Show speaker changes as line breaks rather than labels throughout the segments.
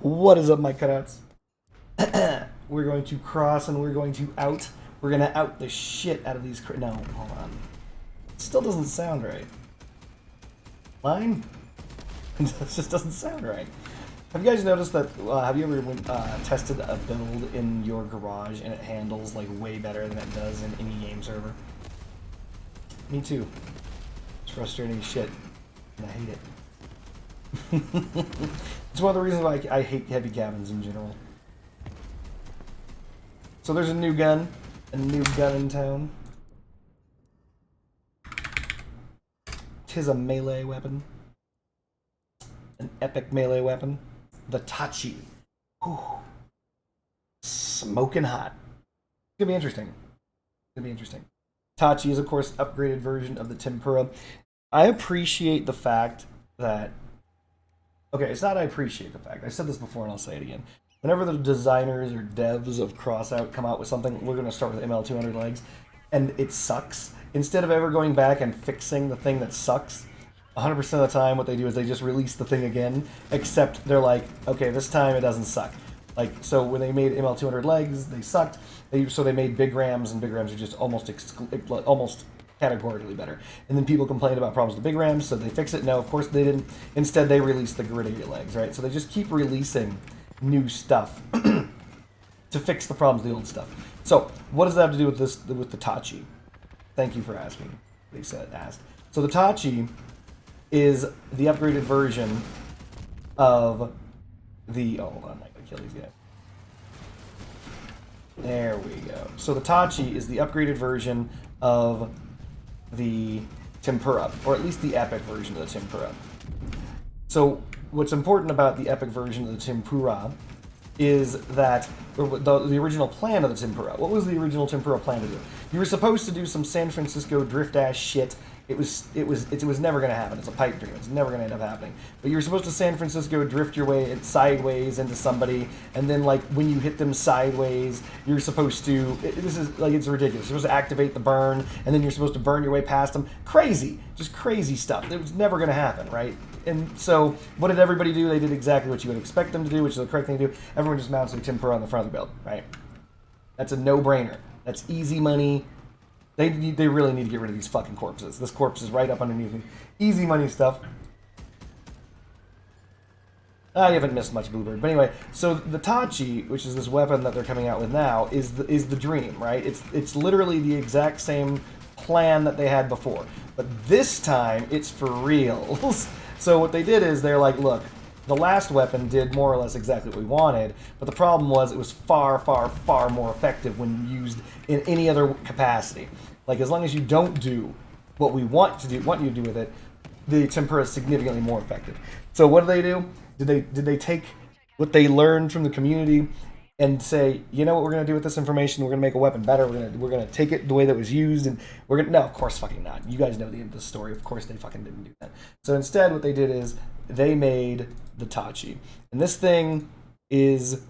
What is up, my cutouts? We're going to cross and we're going to out. We're going to out the shit out of these. No, hold on. It still doesn't sound right. Mine? It just doesn't sound right. Have you guys noticed that? Have you ever tested a build in your garage and it handles like way better than it does in any game server? Me too. It's frustrating as shit, and I hate it. It's one of the reasons why I hate heavy cabins in general. So there's a new gun in town. Tis a melee weapon. An epic melee weapon. The Tachi. Whew. Smoking hot. It's gonna be interesting. It's gonna be interesting. Tachi is, of course, upgraded version of the Tempura. I appreciate the fact that... Okay, it's not I appreciate the fact. I said this before and I'll say it again. Whenever the designers or devs of Crossout come out with something, we're going to start with ML200 legs, and it sucks. Instead of ever going back and fixing the thing that sucks, 100% of the time what they do is they just release the thing again, except they're like, okay, this time it doesn't suck. Like, so when they made ML200 legs, they sucked. So they made big rams, and big rams are just almost categorically better. And then people complained about problems with the big rams, so they fix it. No, of course they didn't. Instead, they released the grittier legs, right? So they just keep releasing new stuff to fix the problems of the old stuff. So what does that have to do with this, with the Tachi? Thank you for asking. They asked. So the Tachi is the upgraded version of the... Oh, hold on, I gotta kill these guys. There we go. So the Tachi is the upgraded version of the Tempura, or at least the epic version of the Tempura. So what's important about the epic version of the Tempura is that the original plan of the Tempura. What was the original Tempura plan to do? You were supposed to do some San Francisco drift ass shit. It was never going to happen. It's a pipe dream. It's never going to end up happening. But you were supposed to San Francisco drift your way sideways into somebody, and then like when you hit them sideways, you're supposed to. This is like, it's ridiculous. You're supposed to activate the burn, and then you're supposed to burn your way past them. Crazy, just crazy stuff. It was never going to happen, right? And so, what did everybody do? They did exactly what you would expect them to do, which is the correct thing to do. Everyone just mounts a Tempura on the front of the build, right? That's a no-brainer. That's easy money. They really need to get rid of these fucking corpses. This corpse is right up underneath me. Easy money stuff. I haven't missed much, Bluebird. But anyway, so the Tachi, which is this weapon that they're coming out with now, is the dream, right? It's literally the exact same plan that they had before. But this time, it's for reals. So what they did is they're like, look, the last weapon did more or less exactly what we wanted, but the problem was it was far, far, far more effective when used in any other capacity. Like, as long as you don't do what we want you to do with it, the Tempura is significantly more effective. So what do? Did they take what they learned from the community and say, you know what we're gonna do with this information? We're gonna make a weapon better. We're gonna take it the way that was used, and we're gonna... No, of course fucking not. You guys know the end of the story. Of course they fucking didn't do that. So instead, what they did is they made the Tachi, and this thing is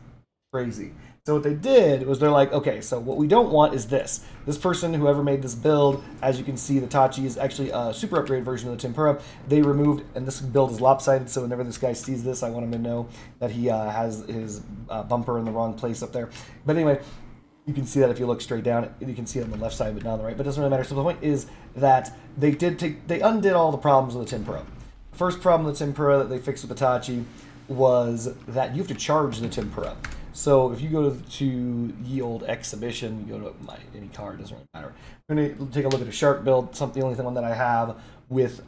crazy. So what they did was they're like, okay, so what we don't want is this. This person, whoever made this build, as you can see, the Tachi is actually a super upgraded version of the Tempura. They removed, and this build is lopsided, so whenever this guy sees this, I want him to know that he has his bumper in the wrong place up there. But anyway, you can see that if you look straight down. You can see it on the left side, but not on the right. But it doesn't really matter. So the point is that they undid all the problems with the Tempura. The first problem with the Tempura that they fixed with the Tachi was that you have to charge the Tempura. So if you go to ye old exhibition, you go to any card, doesn't really matter. We're going to take a look at a shark build, the only one that I have with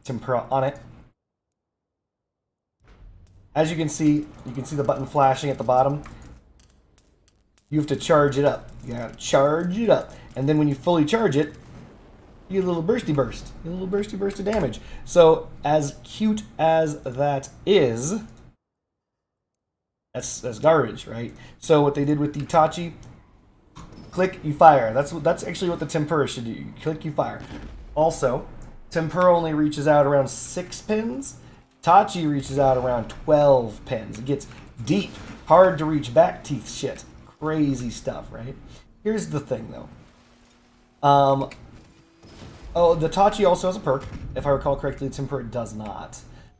Tempura on it. As you can see the button flashing at the bottom. You have to charge it up. You gotta charge it up. And then when you fully charge it, you get a little bursty burst. You get a little bursty burst of damage. So as cute as that is, that's garbage, right? So what they did with the Tachi, click, you fire. That's actually what the Tempura should do. You click, you fire. Also, Tempura only reaches out around 6 pins. Tachi reaches out around 12 pins. It gets deep, hard to reach back teeth shit. Crazy stuff, right? Here's the thing, though. Oh, the Tachi also has a perk. If I recall correctly, the Tempura does not.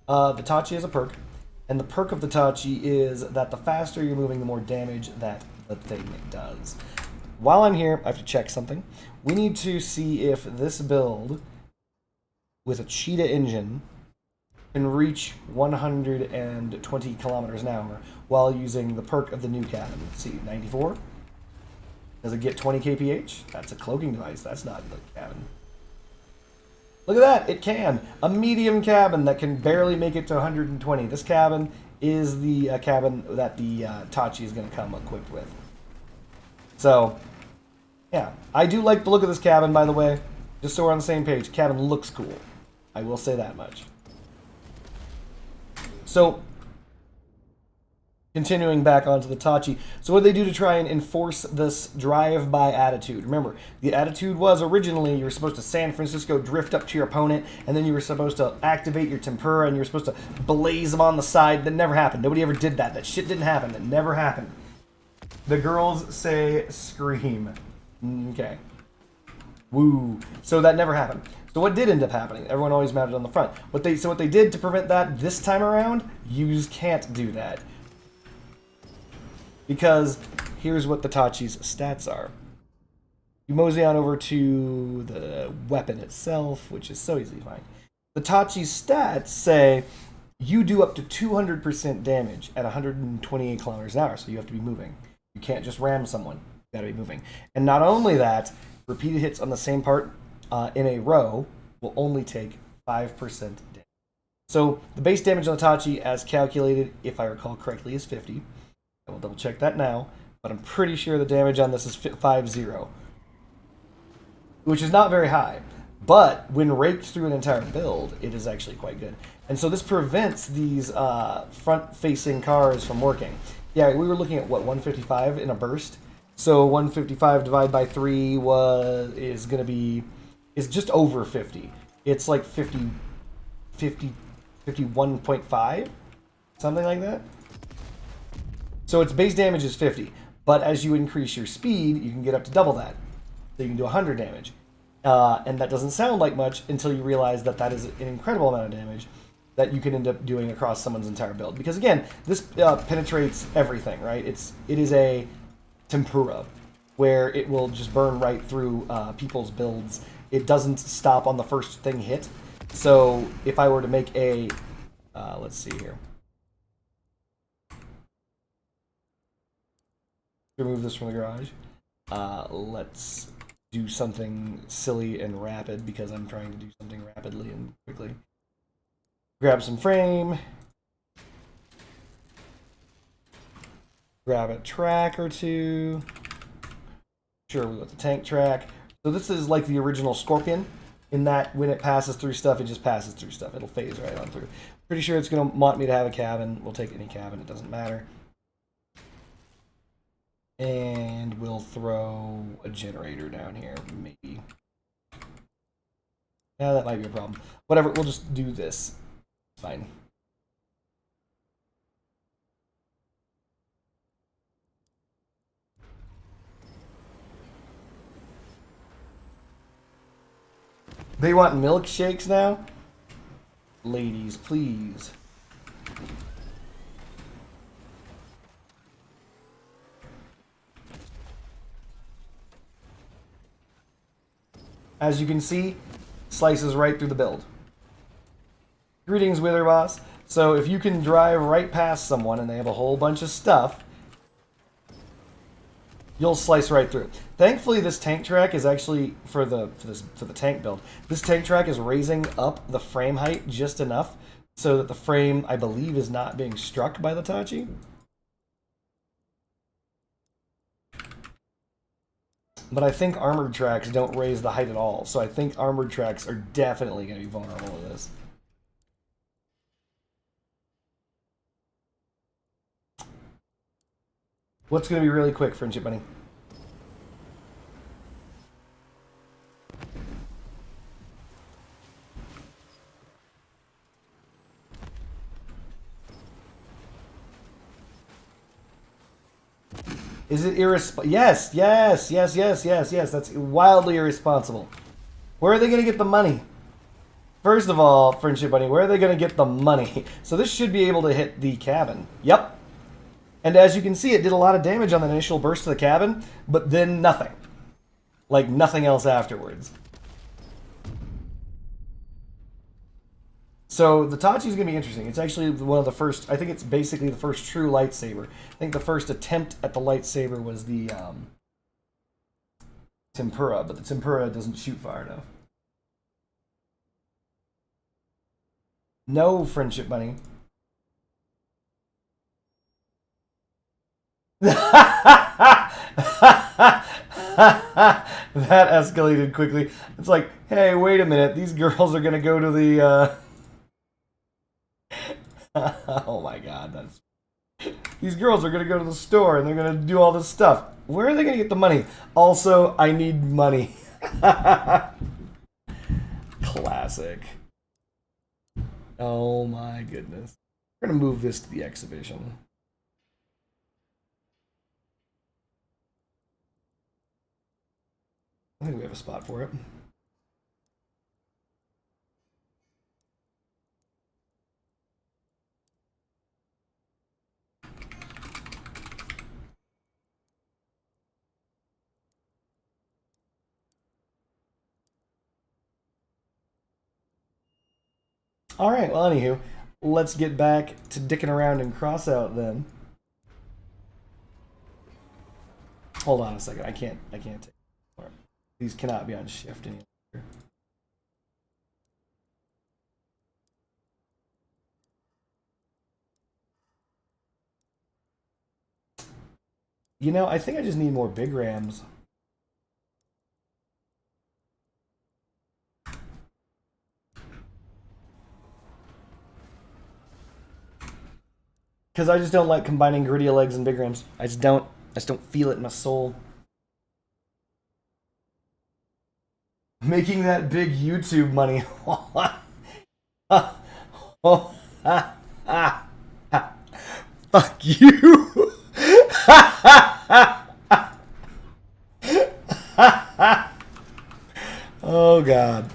The Tachi is a perk, and the perk of the Tachi is that the faster you're moving, the more damage that the thing does. While I'm here, I have to check something. We need to see if this build with a cheetah engine can reach 120 kilometers an hour while using the perk of the new cabin. Let's see, 94? Does it get 20 kph? That's a cloaking device. That's not the cabin. Look at that! It can! A medium cabin that can barely make it to 120. This cabin is the cabin that the Tachi is going to come equipped with. So, yeah. I do like the look of this cabin, by the way. Just so we're on the same page. Cabin looks cool. I will say that much. So, continuing back onto the Tachi. So what did they do to try and enforce this drive-by attitude? Remember, the attitude was originally you were supposed to San Francisco drift up to your opponent, and then you were supposed to activate your Tempura, and you were supposed to blaze them on the side. That never happened. Nobody ever did that. That shit didn't happen. That never happened. The girls say scream. Okay. Woo. So that never happened. So what did end up happening? Everyone always mounted on the front. What they did to prevent that this time around, you can't do that. Because here's what the Tachi's stats are. You mosey on over to the weapon itself, which is so easy to find. The Tachi's stats say you do up to 200% damage at 128 kilometers an hour, so you have to be moving. You can't just ram someone. You gotta be moving. And not only that, repeated hits on the same part in a row will only take 5% damage. So the base damage on the Tachi, as calculated, if I recall correctly, is 50. I will double check that now, but I'm pretty sure the damage on this is 50, which is not very high. But when raked through an entire build, it is actually quite good. And so this prevents these front-facing cars from working. Yeah, we were looking at, what, 155 in a burst? So 155 divided by 3 is just over 50. It's like 51.5? Something like that? So its base damage is 50, but as you increase your speed, you can get up to double that. So you can do 100 damage. And that doesn't sound like much until you realize that that is an incredible amount of damage that you can end up doing across someone's entire build. Because again, this penetrates everything, right? It is a Tempura, where it will just burn right through people's builds. It doesn't stop on the first thing hit. So if I were to make a, let's see here. Remove this from the garage. Let's do something silly and rapid because I'm trying to do something rapidly and quickly. Grab some frame. Grab a track or two. Sure, we want the tank track. So this is like the original Scorpion, in that when it passes through stuff, it just passes through stuff. It'll phase right on through. Pretty sure it's going to want me to have a cabin. We'll take any cabin. It doesn't matter. And we'll throw a generator down here, maybe. Yeah, that might be a problem. Whatever, we'll just do this. Fine. They want milkshakes now? Ladies, please. As you can see, slices right through the build. Greetings, Wither Boss. So if you can drive right past someone and they have a whole bunch of stuff, you'll slice right through. Thankfully, this tank track is actually for the tank build. This tank track is raising up the frame height just enough so that the frame, I believe, is not being struck by the Tachi. But I think armored tracks don't raise the height at all, so I think armored tracks are definitely going to be vulnerable to this. What's going to be really quick, Friendship Bunny? Is it irresponsible? Yes, yes, yes, yes, yes, yes. That's wildly irresponsible. Where are they going to get the money? First of all, Friendship Bunny, where are they going to get the money? So this should be able to hit the cabin. Yep. And as you can see, it did a lot of damage on the initial burst to the cabin, but then nothing. Like, nothing else afterwards. So the Tachi is going to be interesting. It's actually one of the first, I think it's basically the first true lightsaber. I think the first attempt at the lightsaber was the Tempura, but the Tempura doesn't shoot far enough. No, Friendship Bunny. That escalated quickly. It's like, hey, wait a minute. These girls are going to go to the... oh my god, that's... These girls are going to go to the store and they're going to do all this stuff. Where are they going to get the money? Also, I need money. Classic. Oh my goodness. We're going to move this to the exhibition. I think we have a spot for it. All right, well, anywho, let's get back to dicking around in crossout then. Hold on a second. I can't take more. These cannot be on shift any longer. You know, I think I just need more big rams. Because I just don't like combining gritty legs and big rams. I just don't feel it in my soul. Making that big YouTube money. Fuck you. Oh god.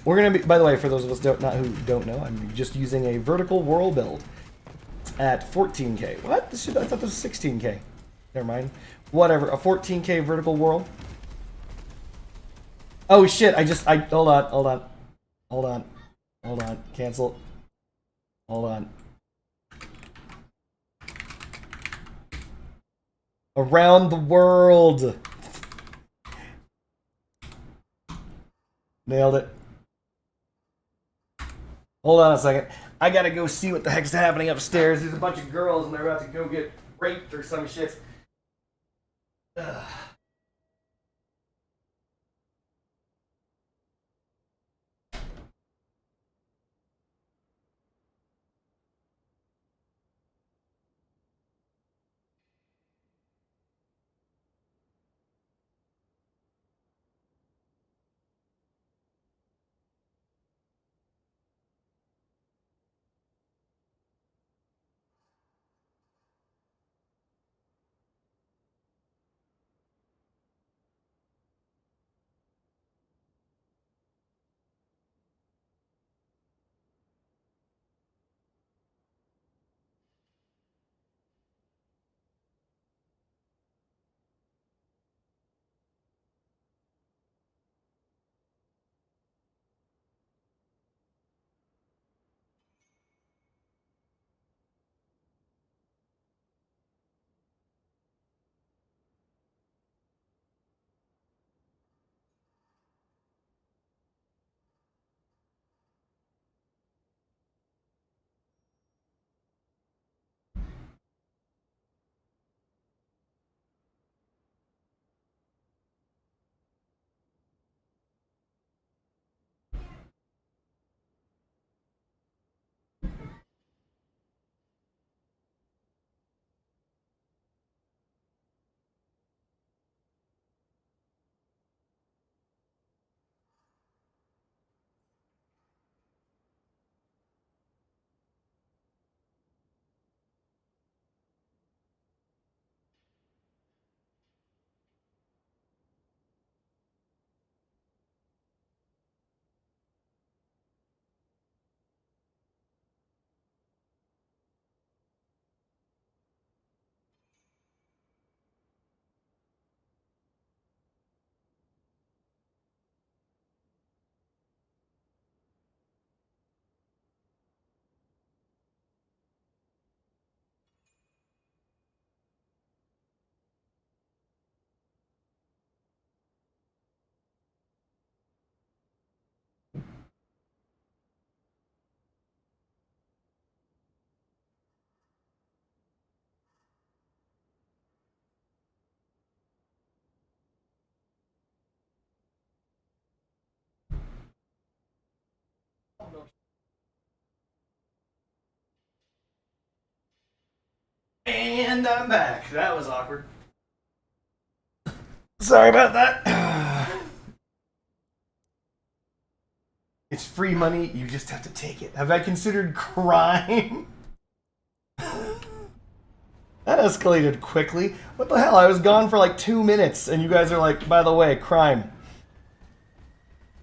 We're gonna be, by the way, for those of us who don't know, I'm just using a vertical whirl build at 14k. What? I thought this was 16k. Never mind. Whatever. A 14k vertical whirl. Oh shit! Hold on. Cancel. Hold on. Around the world. Nailed it. Hold on a second. I gotta go see what the heck's happening upstairs. There's a bunch of girls and they're about to go get raped or some shit. Ugh. And I'm back. That was awkward. Sorry about that. It's free money, you just have to take it. Have I considered crime? That escalated quickly. What the hell? I was gone for like 2 minutes, and you guys are like, by the way, crime.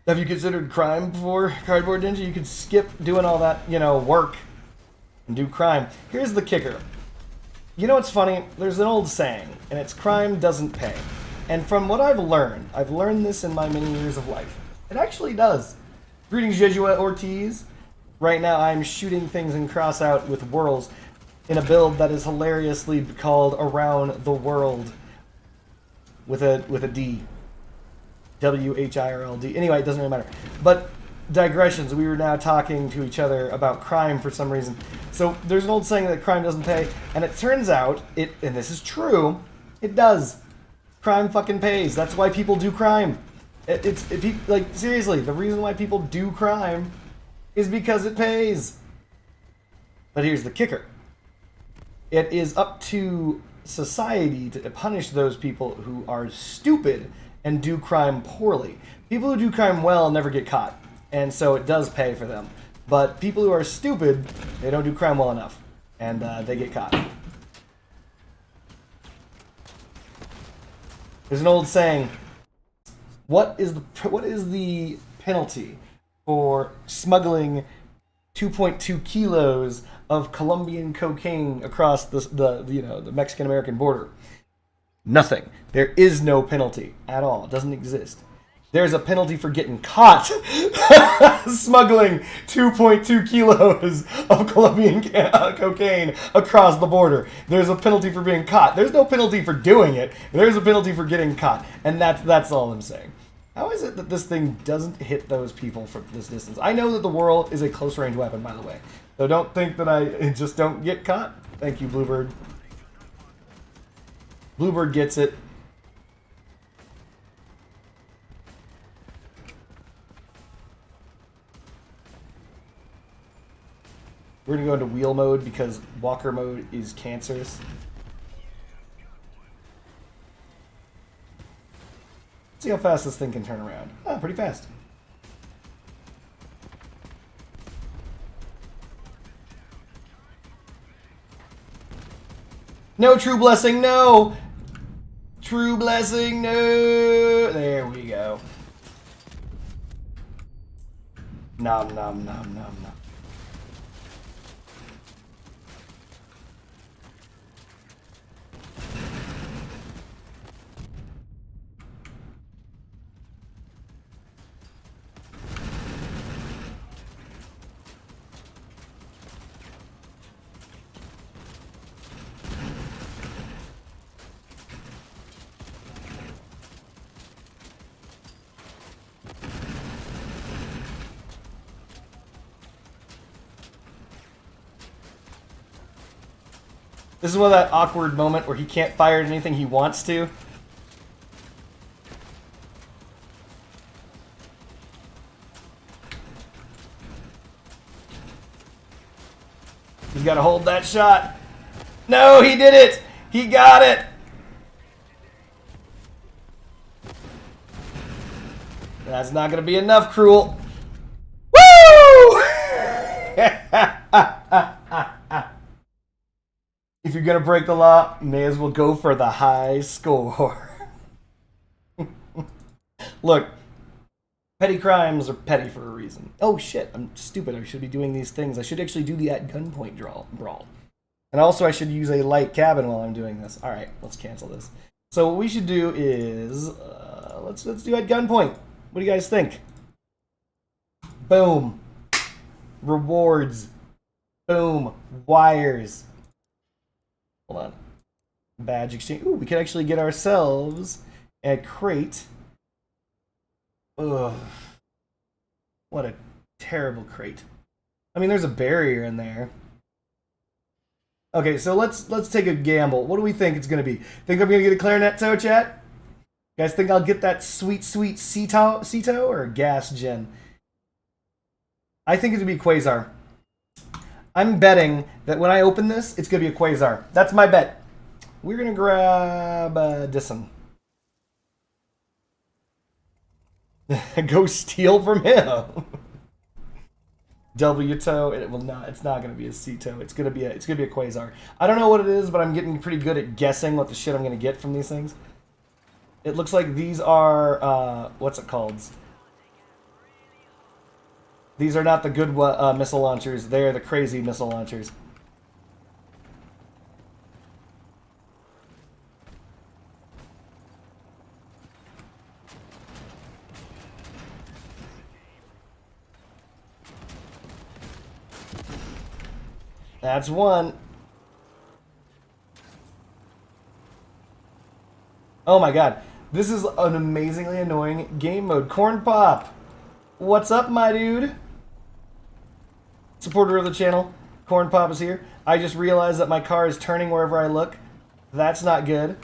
Have you considered crime before, Cardboard Ninja? You could skip doing all that, you know, work and do crime. Here's the kicker. You know what's funny? There's an old saying, and it's crime doesn't pay. And from what I've learned this in my many years of life. It actually does. Greetings, Jesuit Ortiz. Right now I'm shooting things in crossout with whirls in a build that is hilariously called Around the World with a D. W-H-I-R-L-D. Anyway, it doesn't really matter. But digressions, we were now talking to each other about crime for some reason. So there's an old saying that crime doesn't pay, and it turns out, and this is true, it does. Crime fucking pays. That's why people do crime. Like, seriously, the reason why people do crime is because it pays. But here's the kicker. It is up to society to punish those people who are stupid and do crime poorly. People who do crime well never get caught, and so it does pay for them. But people who are stupid, they don't do crime well enough, and they get caught. There's an old saying, what is the penalty for smuggling 2.2 kilos of Colombian cocaine across the Mexican-American border? Nothing. There is no penalty at all. It doesn't exist. There's a penalty for getting caught smuggling 2.2 kilos of Colombian cocaine across the border. There's a penalty for being caught. There's no penalty for doing it. There's a penalty for getting caught. And that's all I'm saying. How is it that this thing doesn't hit those people from this distance? I know that the whirl is a close-range weapon, by the way. So don't think that I just don't get caught. Thank you, Bluebird. Bluebird gets it. We're going to go into wheel mode because walker mode is cancerous. Let's see how fast this thing can turn around. Oh, pretty fast. No true blessing, no! True blessing, no! There we go. Nom nom nom nom nom. This is one of that awkward moment where he can't fire at anything he wants to. He's got to hold that shot. No, he did it! He got it! That's not going to be enough, Cruel. Woo! If you're going to break the law, you may as well go for the high score. Look, petty crimes are petty for a reason. Oh shit, I'm stupid. I should be doing these things. I should actually do the at gunpoint brawl. And also I should use a light cabin while I'm doing this. Alright, let's cancel this. So what we should do is, let's do at gunpoint. What do you guys think? Boom. Rewards. Boom. Wires. Hold on. Badge exchange. Ooh, we can actually get ourselves a crate. Ugh. What a terrible crate. I mean, there's a barrier in there. Okay, so let's take a gamble. What do we think it's going to be? Think I'm going to get a clarinet toe, chat? You guys think I'll get that sweet, sweet Ceto or a gas gen? I think it's going to be Quasar. I'm betting that when I open this, it's going to be a Quasar. That's my bet. we're gonna grab Disson. Go steal from him. W toe. It will not. It's not gonna be a C toe. It's gonna be a quasar. I don't know what it is, but I'm getting pretty good at guessing what the shit I'm gonna get from these things. It looks like these are what's it called? These are not the good missile launchers. They are the crazy missile launchers. That's one. Oh my god. This is an amazingly annoying game mode. Corn Pop! What's up, my dude? Supporter of the channel. Corn Pop is here. I just realized that my car is turning wherever I look. That's not good.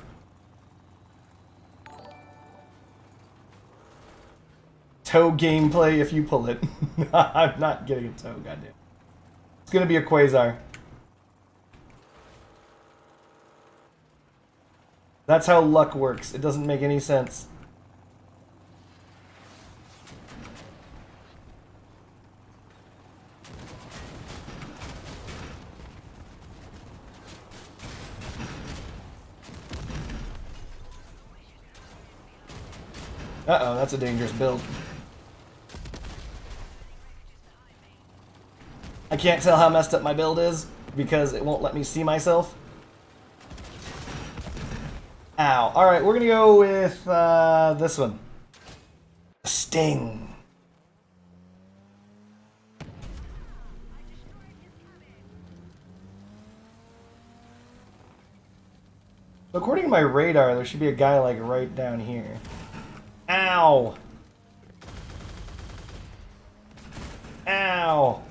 Toe gameplay if you pull it. I'm not getting a toe, goddamn. It's gonna be a quasar. That's how luck works. It doesn't make any sense. Uh-oh, that's a dangerous build. I can't tell how messed up my build is because it won't let me see myself. Ow. Alright, we're gonna go with this one. Sting. According to my radar, there should be a guy like right down here. Ow! Ow!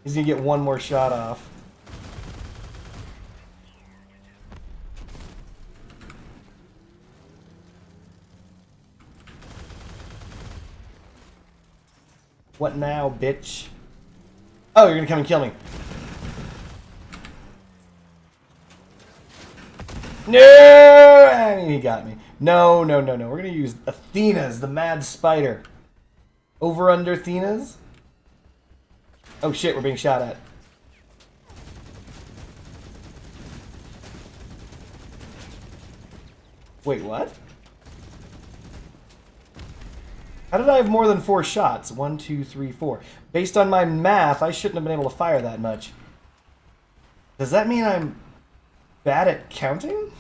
He's gonna get one more shot off. What now, bitch? Oh, you're gonna come and kill me. No! And he got me. No. We're gonna use Athena's, the Mad Spider. Over under Athena's? Oh shit, we're being shot at. Wait, what? How did I have more than 4 shots? 1, 2, 3, 4. Based on my math, I shouldn't have been able to fire that much. Does that mean I'm bad at counting?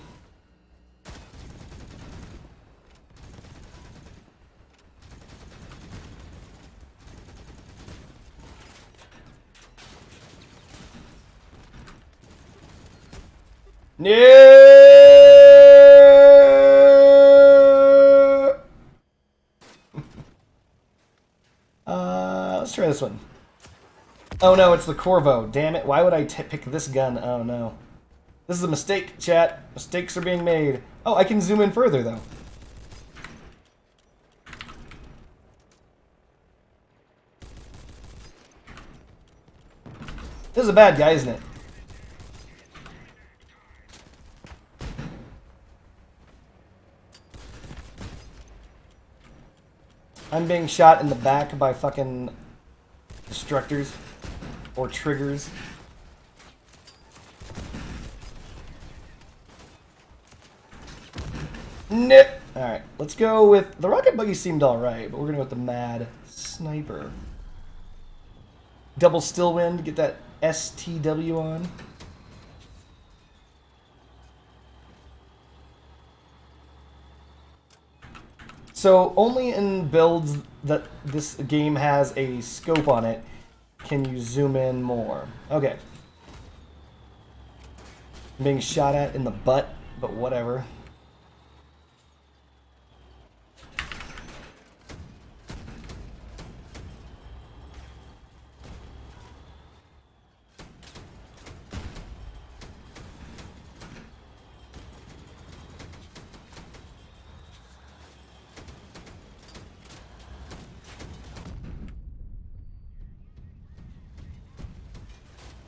No! Let's try this one. Oh no, it's the Corvo. Damn it, why would I pick this gun? Oh no. This is a mistake, chat. Mistakes are being made. Oh, I can zoom in further, though. This is a bad guy, isn't it? I'm being shot in the back by fucking destructors or triggers. Nip. All right, let's go with the rocket buggy. Seemed all right, but we're gonna go with the Mad Sniper. Double still wind. Get that STW on. So only in builds that this game has a scope on it can you zoom in more. Okay. I'm being shot at in the butt, but whatever.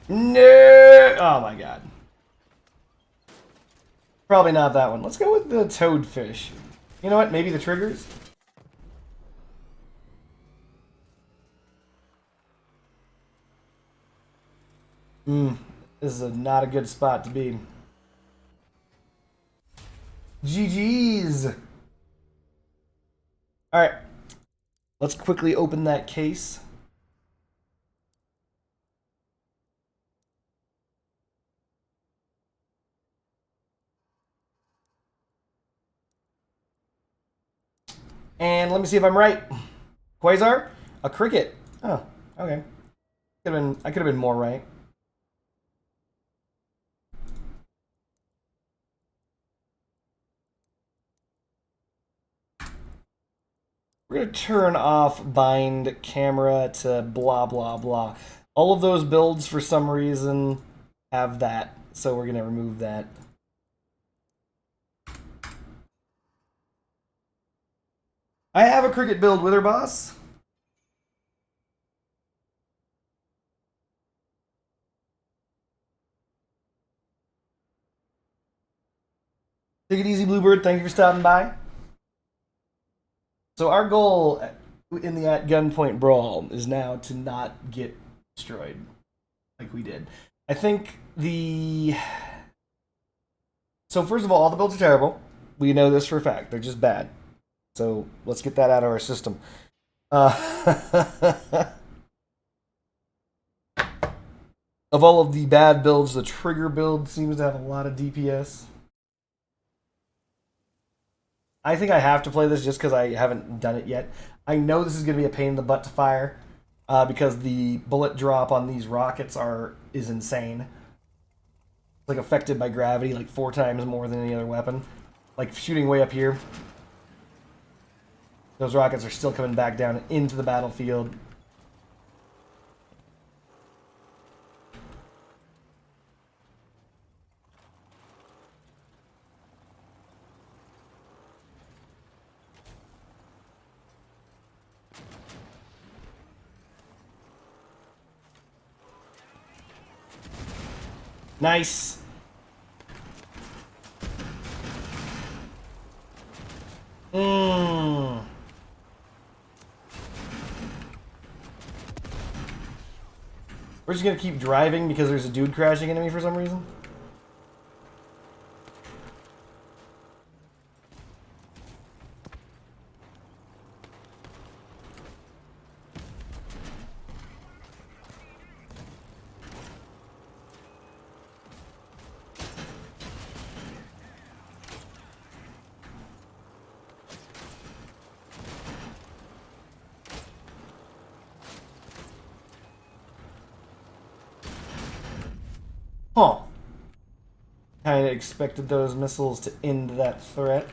No! Oh my god. Probably not that one. Let's go with the toadfish. You know what? Maybe the triggers? This is not a good spot to be. GG's! Alright. Let's quickly open that case. And let me see if I'm right. Quasar? A cricket. Oh, okay. I could have been more right. We're going to turn off bind camera to blah, blah, blah. All of those builds, for some reason, have that. So we're going to remove that. I have a cricket build with her, boss. Take it easy, Bluebird. Thank you for stopping by. So our goal in the at gunpoint brawl is now to not get destroyed like we did. I think the... So first of all the builds are terrible. We know this for a fact. They're just bad. So let's get that out of our system. Of all of the bad builds, the trigger build seems to have a lot of DPS. I think I have to play this just because I haven't done it yet. I know this is going to be a pain in the butt to fire because the bullet drop on these rockets is insane. It's like affected by gravity like 4 times more than any other weapon. Like shooting way up here. Those rockets are still coming back down into the battlefield. Nice. We're just gonna keep driving because there's a dude crashing into me for some reason. Huh. Kinda expected those missiles to end that threat.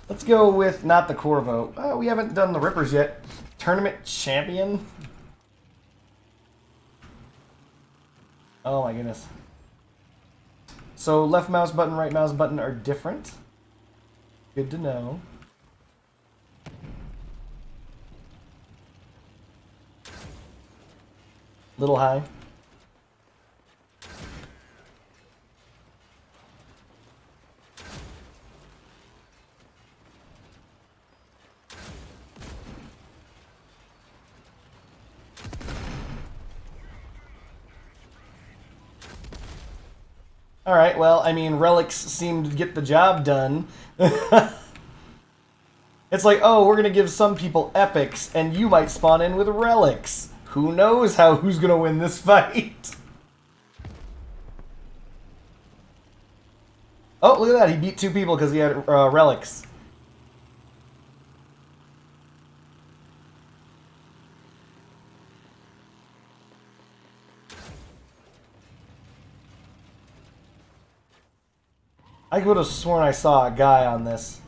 Let's go with not the Corvo. We haven't done the Rippers yet. Tournament champion? Oh my goodness. So left mouse button, right mouse button are different. Good to know. Little high. Alright, well, I mean, relics seem to get the job done. It's like, oh, we're gonna give some people epics, and you might spawn in with relics. Who knows who's gonna win this fight? Oh, look at that, he beat 2 people because he had relics. I could have sworn I saw a guy on this.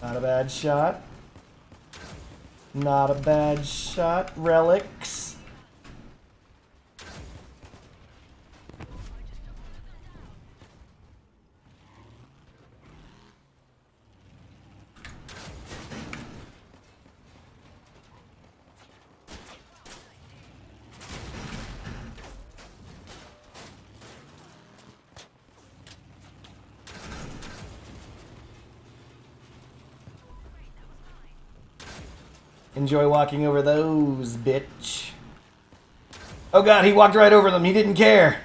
Not a bad shot. Not a bad shot. Relics. Enjoy walking over those, bitch. Oh god, he walked right over them. He didn't care.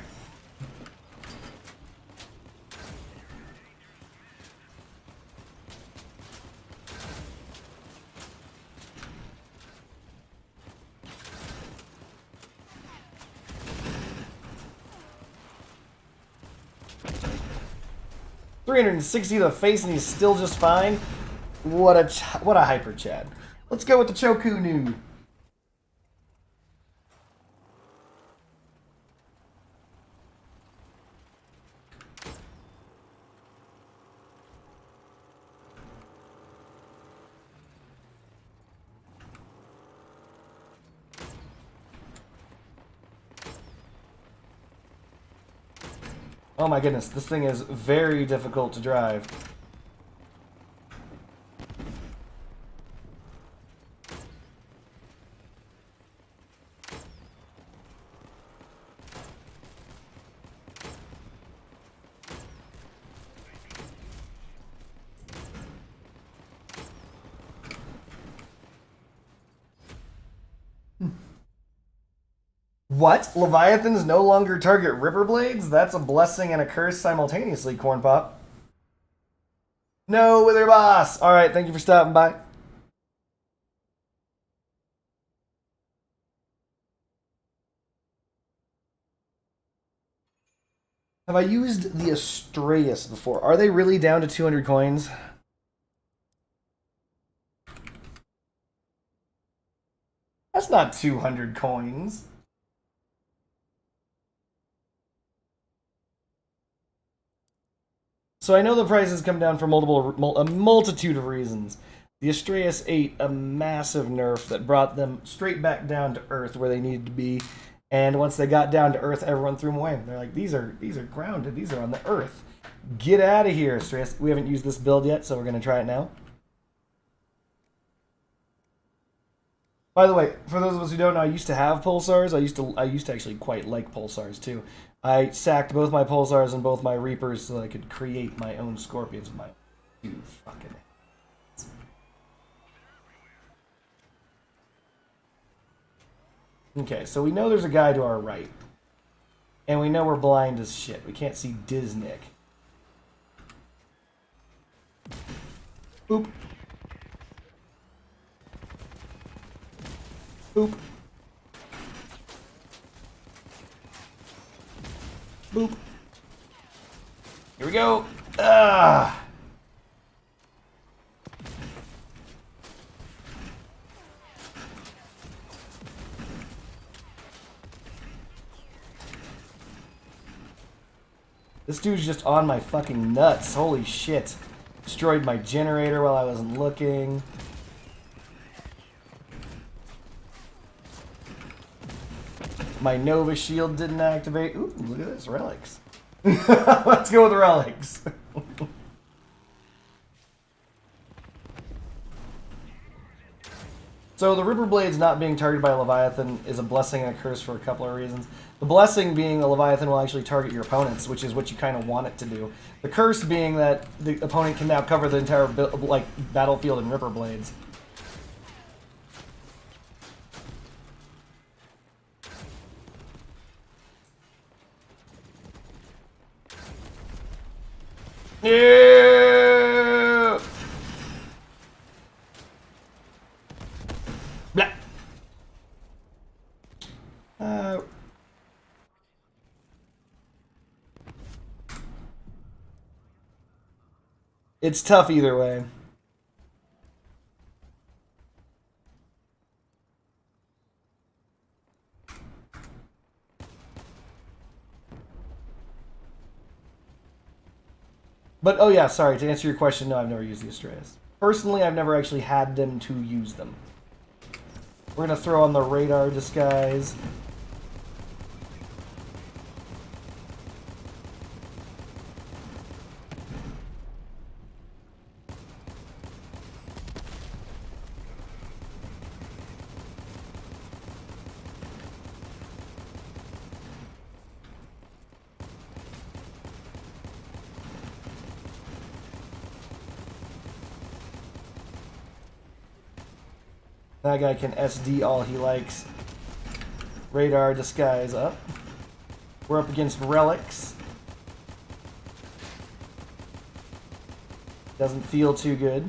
$360 to the face and he's still just fine. What a hyper Chad. Let's go with the Choku Nu. Oh my goodness, this thing is very difficult to drive. What? Leviathans no longer target Ripper Blades? That's a blessing and a curse simultaneously, Corn Pop. No, Wither Boss! Alright, thank you for stopping by. Have I used the Astraeus before? Are they really down to 200 coins? That's not 200 coins. So I know the prices come down for a multitude of reasons. The Astraeus ate a massive nerf that brought them straight back down to Earth where they needed to be. And once they got down to Earth, everyone threw them away. They're like, these are grounded. These are on the Earth. Get out of here, Astraeus. We haven't used this build yet, so we're going to try it now. By the way, for those of us who don't know, I used to have pulsars. I used to actually quite like pulsars too. I sacked both my pulsars and both my reapers so that I could create my own scorpions with my two fucking hands. Okay, so we know there's a guy to our right. And we know we're blind as shit. We can't see Diznick. Boop. Boop. Boop. Here we go. Ah. This dude's just on my fucking nuts. Holy shit. Destroyed my generator while I wasn't looking. My Nova Shield didn't activate. Ooh, look at this. Relics. Let's go with relics. So the Ripper Blades not being targeted by a Leviathan is a blessing and a curse for a couple of reasons. The blessing being a Leviathan will actually target your opponents, which is what you kind of want it to do. The curse being that the opponent can now cover the entire battlefield in Ripper Blades. Yeah. Blah. It's tough either way. But, oh yeah, sorry, to answer your question, no, I've never used the Astraeus. Personally, I've never actually had them to use them. We're going to throw on the radar disguise. That guy can SD all he likes. Radar disguise up. We're up against relics. Doesn't feel too good.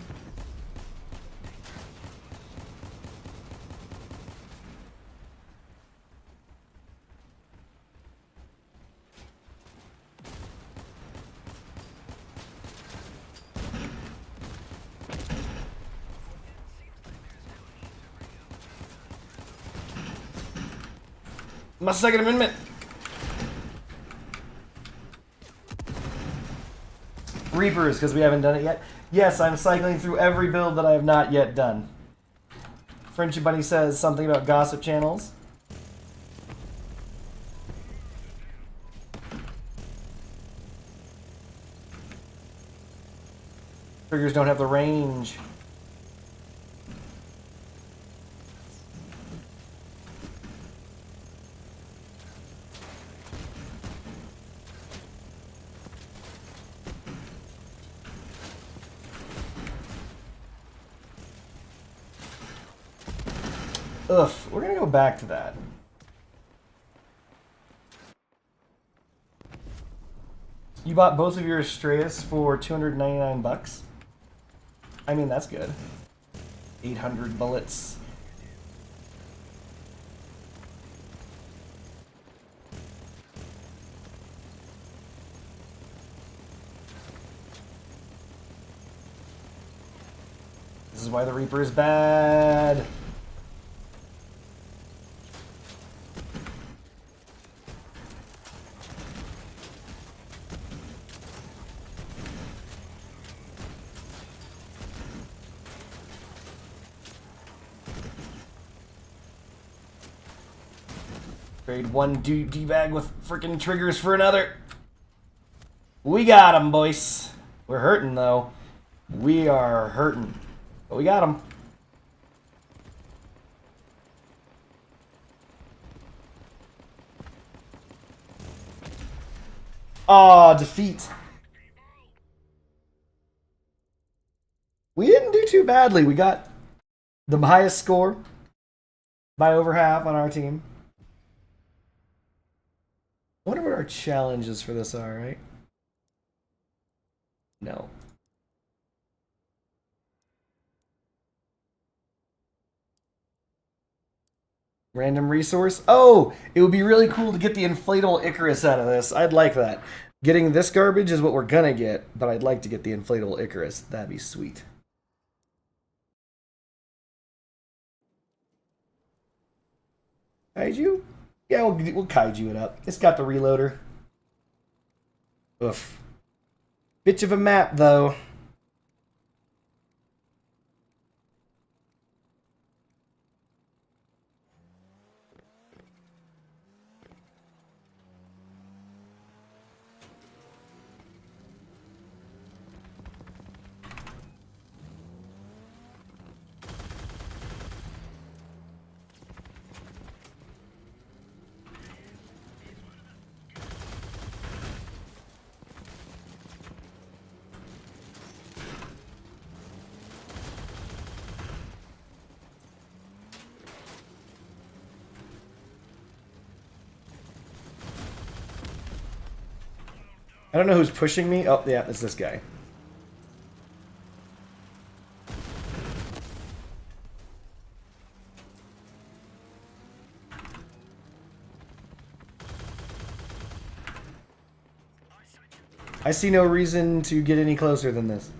My Second Amendment. Reapers, because we haven't done it yet. Yes, I'm cycling through every build that I have not yet done. Friendship Bunny says something about gossip channels. Triggers don't have the range. Ugh, we're gonna go back to that. You bought both of your Astraeus for 299 bucks? I mean, that's good. 800 bullets. This is why the Reaper is bad. Trade one D-bag with freaking triggers for another. We got him, boys. We're hurting, though. We are hurting. But we got him. Aw, defeat. We didn't do too badly. We got the highest score by over half on our team. I wonder what our challenges for this are, right? No. Random resource? Oh, it would be really cool to get the inflatable Icarus out of this. I'd like that. Getting this garbage is what we're gonna get, but I'd like to get the inflatable Icarus. That'd be sweet. Kaiju? Yeah, we'll Kaiju it up. It's got the reloader. Oof. Bitch of a map, though. I don't know who's pushing me. Oh, yeah, it's this guy. I see no reason to get any closer than this.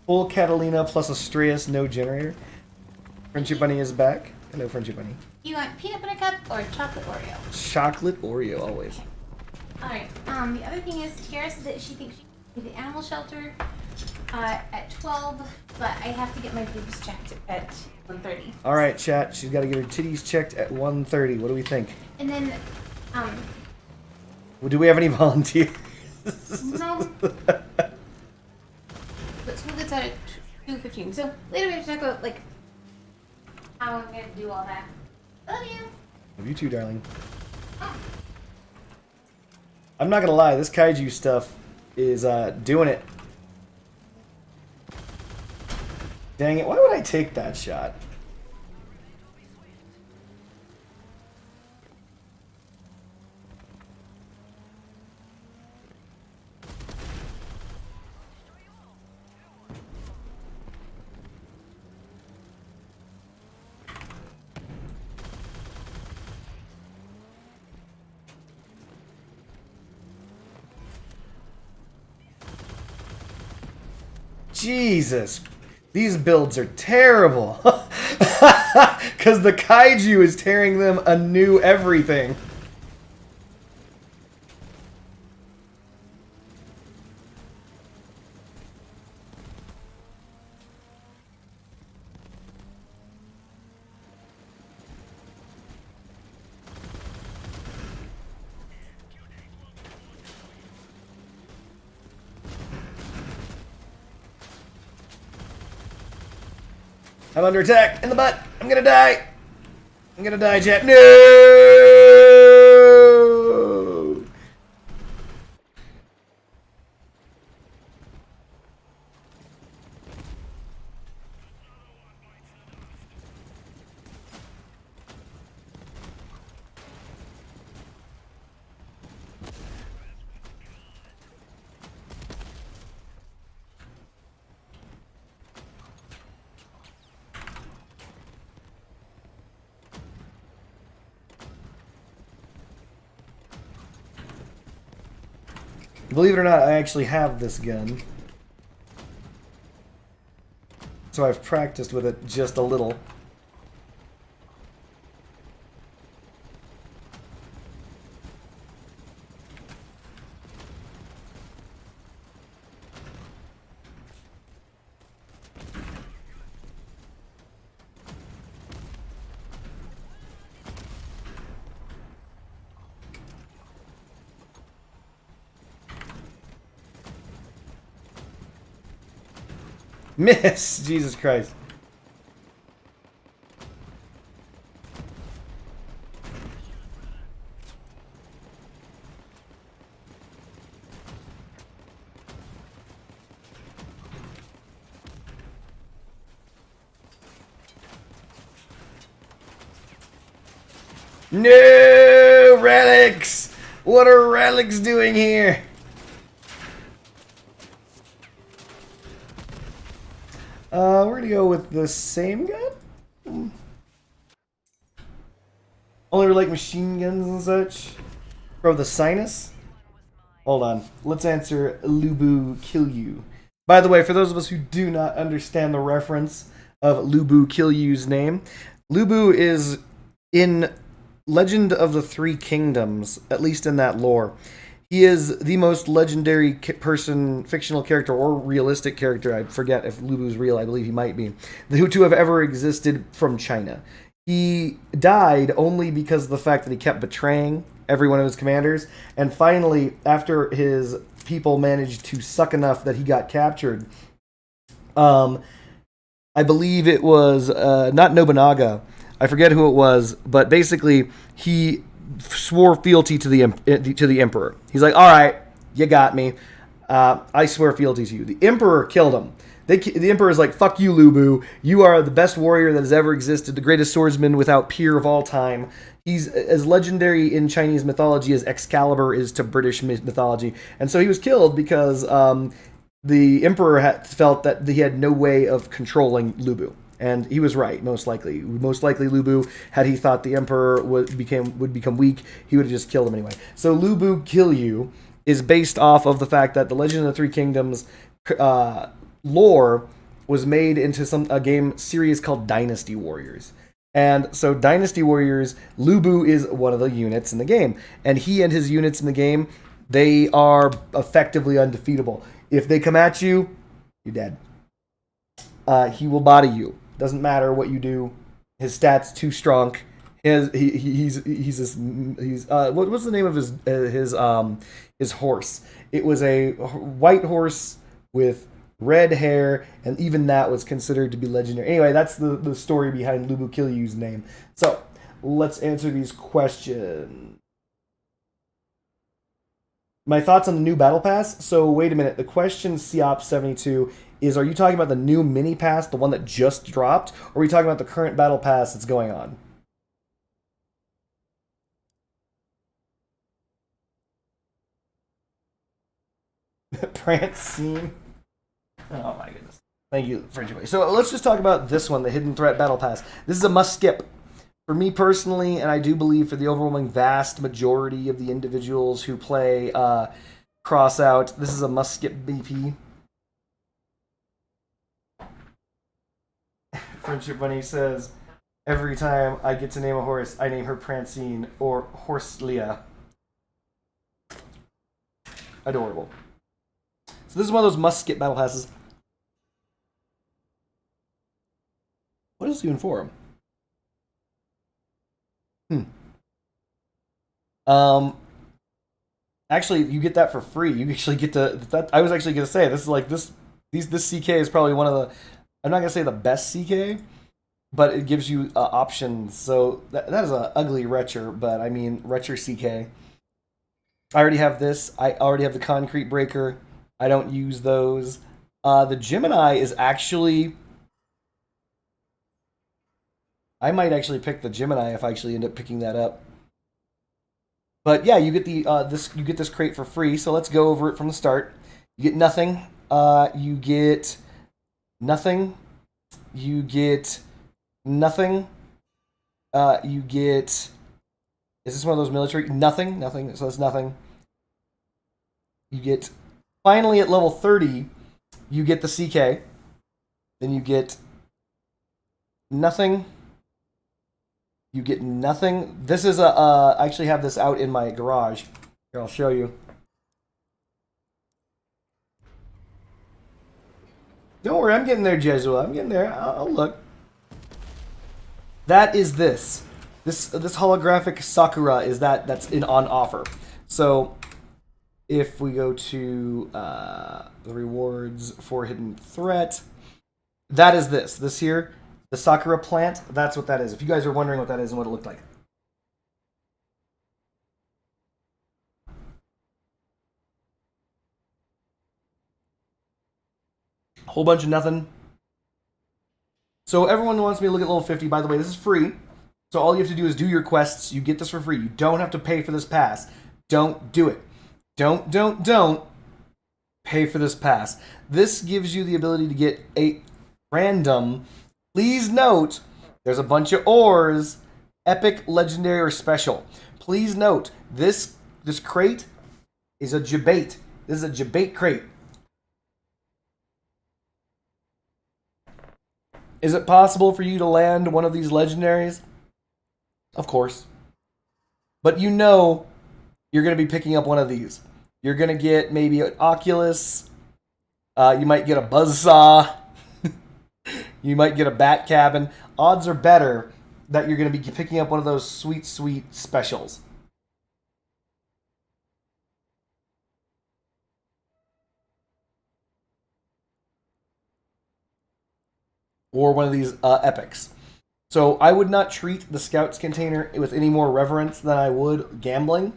Full Catalina plus Astraeus, no generator. Friendship Bunny is back. Hello, friendship bunny.
You want peanut butter cup or chocolate Oreo?
Chocolate Oreo, always.
Alright, the other thing is, Tiara said that she thinks she can do the animal shelter at 12, but I have to get my boobs checked at 1:30.
Alright, chat. She's got to get her titties checked at 1:30. What do we think?
And then,
Do we have any volunteers?
no. But school gets out at 2:15. So later we have to talk about, like, how I'm going to do all that. Love you.
Love you too, darling.
Oh.
I'm not gonna lie, this Kaiju stuff is doing it. Dang it, why would I take that shot? Jesus, these builds are terrible. Because the Kaiju is tearing them a new everything. I'm under attack in the butt. I'm gonna die. I'm gonna die, chat. No! Believe it or not, I actually have this gun. So I've practiced with it just a little. Miss! Jesus Christ. No! Relics! What are relics doing here? We're gonna go with the same gun? Only like machine guns and such? Bro, the sinus? Hold on. Let's answer Lubu Kill You. By the way, for those of us who do not understand the reference of Lubu Kill You's name, Lubu is in Legend of the Three Kingdoms, at least in that lore. He is the most legendary fictional character, or realistic character. I forget if Lubu's real. I believe he might be. To have ever existed from China. He died only because of the fact that he kept betraying every one of his commanders. And finally, after his people managed to suck enough that he got captured, I believe it was not Nobunaga. I forget who it was, but basically he swore fealty to the emperor. He's like, all right, you got me. I swear fealty to you. The emperor killed him. The emperor is like, fuck you, Lubu. You are the best warrior that has ever existed, the greatest swordsman without peer of all time. He's as legendary in Chinese mythology as Excalibur is to British mythology. And so he was killed because the emperor felt that he had no way of controlling Lubu. And he was right, most likely. Most likely, Lubu, had he thought the emperor would become weak, he would have just killed him anyway. So Lubu Kill You is based off of the fact that the Legend of the Three Kingdoms lore was made into a game series called Dynasty Warriors. And so Dynasty Warriors, Lubu is one of the units in the game. And he and his units in the game, they are effectively undefeatable. If they come at you, you're dead. He will body you. Doesn't matter what you do. His stats too strong. What was the name of his horse? It was a white horse with red hair, and even that was considered to be legendary. Anyway, that's the story behind Lubu Kilyu's name. So let's answer these questions. My thoughts on the new battle pass. So wait a minute. The question Siop72 is: are you talking about the new mini pass, the one that just dropped, or are we talking about the current battle pass that's going on? Prancine. Oh my goodness. Thank you, Frenchie. So let's just talk about this one, the Hidden Threat Battle Pass. This is a must skip. For me personally, and I do believe for the overwhelming vast majority of the individuals who play crossout, this is a must skip BP. Friendship Bunny says, every time I get to name a horse, I name her Prancine or Horselia. Adorable. So this is one of those must-skip battle passes. What is it even for? Actually, you get that for free. You actually get to. I was actually gonna say this is like this. This CK is probably one of the. I'm not gonna say the best CK, but it gives you options. So that is a ugly retcher, but I mean retcher CK. I already have this. I already have the concrete breaker. I don't use those. The Gemini is actually... I might actually pick the Gemini if I actually end up picking that up. But yeah, you get the you get this crate for free. So let's go over it from the start. You get nothing. You get nothing. You get nothing. You get... Is this one of those military? Nothing. Nothing. So that's nothing. You get... Finally, at level 30, you get the CK. Then you get nothing. You get nothing. This is a... I actually have this out in my garage. Here, I'll show you. Don't worry, I'm getting there, Jesua. I'm getting there. I'll look. That is this. This holographic Sakura is that's on offer. So if we go to the rewards for Hidden Threat, that is this. This here, the Sakura plant, that's what that is. If you guys are wondering what that is and what it looked like. Whole bunch of nothing. So everyone wants me to look at level 50. By the way, this is free. So all you have to do is do your quests. You get this for free. You don't have to pay for this pass. Don't do it. Don't pay for this pass. This gives you the ability to get a random... Please note, there's a bunch of ores. Epic, legendary, or special. Please note, this crate is a Jabate. This is a Jabate crate. Is it possible for you to land one of these legendaries? Of course. But you know you're going to be picking up one of these. You're going to get maybe an Oculus. You might get a Buzzsaw. You might get a Bat Cabin. Odds are better that you're going to be picking up one of those sweet, sweet specials. Or one of these epics. So I would not treat the Scouts container with any more reverence than I would gambling.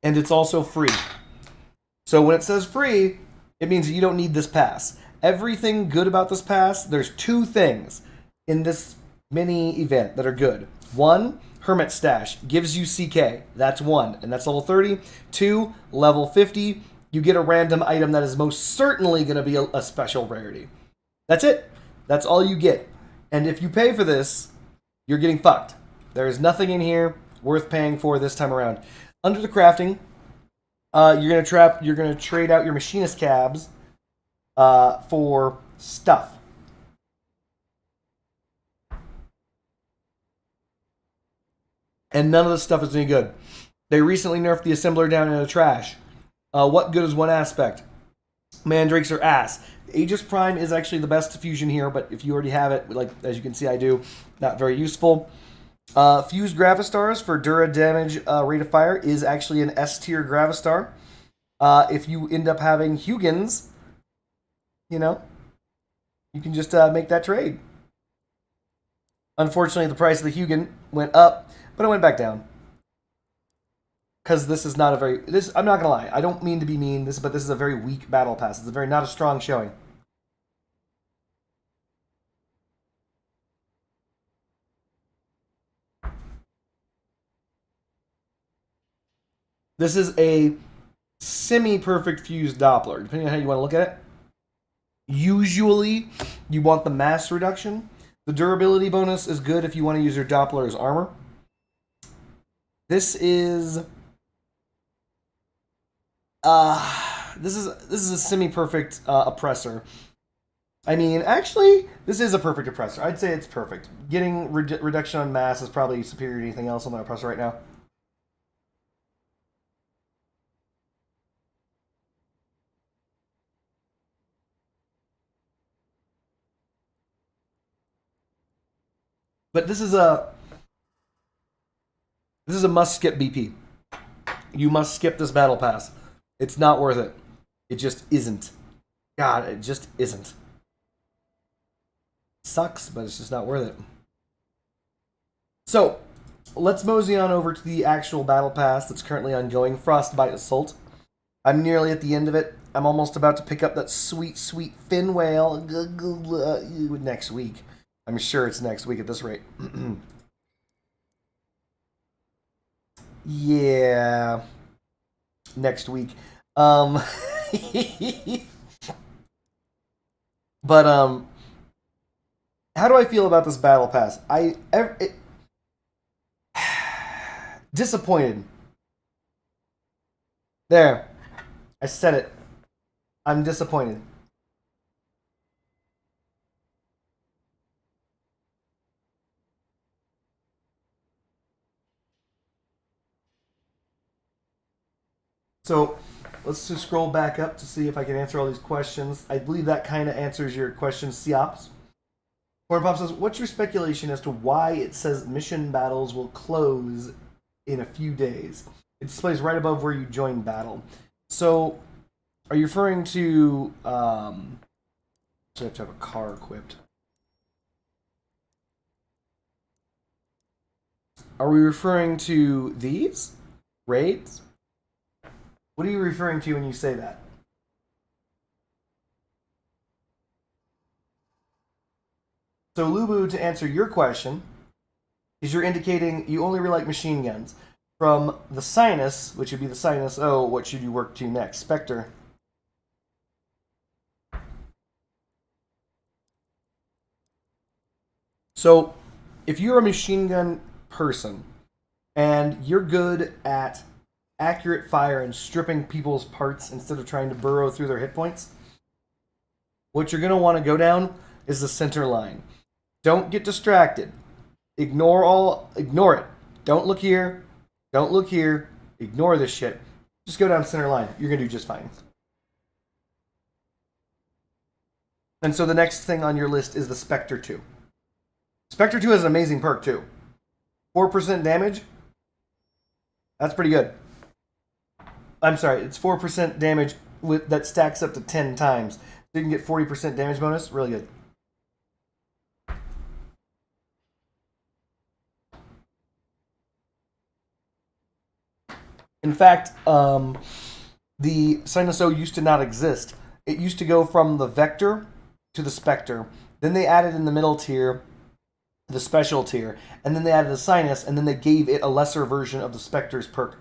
And it's also free. So when it says free, it means you don't need this pass. Everything good about this pass, there's two things in this mini event that are good. One, Hermit Stash gives you CK. That's one, and that's level 30. Two, level 50. You get a random item that is most certainly going to be a special rarity. That's it. That's all you get. And if you pay for this, you're getting fucked. There is nothing in here worth paying for this time around. Under the crafting, you're gonna trade out your machinist cabs for stuff. And none of this stuff is any good. They recently nerfed the assembler down in the trash. What good is one aspect? Mandrakes are ass. Aegis Prime is actually the best fusion here, but if you already have it, like as you can see I do, not very useful. Fused Gravistars for Dura damage rate of fire is actually an S tier Gravistar. If you end up having Hugins, you know, you can just make that trade. Unfortunately, the price of the Hugin went up, but it went back down. Because this is not a very... I'm not going to lie. I don't mean to be mean, but this is a very weak battle pass. It's not a strong showing. This is a semi-perfect fused Doppler, depending on how you want to look at it. Usually, you want the mass reduction. The durability bonus is good if you want to use your Doppler as armor. This is... this is a semi-perfect oppressor. I mean, actually, this is a perfect oppressor. I'd say it's perfect. Getting reduction on mass is probably superior to anything else on the oppressor right now. But this is a must skip BP. You must skip this battle pass. It's not worth it. It just isn't. God, it just isn't. Sucks, but it's just not worth it. So, let's mosey on over to the actual battle pass that's currently ongoing, Frostbite Assault. I'm nearly at the end of it. I'm almost about to pick up that sweet, sweet fin whale next week. I'm sure it's next week at this rate. Yeah. Next week. But, how do I feel about this battle pass? Disappointed. There. I said it. I'm disappointed. So, let's just scroll back up to see if I can answer all these questions. I believe that kind of answers your question, Siops. Cornpop says, what's your speculation as to why it says mission battles will close in a few days? It displays right above where you join battle. So, are you referring to... so I have to have a car equipped. Are we referring to these? Raids? What are you referring to when you say that? So, Lubu, to answer your question, is you're indicating you only really like machine guns. From the Sinus, which would be the Sinus O, what should you work to next? Spectre. So, if you're a machine gun person, and you're good at accurate fire and stripping people's parts instead of trying to burrow through their hit points, what you're going to want to go down is the center line. Don't get distracted. Ignore it. Don't look here. Don't look here. Ignore this shit. Just go down center line. You're going to do just fine. And so the next thing on your list is the Spectre 2. Spectre 2 has an amazing perk too. 4% damage. That's pretty good. I'm sorry, it's 4% damage that stacks up to 10 times. So you can get 40% damage bonus. Really good. In fact, the Sinus O used to not exist. It used to go from the Vector to the Spectre. Then they added in the middle tier the special tier. And then they added the Sinus, and then they gave it a lesser version of the Spectre's perk.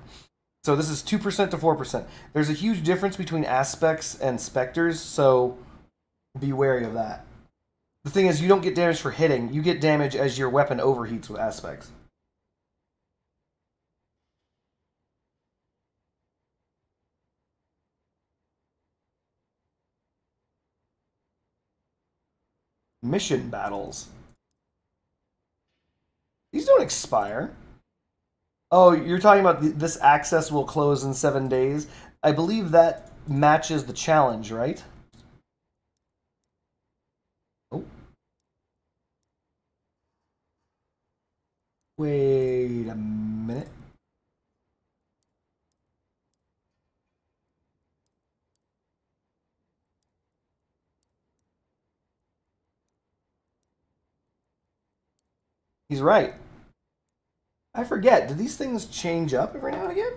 So this is 2% to 4%. There's a huge difference between aspects and specters, so be wary of that. The thing is, you don't get damage for hitting. You get damage as your weapon overheats with aspects. Mission battles. These don't expire. Oh, you're talking about this access will close in 7 days. I believe that matches the challenge, right? Oh, wait a minute. He's right. I forget. Do these things change up every now and again?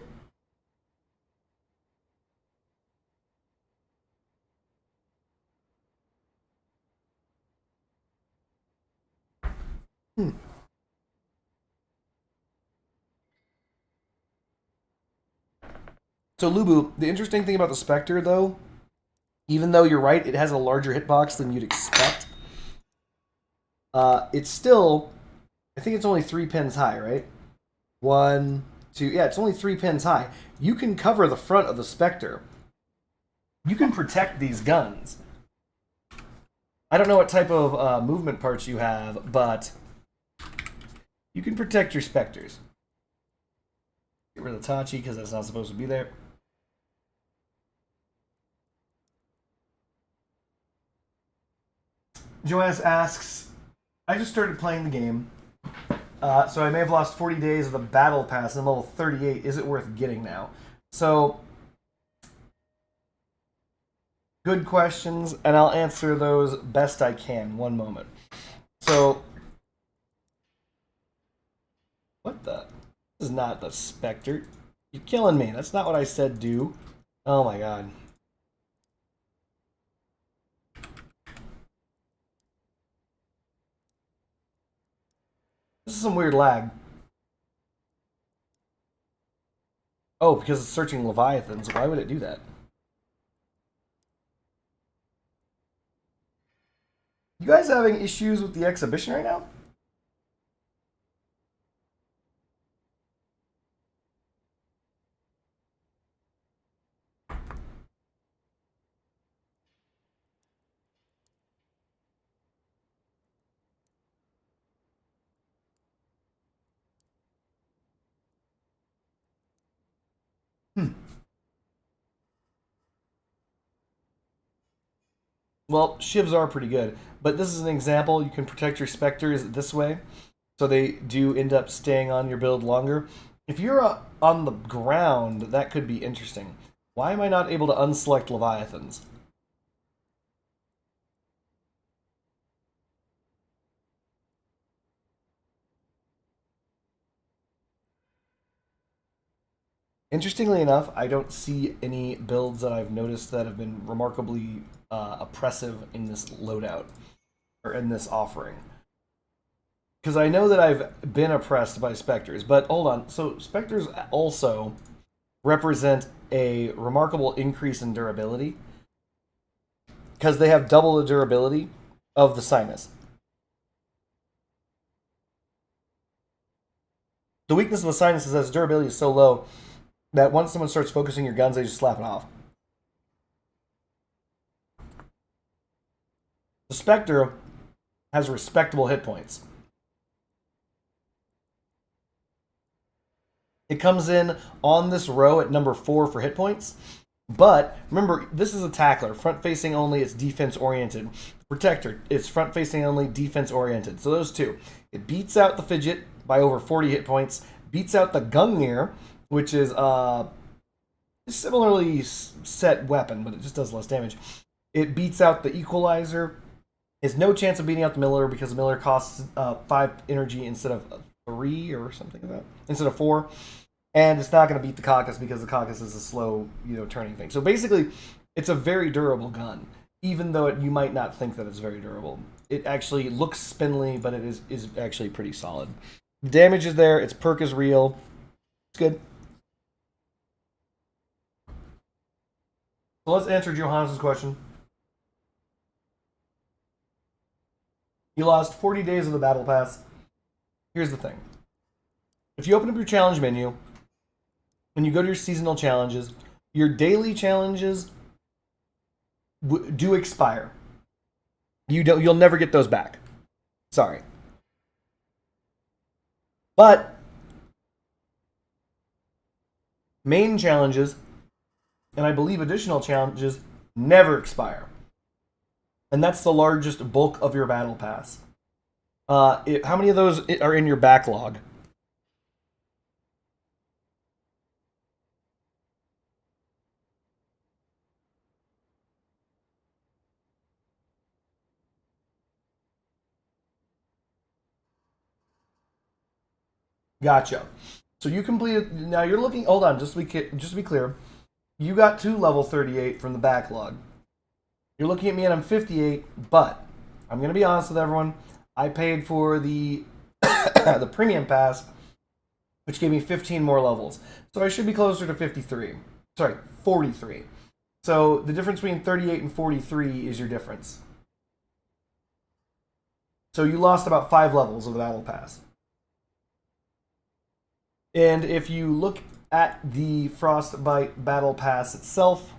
Hmm. So, Lubu, the interesting thing about the Spectre, though, even though you're right, it has a larger hitbox than you'd expect. It's still, I think it's only 3 pins high, right? One, two, yeah, it's only 3 pins high. You can cover the front of the Spectre. You can protect these guns. I don't know what type of movement parts you have, but you can protect your Spectres. Get rid of the Tachi because that's not supposed to be there. Joannis asks, I just started playing the game, so I may have lost 40 days of the battle pass and I'm level 38. Is it worth getting now? So, good questions, and I'll answer those best I can. One moment. So, what the? This is not the Spectre. You're killing me. That's not what I said do. Oh my god. This is some weird lag. Oh, because it's searching Leviathans. Why would it do that? You guys having issues with the exhibition right now? Hmm. Well, shivs are pretty good, but this is an example. You can protect your specters this way, so they do end up staying on your build longer. If you're on the ground, that could be interesting. Why am I not able to unselect Leviathans? Interestingly enough, I don't see any builds that I've noticed that have been remarkably oppressive in this loadout or in this offering. Because I know that I've been oppressed by specters, but hold on. So specters also represent a remarkable increase in durability because they have double the durability of the sinus. The weakness of the sinus is that its durability is so low that once someone starts focusing your guns, they just slap it off. The Spectre has respectable hit points. It comes in on this row at number 4 for hit points. But remember, this is a tackler, front facing only, it's defense oriented. Protector, it's front facing only, defense oriented. So those two. It beats out the Fidget by over 40 hit points, beats out the Gungnir, which is a similarly set weapon, but it just does less damage. It beats out the Equalizer. Has no chance of beating out the Miller because the Miller costs 5 energy instead of 3 or something like that, instead of 4. And it's not going to beat the Caucus because the Caucus is a slow, turning thing. So basically, it's a very durable gun, even though you might not think that it's very durable. It actually looks spindly, but it is actually pretty solid. The damage is there. Its perk is real. It's good. So let's answer Johannes' question. You lost 40 days of the Battle Pass. Here's the thing. If you open up your challenge menu, when you go to your seasonal challenges, your daily challenges do expire. You'll never get those back. Sorry. But Main challenges, and I believe additional challenges, never expire. And that's the largest bulk of your battle pass. How many of those are in your backlog? Gotcha. So you completed. Now you're looking. Hold on, just to be clear, you got to level 38 from the backlog. You're looking at me and I'm 58, but I'm gonna be honest with everyone. I paid for the the premium pass, which gave me 15 more levels, so I should be closer to 53. Sorry, 43. So the difference between 38 and 43 is your difference. So you lost about 5 levels of the battle pass. And if you look at the Frostbite Battle Pass itself,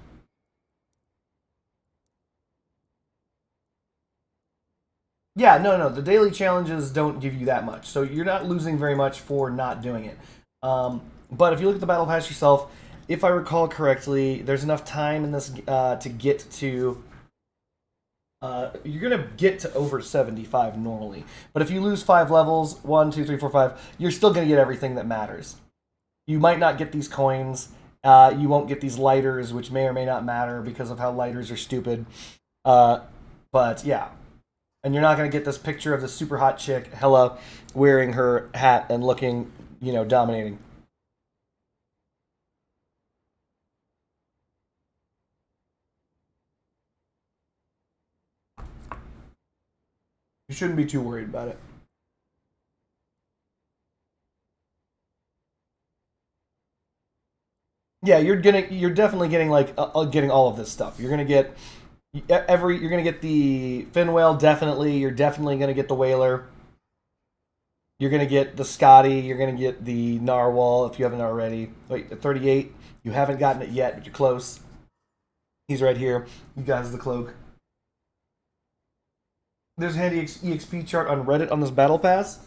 yeah, no, the daily challenges don't give you that much. So you're not losing very much for not doing it. But if you look at the Battle Pass yourself, if I recall correctly, there's enough time in this to get to... you're going to get to over 75 normally. But if you lose 5 levels, 1, 2, 3, 4, 5, you're still going to get everything that matters. You might not get these coins. You won't get these lighters, which may or may not matter because of how lighters are stupid. But yeah. And you're not going to get this picture of the super hot chick, Hella, wearing her hat and looking, dominating. You shouldn't be too worried about it. Yeah, you're definitely getting getting all of this stuff. You're gonna get you're gonna get the fin whale, definitely. You're definitely gonna get the whaler. You're gonna get the Scotty. You're gonna get the narwhal if you haven't already. Wait, 38. You haven't gotten it yet, but you're close. He's right here. You guys, the cloak. There's a handy EXP chart on Reddit on this battle pass.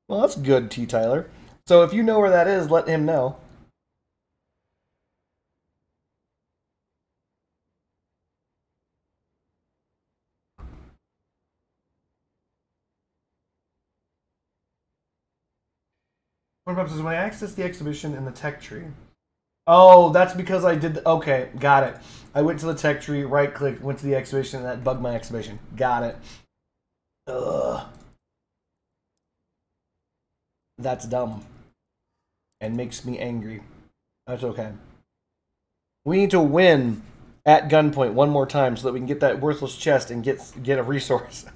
Well, that's good, T. Tyler. So if you know where that is, let him know. What about when I accessed the exhibition in the tech tree? Oh, that's because I did. Okay, got it. I went to the tech tree, right clicked, went to the exhibition, and that bugged my exhibition. Got it. Ugh. That's dumb. And makes me angry. That's okay. We need to win at gunpoint one more time so that we can get that worthless chest and get a resource.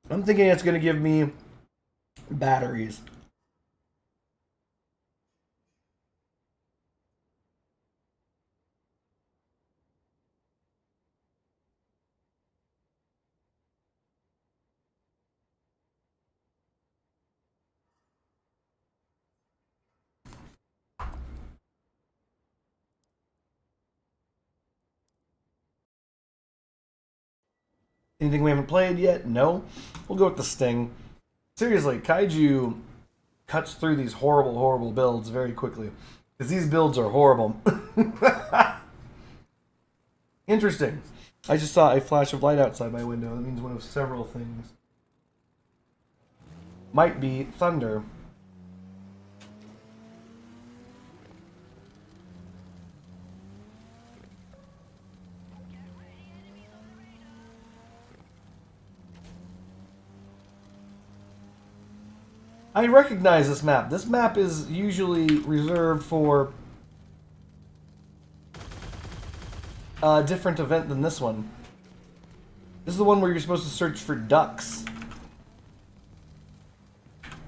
I'm thinking it's going to give me batteries. Anything we haven't played yet? No. We'll go with the Sting. Seriously, Kaiju cuts through these horrible, horrible builds very quickly. Because these builds are horrible. Interesting. I just saw a flash of light outside my window. That means one of several things. Might be thunder. I recognize this map. This map is usually reserved for a different event than this one. This is the one where you're supposed to search for ducks.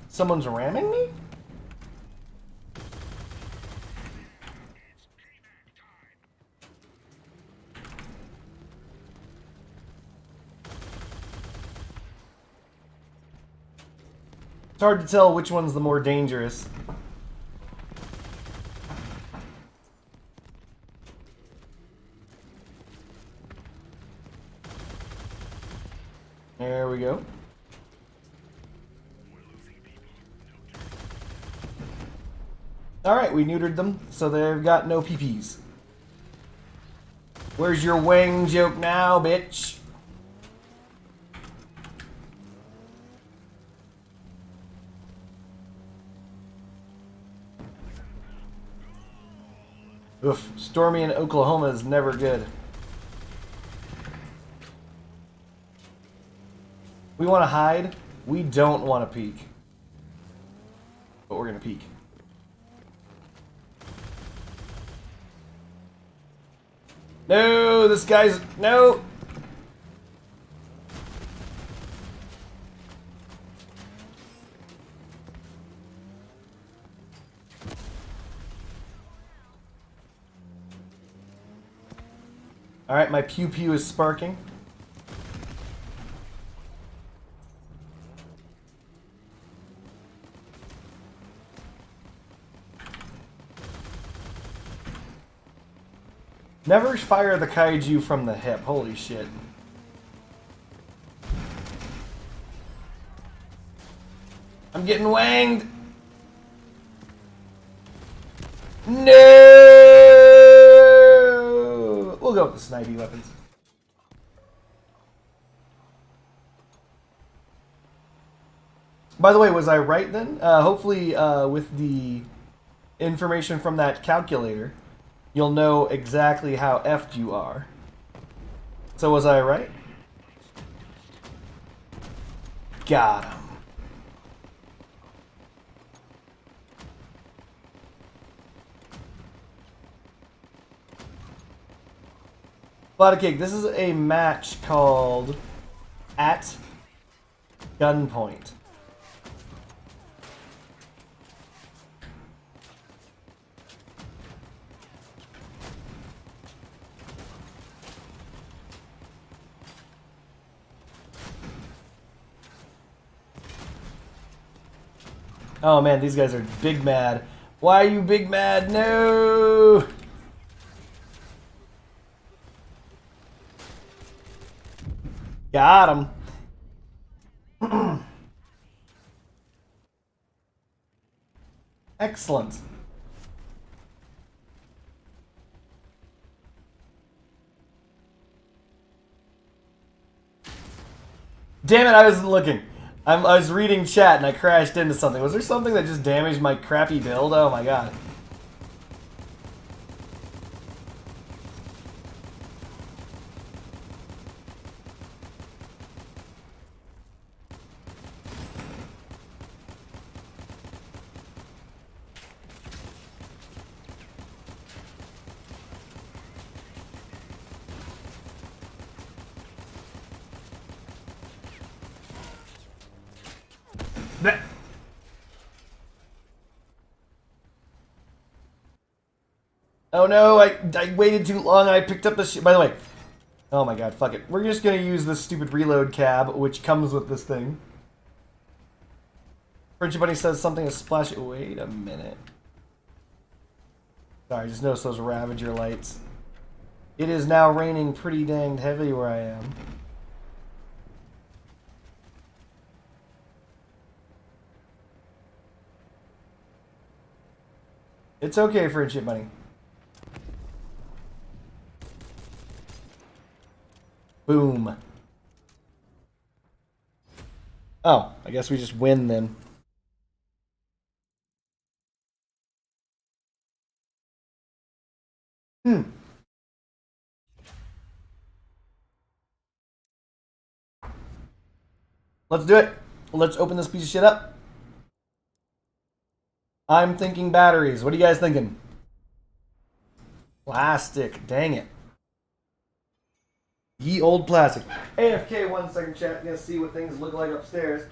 Someone's ramming me? It's hard to tell which one's the more dangerous. There we go. Alright, we neutered them, so they've got no PPs. Where's your wang joke now, bitch? Oof, Stormy in Oklahoma is never good. We want to hide. We don't want to peek. But we're going to peek. No, this guy's... No! Alright, my pew-pew is sparking. Never fire the Kaiju from the hip. Holy shit. I'm getting wanged! No! We'll go with the snipey weapons. By the way, was I right then? Hopefully, with the information from that calculator, you'll know exactly how effed you are. So was I right? Got him. Lot of cake. This is a match called At Gunpoint. Oh man, these guys are big mad. Why are you big mad? No! Got him. Excellent. Damn it, I wasn't looking. I was reading chat and I crashed into something. Was there something that just damaged my crappy build? Oh my god. Oh no, I waited too long and I picked up the shit. By the way, oh my god, fuck it. We're just gonna use this stupid reload cab, which comes with this thing. Frenchy Bunny says something to splash. Wait a minute. Sorry, just noticed those Ravager lights. It is now raining pretty danged heavy where I am. It's okay, Frenchy Bunny. Boom. Oh, I guess we just win then. Let's do it. Let's open this piece of shit up. I'm thinking batteries. What are you guys thinking? Plastic. Dang it. Ye old plastic. AFK 1 second chat. Gonna see what things look like upstairs.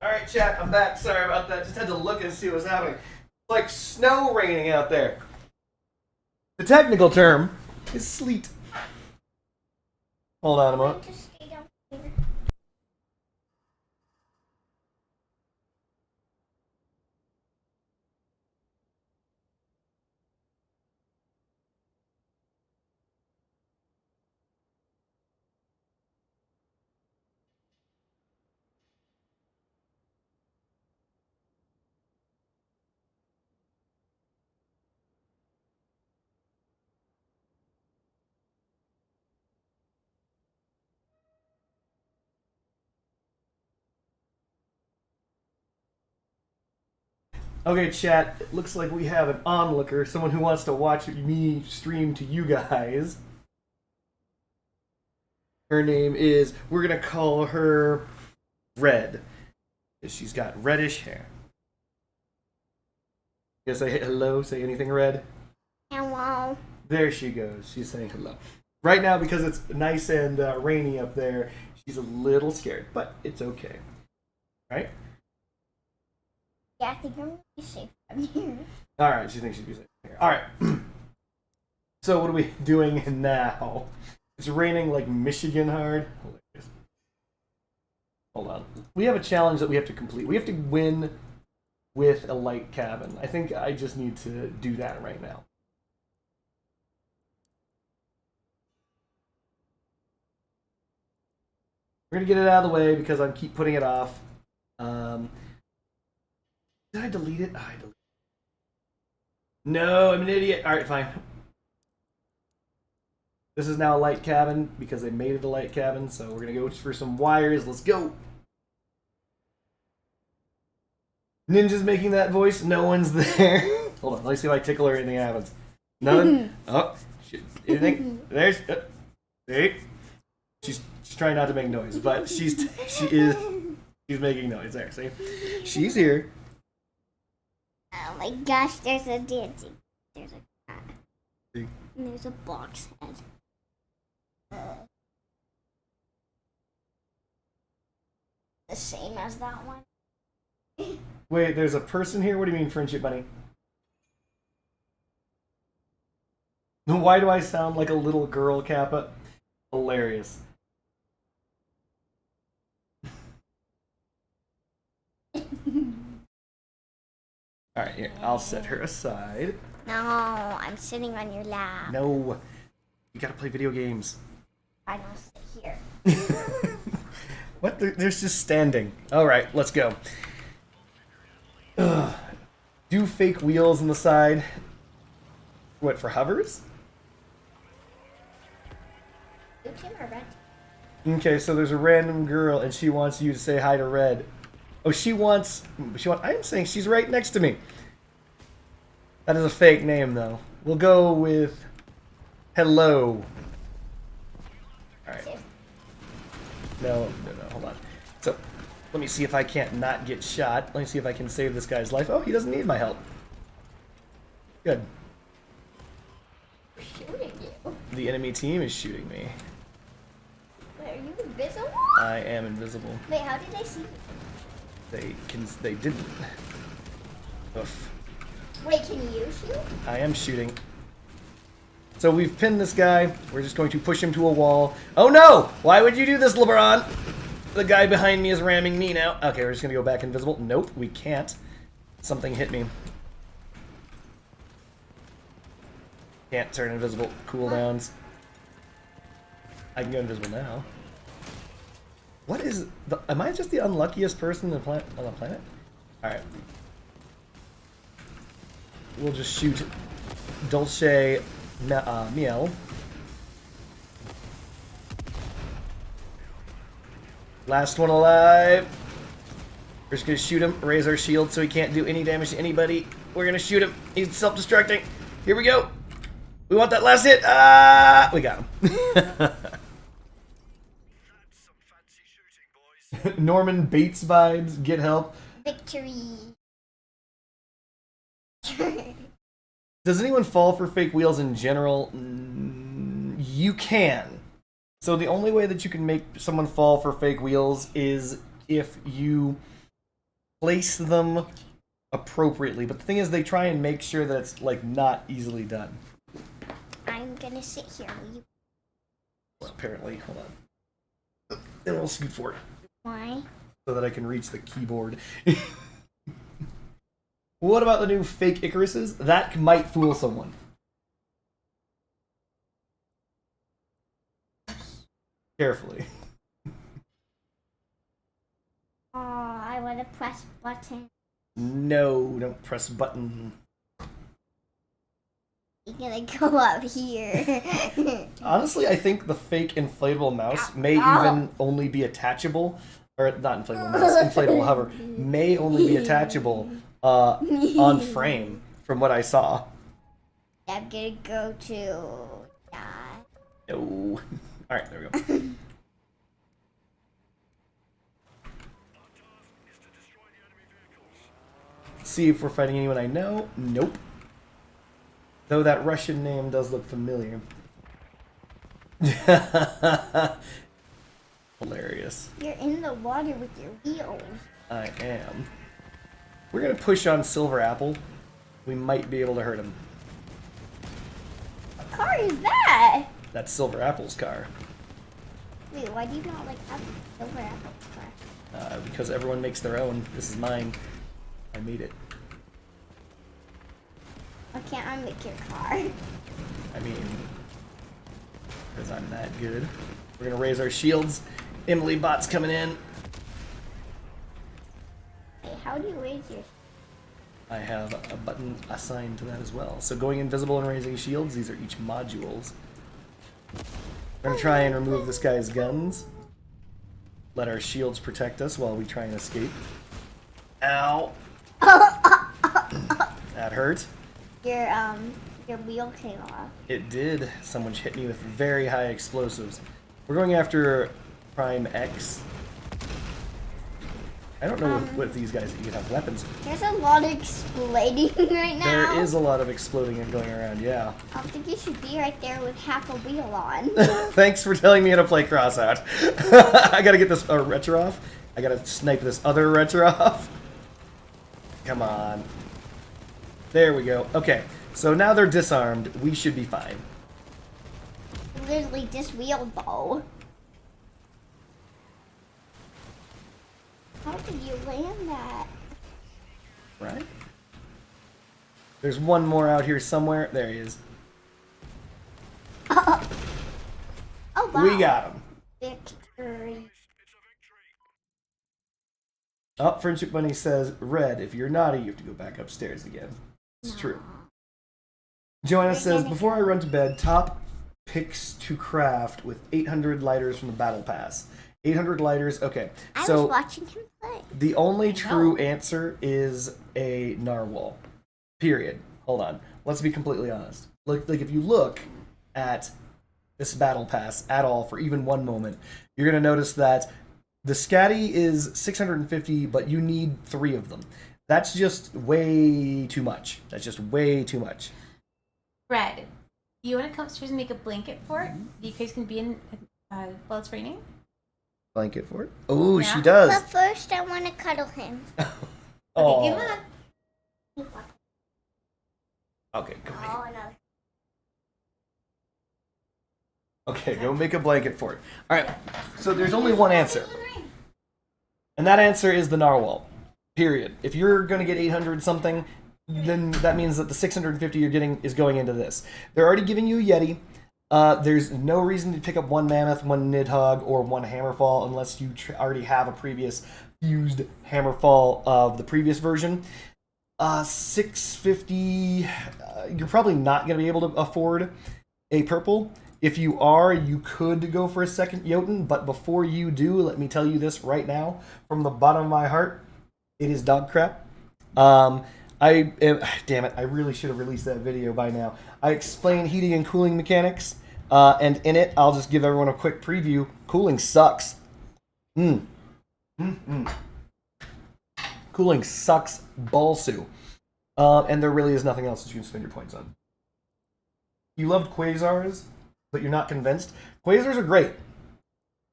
Alright, chat, I'm back. Sorry about that. Just had to look and see what was happening. It's like snow raining out there. The technical term is sleet. Hold on a moment.
Just stay down here.
Okay, chat, it looks like we have an onlooker, someone who wants to watch me stream to you guys. Her name is, we're gonna call her Red. She's got reddish hair. You gonna say hello, say anything, Red?
Hello.
There she goes, she's saying hello. Right now, because it's nice and rainy up there, she's a little scared, but it's okay. Right?
Yeah, I think I'm gonna be safe from here.
Alright, she thinks she'd be safe here. Alright. So what are we doing now? It's raining like Michigan hard. Hilarious. Hold on. We have a challenge that we have to complete. We have to win with a light cabin. I think I just need to do that right now. We're gonna get it out of the way because I keep putting it off. Did I delete it? Oh, I deleted it. No, I'm an idiot. Alright, fine. This is now a light cabin because they made it a light cabin, so we're gonna go for some wires. Let's go! Ninja's making that voice. No one's there. Hold on, let me see if I tickle her. Anything happens. Nothing. Oh, shit. Anything? There's. See? She's trying not to make noise, but she's making noise. There, see? She's here.
Oh my gosh, there's a dancing. There's a cat.
See?
And there's a box head. The same as that one.
Wait, there's a person here? What do you mean, Friendship Bunny? Why do I sound like a little girl, Kappa? Hilarious. Alright, here, I'll set her aside.
No, I'm sitting on your lap.
No, you gotta play video games.
I don't sit here.
What? There's just standing. Alright, let's go. Ugh. Do fake wheels on the side. What, for hovers?
Blue team or red team?
Okay, so there's a random girl and she wants you to say hi to Red. Oh, she wants... I'm saying she's right next to me. That is a fake name, though. We'll go with... Hello. Alright. No, hold on. So, let me see if I can't not get shot. Let me see if I can save this guy's life. Oh, he doesn't need my help. Good.
Shooting you.
The enemy team is shooting me.
Wait, are you invisible?
I am invisible.
Wait, how did they see you?
They didn't. Oof.
Wait, can you shoot?
I am shooting. So we've pinned this guy. We're just going to push him to a wall. Oh no! Why would you do this, LeBron? The guy behind me is ramming me now. Okay, we're just gonna go back invisible. Nope, we can't. Something hit me. Can't turn invisible. Cooldowns. I can go invisible now. What is the... Am I just the unluckiest person on the planet? Alright. We'll just shoot Dolce Miel. Last one alive. We're just gonna shoot him, raise our shield so he can't do any damage to anybody. We're gonna shoot him. He's self-destructing. Here we go. We want that last hit. Ah, we got him. Norman Bates vibes. Get help.
Victory.
Does anyone fall for fake wheels in general? You can. So the only way that you can make someone fall for fake wheels is if you place them appropriately. But the thing is, they try and make sure that it's like not easily done.
I'm gonna sit here. Will you?
Well, apparently, hold on. And we'll scoot forward
Why?
so that I can reach the keyboard. What about the new fake Icaruses? That might fool someone. Carefully.
Oh, I wanna press button.
No, don't press button.
You're gonna go up here.
Honestly, I think the fake inflatable mouse may even only be attachable, or not inflatable mouse, inflatable hover, may only be attachable on frame from what I saw.
I'm gonna go to that.
No. Alright, there we go. See if we're fighting anyone I know. Nope. Though that Russian name does look familiar. Hilarious.
You're in the water with your wheels.
I am. We're gonna push on Silver Apple. We might be able to hurt him.
What car is that?
That's Silver Apple's car.
Wait, why do you not like have a silver apple car?
Because everyone makes their own. This is mine. I made it.
Why can't I make your car?
I mean, because I'm that good. We're gonna raise our shields. Emily bot's coming in.
Hey, how do you raise your?
I have a button assigned to that as well. So going invisible and raising shields, these are each modules. We're gonna try and remove this guy's guns. Let our shields protect us while we try and escape. Ow! That hurt.
Your wheel came off.
It did. Someone hit me with very high explosives. We're going after Prime X. I don't know what these guys even have weapons.
There's a lot of exploding right now.
There is a lot of exploding and going around, yeah.
I think you should be right there with half a wheel on.
Thanks for telling me how to play crossout. I gotta get this retro off. I gotta snipe this other retro off. Come on. There we go. Okay, so now they're disarmed. We should be fine.
Literally just wheel though. How did you land that?
Right? There's one more out here somewhere. There he is.
Oh wow.
We got him.
Victory.
Oh, Friendship Bunny says, Red, if you're naughty, you have to go back upstairs again. It's true. Joanna says, before I run to bed, top picks to craft with 800 lighters from the battle pass. 800 lighters, okay.
I
So
was watching him play.
the only true answer is a narwhal. Period. Hold on. Let's be completely honest. Like if you look at this battle pass at all for even one moment, you're going to notice that the Scatty is 650, but you need 3 of them. That's just way too much. That's just way too much.
Red, do you want to come upstairs and make a blanket for it? You guys can be in while it's raining?
Blanket for it? Oh,
Yeah.
she does.
But first, I want to cuddle him.
Okay, give him
Oh.
that.
Okay, go make it.
Oh no.
Okay, go make a blanket for it. All right. So there's only one answer, and that answer is the narwhal. Period. If you're gonna get 800 something, then that means that the 650 you're getting is going into this. They're already giving you a Yeti. There's no reason to pick up one Mammoth, one Nidhogg, or one Hammerfall unless you already have a previous fused Hammerfall of the previous version. 650, you're probably not going to be able to afford a purple. If you are, you could go for a second Jotun, but before you do, let me tell you this right now, from the bottom of my heart, it is dog crap. Damn it, I really should have released that video by now. I explain heating and cooling mechanics, and in it, I'll just give everyone a quick preview. Cooling sucks. Cooling sucks balsoo. And there really is nothing else that you can spend your points on. You loved Quasars, but you're not convinced. Quasars are great,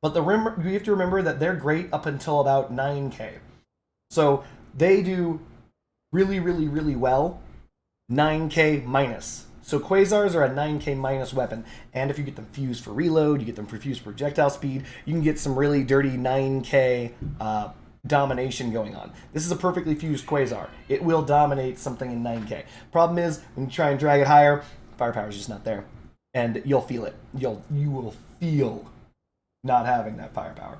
but you have to remember that they're great up until about 9K. So they do really, really, really well 9k minus. So Quasars are a 9k minus weapon, and if you get them fused for reload, you get them for fused projectile speed, you can get some really dirty 9k domination going on. This is a perfectly fused Quasar. It will dominate something in 9k. Problem is, when you try and drag it higher, firepower is just not there, and you'll feel it. You will feel not having that firepower.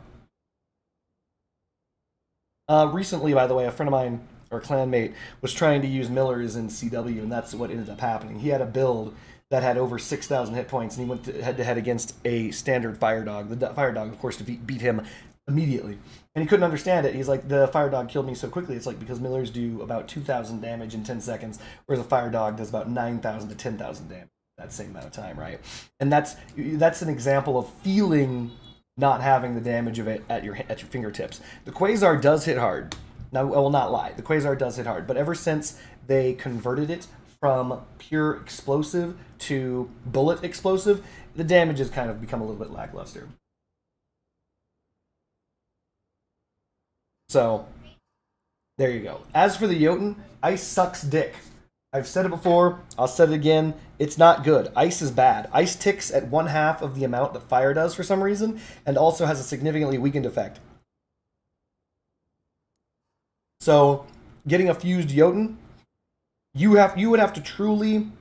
Recently, by the way, a friend of mine, or clanmate, was trying to use Miller's in CW, and that's what ended up happening. He had a build that had over 6,000 hit points, and he went head-to-head against a standard Fire Dog. The Fire Dog, of course, beat him immediately. And he couldn't understand it. He's like, the Fire Dog killed me so quickly. It's like, because Miller's do about 2,000 damage in 10 seconds, whereas a Fire Dog does about 9,000 to 10,000 damage that same amount of time, right? And that's an example of feeling not having the damage of it at your fingertips. The Quasar does hit hard. Now, I will not lie. The Quasar does hit hard, but ever since they converted it from pure explosive to bullet explosive, the damage has kind of become a little bit lackluster. So, there you go. As for the Jotun, ice sucks dick. I've said it before, I'll say it again, it's not good. Ice is bad. Ice ticks at 1/2 of the amount that fire does for some reason, and also has a significantly weakened effect. So, getting a fused Jotun, you would have to truly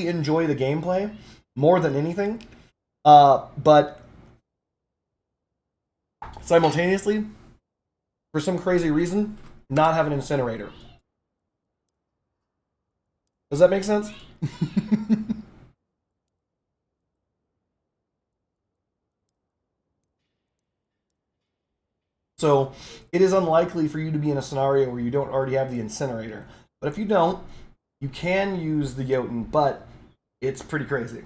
enjoy the gameplay more than anything. But simultaneously, for some crazy reason, not have an incinerator. Does that make sense? So, it is unlikely for you to be in a scenario where you don't already have the incinerator. But if you don't, you can use the Jotun, but it's pretty crazy.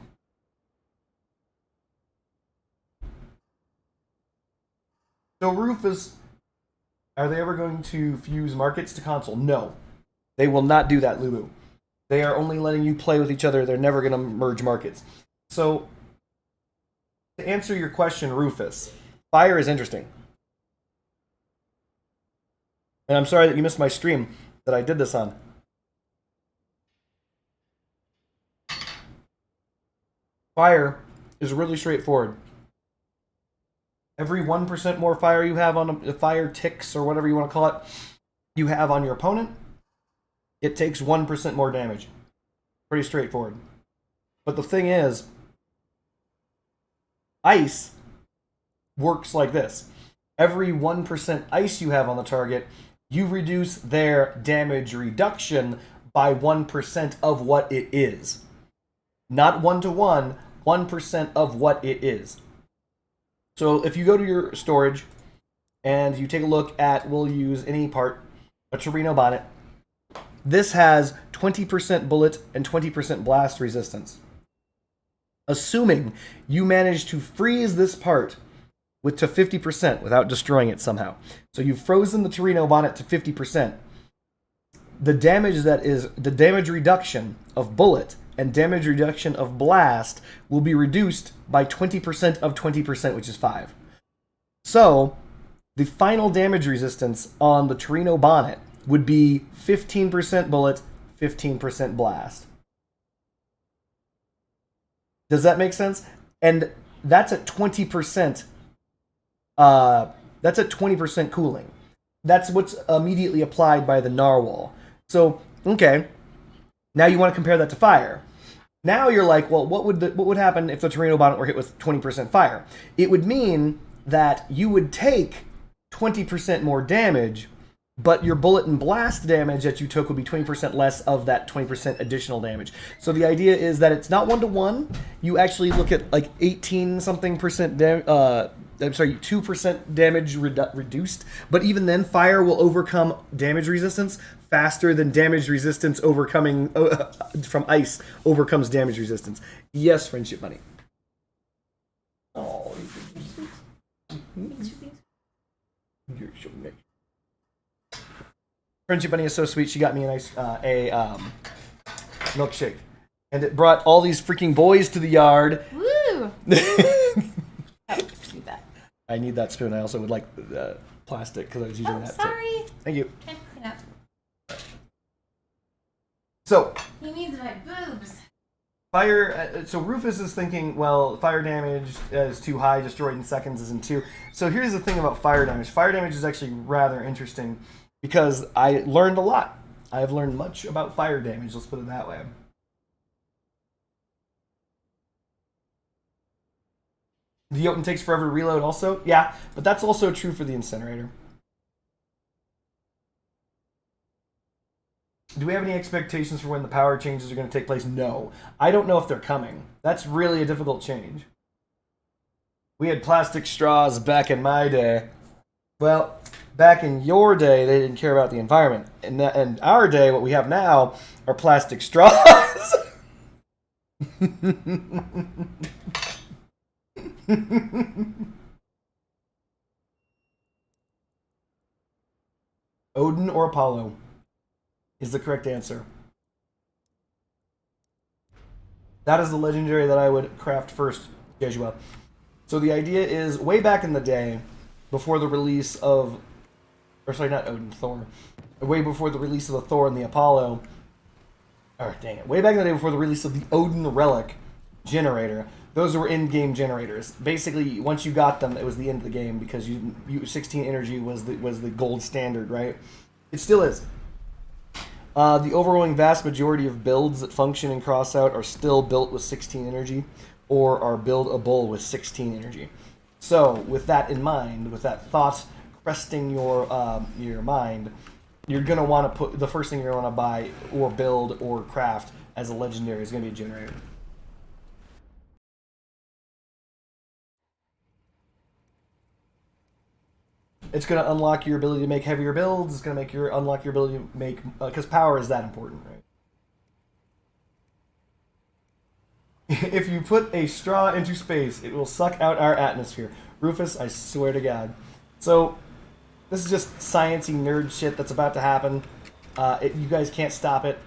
So, Rufus, are they ever going to fuse markets to console? No. They will not do that, Lulu. They are only letting you play with each other. They're never going to merge markets. So, to answer your question, Rufus, fire is interesting. And I'm sorry that you missed my stream that I did this on. Fire is really straightforward. Every 1% more fire you have on a fire ticks, or whatever you want to call it, you have on your opponent, it takes 1% more damage. Pretty straightforward. But the thing is, ice works like this. Every 1% ice you have on the target, you reduce their damage reduction by 1% of what it is. Not 1-to-1, 1% of what it is. So if you go to your storage and you take a look at, we'll use any part, a Torino bonnet. This has 20% bullet and 20% blast resistance. Assuming you manage to freeze this part to 50% without destroying it somehow. So you've frozen the Torino bonnet to 50%. The damage reduction of bullet and damage reduction of blast will be reduced by 20% of 20%, which is 5. So the final damage resistance on the Torino bonnet would be 15% bullet, 15% blast. Does that make sense? And that's at 20%. That's at 20% cooling. That's what's immediately applied by the narwhal. So, okay, now you want to compare that to fire. Now you're like, well, what would happen if the Torino bonnet were hit with 20% fire? It would mean that you would take 20% more damage, but your bullet and blast damage that you took would be 20% less of that 20% additional damage. So the idea is that it's not 1-to-1. You actually look at like 18-something% 2% damage reduced. But even then, fire will overcome damage resistance faster than damage resistance overcoming from ice overcomes damage resistance. Yes, Friendship Money. Oh, you're so nice. Friendship Bunny is so sweet. She got me a nice milkshake, and it brought all these freaking boys to the yard.
Woo!
I need that spoon. I also would like the plastic because I was using that.
Sorry.
Too. Thank you.
Trying to clean up.
So,
He needs my boobs.
fire. So Rufus is thinking, well, fire damage is too high, destroyed in seconds isn't 2. So here's the thing about fire damage. Fire damage is actually rather interesting because I learned a lot. I've learned much about fire damage, let's put it that way. The Jotun takes forever to reload also? Yeah, but that's also true for the incinerator. Do we have any expectations for when the power changes are going to take place? No. I don't know if they're coming. That's really a difficult change. We had plastic straws back in my day. Well, back in your day, they didn't care about the environment. In our day, what we have now are plastic straws. Odin or Apollo is the correct answer. That is the legendary that I would craft first, Jeshua. So the idea is, way back in the day, before the release of... Or sorry, not Odin, Thor. Way before the release of the Thor and the Apollo... Or, dang it. Way back in the day before the release of the Odin Relic generator, those were in-game generators. Basically, once you got them, it was the end of the game because you 16 energy was the gold standard, right? It still is. The overwhelming vast majority of builds that function in crossout are still built with 16 energy, or are buildable with 16 energy. So, with that in mind, with that thought cresting your mind, you're gonna want to put the first thing you're gonna want to buy or build or craft as a legendary is gonna be a generator. It's going to unlock your ability to make heavier builds. It's going to unlock your ability to make... Because power is that important, right? If you put a straw into space, it will suck out our atmosphere. Rufus, I swear to God. So, this is just sciencey nerd shit that's about to happen. You guys can't stop it.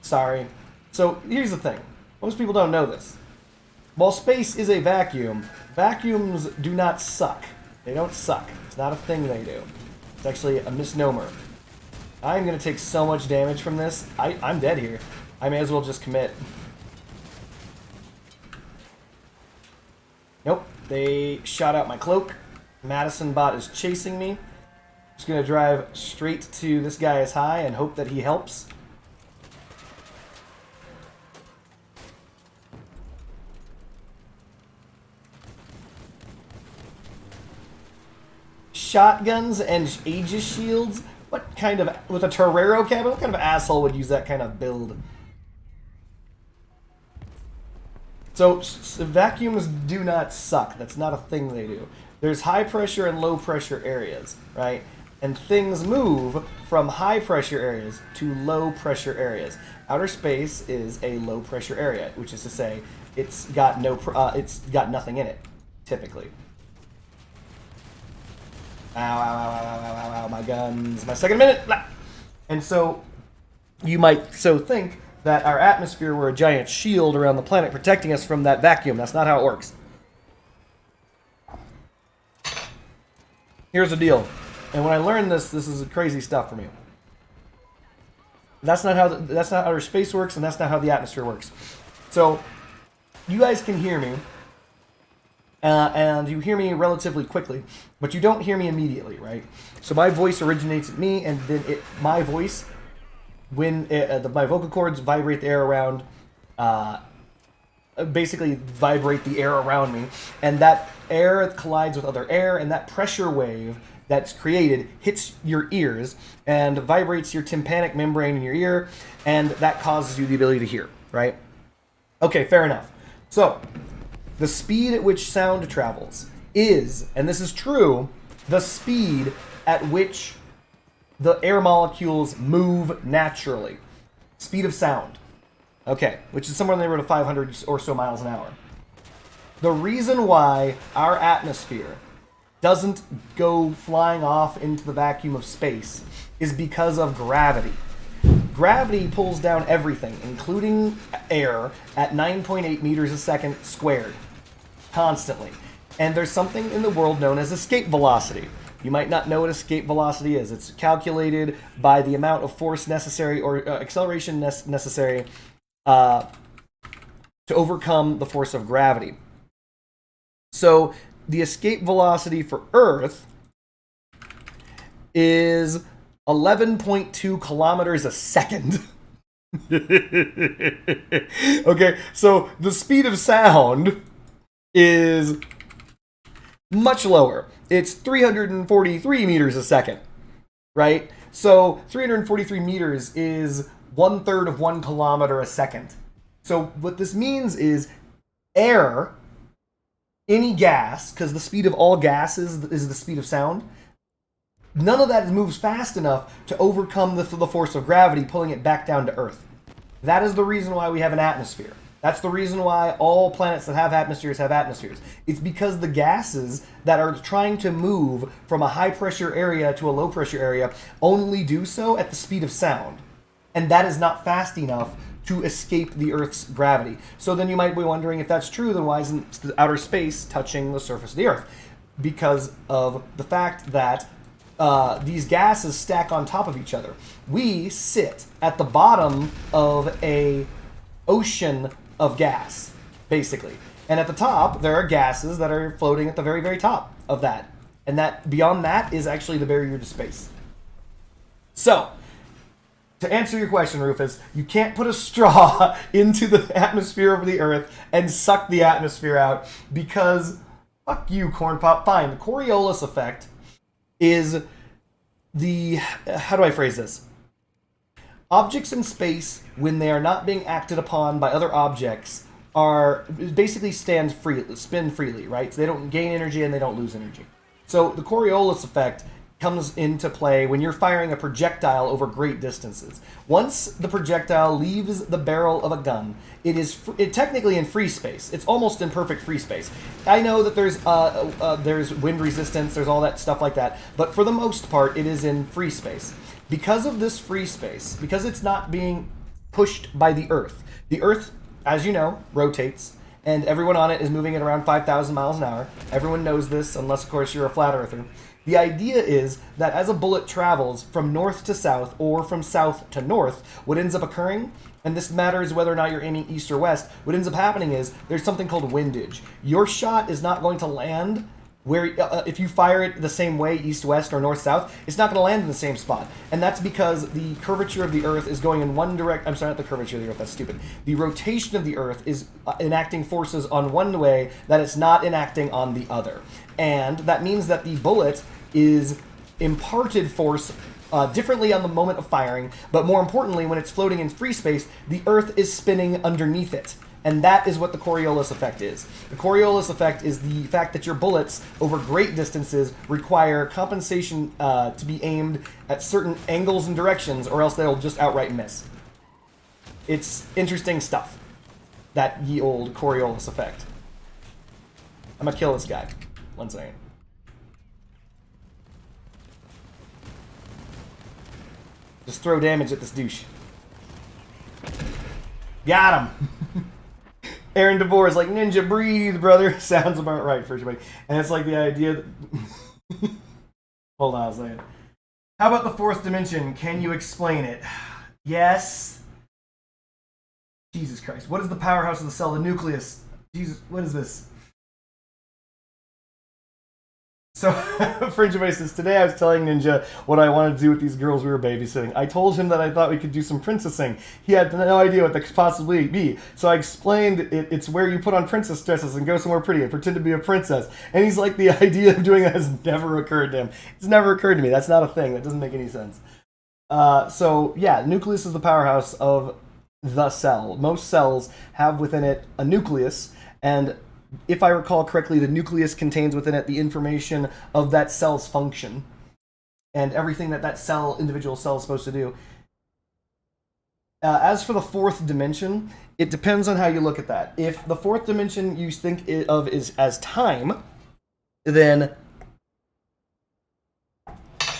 Sorry. So, here's the thing. Most people don't know this. While space is a vacuum, vacuums do not suck. They don't suck. It's not a thing they do. It's actually a misnomer. I'm going to take so much damage from this. I'm dead here. I may as well just commit. Nope. They shot out my cloak. Madison bot is chasing me. Just going to drive straight to this guy as high and hope that he helps. Shotguns and Aegis shields? What kind of... With a Torero cabin? What kind of asshole would use that kind of build? So, vacuums do not suck. That's not a thing they do. There's high pressure and low pressure areas, right? And things move from high pressure areas to low pressure areas. Outer space is a low pressure area, which is to say, it's got nothing in it, typically. Ow, ow, ow, ow, ow, ow, ow, my guns, my second minute! Blah. And so, you might think that our atmosphere were a giant shield around the planet protecting us from that vacuum. That's not how it works. Here's the deal. And when I learned this is crazy stuff for me. That's not how outer space works, and that's not how the atmosphere works. So, you guys can hear me. And you hear me relatively quickly, but you don't hear me immediately, right? So my voice originates at me, and then my voice, when my vocal cords vibrate the air around, basically vibrate the air around me, and that air collides with other air, and that pressure wave that's created hits your ears and vibrates your tympanic membrane in your ear, and that causes you the ability to hear, right? Okay, fair enough. So, the speed at which sound travels is, and this is true, the speed at which the air molecules move naturally. Speed of sound. Okay, which is somewhere in the neighborhood of 500 or so miles an hour. The reason why our atmosphere doesn't go flying off into the vacuum of space is because of gravity. Gravity pulls down everything, including air, at 9.8 meters a second squared. Constantly. And there's something in the world known as escape velocity. You might not know what escape velocity is. It's calculated by the amount of force necessary or acceleration necessary to overcome the force of gravity. So the escape velocity for Earth is 11.2 kilometers a second. Okay, so the speed of sound is much lower. It's 343 meters a second, right? So 343 meters is 1/3 of 1 kilometer a second. So what this means is air, any gas, because the speed of all gases is the speed of sound, none of that moves fast enough to overcome the force of gravity, pulling it back down to Earth. That is the reason why we have an atmosphere. That's the reason why all planets that have atmospheres have atmospheres. It's because the gases that are trying to move from a high pressure area to a low pressure area only do so at the speed of sound. And that is not fast enough to escape the Earth's gravity. So then you might be wondering, if that's true, then why isn't the outer space touching the surface of the Earth? Because of the fact that these gases stack on top of each other. We sit at the bottom of a ocean of gas, basically. And at the top, there are gases that are floating at the very, very top of that. And that beyond that is actually the barrier to space. So, to answer your question, Rufus, you can't put a straw into the atmosphere of the Earth and suck the atmosphere out because, fuck you, Corn Pop. Fine, the Coriolis effect is the, how do I phrase this? Objects in space, when they are not being acted upon by other objects, are basically spin freely, right? So they don't gain energy and they don't lose energy. So the Coriolis effect comes into play when you're firing a projectile over great distances. Once the projectile leaves the barrel of a gun, it is technically in free space. It's almost in perfect free space. I know that there's wind resistance, there's all that stuff like that, but for the most part, it is in free space. Because of this free space, because it's not being pushed by the Earth, as you know, rotates, and everyone on it is moving at around 5,000 miles an hour. Everyone knows this, unless, of course, you're a flat earther. The idea is that as a bullet travels from north to south or from south to north, what ends up occurring, and this matters whether or not you're aiming east or west, what ends up happening is there's something called windage. Your shot is not going to land where, if you fire it the same way, east-west or north-south, it's not going to land in the same spot. And that's because the curvature of the Earth is going in one direct. I'm sorry, not the curvature of the Earth, that's stupid. The rotation of the Earth is enacting forces on one way that it's not enacting on the other. And that means that the bullet is imparted force differently on the moment of firing, but more importantly, when it's floating in free space, the Earth is spinning underneath it. And that is what the Coriolis effect is. The Coriolis effect is the fact that your bullets over great distances require compensation to be aimed at certain angles and directions, or else they'll just outright miss. It's interesting stuff, that ye old Coriolis effect. I'm gonna kill this guy. 1 second. Just throw damage at this douche. Got him! Aaron DeVore is like, ninja, breathe, brother. Sounds about right for everybody. And it's like the idea that... Hold on a second. How about the fourth dimension? Can you explain it? Yes. Jesus Christ. What is the powerhouse of the cell? The nucleus. Jesus, what is this? So, Fringe Advice says, today I was telling Ninja what I wanted to do with these girls we were babysitting. I told him that I thought we could do some princessing. He had no idea what that could possibly be. So I explained it's where you put on princess dresses and go somewhere pretty and pretend to be a princess. And he's like, the idea of doing that has never occurred to him. It's never occurred to me. That's not a thing. That doesn't make any sense. So, yeah, nucleus is the powerhouse of the cell. Most cells have within it a nucleus, and if I recall correctly, the nucleus contains within it the information of that cell's function and everything that individual cell is supposed to do. As for the fourth dimension, it depends on how you look at that. If the fourth dimension you think of is as time, then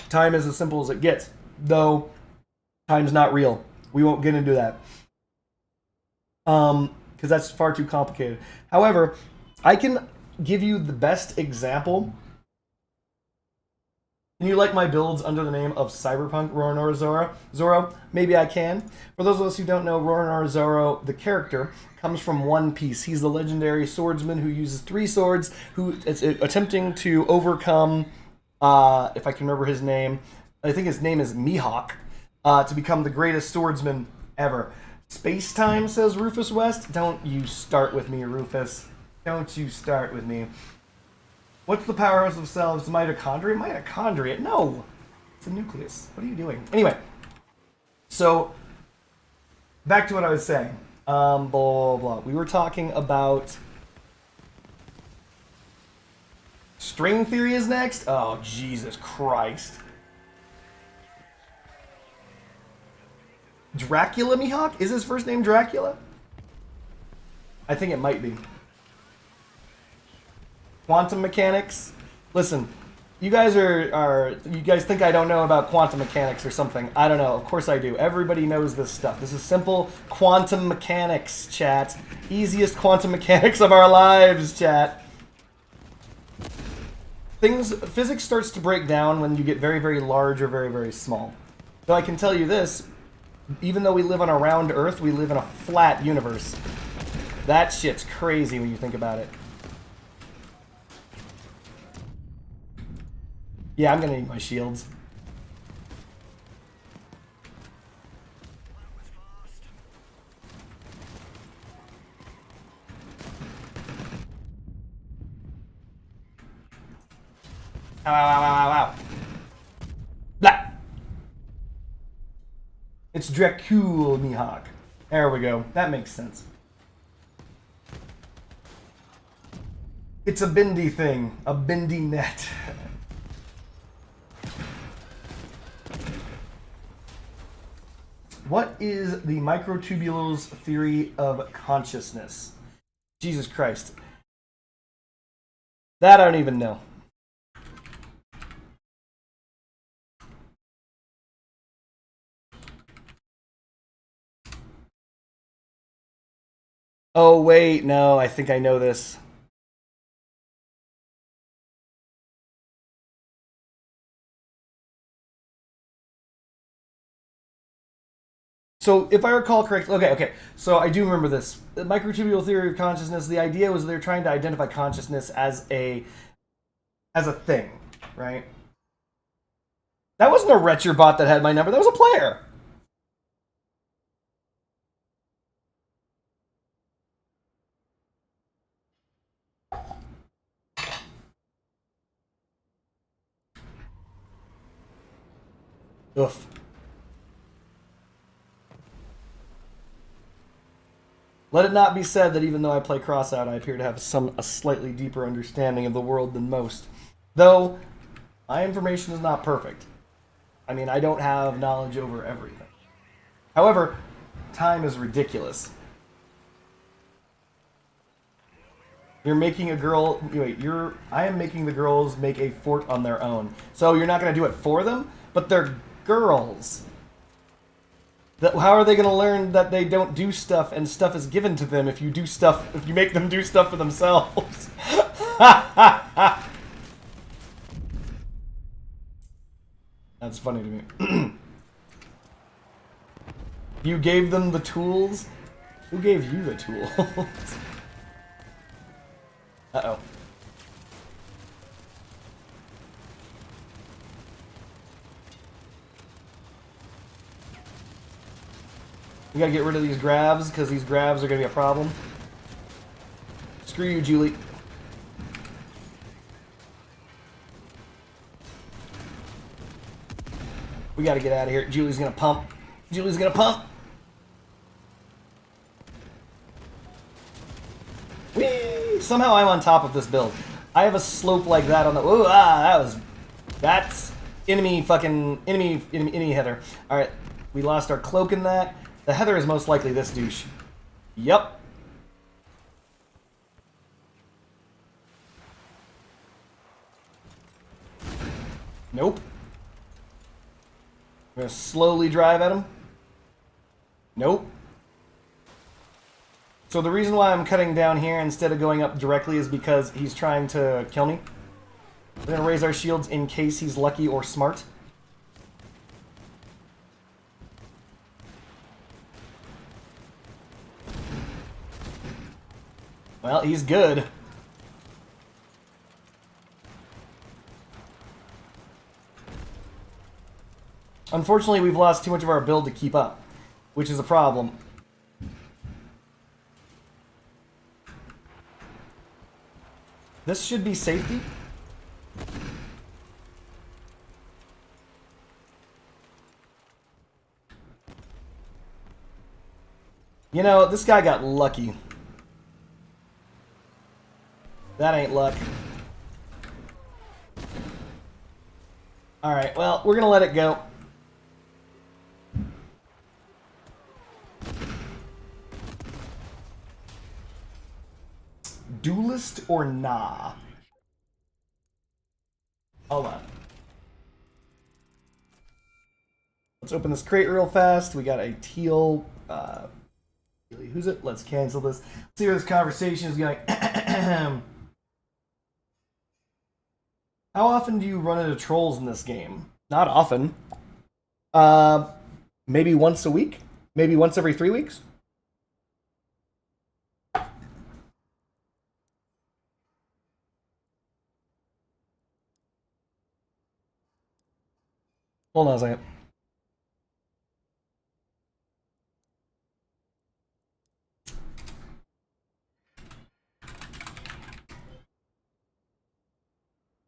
time is as simple as it gets. Though, time's not real. We won't get into that. Because that's far too complicated. However, I can give you the best example Can you like my builds under the name of Cyberpunk Roronoa Zoro? Maybe I can. For those of us who don't know, Roronoa Zoro, the character, comes from One Piece. He's the legendary swordsman who uses 3 swords, who is attempting to overcome, if I can remember his name, I think his name is Mihawk, to become the greatest swordsman ever. Space time, says Rufus West. Don't you start with me, Rufus. Don't you start with me. What's the powerhouse of cells? Mitochondria? Mitochondria? No! It's a nucleus. What are you doing? Anyway. So, back to what I was saying. Blah, blah, blah. We were talking about... String theory is next? Oh, Jesus Christ. Dracula Mihawk? Is his first name Dracula? I think it might be. Quantum mechanics. Listen, you guys you guys think I don't know about quantum mechanics or something. I don't know. Of course I do. Everybody knows this stuff. This is simple quantum mechanics, chat. Easiest quantum mechanics of our lives, chat. Physics starts to break down when you get very, very large or very, very small. So I can tell you this, even though we live on a round Earth, we live in a flat universe. That shit's crazy when you think about it. Yeah, I'm gonna need my shields. Ow, ow, ow, ow, ow. Blah! It's Dracul Mihawk. There we go. That makes sense. It's a bendy thing. A bendy net. What is the microtubules theory of consciousness? Jesus Christ. That I don't even know. Oh, wait, no, I think I know this. So, if I recall correctly, okay, so I do remember this. The microtubule theory of consciousness, the idea was they're trying to identify consciousness as a thing, right? That wasn't a Retcher bot that had my number, that was a player! Oof. Let it not be said that even though I play crossout, I appear to have a slightly deeper understanding of the world than most. Though, my information is not perfect. I mean, I don't have knowledge over everything. However, time is ridiculous. You're making a girl... Wait, I am making the girls make a fort on their own. So you're not going to do it for them? But they're girls. How are they going to learn that they don't do stuff and stuff is given to them if you make them do stuff for themselves? That's funny to me. You gave them the tools? Who gave you the tools? Uh-oh. We gotta get rid of these grabs, because these grabs are gonna be a problem. Screw you, Julie. We gotta get out of here. Julie's gonna pump. Julie's gonna pump. Whee! Somehow I'm on top of this build. I have a slope like that on the... Ooh, that's enemy header. Alright, we lost our cloak in that. The heather is most likely this douche. Yup. Nope. I'm gonna slowly drive at him. Nope. So the reason why I'm cutting down here instead of going up directly is because he's trying to kill me. We're gonna raise our shields in case he's lucky or smart. Well, he's good. Unfortunately, we've lost too much of our build to keep up, which is a problem. This should be safety. You know, this guy got lucky. That ain't luck. Alright, well, we're gonna let it go. Duelist or nah? Hold on. Let's open this crate real fast. We got a teal. Who's it? Let's cancel this. See where this conversation is going. How often do you run into trolls in this game? Not often. Maybe once a week? Maybe once every 3 weeks? Hold on a second.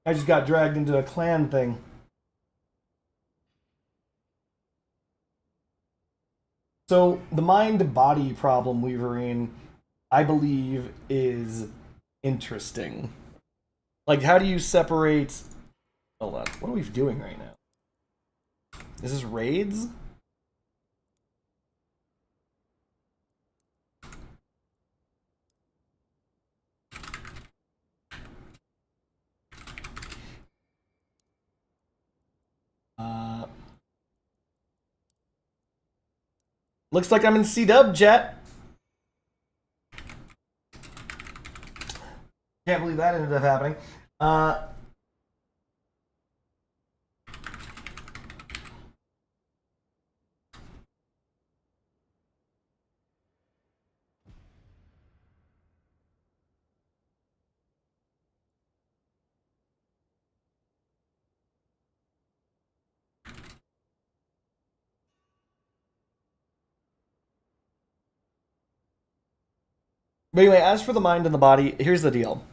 I just got dragged into a clan thing. So, the mind-body problem, Weaverine, I believe, is interesting. Like, how do you separate... Hold on, what are we doing right now? Is this raids? Looks like I'm in C-Dub, chat. Can't believe that ended up happening. But anyway, as for the mind and the body, here's the deal.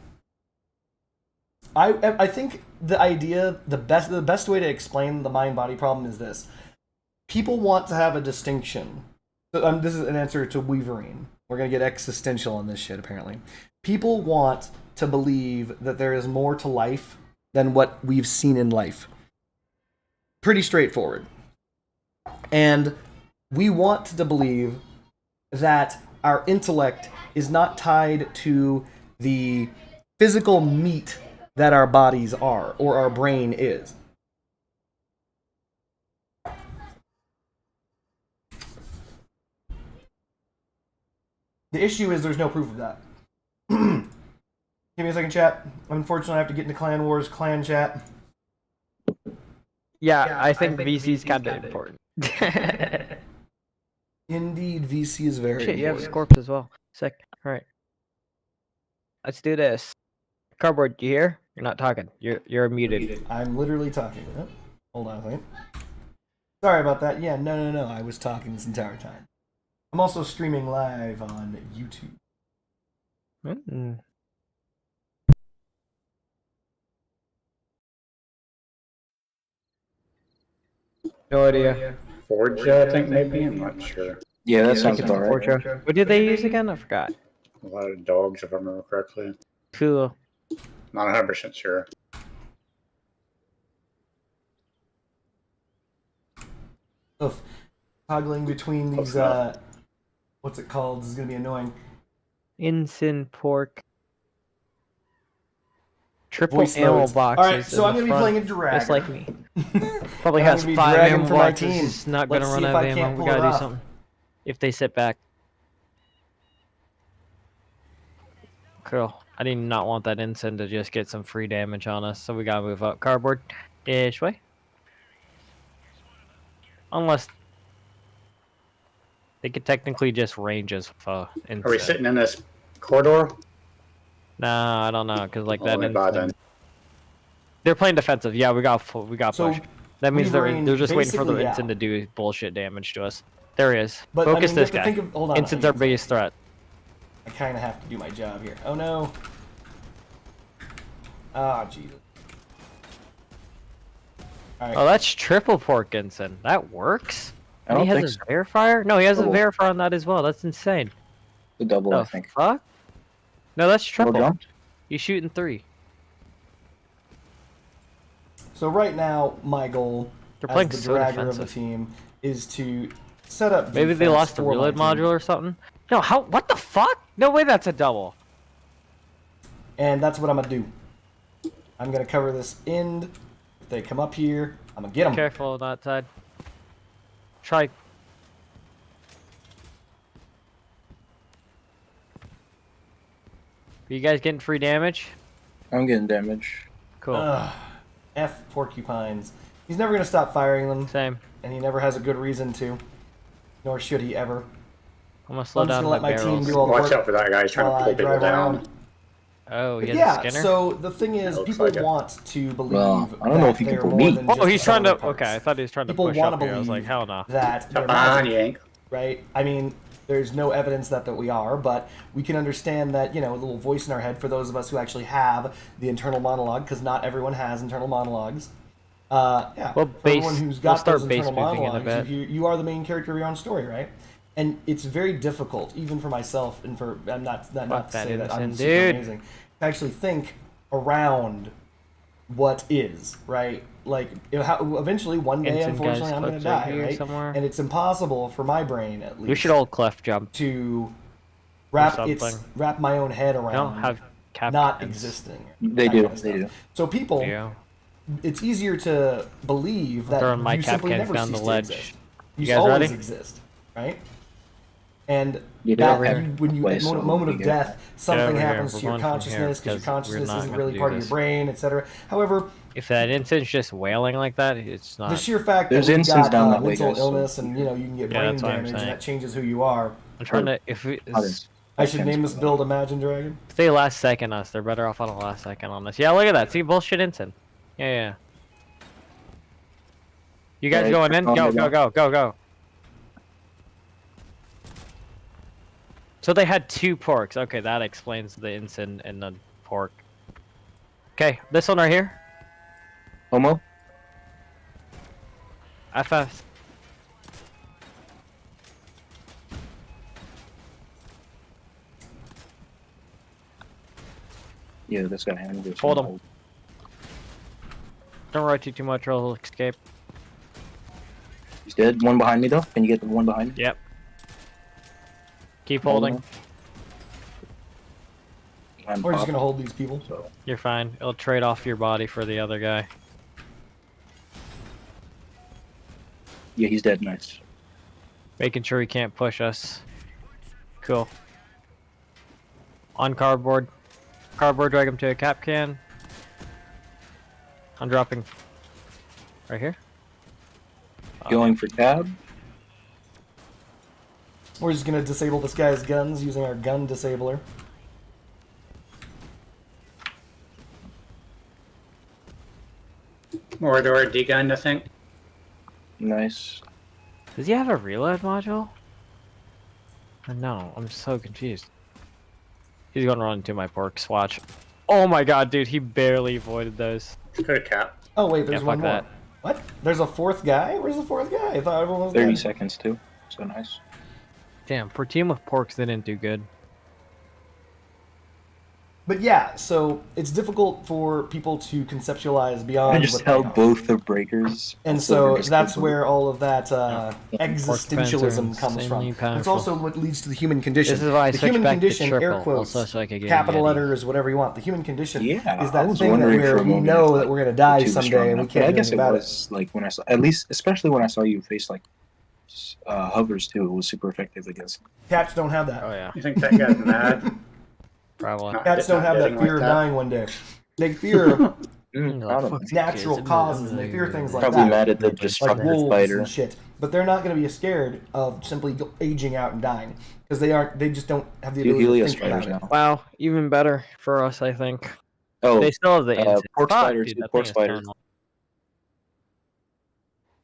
I think the idea, the best way to explain the mind-body problem is this. People want to have a distinction. So, this is an answer to Weaverine. We're going to get existential on this shit, apparently. People want to believe that there is more to life than what we've seen in life. Pretty straightforward. And we want to believe that our intellect is not tied to the physical meat that our bodies are, or our brain is. The issue is there's no proof of that. Give me a second, chat. Unfortunately, I have to get into Clan Wars clan chat.
Yeah, I think VC's kind of important.
Indeed, VC is very
Shit, you have
important.
Scorps as well. Sick. Alright. Let's do this. Cardboard, you hear? You're not talking. You're muted.
I'm literally talking. Oh, hold on a second. Sorry about that. Yeah, no. I was talking this entire time. I'm also streaming live on YouTube.
Mm. No idea.
Forja, I think maybe. I'm not sure.
Yeah, that
I
sounds
think it's
about right.
Forja. What did they use again? I forgot.
A lot of dogs, if I remember correctly.
Cool.
Not 100% sure.
Oof. Toggling between these, what's it called? This is gonna be annoying.
Ensign pork. Triple
Voice
ammo
modes.
boxes.
Alright, so I'm gonna be playing a drag.
Just like me. Probably
I'm
has
gonna be
5
dragging
ammo
for my
boxes.
team.
It's not
Let's
gonna
see
run
if
out
I
of
can't
ammo. We
pull
gotta
it
do
off.
something. If they sit back. Cool. I do not want that ensign to just get some free damage on us, so we gotta move up. Cardboard-ish way. Unless they could technically just range us for ensign.
Are we sitting in this corridor?
Nah, I don't know, cause like that
Only by
ensign.
then.
They're playing defensive. Yeah, we got
So,
push. That means they're
Weavering,
just waiting for the
basically,
ensign to do bullshit damage to us. There he is.
But,
Focus
I mean, you
this
have to
guy.
think of, hold on,
Ensign's our biggest threat.
I kind of have to do my job here. Oh no. Ah, Jesus. Alright.
Oh, that's triple pork ensign. That works.
I don't
he has
think
a
so.
verifier? No, he has a
Double.
verifier on that as well. That's insane.
The double, I
The
think.
fuck? No, that's
Double
triple.
jump?
He's shooting 3.
So right now, my goal
They're
as
playing
the
so
dragger of the
defensive.
team is to set up.
Maybe they
defense
lost the
for my
reload
team.
module or something. No, how? What the fuck? No way, that's a double.
And that's what I'm gonna do. I'm gonna cover this end. If they come up here, I'm gonna get them.
Careful on that side. Try. Are you guys getting free damage?
I'm getting damage.
Cool.
Ugh, F porcupines. He's never gonna stop firing them,
Same.
and he never has a good reason to. Nor should he ever.
I'm gonna slow
I'm just
down
gonna
my
let my team
barrels.
do all the
Watch
work.
out for that guy. He's trying
while
to
I
pull people
drive
down.
around.
Oh, he has a
Yeah,
skinner?
so the thing is,
looks
people
like it.
want to believe
Well, I don't know
that
if he can
they're
pull
more
me.
than
Oh,
just
he's trying to.
accelerator parts.
Okay, I thought he was trying to
People
push
wanna
up here. I was like,
believe
hell no.
That they're
Ah,
magic,
yank.
right? I mean, there's no evidence that we are, but we can understand that, you know, a little voice in our head for those of us who actually have the internal monologue, because not everyone has internal monologues. Yeah,
Well,
for everyone who's
we'll
got
start
those
base
internal
boosting in a
monologues,
bit.
you are the main character of your own story, right? And it's very difficult, even for myself, and for I'm not to
that
say that I'm
innocent
super
dude.
amazing, to actually think around what is, right? Like, eventually, one day,
Ensign
unfortunately,
guy's
I'm going to
close right
die,
here
right?
somewhere.
And it's impossible for my brain, at least,
We should all cleft jump.
to wrap
something.
wrap my own head
I
around
don't have captains.
not existing.
They
that
do.
kind of
They
stuff.
do.
So people,
Yeah.
it's easier to believe that
throwing my
you simply
capcans
never
down the
cease
ledge.
to exist.
You
You
guys
always
ready?
exist, right? And
You
that
over here.
when you
Wait,
at
so
a moment
we
of
get-
death, something
over here.
happens
We're
to your
going from here
consciousness because your
because we're
consciousness
not
isn't
gonna
really
do
part of
this.
your brain, etc. However,
If that ensign's just wailing like that, it's not.
the sheer fact
There's
that you've
instance
got
down that way,
mental
guys, so-
illness and you know you can get
Yeah,
brain
that's what I'm
damage and
saying.
that changes who you are.
I'm trying to. If we
Others.
I should name this build Imagine Dragon.
if they last second us, they're better off on a last second on this. Yeah, look at that. See, bullshit ensign. Yeah, yeah. You guys
Alright,
going in?
on
Go,
the
go, go, go, go. So they had 2 porks. Okay, that explains the ensign and the pork. Okay, this one right here.
Homo?
FF.
Yeah, this guy. I'm just
Hold
gonna
him. Don't rotate too much or he'll escape.
He's dead. One behind me, though. Can you get the one behind me?
Yep. Keep holding.
I'm
We're just
pop,
gonna hold these people.
so.
You're fine. It'll trade off your body for the other guy.
Yeah, he's dead. Nice.
Making sure he can't push us. Cool. On cardboard. Cardboard, drag him to a cap can. I'm dropping. Right here?
Going for cab.
We're just gonna disable this guy's guns using our gun disabler.
Or the word D-gun, I think.
Nice.
Does he have a reload module? No, I'm so confused. He's gonna run into my porks, watch. Oh my god, dude, he barely avoided those.
Good cap.
Oh wait, there's
Yeah,
one
fuck
more.
that.
What? There's a 4th guy? Where's the 4th guy? I thought everyone was
30
dead.
seconds, too. So nice.
Damn, for team with porks, they didn't do good.
But yeah, so it's difficult for people to conceptualize beyond
I just
what they
held
know.
both the breakers.
And
so
so
they're just
that's
completely-
where all of that
Pork
existentialism
pants are
comes from.
insanely
It's
powerful.
also what leads to the human condition.
This is why I
the
switched
human
back to
condition,
triple,
air quotes,
also so I could get a
capital
Yeti.
letters, whatever you want. The human condition
Yeah,
is
I
that
was
thing that
wondering for
where
a
we
moment
know
if,
that we're going to die
the two was
someday
strong
and we
enough.
can't
But I
do
guess
anything
it
about
was like when I saw, at least, especially when I saw you face like hovers too. It was super effective against.
Cats don't have that.
Oh yeah.
You think that guy's mad?
Probably.
Not-
Cats don't
not
have that
hitting
fear
like
of
that.
dying one day. They fear
Mm,
Like,
I don't
fuck
know.
these
natural
kids.
causes, and they fear things like
Probably
that.
mad at the
Like
destructive
wolves
fighter.
and shit. But they're not going to be scared of simply aging out and dying. Because they just don't have the
Do
ability to
Helios
think about
fighters
it.
now.
Wow, even better for us, I think.
Oh,
They still have the instant.
pork
Fuck,
spider
dude,
too.
that
Pork
thing is
spider.
killing me.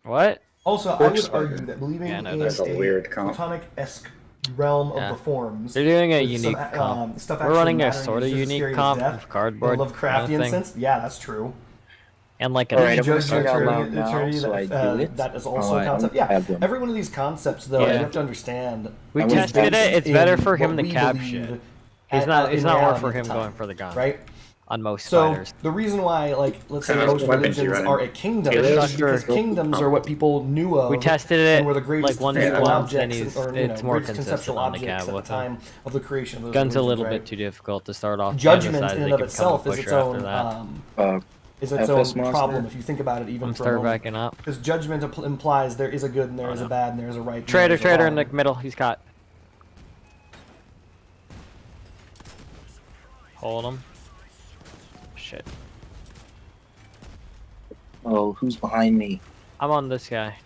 What?
Also, I
Pork
would
spider.
argue that believing
Yeah, no,
in
that's a weird comp.
Platonic-esque realm
Yeah.
of the forms.
They're doing a
with
unique
some,
comp.
stuff
We're
actually
running a
mattering
sort of
is just as
unique
scary as
comp
death.
with
In
cardboard.
Lovecraftian
kind of thing.
sense, yeah, that's true.
And like
All right,
an
I'm gonna
Judge
start out loud now,
Eternity,
so I
that,
do it.
that is also
Oh,
a
I
concept.
don't
Yeah,
have them.
every one of these concepts, though,
Yeah.
you have to understand.
We
I was
tested it.
based
It's better
in
for him
what
to
we
cap
believe
shit.
at-
It's not. It's
in
not worth
reality
for
at the
him
time,
going for the gun.
right?
On most
So
spiders.
the reason why, like, let's say
Kind of
most
weapons you
religions
run
are a kingdom
It
is
is.
because kingdoms are what people knew of.
We tested it
and were the greatest
like one
physical
once,
objects,
and he's
or
it's more
greatest
consistent
conceptual
on the
objects
cab
at the
with him.
time of the creation of those
Gun's a little
religions,
bit too difficult to start off.
right? Judgment
Besides,
in
they
and of
can become a
itself is its
pusher after
own
that.
is its
FS
own
monster.
problem if you think about it, even
I'm
for a
start
moment.
backing up.
Because judgment implies there is a good and there is a bad and there is a right. and there is a
Traitor in
wrong.
the middle. He's caught. Hold him. Shit.
Oh, who's behind me?
I'm on this guy.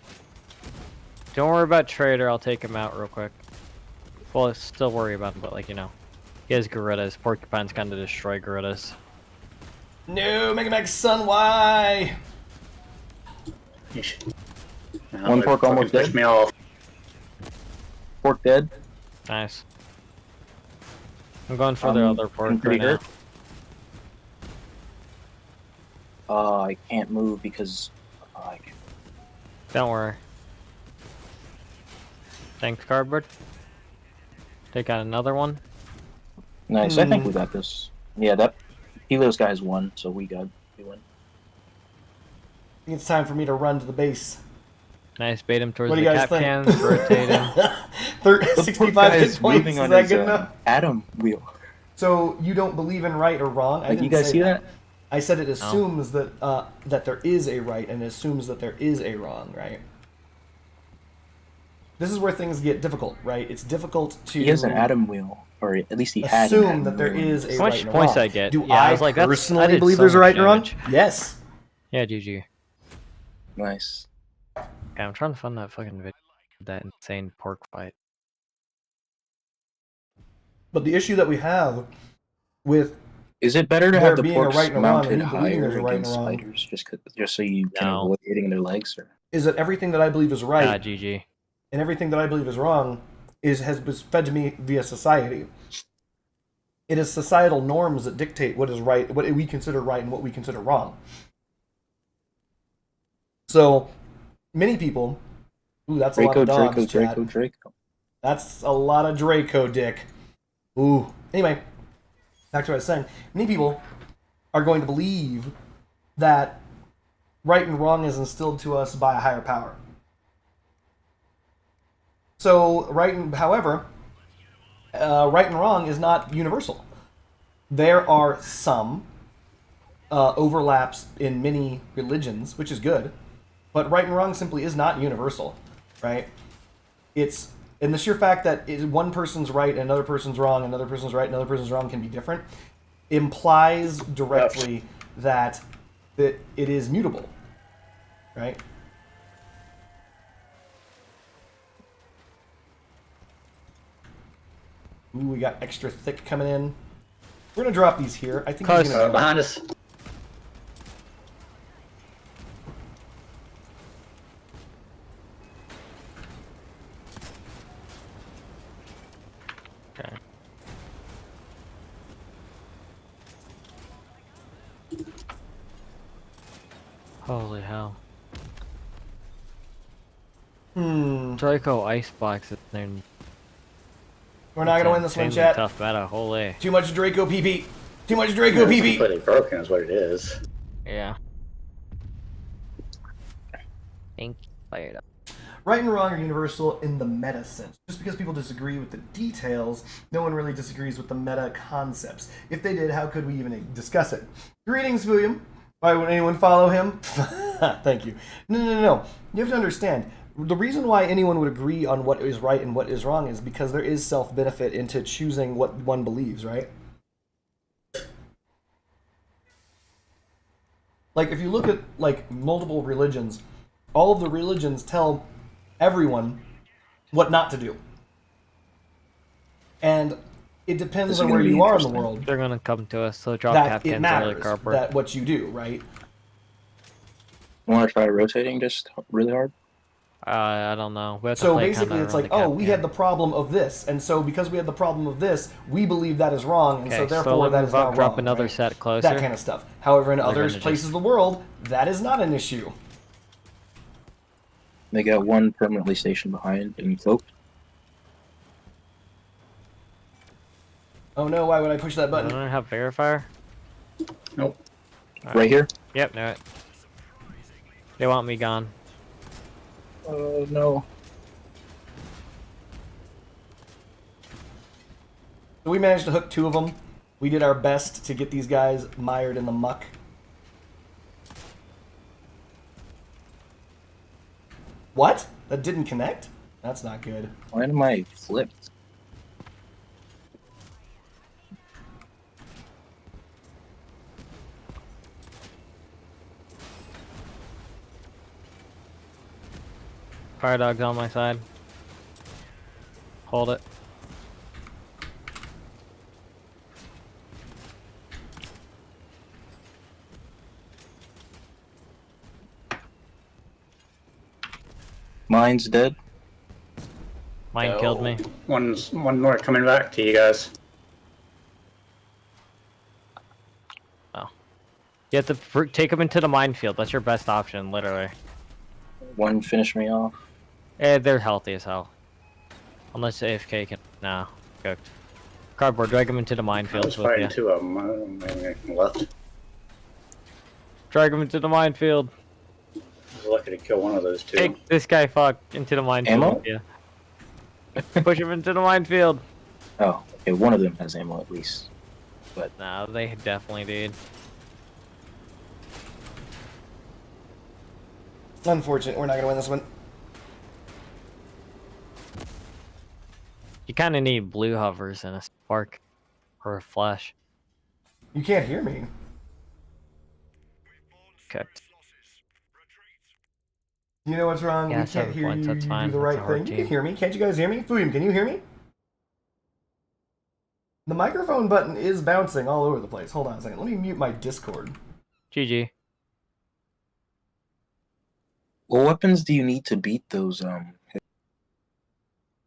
Don't worry about Traitor. I'll take him out real quick. Well, still worry about him, but like, you know. He has gorillas. Porcupines kind of destroy gorillas.
No, Mega Max Son, why?
Yeesh. Now
One
they
pork
fucking
almost
pushed
dead.
me off.
Pork dead.
Nice. I'm going for the other pork
pretty
right now.
hurt. I can't move because
Don't worry. Thanks, cardboard. Take out another one.
nice. I think we got this. Yeah, that Helios guy's won, so we win.
I think it's time for me to run to the base.
Nice, bait him towards
What do
the
you guys
cap
think?
cans, rotate him.
65 hit points. Is that good enough?
Atom wheel.
So you don't believe in right or wrong? I
Like,
didn't
you guys
say
see that?
I said it assumes that that there is a right and assumes that there is a wrong, right? This is where things get difficult, right? It's difficult to
He has an atom wheel, or at least he had an
assume
atom
that there
wheel.
is a
How much
right and a
points
wrong.
I get?
Do
Yeah, I
I,
was like, that's- I
personally
did
believe
so
there's a
much
right and a wrong?
damage.
Yes.
Yeah, GG.
Nice.
Yeah, I'm trying to find that fucking video. That insane pork fight.
But the issue that we have with
Is it better to
There
have the
being a
porks
right and a wrong,
mounted
and me believing
higher
there's a right and
against
a wrong.
spiders, just so you can
No.
avoid hitting their legs? Or
is that everything that I believe is right
Ah, GG.
and everything that I believe is wrong was fed to me via society. It is societal norms that dictate what is right, what we consider right, and what we consider wrong. So many people, ooh, that's a lot
Draco,
of dogs,
Draco,
Chad.
Draco, Draco.
That's a lot of Draco dick. Ooh. Anyway, back to what I was saying. Many people are going to believe that right and wrong is instilled to us by a higher power. So, right and wrong is not universal. There are some overlaps in many religions, which is good, but right and wrong simply is not universal, right? It's and the sheer fact that one person's right and another person's wrong, another person's right and another person's wrong can be different, implies directly that it is mutable, right? Ooh, we got extra thick coming in. We're gonna drop these here. I think he's gonna jump.
Behind us.
Okay. Holy hell. Draco Icebox is there.
We're not gonna win this one, chat.
Tough meta, holy.
Too much Draco PP. Too much Draco
It's
PP.
completely broken is what it is.
Yeah. Think fired up.
Right and wrong are universal in the meta sense. Just because people disagree with the details, no one really disagrees with the meta concepts. If they did, how could we even discuss it? Greetings, William. Why would anyone follow him? Thank you. No. You have to understand, the reason why anyone would agree on what is right and what is wrong is because there is self-benefit into choosing what one believes, right? Like, if you look at, like, multiple religions, all of the religions tell everyone what not to do. And it
This
depends
is
on
gonna
where
be
you are in the
interesting.
world
They're gonna come to us, so drop
that
cap
it
cans and really
matters
cardboard.
that what you do, right?
Want to try rotating just really hard?
I don't know. We have to
So
play
basically,
kinda
it's
around
like,
the
oh,
cap
we
can.
had the problem of this, and so because we had the problem of this, we believe that is wrong, and so
Okay,
therefore
slowly
that is
move up,
now
drop
wrong,
another
right?
set closer.
That kind of stuff. However, in
We're
other
gonna
places
just-
of the world, that is not an issue.
They got one permanently stationed behind and cloaked.
Oh no, why would I push that
I
button?
don't have verifier.
Nope.
Right here?
Yep, knew it. They want me gone.
Oh, no.
So we managed to hook 2 of them. We did our best to get these guys mired in the muck. What? That didn't connect? That's not good.
Why am I flipped?
Fire dog's on my side. Hold it.
Mine's dead.
Mine killed me.
One more coming back to you guys.
You have to take him into the minefield. That's your best option, literally.
One finished me off.
They're healthy as hell. Unless AFK can... Nah, cooked. Cardboard, drag him into the
I
minefield
was
with
fighting
you.
2 of them. I left.
Drag him into the minefield.
I was lucky to kill one of those 2.
Take this guy, fuck, into the minefield
Ammo?
with you. Push him into the minefield.
Oh, okay, one of them has ammo at least.
Nah, they definitely did.
Unfortunate, we're not gonna win this one.
You kind of need blue hovers and a spark. Or a flash.
You can't hear me.
Cooked.
You know what's wrong?
Yeah,
We
7
can't hear
points,
you.
that's
You
fine.
do the
That's a
right
hard
thing. You
team.
can hear me. Can't you guys hear me? Fuyum, can you hear me? The microphone button is bouncing all over the place. Hold on a second. Let me mute my Discord.
GG.
What weapons do you need to beat those,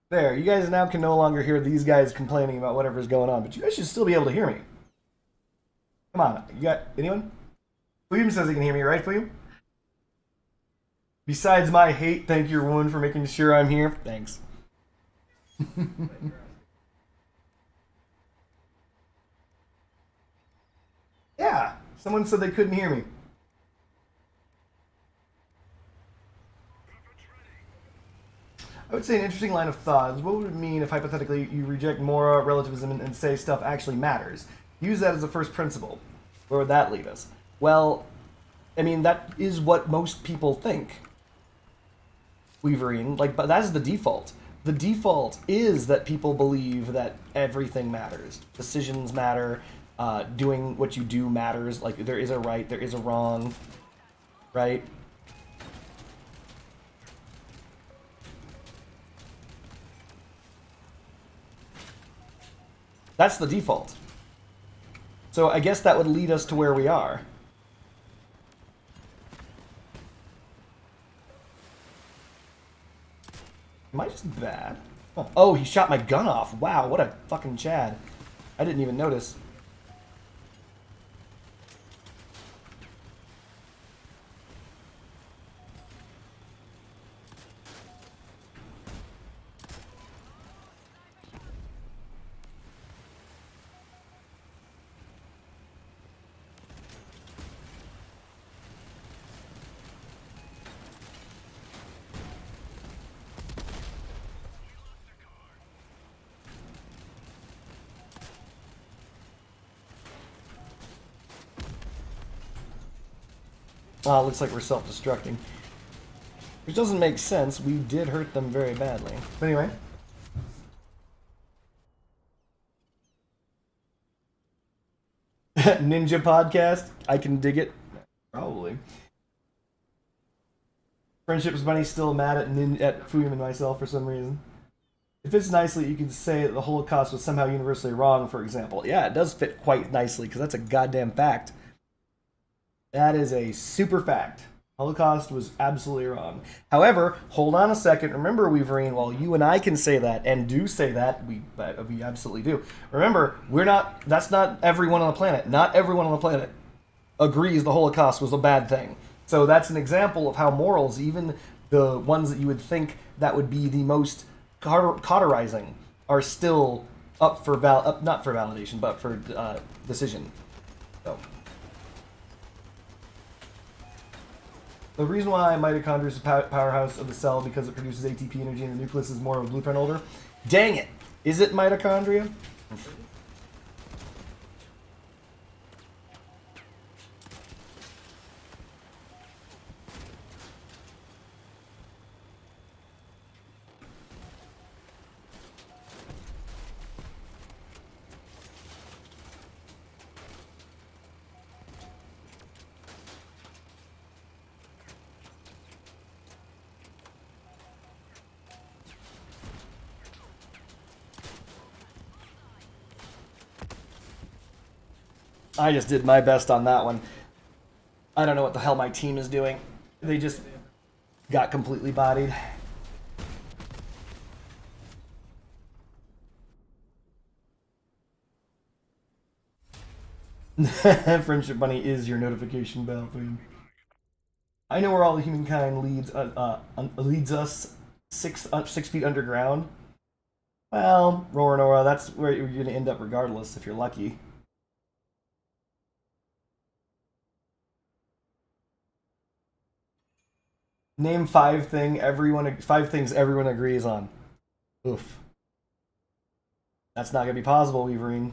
There, you guys now can no longer hear these guys complaining about whatever's going on, but you guys should still be able to hear me. Come on, you got anyone? Fuyum says he can hear me, right, Fuyum? Besides my hate, thank you, everyone, for making sure I'm here. Thanks. Yeah, someone said they couldn't hear me. I would say an interesting line of thought is what would it mean if hypothetically you reject moral relativism and say stuff actually matters? Use that as a first principle. Where would that lead us? Well, I mean, that is what most people think. Weaverine, like, but that's the default. The default is that people believe that everything matters. Decisions matter. Doing what you do matters. Like, there is a right, there is a wrong, right? That's the default. So I guess that would lead us to where we are. Am I just bad? Oh, he shot my gun off. Wow, what a fucking Chad. I didn't even notice. Ah, looks like we're self-destructing. Which doesn't make sense. We did hurt them very badly. But anyway. Ninja podcast? I can dig it. Probably. Friendships Bunny's still mad at at Fuyum and myself for some reason. If it's nicely, you could say that the Holocaust was somehow universally wrong, for example. Yeah, it does fit quite nicely, because that's a goddamn fact. That is a super fact. Holocaust was absolutely wrong. However, hold on a second. Remember, Weaverine, while you and I can say that, and do say that, we absolutely do. Remember, that's not everyone on the planet. Not everyone on the planet agrees the Holocaust was a bad thing. So that's an example of how morals, even the ones that you would think that would be the most cauterizing, are still up for not for validation, but for decision. So the reason why mitochondria is the powerhouse of the cell because it produces ATP energy and the nucleus is more of a blueprint holder. Dang it! Is it mitochondria? I just did my best on that one. I don't know what the hell my team is doing. They just got completely bodied. Friendship Bunny is your notification bell. I know where all the humankind leads us 6 feet underground. Well, Roranora, that's where you're going to end up regardless if you're lucky. Name 5 things everyone agrees on. Oof. That's not going to be possible, Weaverine.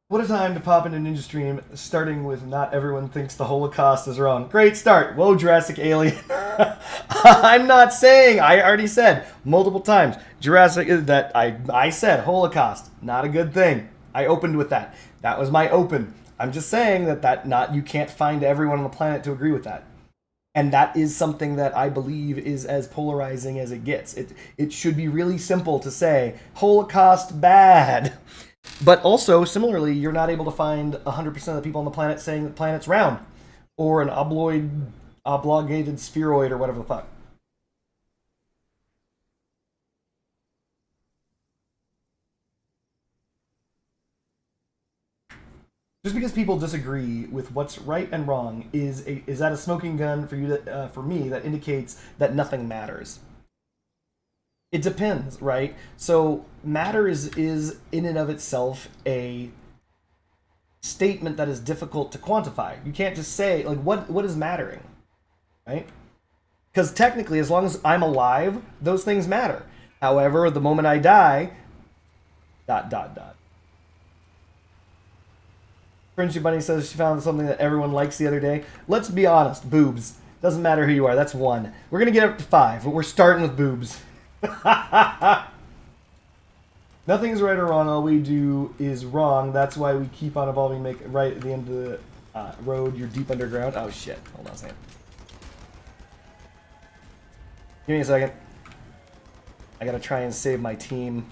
What a time to pop into Ninja Stream, starting with not everyone thinks the Holocaust is wrong. Great start. Whoa, Jurassic Alien. I'm not saying, I already said multiple times, that I said Holocaust, not a good thing. I opened with that. That was my open. I'm just saying that you can't find everyone on the planet to agree with that. And that is something that I believe is as polarizing as it gets. It should be really simple to say, Holocaust bad. But also, similarly, you're not able to find 100% of the people on the planet saying the planet's round. Or an oblogated spheroid, or whatever the fuck. Just because people disagree with what's right and wrong is that a smoking gun for you for me that indicates that nothing matters. It depends, right? So matter is in and of itself a statement that is difficult to quantify. You can't just say like what is mattering, right? Because technically, as long as I'm alive, those things matter. However, the moment I die, ... Friendship Bunny says she found something that everyone likes the other day. Let's be honest, boobs. Doesn't matter who you are, that's 1. We're going to get up to 5, but we're starting with boobs. Nothing is right or wrong, all we do is wrong. That's why we keep on evolving, make it right at the end of the road. You're deep underground. Oh shit, hold on a second. Give me a second. I gotta try and save my team.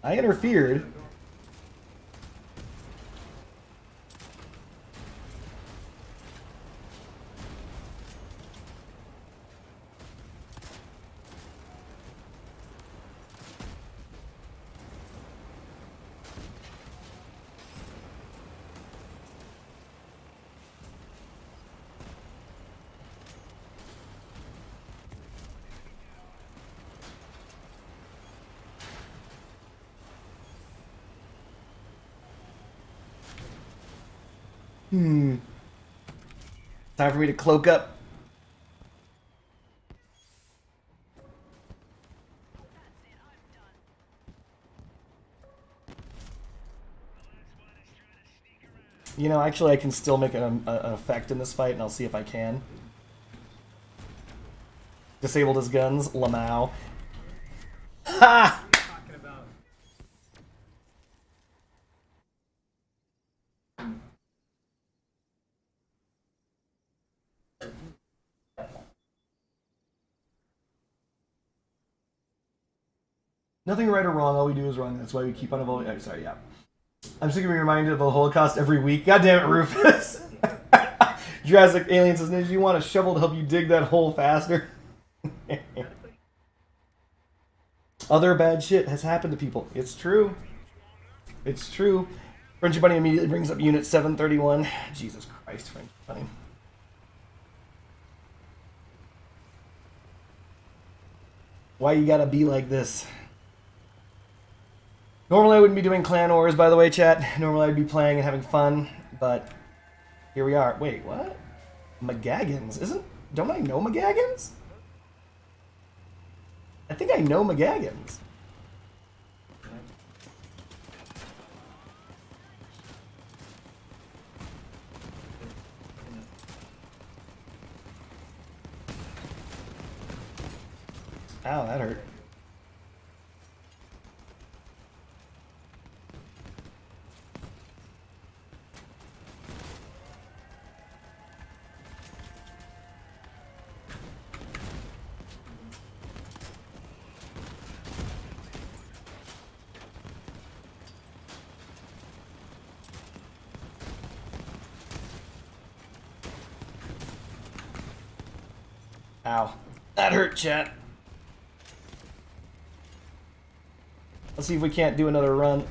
I interfered. Time for me to cloak up. You know, actually I can still make an effect in this fight, and I'll see if I can. disabled his guns. Lamau. Ha! Nothing right or wrong. All we do is wrong. That's why we keep on evolving. Oh, sorry, yeah. I'm sick of being reminded of the Holocaust every week. God damn it, Rufus. Jurassic Alien says, "Did you want a shovel to help you dig that hole faster?" Other bad shit has happened to people. It's true. It's true. Frenchy Bunny immediately brings up Unit 731. Jesus Christ, Frenchy Bunny. Why you gotta be like this? Normally I wouldn't be doing clan wars, by the way, chat. Normally I'd be playing and having fun, but here we are. Wait, what? McGaggins? Don't I know McGaggins? I think I know McGaggins. Ow, that hurt. Ow. That hurt, chat. Let's see if we can't do another run.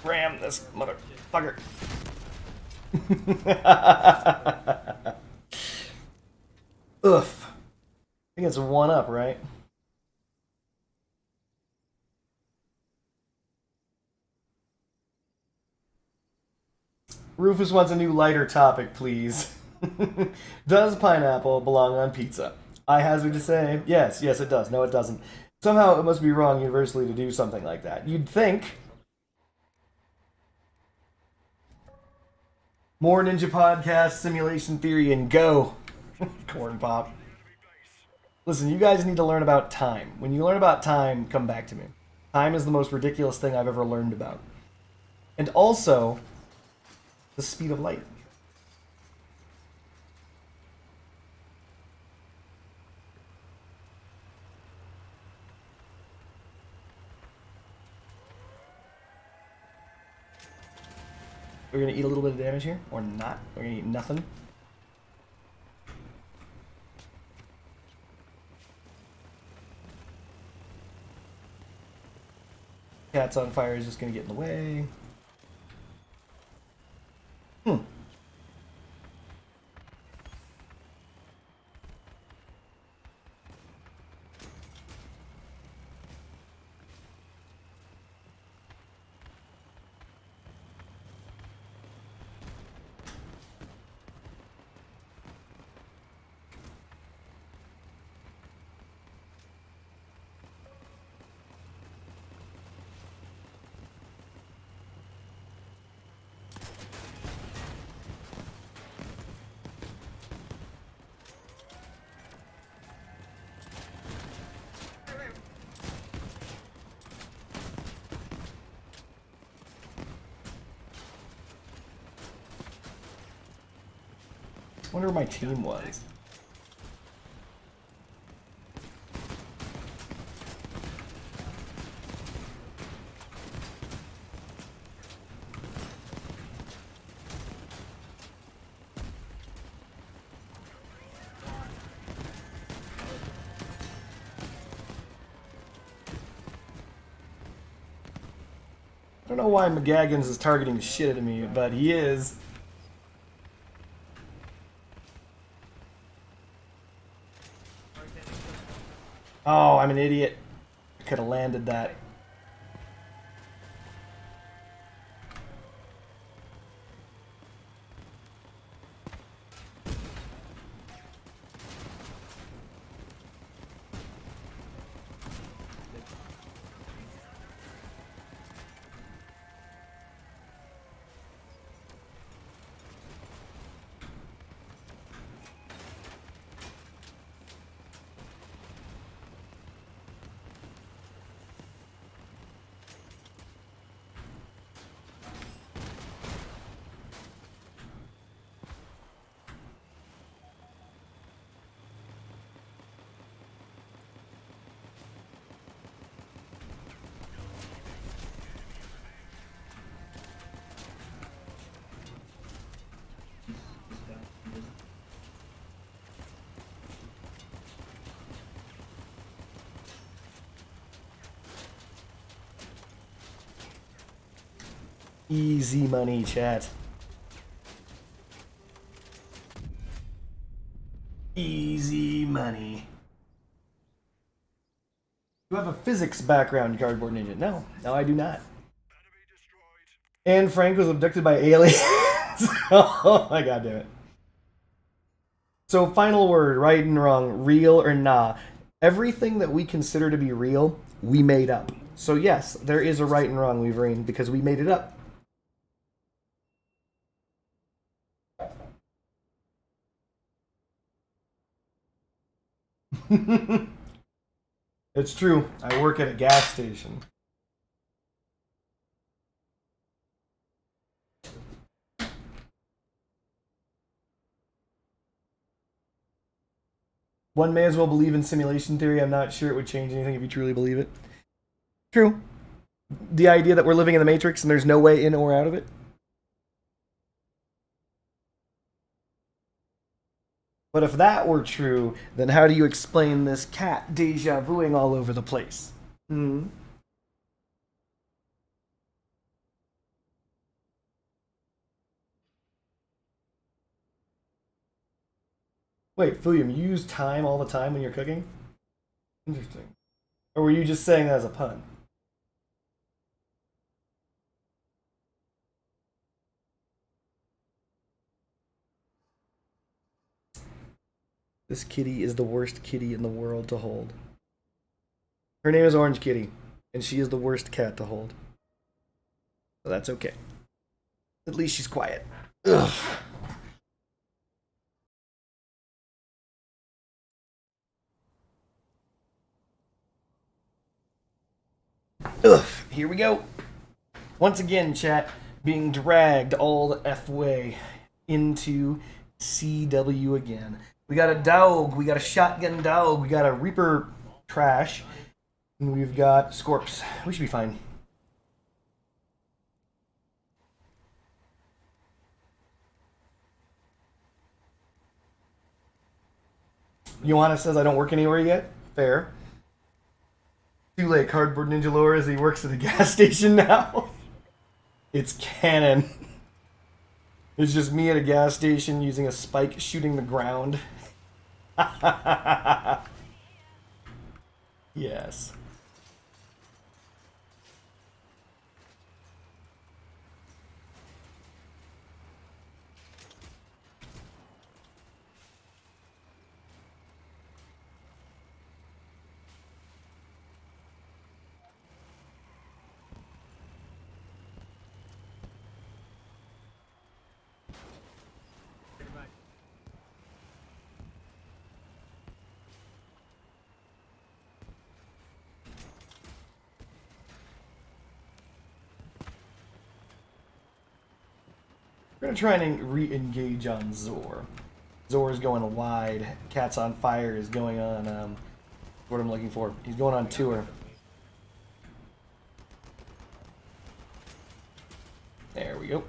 Ram this motherfucker. Oof. I think it's a 1-up, right? Rufus wants a new lighter topic, please. Does pineapple belong on pizza? I hazard to say, yes, it does. No, it doesn't. Somehow it must be wrong universally to do something like that. You'd think. More Ninja Podcast, Simulation Theory, and go. Corn Pop. Listen, you guys need to learn about time. When you learn about time, come back to me. Time is the most ridiculous thing I've ever learned about. And also, the speed of light. We're gonna eat a little bit of damage here, or not. We're gonna eat nothing. Cat's on fire is just gonna get in the way. I wonder where my team was. don't know why McGaggins is targeting the shit out of me, but he is. Oh, I'm an idiot. I could have landed that. Easy money, chat. Easy money. You have a physics background, Cardboard Ninja. No, I do not. And Frank was abducted by aliens. Oh my god damn it. So final word, right and wrong, real or nah. Everything that we consider to be real, we made up. So yes, there is a right and wrong, Weaverine, because we made it up. It's true. I work at a gas station. One may as well believe in simulation theory. I'm not sure it would change anything if you truly believe it. True. The idea that we're living in the Matrix and there's no way in or out of it. But if that were true, then how do you explain this cat deja vuing all over the place? Hmm. Wait, William, you use time all the time when you're cooking? Interesting. Or were you just saying that as a pun? This kitty is the worst kitty in the world to hold. Her name is Orange Kitty, and she is the worst cat to hold. So that's okay. At least she's quiet. Ugh. Ugh. Here we go. Once again, chat, being dragged all the F way into CW again. We got a dog, we got a shotgun dog, we got a Reaper trash, and we've got Scorps. We should be fine. Johanna says I don't work anywhere yet. Fair. Too late, Cardboard Ninja lore as he works at a gas station now. It's canon. It's just me at a gas station using a spike shooting the ground. Yes. We're gonna try and re-engage on Zor. Zor's going wide. Cat's on Fire is going on, what I'm looking for. He's going on tour. There we go.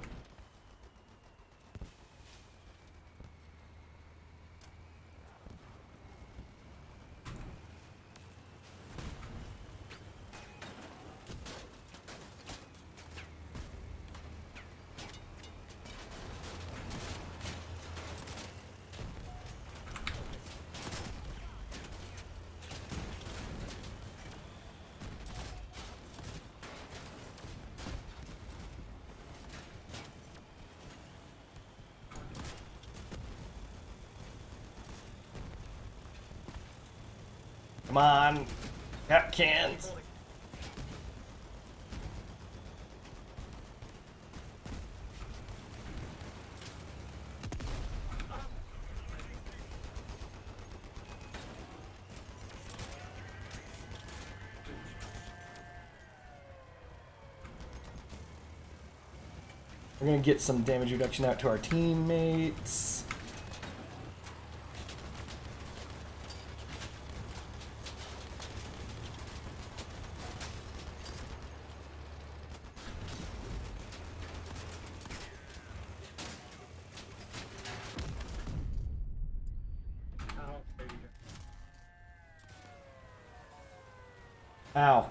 Come on. Got cans. We're gonna get some damage reduction out to our teammates. Ow.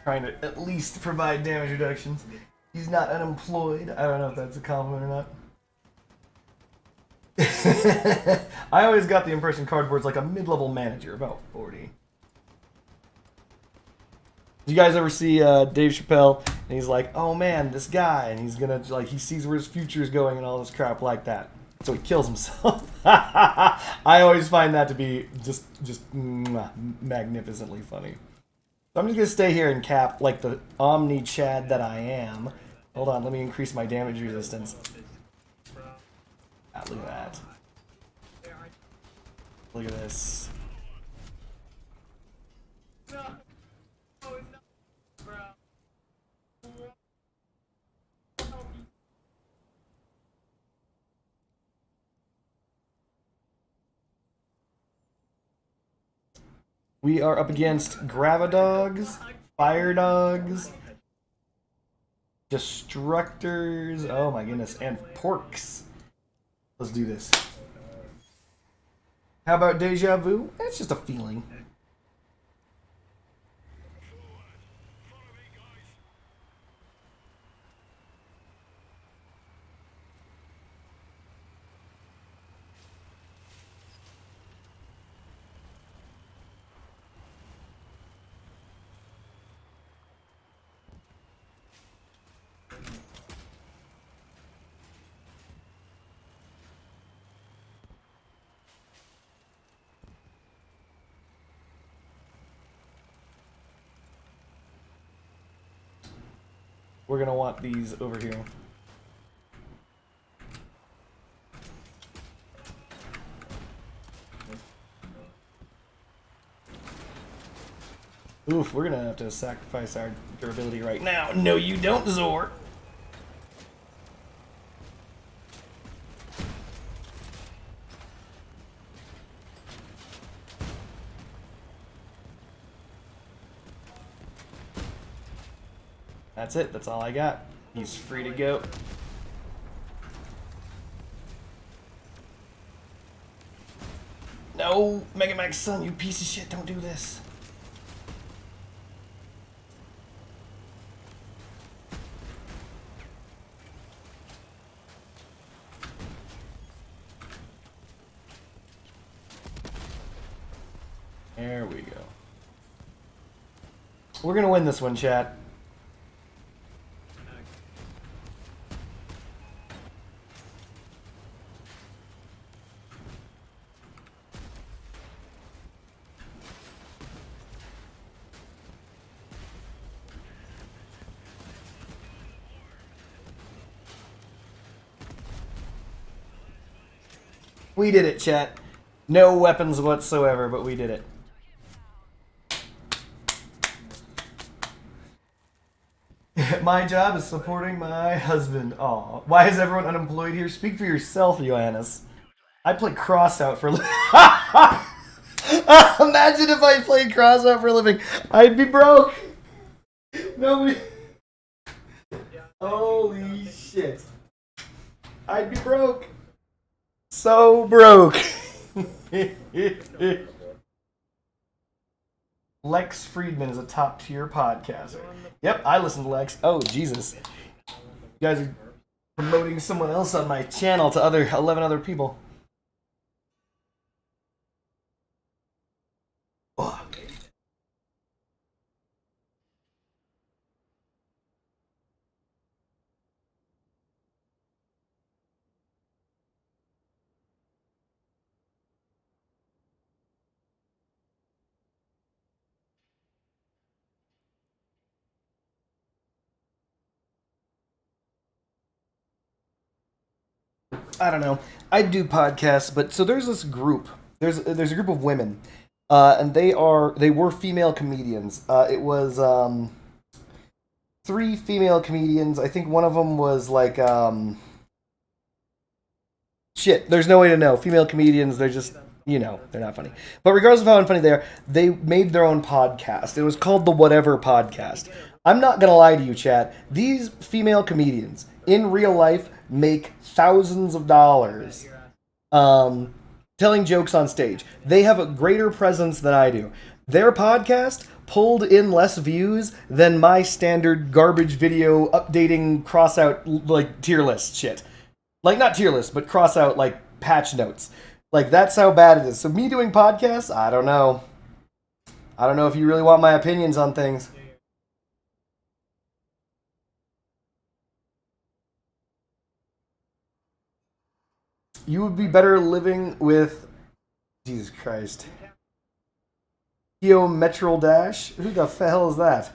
Trying to at least provide damage reductions. He's not unemployed. I don't know if that's a compliment or not. I always got the impression Cardboard's like a mid-level manager, about 40. Did you guys ever see Dave Chappelle? And he's like, oh man, this guy, and he's gonna, like, he sees where his future is going and all this crap like that. So he kills himself. I always find that to be just magnificently funny. So I'm just gonna stay here and cap like the Omni Chad that I am. Hold on, let me increase my damage resistance. Ah, look at that. Look at this. We are up against Gravadogs, Fire Dogs, Destructors, oh my goodness, and Porks. Let's do this. How about Deja Vu? It's just a feeling. We're gonna want these over here. Oof, we're gonna have to sacrifice our durability right now. No, you don't, Zor. That's it. That's all I got. He's free to go. No, Mega Max son, you piece of shit, don't do this. There we go. We're gonna win this one, chat. We did it, chat. No weapons whatsoever, but we did it. My job is supporting my husband. Aw. Why is everyone unemployed here? Speak for yourself, Johannes. I play crossout for a living. Imagine if I played crossout for a living. I'd be broke. Nobody. Holy shit. I'd be broke. So broke. Lex Friedman is a top tier podcaster. Yep, I listen to Lex. Oh, Jesus. You guys are promoting someone else on my channel to 11 other people. Oh. I don't know. I do podcasts, but so there's this group. There's a group of women, and they were female comedians. It was 3 female comedians. I think one of them was like shit. There's no way to know. Female comedians, they're just they're not funny. But regardless of how unfunny they are, they made their own podcast. It was called the Whatever Podcast. I'm not gonna lie to you, chat. These female comedians in real life make thousands of dollars telling jokes on stage. They have a greater presence than I do. Their podcast pulled in less views than my standard garbage video updating crossout like tier list shit. Like not tier list, but crossout like patch notes. Like that's how bad it is. So me doing podcasts, I don't know. I don't know if you really want my opinions on things. You would be better living with Jesus Christ. Geometral Dash? Who the hell is that?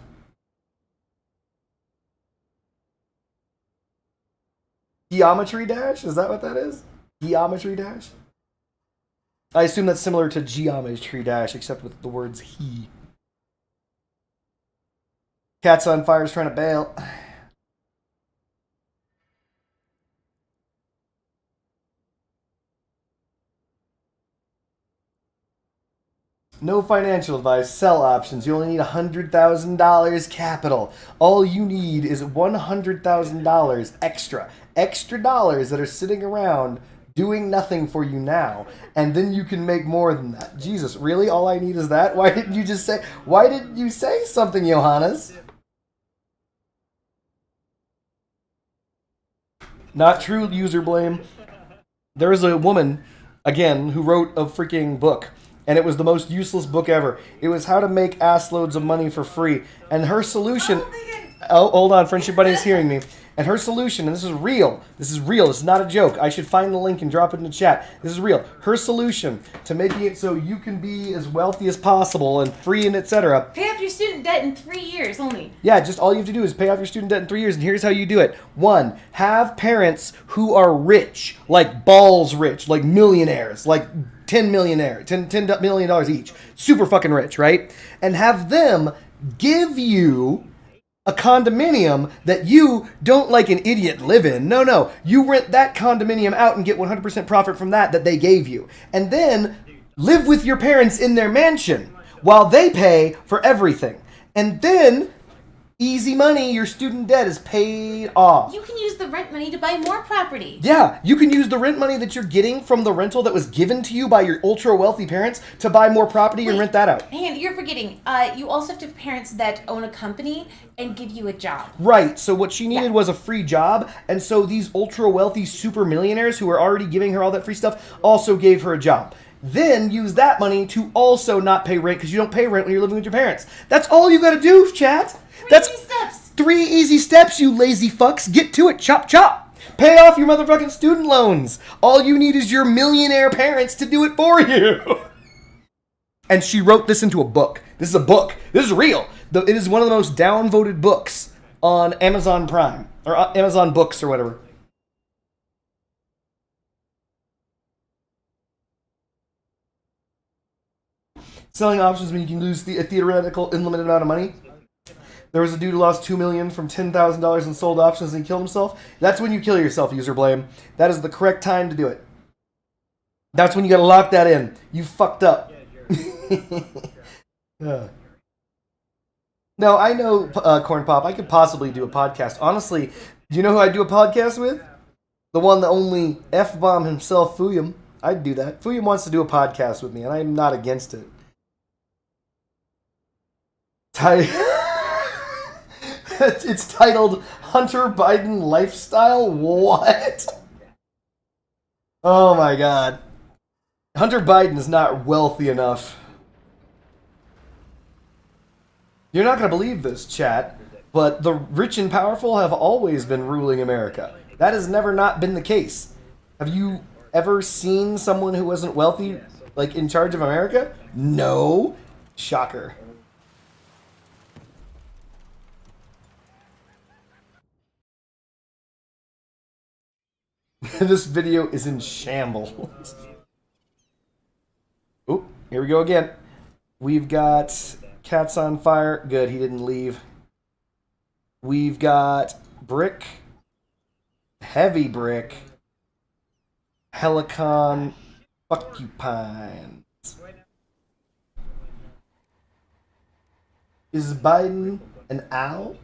Geometry Dash? Is that what that is? Geometry Dash? I assume that's similar to Geometry Dash, except with the words he. Cat's on fire is trying to bail. No financial advice, sell options. You only need $100,000 capital. All you need is $100,000 extra. Extra dollars that are sitting around doing nothing for you now. And then you can make more than that. Jesus, really? All I need is that? Why didn't you say something, Johannes? Not true, user blame. There is a woman, again, who wrote a freaking book. And it was the most useless book ever. It was how to make ass loads of money for free. And her solution... Oh, hold on, Friendship Buddy is hearing me. And her solution, and this is real. This is not a joke. I should find the link and drop it in the chat. This is real. Her solution to making it so you can be as wealthy as possible and free and etc.
Pay off your student debt in 3 years only.
Yeah, just all you have to do is pay off your student debt in 3 years, and here's how you do it. 1, have parents who are rich, like balls rich, like millionaires, like $10 million each. Super fucking rich, right? And have them give you a condominium that you don't like an idiot live in. No. You rent that condominium out and get 100% profit from that they gave you. And then live with your parents in their mansion while they pay for everything. And then, easy money, your student debt is paid off.
You can use the rent money to buy more property.
Yeah, you can use the rent money that you're getting from the rental that was given to you by your ultra-wealthy parents to buy more property and rent that out.
And you're forgetting, you also have to have parents that own a company and give you a job.
Right, so what she needed was a free job, and so these ultra-wealthy super millionaires who were already giving her all that free stuff also gave her a job. Then use that money to also not pay rent because you don't pay rent when you're living with your parents. That's all you gotta do, chat. That's
3 easy steps.
3 easy steps, you lazy fucks. Get to it, chop chop. Pay off your motherfucking student loans. All you need is your millionaire parents to do it for you. And she wrote this into a book. This is a book. This is real. It is one of the most downvoted books on Amazon Prime. Or Amazon Books or whatever. Selling options mean you can lose a theoretical unlimited amount of money. There was a dude who lost $2 million from $10,000 in sold options and he killed himself. That's when you kill yourself, user blame. That is the correct time to do it. That's when you gotta lock that in. You fucked up. No, I know, Corn Pop. I could possibly do a podcast. Honestly, do you know who I'd do a podcast with? The one that only F-bomb himself, Fuyum. I'd do that. Fuyum wants to do a podcast with me, and I'm not against it. It's titled Hunter Biden Lifestyle? What? Oh my god. Hunter Biden is not wealthy enough. You're not going to believe this, chat, but the rich and powerful have always been ruling America. That has never not been the case. Have you ever seen someone who wasn't wealthy, like, in charge of America? No. Shocker. This video is in shambles. Oop, here we go again. We've got Cats on Fire. Good, he didn't leave. We've got Brick. Heavy Brick. Helicon. Fuck you, Pines. Is Biden an owl?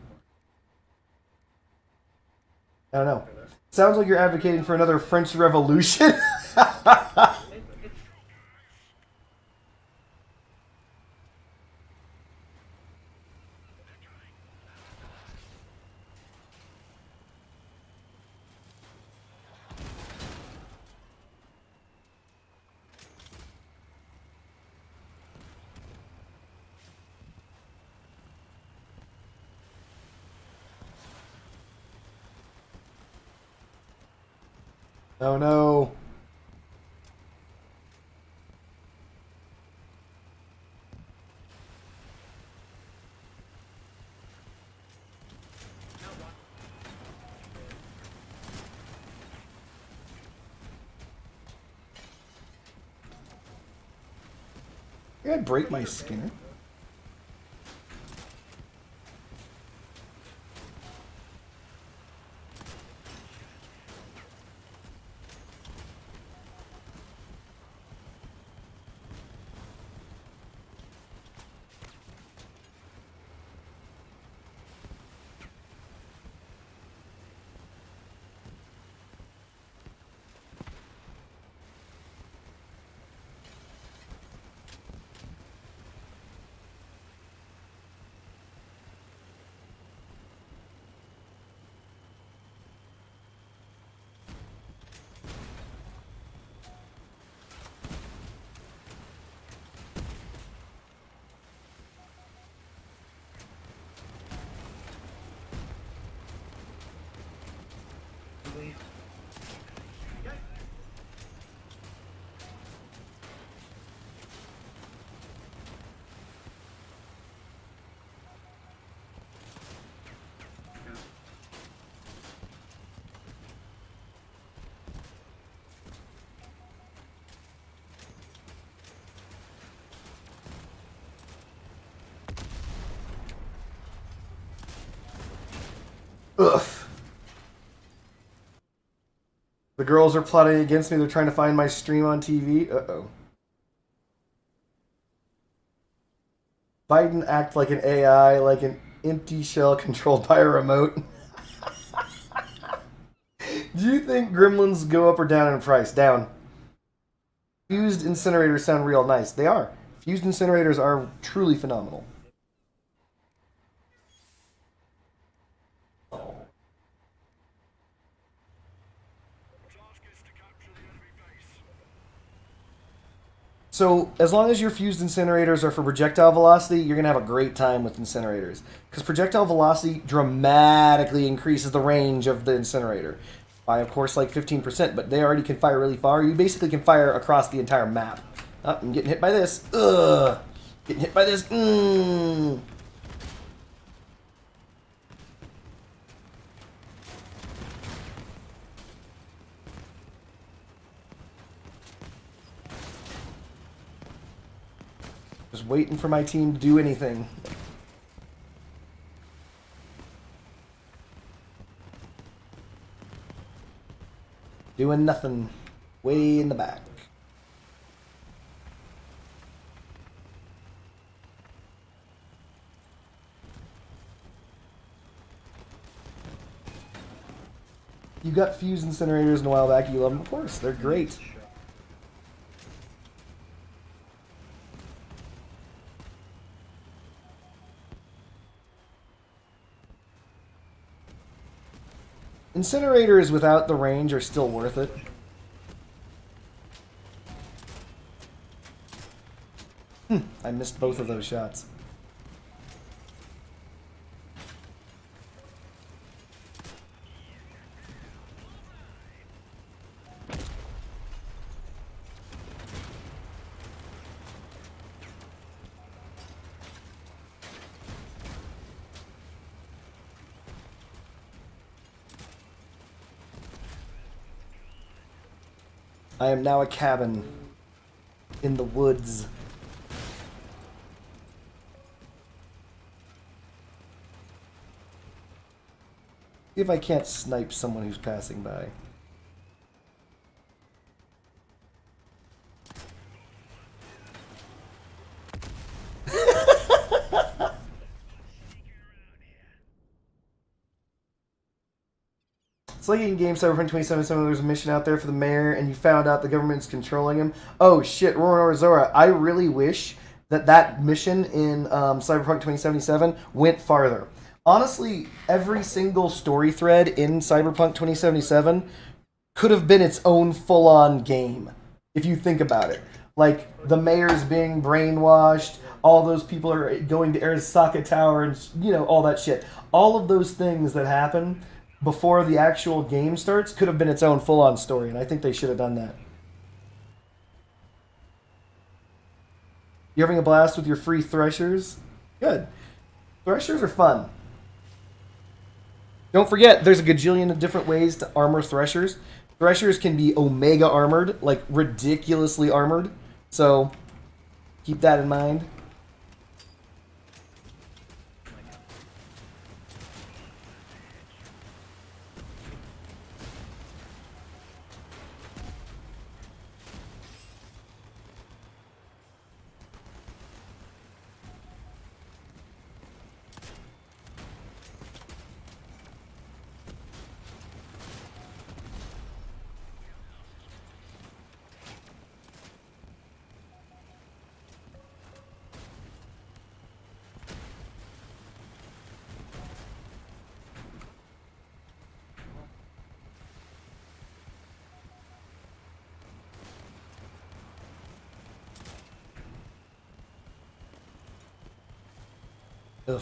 I don't know. Sounds like you're advocating for another French Revolution. Oh no. I gotta break my Skinner. Ugh. The girls are plotting against me. They're trying to find my stream on TV. Uh-oh. Biden act like an AI, like an empty shell controlled by a remote. Do you think gremlins go up or down in price? Down. Fused incinerators sound real nice. They are. Fused incinerators are truly phenomenal. So, as long as your fused incinerators are for projectile velocity, you're going to have a great time with incinerators. Because projectile velocity dramatically increases the range of the incinerator. By, of course, like 15%, but they already can fire really far. You basically can fire across the entire map. Oh, I'm getting hit by this. Ugh. Getting hit by this. Just waiting for my team to do anything. Doing nothing. Way in the back. You got fused incinerators in a while back. You love them, of course. They're great. Incinerators without the range are still worth it. I missed both of those shots. I am now a cabin in the woods. See if I can't snipe someone who's passing by. It's like in game Cyberpunk 2077, there's a mission out there for the mayor, and you found out the government's controlling him. Oh shit, Roran Zora, I really wish that that mission in Cyberpunk 2077 went farther. Honestly, every single story thread in Cyberpunk 2077 could have been its own full-on game, if you think about it. Like, the mayor's being brainwashed, all those people are going to Arasaka Tower, and, you know, all that shit. All of those things that happen before the actual game starts could have been its own full-on story, and I think they should have done that. You having a blast with your free threshers? Good. Threshers are fun. Don't forget, there's a gajillion of different ways to armor threshers. Threshers can be omega armored, like ridiculously armored, so keep that in mind. Ugh.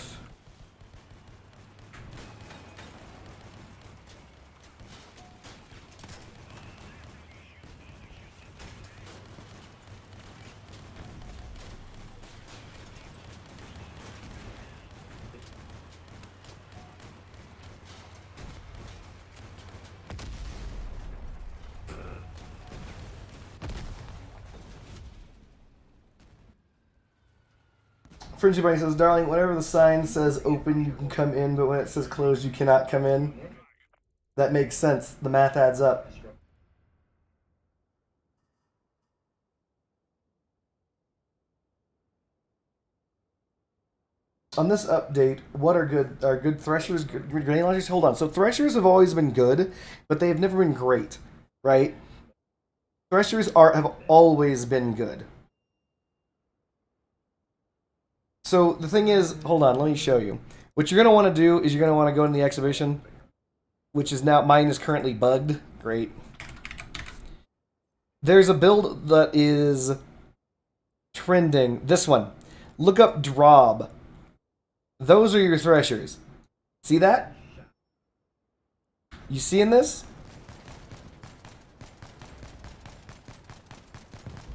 Fringy Bunny says, darling, whenever the sign says open, you can come in, but when it says closed, you cannot come in. That makes sense. The math adds up. On this update, what are good threshers, good grenade launchers? Hold on. So threshers have always been good, but they have never been great, right? Threshers have always been good. So the thing is, hold on, let me show you. What you're going to want to do is you're going to want to go in the exhibition, which is now, mine is currently bugged. Great. There's a build that is trending. This one. Look up Drob. Those are your threshers. See that? You seeing this?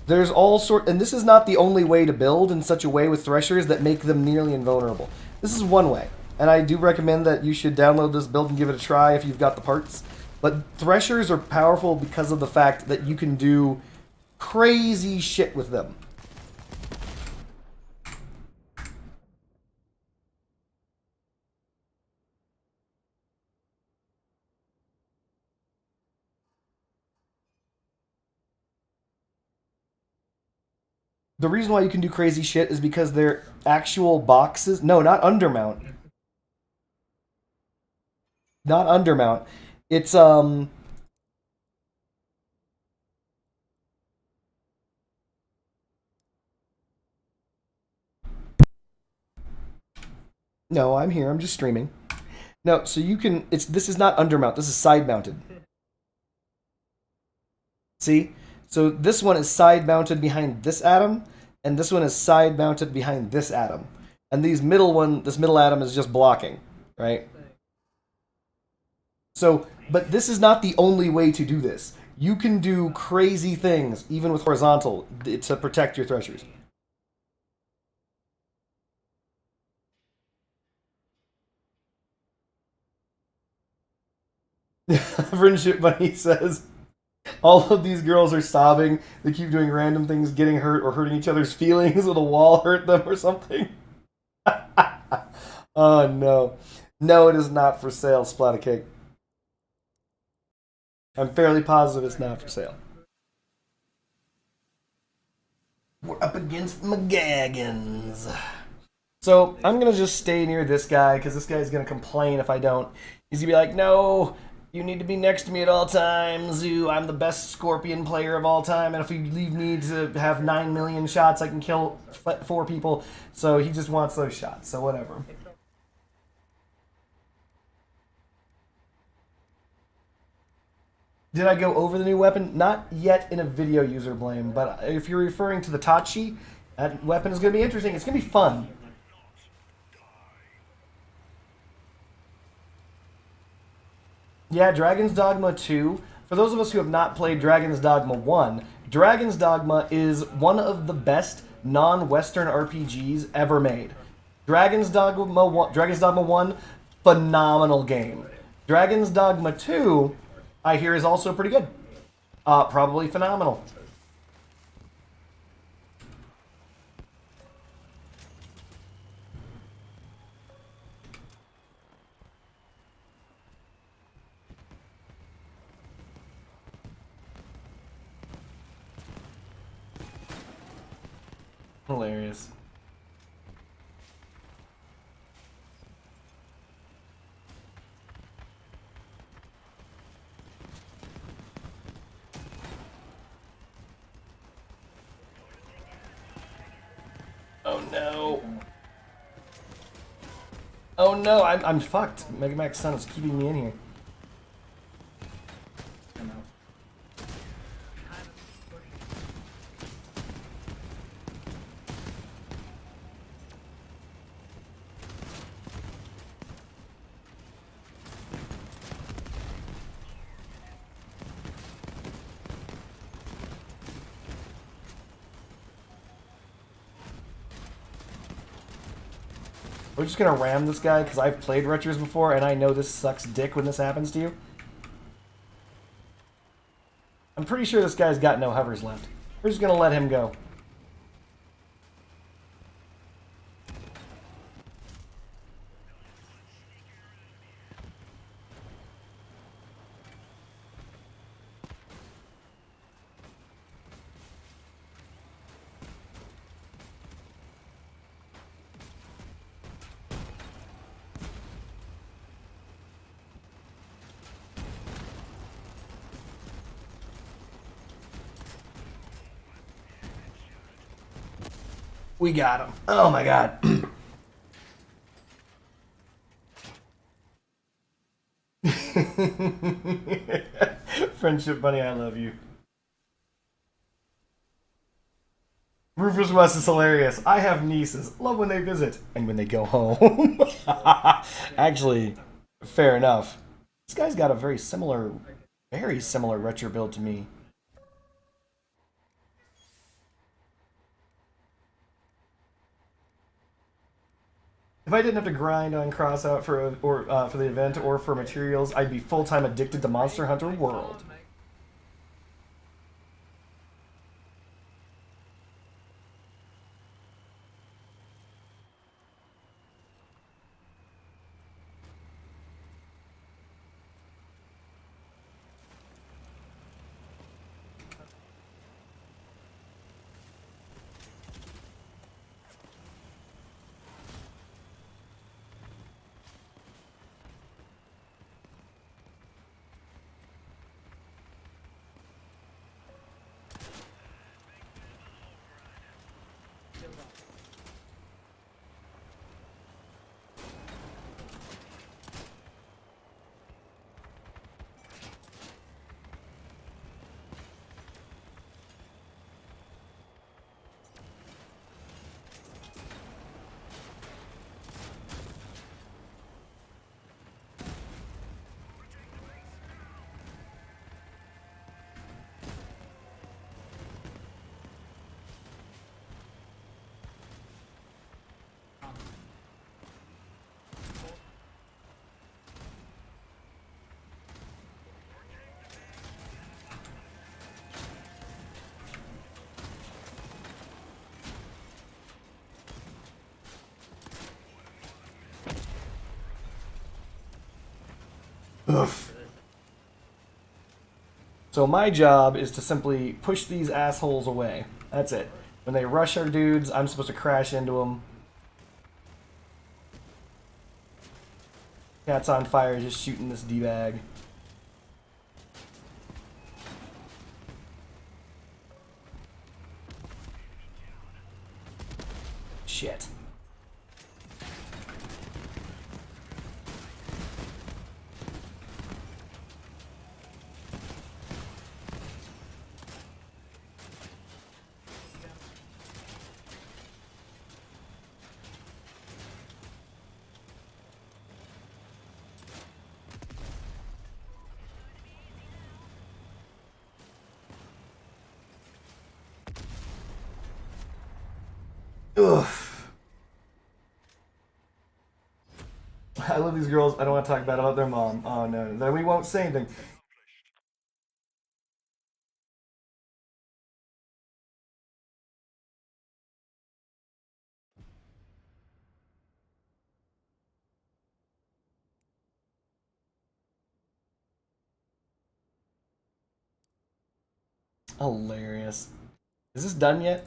There's all sort, and this is not the only way to build in such a way with threshers that make them nearly invulnerable. This is one way, and I do recommend that you should download this build and give it a try if you've got the parts. But threshers are powerful because of the fact that you can do crazy shit with them. The reason why you can do crazy shit is because they're actual boxes. No, not undermount. Not undermount. It's No, I'm here. I'm just streaming. No, so you can this is not undermount. This is side mounted. See? So this one is side mounted behind this atom, and this one is side mounted behind this atom. And this middle atom is just blocking, right? So, but this is not the only way to do this. You can do crazy things, even with horizontal, to protect your threshers. Friendship Bunny says, All of these girls are sobbing. They keep doing random things, getting hurt or hurting each other's feelings. Will the wall hurt them or something? Oh no. No, it is not for sale, Splatter Cake. I'm fairly positive it's not for sale. We're up against McGaggins. So I'm gonna just stay near this guy because this guy's gonna complain if I don't. He's gonna be like, "No, you need to be next to me at all times. I'm the best Scorpion player of all time, and if you leave me to have 9 million shots, I can kill 4 people." So he just wants those shots. So whatever. Did I go over the new weapon? Not yet in a video, user blame, but if you're referring to the Tachi, that weapon is going to be interesting. It's going to be fun. Yeah, Dragon's Dogma 2. For those of us who have not played Dragon's Dogma 1, Dragon's Dogma is one of the best non-Western RPGs ever made. Dragon's Dogma 1, phenomenal game. Dragon's Dogma 2, I hear, is also pretty good. Probably phenomenal. Hilarious. Oh no. Oh no, I'm fucked. Mega Max Sun is keeping me in here. We're just gonna ram this guy because I've played Retros before and I know this sucks dick when this happens to you. I'm pretty sure this guy's got no hovers left. We're just gonna let him go. We got him. Oh my god. Friendship Bunny, I love you. Rufus West is hilarious. I have nieces. Love when they visit. And when they go home. Actually, fair enough. This guy's got a very similar retro build to me. If I didn't have to grind on crossout for the event or for materials, I'd be full-time addicted to Monster Hunter World. Oof. So my job is to simply push these assholes away. That's it. When they rush our dudes, I'm supposed to crash into them. Cat's on fire, just shooting this D-bag. Shit. Ugh. I love these girls. I don't want to talk bad about their mom. Oh no, then we won't say anything. Hilarious. Is this done yet?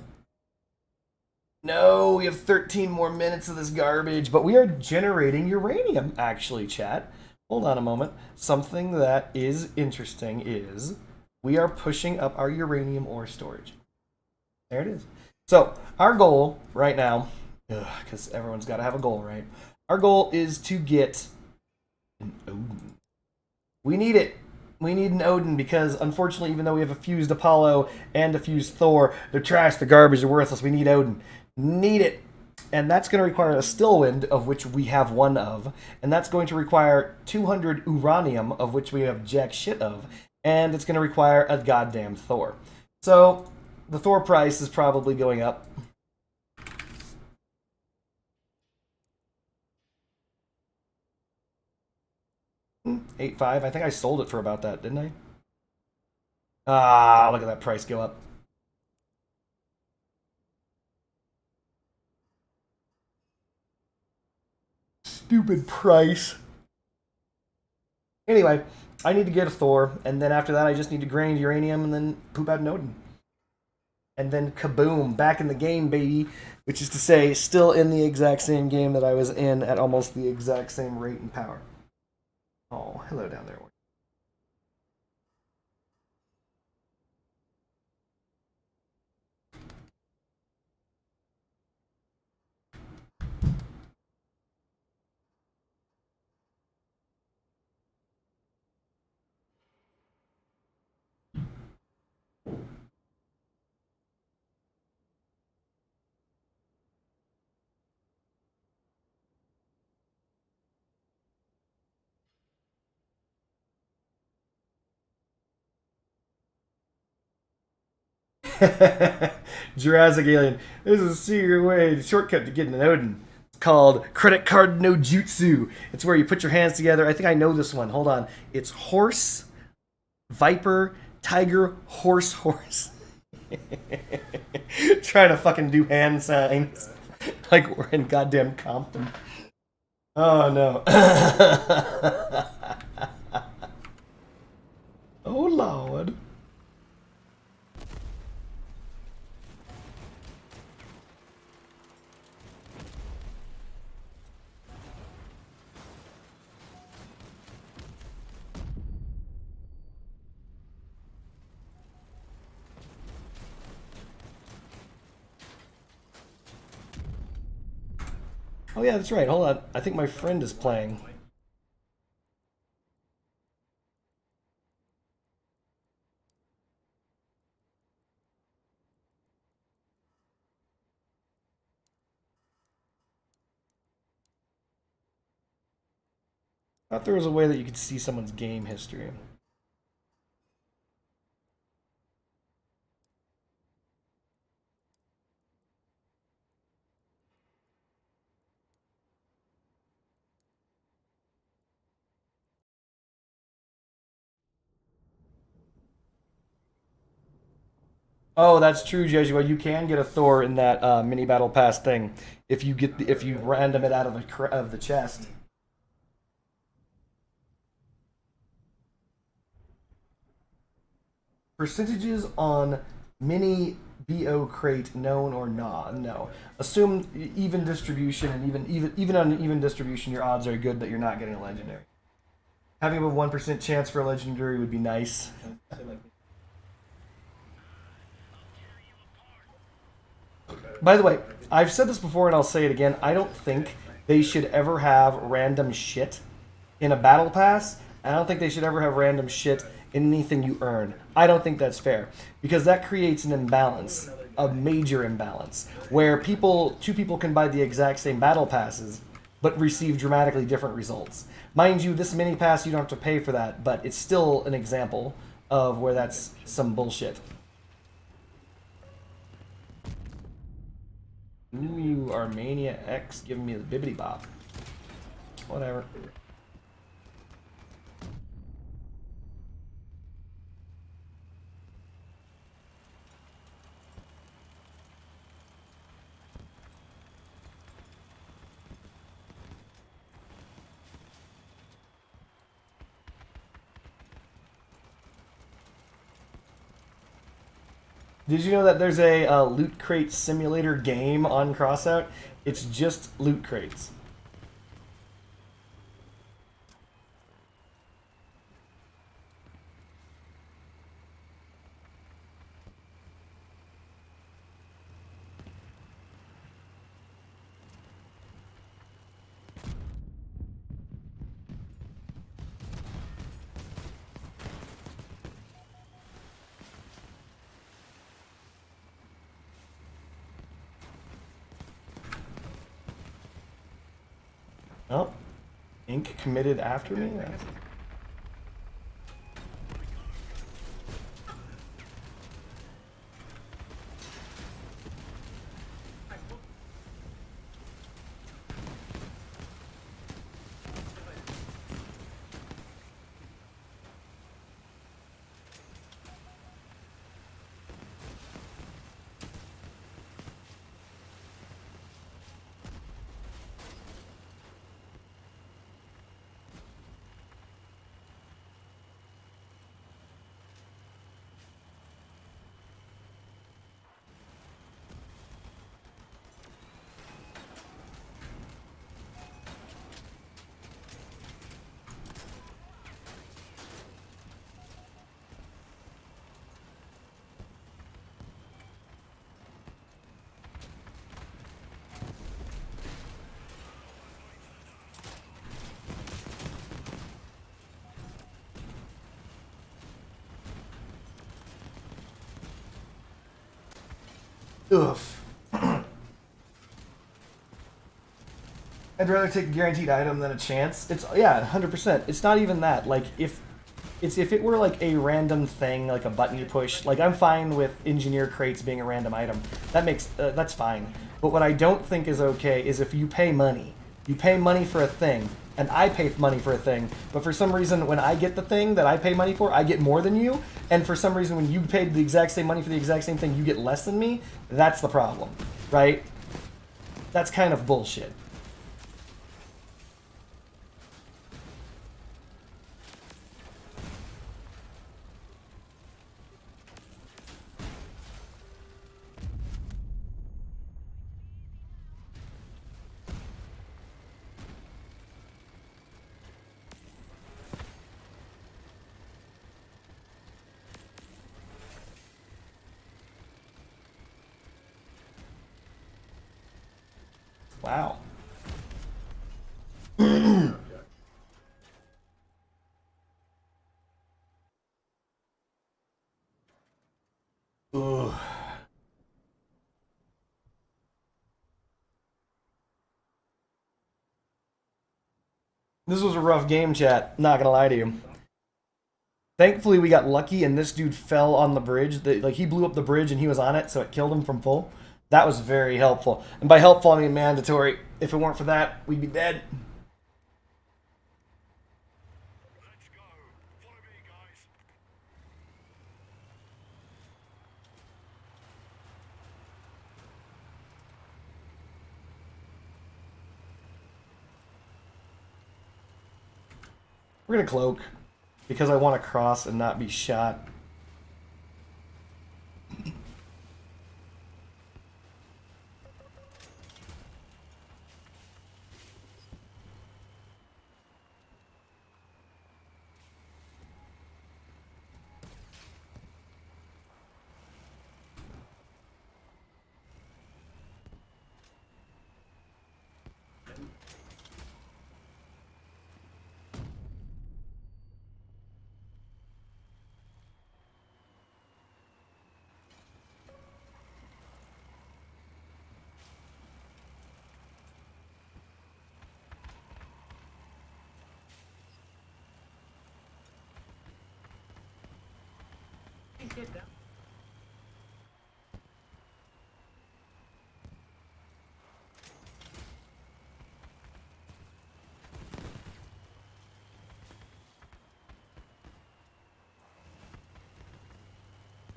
No, we have 13 more minutes of this garbage, but we are generating uranium, actually, chat. Hold on a moment. Something that is interesting is we are pushing up our uranium ore storage. There it is. So, our goal right now, because everyone's got to have a goal, right? Our goal is to get an Odin. We need it. We need an Odin because, unfortunately, even though we have a fused Apollo and a fused Thor, they're trash, they're garbage, they're worthless. We need Odin. Need it. And that's going to require a Stillwind, of which we have one of. And that's going to require 200 uranium, of which we have jack shit of. And it's going to require a goddamn Thor. So, the Thor price is probably going up. $8.5. I think I sold it for about that, didn't I? Ah, look at that price go up. Stupid price. Anyway, I need to get a Thor, and then after that I just need to grind uranium and then poop out an Odin. And then kaboom, back in the game, baby. Which is to say, still in the exact same game that I was in at almost the exact same rate and power. Oh, hello down there. Jurassic Alien. There's a secret way, shortcut to getting an Odin. It's called Credit Card No Jutsu. It's where you put your hands together. I think I know this one. Hold on. It's horse, viper, tiger, horse, horse. Trying to fucking do hand signs like we're in goddamn Compton. Oh no. Oh Lord. Oh yeah, that's right. Hold on. I think my friend is playing. I thought there was a way that you could see someone's game history. Oh, that's true, Jesuit. You can get a Thor in that mini battle pass thing if you get if you random it out of the chest. Percentages on mini BO crate known or not? No. Assume even distribution, and even on even distribution, your odds are good that you're not getting a legendary. Having a 1% chance for a legendary would be nice. By the way, I've said this before and I'll say it again. I don't think they should ever have random shit in a battle pass. I don't think they should ever have random shit in anything you earn. I don't think that's fair because that creates an imbalance, a major imbalance, where two people can buy the exact same battle passes but receive dramatically different results. Mind you, this mini pass you don't have to pay for that, but it's still an example of where that's some bullshit. Ooh, Armenia X giving me the bibbity bop. Whatever. Did you know that there's a loot crate simulator game on Crossout? It's just loot crates. Oh, Ink committed after me? Oof. I'd rather take a guaranteed item than a chance. It's, yeah, 100%. It's not even that. Like, if it were like a random thing, like a button you push, like I'm fine with engineer crates being a random item. That's fine. But what I don't think is okay is if you pay money. You pay money for a thing, and I pay money for a thing, but for some reason when I get the thing that I pay money for, I get more than you, and for some reason when you paid the exact same money for the exact same thing, you get less than me, that's the problem, right? That's kind of bullshit. Wow. Ugh. This was a rough game, chat. Not gonna lie to you. Thankfully, we got lucky, and this dude fell on the bridge. Like, he blew up the bridge, and he was on it, so it killed him from full. That was very helpful. And by helpful, I mean mandatory. If it weren't for that, we'd be dead. We're gonna cloak because I want to cross and not be shot.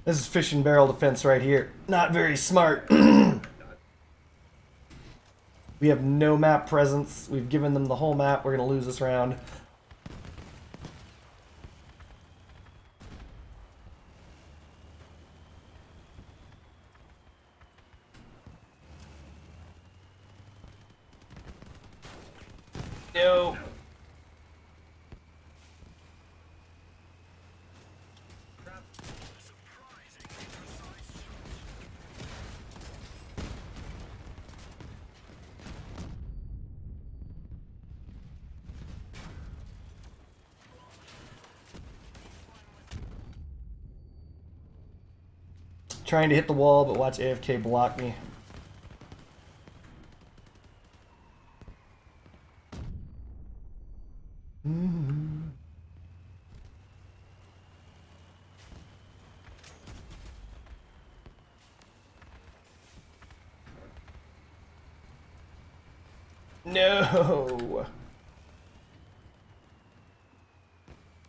This is fishing barrel defense right here. Not very smart. We have no map presence. We've given them the whole map. We're going to lose this round. No. Trying to hit the wall, but watch AFK block me. No.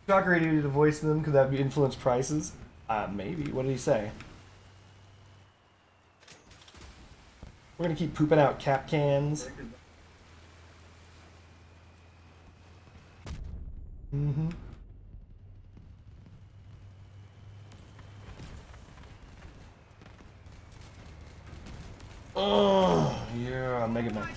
Shock radio to voice them, could that be influence prices? Maybe. What did he say? We're gonna keep pooping out cap cans. Mm-hmm. Oh, yeah, Mega Man.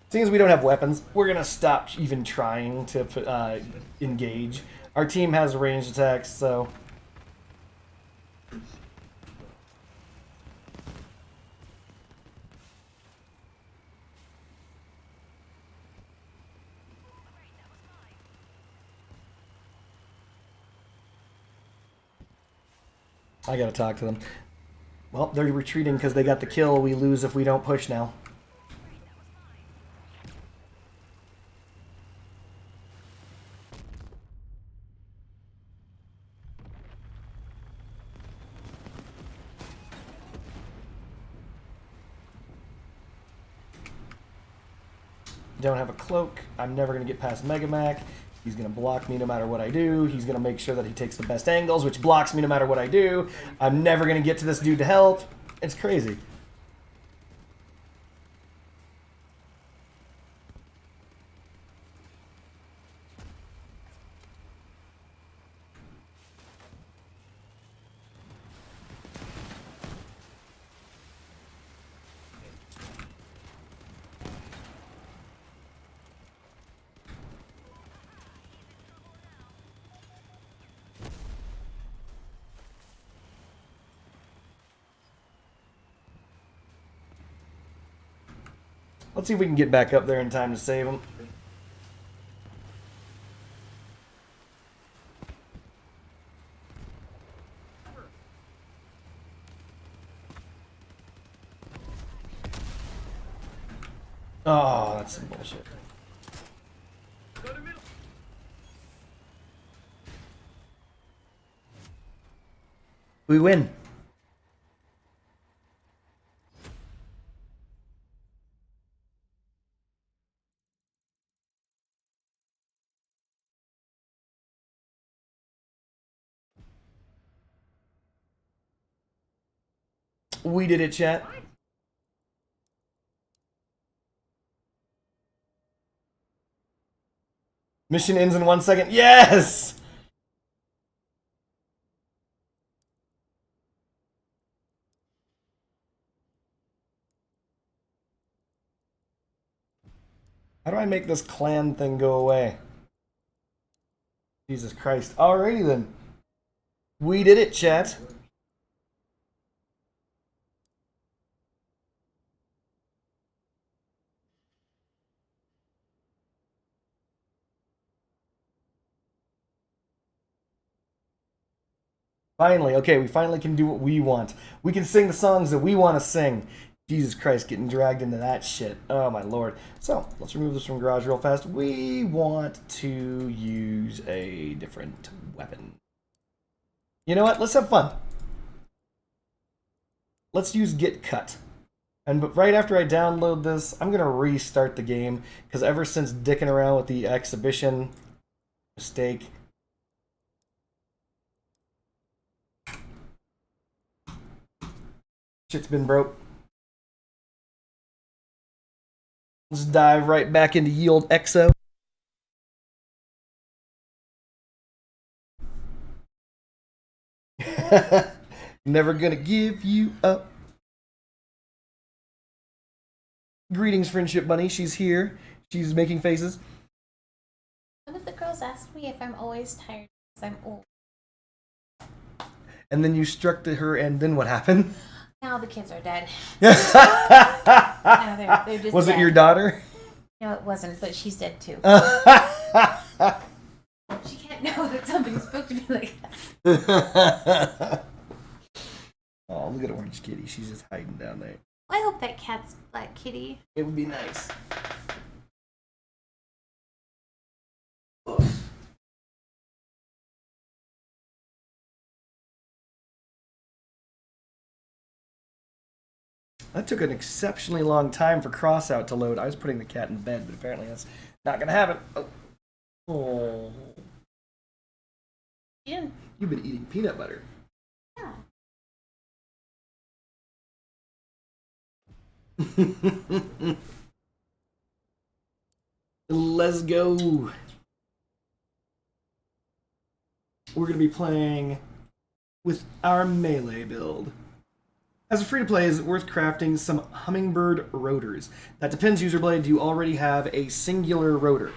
Seeing as we don't have weapons, we're gonna stop even trying to engage. Our team has ranged attacks, so I gotta talk to them. Well, they're retreating because they got the kill. We lose if we don't push now. Don't have a cloak. I'm never going to get past Mega Mac. He's going to block me no matter what I do. He's going to make sure that he takes the best angles, which blocks me no matter what I do. I'm never going to get to this dude to help. It's crazy. Let's see if we can get back up there in time to save him. Oh, that's some bullshit. We win. We did it, chat. Mission ends in 1 second. Yes! How do I make this clan thing go away? Jesus Christ. Alrighty then. We did it, chat. Finally, okay, we finally can do what we want. We can sing the songs that we want to sing. Jesus Christ, getting dragged into that shit. Oh my lord. So, let's remove this from garage real fast. We want to use a different weapon. You know what? Let's have fun. Let's use Get Cut. But right after I download this, I'm going to restart the game, because ever since dicking around with the exhibition mistake, shit's been broke. Let's dive right back into ye old EXO. Never gonna give you up. Greetings, Friendship Bunny. She's here. She's making faces.
One of the girls asked me if I'm always tired because I'm old.
And then you struck her, and then what happened?
Now the kids are dead.
Was
They're just dead.
it your daughter?
No, it wasn't, but she's dead too.
Oh,
She can't know that somebody spoke to me like that.
look at Orange Kitty. She's just hiding down there.
I hope that cat's Black Kitty.
It would be nice. That took an exceptionally long time for crossout to load. I was putting the cat in bed, but apparently that's not gonna happen. Oh.
Yeah.
You've been eating peanut butter.
Yeah.
Let's go. We're going to be playing with our melee build. As a free-to-play, is it worth crafting some hummingbird rotors? That depends, Userblade. Do you already have a singular rotor?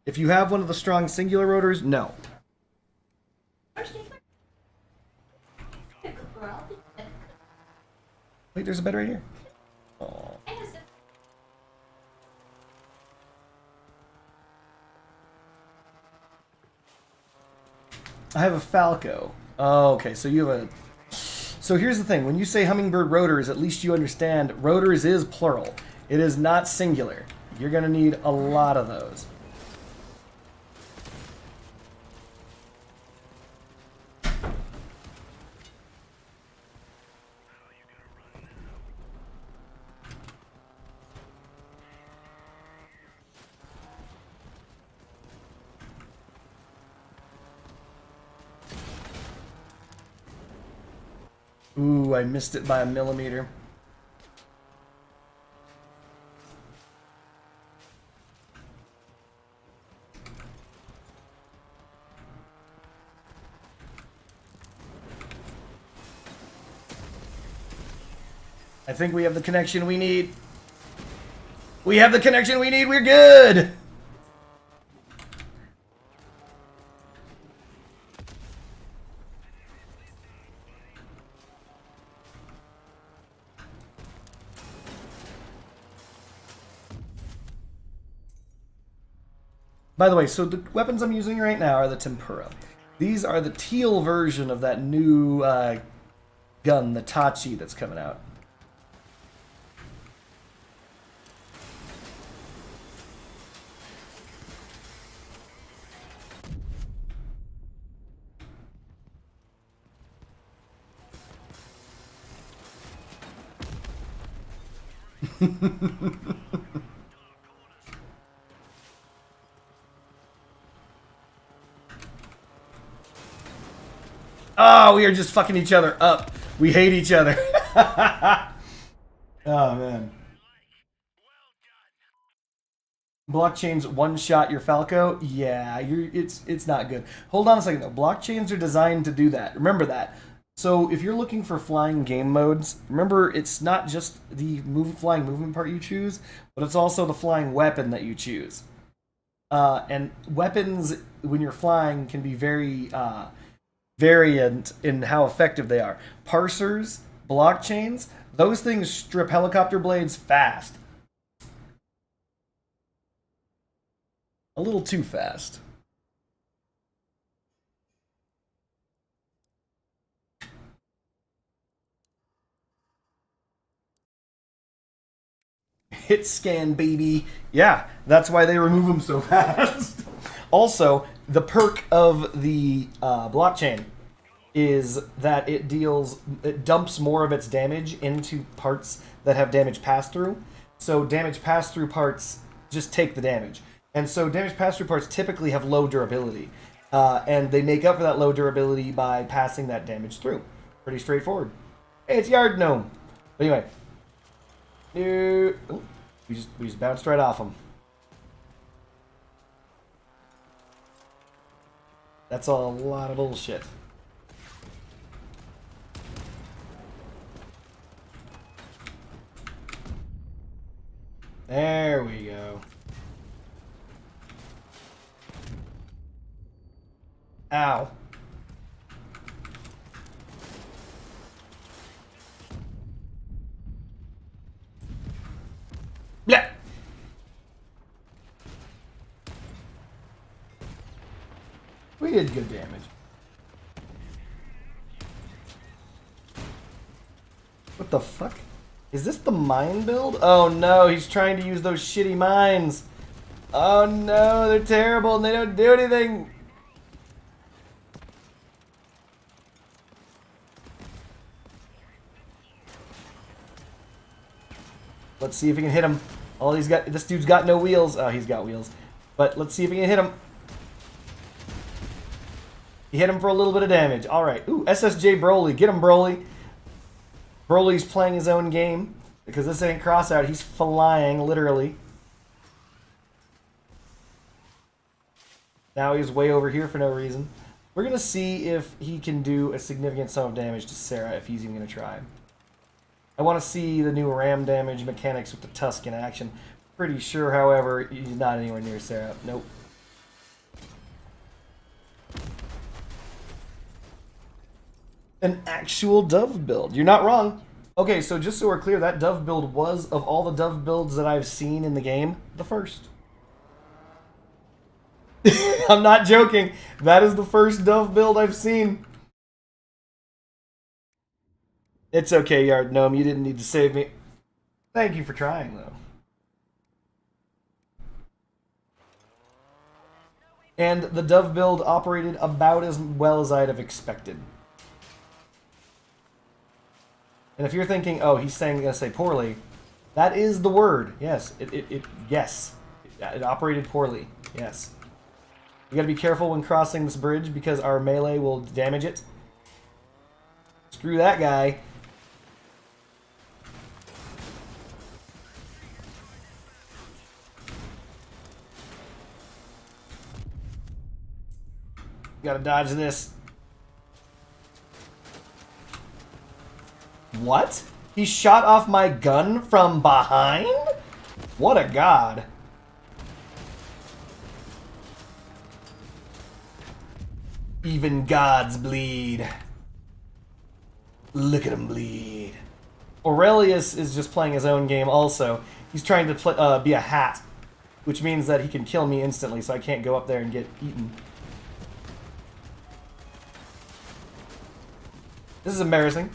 If you have one of the strong singular rotors, no. Wait, there's a bed right here. Oh. I have a Falco. Oh, okay, so you have a... So here's the thing. When you say hummingbird rotors, at least you understand rotors is plural. It is not singular. You're going to need a lot of those. Ooh, I missed it by a millimeter. I think we have the connection we need. We have the connection we need. We're good. By the way, so the weapons I'm using right now are the Tempura. These are the teal version of that new gun, the Tachi, that's coming out. Oh, we are just fucking each other up. We hate each other. Oh, man. Blockchains one-shot your Falco? Yeah, it's not good. Hold on a second, though. Blockchains are designed to do that. Remember that. So if you're looking for flying game modes, remember it's not just the flying movement part you choose, but it's also the flying weapon that you choose. And weapons, when you're flying, can be very... variant in how effective they are. Parsers, blockchains, those things strip helicopter blades fast. A little too fast. Hit scan, baby. Yeah, that's why they remove them so fast. Also, the perk of the blockchain is that it dumps more of its damage into parts that have damage pass-through. So damage pass-through parts just take the damage. And so damage pass-through parts typically have low durability. And they make up for that low durability by passing that damage through. Pretty straightforward. Hey, it's Yard Gnome. But anyway. We just bounced right off him. That's a lot of bullshit. There we go. Ow. Yeah. We did good damage. What the fuck? Is this the mine build? Oh no, he's trying to use those shitty mines. Oh no, they're terrible and they don't do anything. Let's see if he can hit him. Oh, this dude's got no wheels. Oh, he's got wheels. But let's see if he can hit him. He hit him for a little bit of damage. All right. Ooh, SSJ Broly. Get him, Broly. Broly's playing his own game because this ain't crossout. He's flying, literally. Now he's way over here for no reason. We're going to see if he can do a significant sum of damage to Sarah if he's even going to try. I want to see the new ram damage mechanics with the Tusk in action. Pretty sure, however, he's not anywhere near Sarah. Nope. An actual Dove build. You're not wrong. Okay, so just so we're clear, that Dove build was, of all the Dove builds that I've seen in the game, the first. I'm not joking. That is the first Dove build I've seen. It's okay, Yard Gnome. You didn't need to save me. Thank you for trying, though. And the Dove build operated about as well as I'd have expected. And if you're thinking, oh, he's gonna say poorly, that is the word. Yes, yes, it operated poorly. Yes, you got to be careful when crossing this bridge because our melee will damage it. Screw that guy. Gotta dodge this. What? He shot off my gun from behind? What a god. Even gods bleed. Look at him bleed. Aurelius is just playing his own game also. He's trying to be a hat, which means that he can kill me instantly, so I can't go up there and get eaten. This is embarrassing.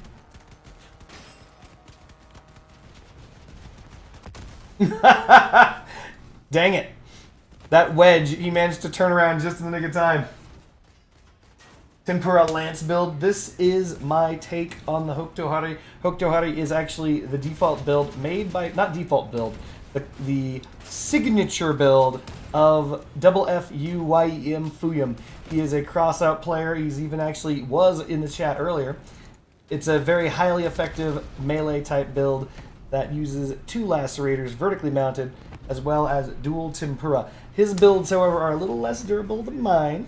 Dang it. That wedge, he managed to turn around just in the nick of time. Tempura Lance build. This is my take on the Hokutohari. Hokutohari is actually the default build made by, not default build, the signature build of FFUYEM Fuyum. He is a crossout player. He's even actually was in the chat earlier. It's a very highly effective melee type build that uses 2 lacerators vertically mounted as well as dual tempura. His builds, however, are a little less durable than mine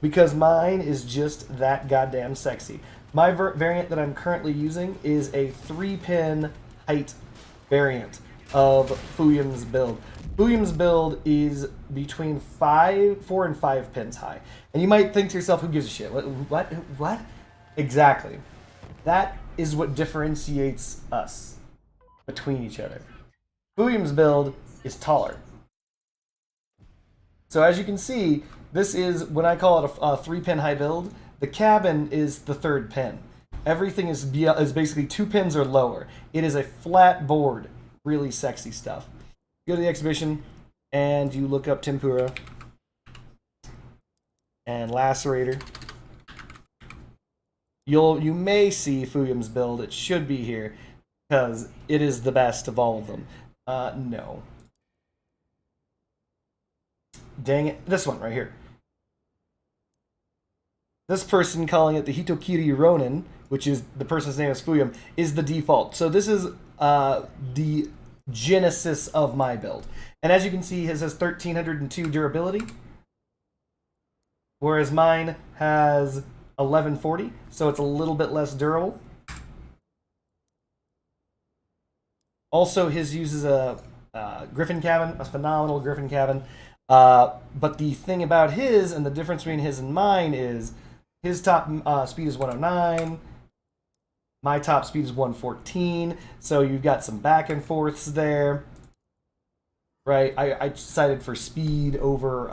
because mine is just that goddamn sexy. My variant that I'm currently using is a 3-pin height variant of Fuyum's build. Fuyum's build is between 4 and 5 pins high. And you might think to yourself, who gives a shit? What? Exactly. That is what differentiates us between each other. Fuyum's build is taller. So as you can see, this is, when I call it a 3-pin high build, the cabin is the 3rd pin. Everything is basically 2 pins or lower. It is a flat board. Really sexy stuff. go to the exhibition and you look up Tempura and Lacerator. You may see Fuyum's build. It should be here because it is the best of all of them. No. Dang it. This one right here. This person calling it the Hitokiri Ronin, which is the person's name is Fuyum, is the default. So this is the genesis of my build. And as you can see, his has 1302 durability, whereas mine has 1140, so it's a little bit less durable. Also, his uses a Griffin cabin, a phenomenal Griffin cabin. But the thing about his, and the difference between his and mine, is his top speed is 109. My top speed is 114. So you've got some back and forths there. Right? I decided for speed over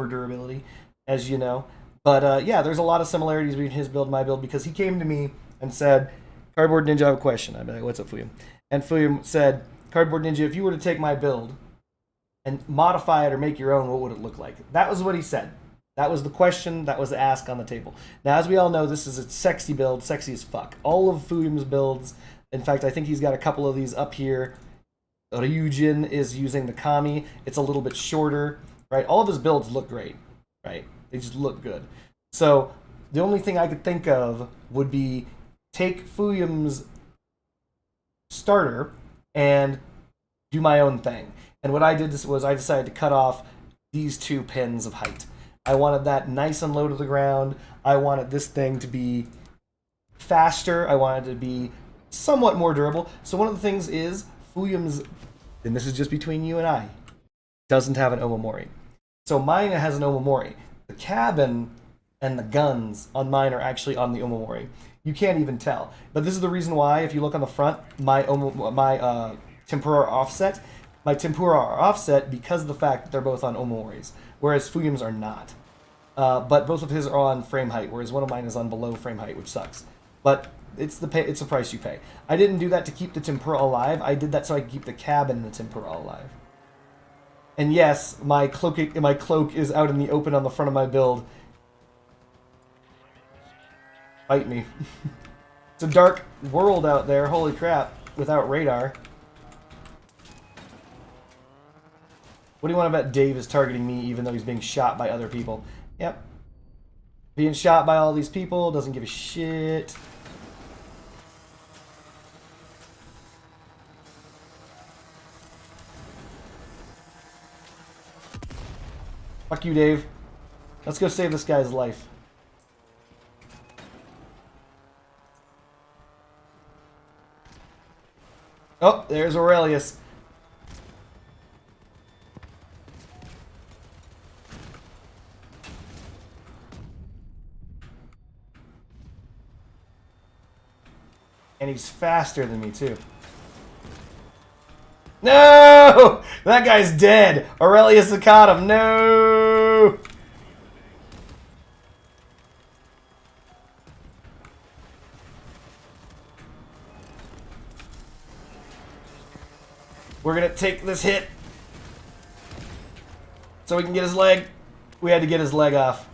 durability, as you know. But yeah, there's a lot of similarities between his build and my build, because he came to me and said, Cardboard Ninja, I have a question. I'd be like, what's up, Fuyum? And Fuyum said, Cardboard Ninja, if you were to take my build and modify it or make your own, what would it look like? That was what he said. That was the question, that was the ask on the table. Now, as we all know, this is a sexy build, sexy as fuck. All of Fuyum's builds, in fact, I think he's got a couple of these up here. Ryujin is using the Kami. It's a little bit shorter, right? All of his builds look great, right? They just look good. So, the only thing I could think of would be take Fuyum's starter and do my own thing. And what I did was I decided to cut off these 2 pins of height. I wanted that nice and low to the ground. I wanted this thing to be faster. I wanted it to be somewhat more durable. So one of the things is Fuyum's, and this is just between you and I, doesn't have an Omamori. So mine has an Omamori. The cabin and the guns on mine are actually on the Omamori. You can't even tell. But this is the reason why, if you look on the front, my Tempura are offset. My Tempura are offset because of the fact that they're both on Omomoris, whereas Fuyum's are not. But both of his are on frame height, whereas one of mine is on below frame height, which sucks. But it's the price you pay. I didn't do that to keep the Tempura alive. I did that so I could keep the cabin and the Tempura alive. And yes, my cloak is out in the open on the front of my build. Fight me. It's a dark world out there, holy crap, without radar. What do you want to bet Dave is targeting me even though he's being shot by other people? Yep. Being shot by all these people, doesn't give a shit. Fuck you, Dave. Let's go save this guy's life. Oh, there's Aurelius. And he's faster than me, too. No! That guy's dead! Aurelius caught him. No! We're gonna take this hit so we can get his leg. We had to get his leg off.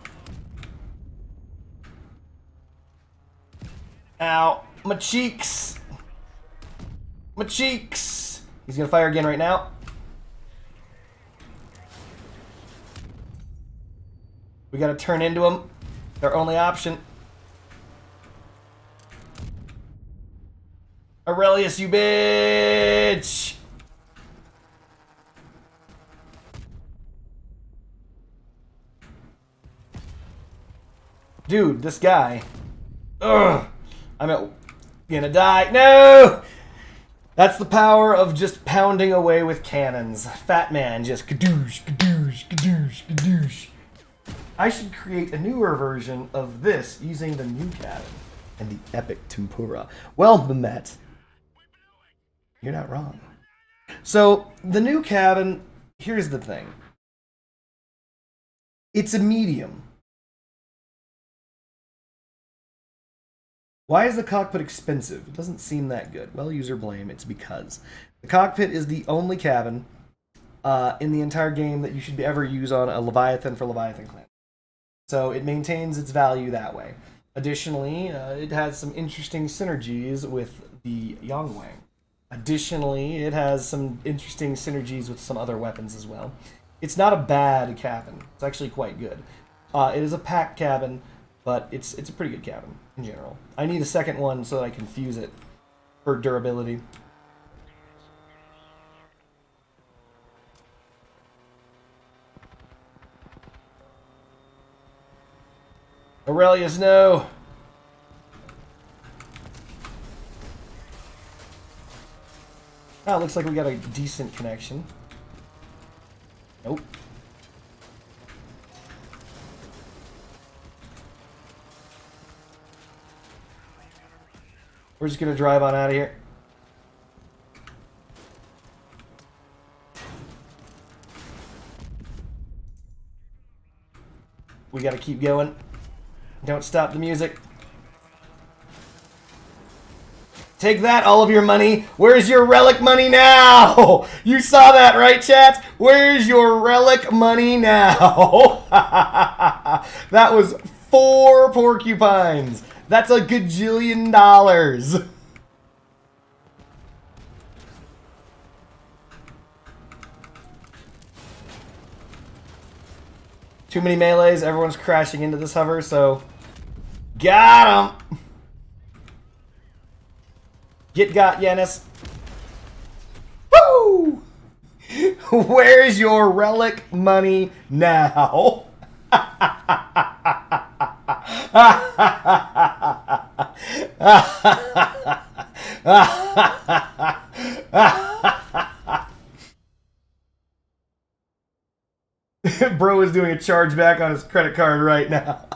Ow. My cheeks. My cheeks. He's gonna fire again right now. We gotta turn into him. Their only option. Aurelius, you bitch! Dude, this guy. Ugh. Gonna die. No! That's the power of just pounding away with cannons. Fat man just kadoosh, kadoosh, kadoosh, kadoosh. I should create a newer version of this using the new cabin and the epic Tempura. Well, Mamet, you're not wrong. So, the new cabin, here's the thing. It's a medium. Why is the cockpit expensive? It doesn't seem that good. Well, user blame. It's because The cockpit is the only cabin in the entire game that you should ever use on a Leviathan for Leviathan clan. So it maintains its value that way. Additionally, it has some interesting synergies with the Yongwang. Additionally, it has some interesting synergies with some other weapons as well. It's not a bad cabin. It's actually quite good. It is a pack cabin, but it's a pretty good cabin in general. I need a second one so that I can fuse it for durability. Aurelius, no! Oh, looks like we got a decent connection. Nope. We're just gonna drive on out of here. We gotta keep going. Don't stop the music. Take that, all of your money. Where's your relic money now? You saw that, right, chat? Where's your relic money now? That was 4 porcupines. That's a gajillion dollars. Too many melees. Everyone's crashing into this hover, so... Got him! Get got, Yanis. Woo! Where's your relic money now? Bro is doing a chargeback on his credit card right now.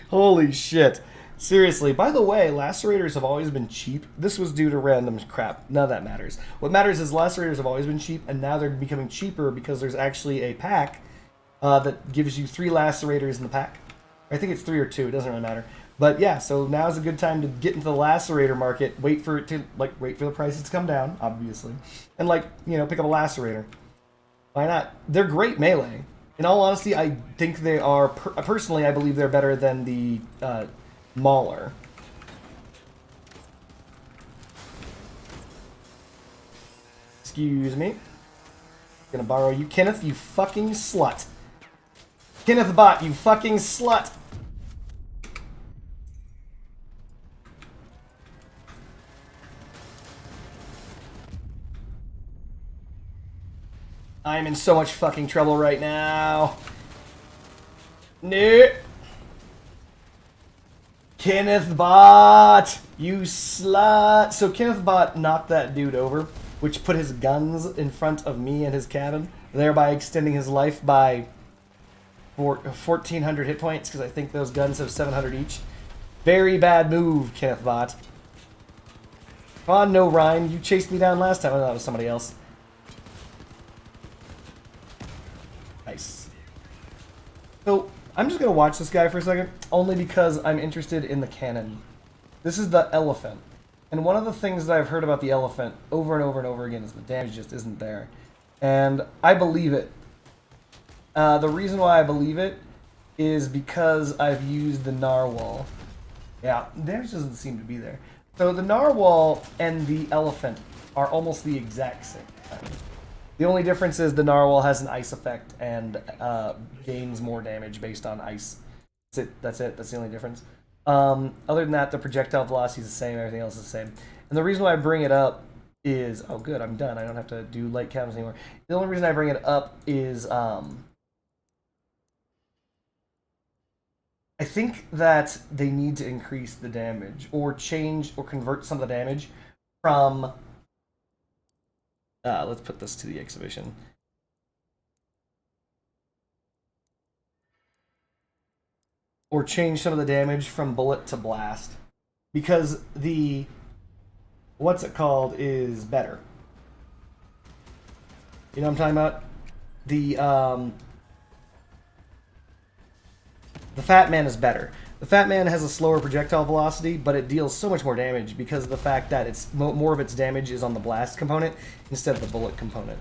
Holy shit. Seriously, by the way, lacerators have always been cheap. This was due to random crap. None of that matters. What matters is lacerators have always been cheap, and now they're becoming cheaper because there's actually a pack that gives you 3 lacerators in the pack. I think it's 3 or 2. It doesn't really matter. But yeah, so now's a good time to get into the lacerator market. Wait for it to wait for the prices to come down, obviously, and pick up a lacerator. Why not? They're great melee. In all honesty, I think they are. Personally, I believe they're better than the Mauler. Excuse me. Gonna borrow you, Kenneth, you fucking slut. Kenneth Bot, you fucking slut. I'm in so much fucking trouble right now. No. Kenneth Bot, you slut. So Kenneth Bot knocked that dude over, which put his guns in front of me and his cabin, thereby extending his life by 1,400 hit points, because I think those guns have 700 each. Very bad move, Kenneth Bot. Come on, no Ryan. You chased me down last time. I thought it was somebody else. Nice. So, I'm just going to watch this guy for a second, only because I'm interested in the cannon. This is the elephant. And one of the things that I've heard about the elephant over and over and over again is the damage just isn't there. And I believe it. The reason why I believe it is because I've used the narwhal. Yeah, damage doesn't seem to be there. So the narwhal and the elephant are almost the exact same. The only difference is the narwhal has an ice effect and gains more damage based on ice. That's it. That's the only difference. Other than that, the projectile velocity is the same. Everything else is the same. And the reason why I bring it up is... Oh, good. I'm done. I don't have to do light cabins anymore. The only reason I bring it up is... I think that they need to increase the damage or change or convert some of the damage from... let's put this to the exhibition. Or change some of the damage from bullet to blast. Because the... What's it called is better. You know what I'm talking about? The Fat Man is better. The Fat Man has a slower projectile velocity, but it deals so much more damage because of the fact that it's more of its damage is on the blast component instead of the bullet component.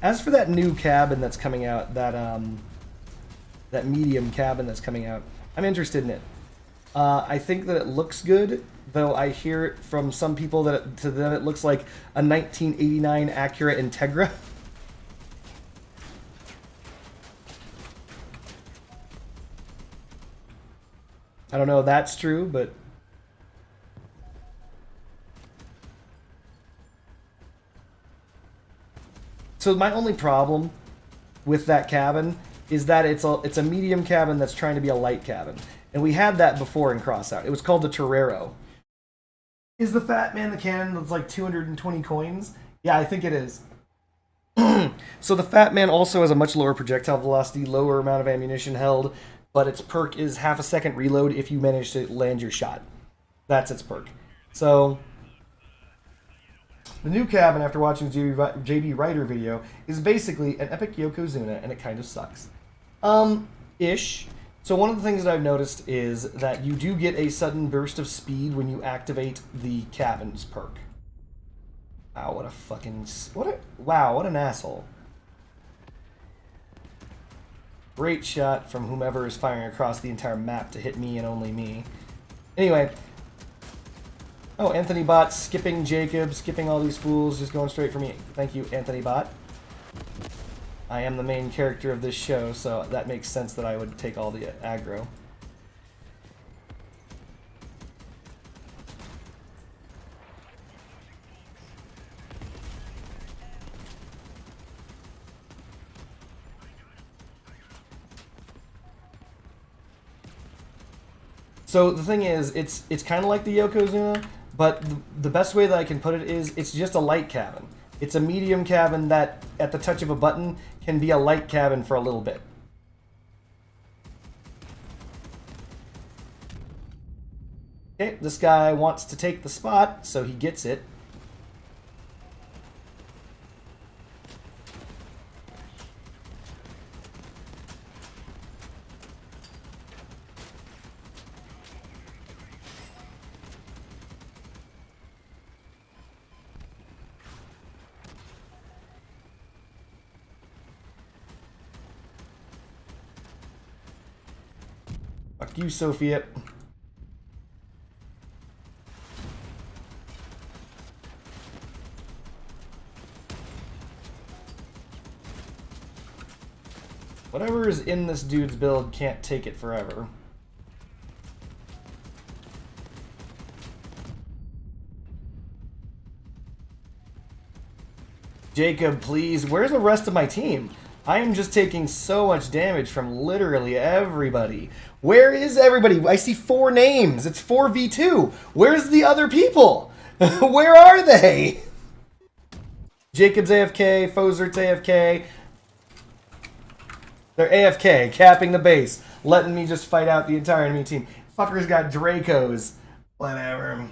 As for that new cabin that's coming out, that medium cabin that's coming out, I'm interested in it. I think that it looks good, though I hear it from some people that to them it looks like a 1989 Acura Integra. I don't know if that's true, but... So my only problem with that cabin is that it's a medium cabin that's trying to be a light cabin. And we had that before in Crossout. It was called the Torero. Is the Fat Man the cannon that's like 220 coins? Yeah, I think it is. So the Fat Man also has a much lower projectile velocity, lower amount of ammunition held, but its perk is half a second reload if you manage to land your shot. That's its perk. So... the new cabin, after watching the JB Ryder video, is basically an epic Yokozuna, and it kind of sucks. Ish. So one of the things that I've noticed is that you do get a sudden burst of speed when you activate the cabin's perk. Wow, what a fucking... Wow, what an asshole. Great shot from whomever is firing across the entire map to hit me and only me. Anyway... Oh, Anthony Bot skipping Jacob, skipping all these fools, just going straight for me. Thank you, Anthony Bot. I am the main character of this show, so that makes sense that I would take all the aggro. So the thing is, it's kind of like the Yokozuna, but the best way that I can put it is it's just a light cabin. It's a medium cabin that, at the touch of a button, can be a light cabin for a little bit. Okay, this guy wants to take the spot, so he gets it. Fuck you, Sophia. Whatever is in this dude's build can't take it forever. Jacob, please. Where's the rest of my team? I am just taking so much damage from literally everybody. Where is everybody? I see 4 names. It's 4v2. Where's the other people? Where are they? Jacob's AFK. Fozert's AFK. They're AFK, capping the base. Letting me just fight out the entire enemy team. Fuckers got Dracos. Whatever.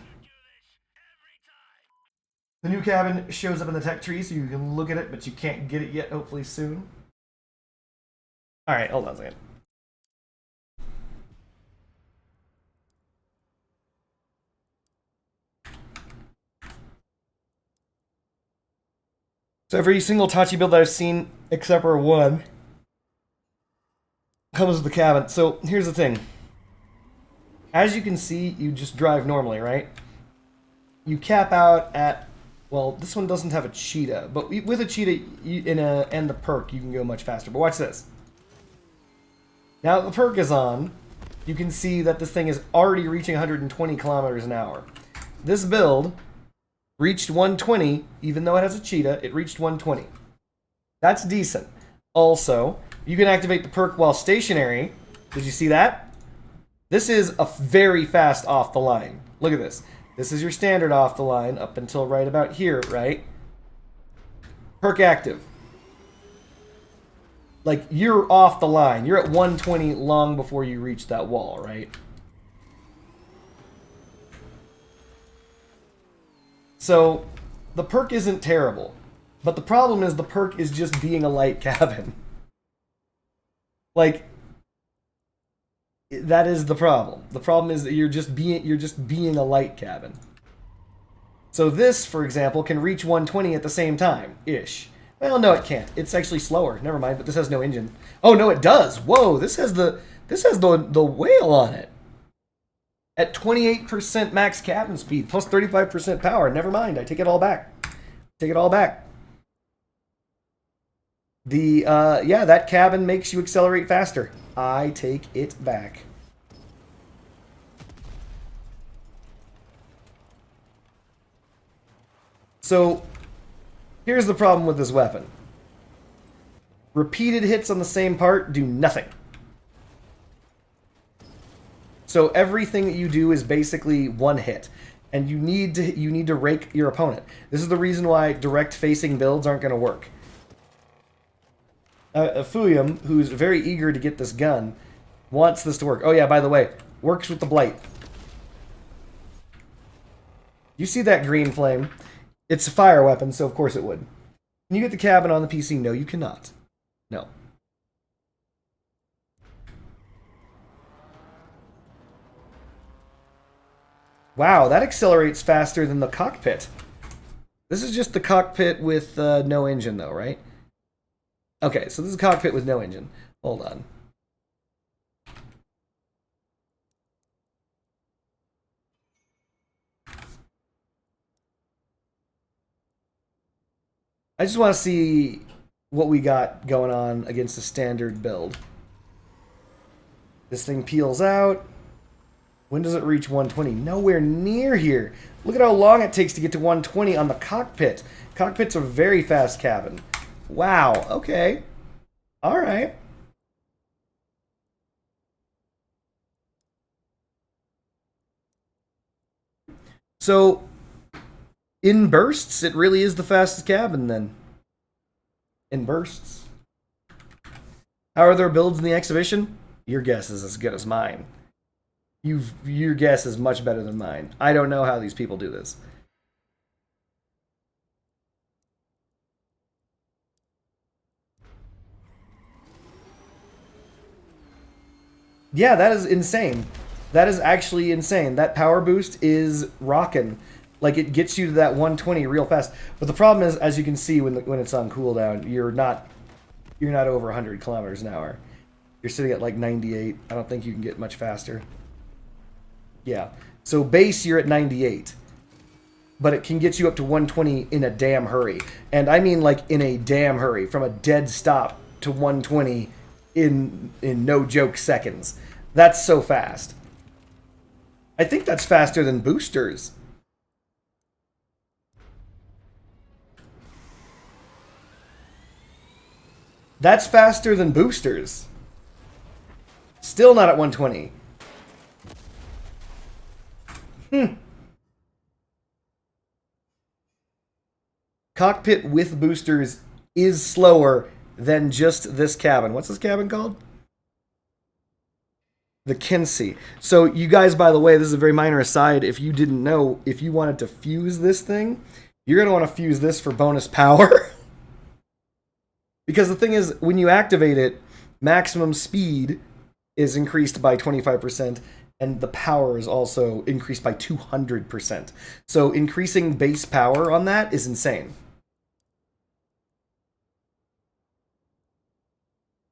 The new cabin shows up in the tech tree, so you can look at it, but you can't get it yet, hopefully soon. Alright, hold on a second. So every single Tachi build that I've seen, except for one, comes with the cabin. So here's the thing. As you can see, you just drive normally, right? You cap out at... Well, this one doesn't have a cheetah, but with a cheetah and the perk, you can go much faster. But watch this. Now that the perk is on, you can see that this thing is already reaching 120 kilometers an hour. This build reached 120, even though it has a cheetah, it reached 120. That's decent. Also, you can activate the perk while stationary. Did you see that? This is a very fast off the line. Look at this. This is your standard off the line up until right about here, right? Perk active. Like, you're off the line. You're at 120 long before you reach that wall, right? So, the perk isn't terrible. But the problem is the perk is just being a light cabin. Like, that is the problem. The problem is that you're just being a light cabin. So this, for example, can reach 120 at the same time, ish. Well, no, it can't. It's actually slower. Never mind, but this has no engine. Oh no, it does. Whoa, this has the whale on it. At 28% max cabin speed, plus 35% power. Never mind, I take it all back. Take it all back. The yeah, that cabin makes you accelerate faster. I take it back. So, here's the problem with this weapon. Repeated hits on the same part do nothing. So everything that you do is basically one hit, and you need to rake your opponent. This is the reason why direct facing builds aren't going to work. Fuyum, who's very eager to get this gun, wants this to work. Oh yeah, by the way, works with the Blight. You see that green flame? It's a fire weapon, so of course it would. Can you get the cabin on the PC? No, you cannot. No. Wow, that accelerates faster than the cockpit. This is just the cockpit with no engine, though, right? Okay, so this is a cockpit with no engine. Hold on. I just want to see what we got going on against the standard build. This thing peels out. When does it reach 120? Nowhere near here. Look at how long it takes to get to 120 on the cockpit. Cockpit's a very fast cabin. Wow, okay. Alright. So, in bursts, it really is the fastest cabin then. In bursts. How are their builds in the exhibition? Your guess is as good as mine. Your guess is much better than mine. I don't know how these people do this. Yeah, that is insane. That is actually insane. That power boost is rockin'. Like, it gets you to that 120 real fast. But the problem is, as you can see when it's on cooldown, you're not over 100 kilometers an hour. You're sitting at like 98. I don't think you can get much faster. Yeah. So base, you're at 98. But it can get you up to 120 in a damn hurry. And I mean like in a damn hurry. From a dead stop to 120 in no joke seconds. That's so fast. I think that's faster than boosters. That's faster than boosters. Still not at 120. Cockpit with boosters is slower than just this cabin. What's this cabin called? The Kinsey. So you guys, by the way, this is a very minor aside. If you didn't know, if you wanted to fuse this thing, you're going to want to fuse this for bonus power. Because the thing is, when you activate it, maximum speed is increased by 25%, and the power is also increased by 200%. So increasing base power on that is insane.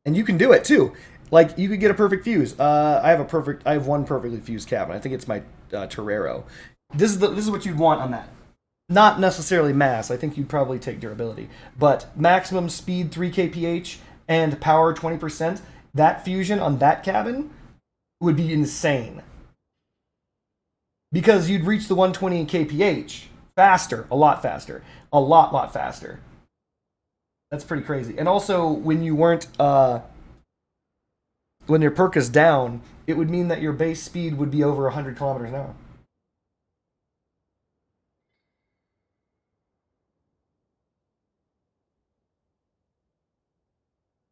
And you can do it too. Like, you could get a perfect fuse. I have one perfectly fused cabin. I think it's my Torero. This is what you'd want on that. Not necessarily mass. I think you'd probably take durability. But maximum speed 3 kph and power 20%, that fusion on that cabin would be insane. Because you'd reach the 120 kph faster, a lot faster. A lot faster. That's pretty crazy. And also, when you weren't, when your perk is down, it would mean that your base speed would be over 100 kilometers an hour.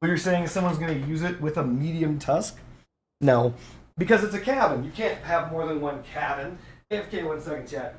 What you're saying is someone's going to use it with a medium tusk? No. Because it's a cabin. You can't have more than one cabin. AFK 1 second, chat.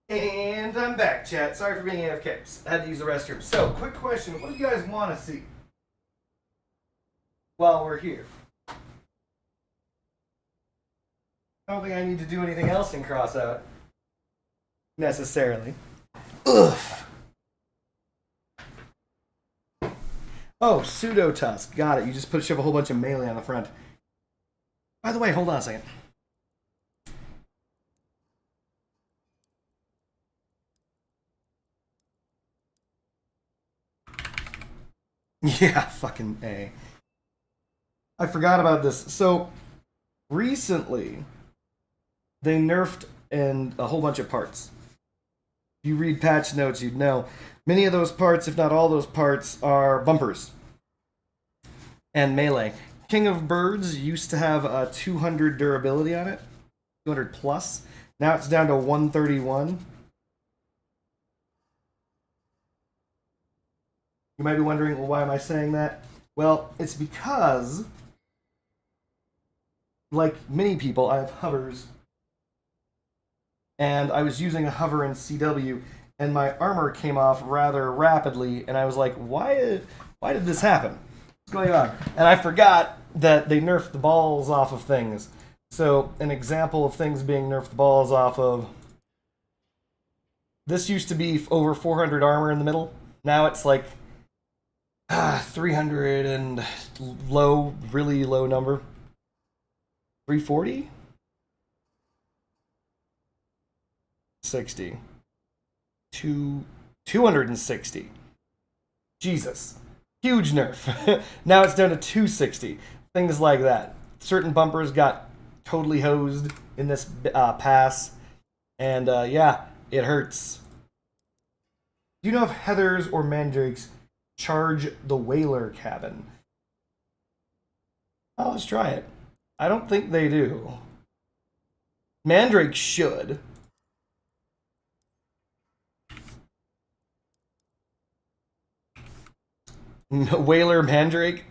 And I'm back, chat. Sorry for being AFK. I had to use the restroom. So, quick question. What do you guys want to see while we're here? I don't think I need to do anything else in crossout. Necessarily. Ugh. Oh, pseudo tusk. Got it. You just shove a whole bunch of melee on the front. By the way, hold on a second. Yeah, fucking A. I forgot about this. So, recently, they nerfed and a whole bunch of parts. If you read patch notes, you'd know. Many of those parts, if not all those parts, are bumpers and melee. King of Birds used to have a 200 durability on it, 200 plus. Now it's down to 131. You might be wondering, well, why am I saying that? Well, it's because, like many people, I have hovers. And I was using a hover in CW, and my armor came off rather rapidly, and I was like, why did this happen? What's going on? And I forgot that they nerfed the balls off of things. So, an example of things being nerfed the balls off of, this used to be over 400 armor in the middle. Now it's like 300 and low, really low number. 340? 60. 260. Jesus. Huge nerf. Now it's down to 260. Things like that. Certain bumpers got totally hosed in this pass. And yeah, it hurts. Do you know if Heathers or Mandrakes charge the Whaler cabin? Oh, let's try it. I don't think they do. Mandrake should. Whaler Mandrake?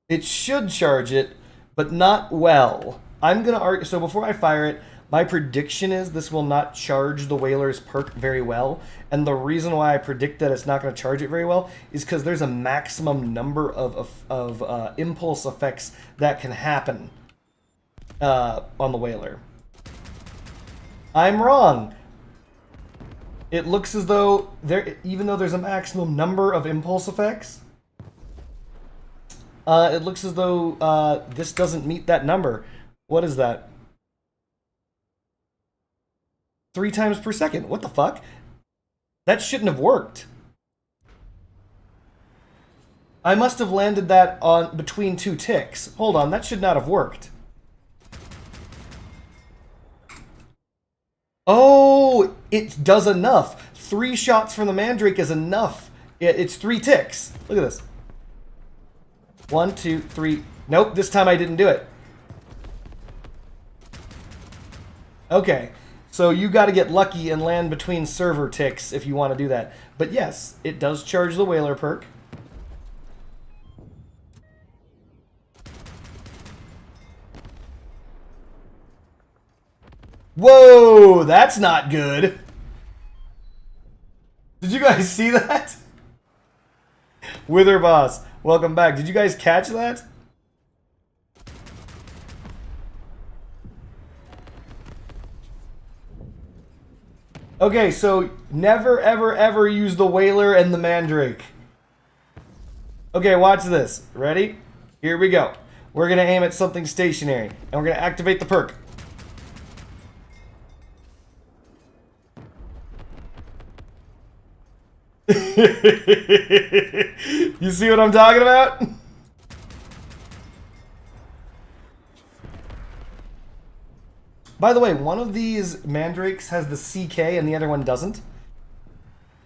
It should charge it, but not well. I'm gonna argue. So before I fire it, my prediction is this will not charge the Whaler's perk very well. And the reason why I predict that it's not going to charge it very well is because there's a maximum number of impulse effects that can happen on the Whaler. I'm wrong. It looks as though even though there's a maximum number of impulse effects, it looks as though this doesn't meet that number. What is that? 3 times per second. What the fuck? That shouldn't have worked. I must have landed that on between 2 ticks. Hold on, that should not have worked. Oh, it does enough. 3 shots from the Mandrake is enough. It's 3 ticks. Look at this. 1, 2, 3. Nope, this time I didn't do it. Okay. So you got to get lucky and land between server ticks if you want to do that. But yes, it does charge the Whaler perk. Whoa, that's not good. Did you guys see that? Wither Boss, welcome back. Did you guys catch that? Okay, so never, ever, ever use the Whaler and the Mandrake. Okay, watch this. Ready? Here we go. We're going to aim at something stationary, and we're going to activate the perk. You see what I'm talking about? By the way, one of these Mandrakes has the CK and the other one doesn't.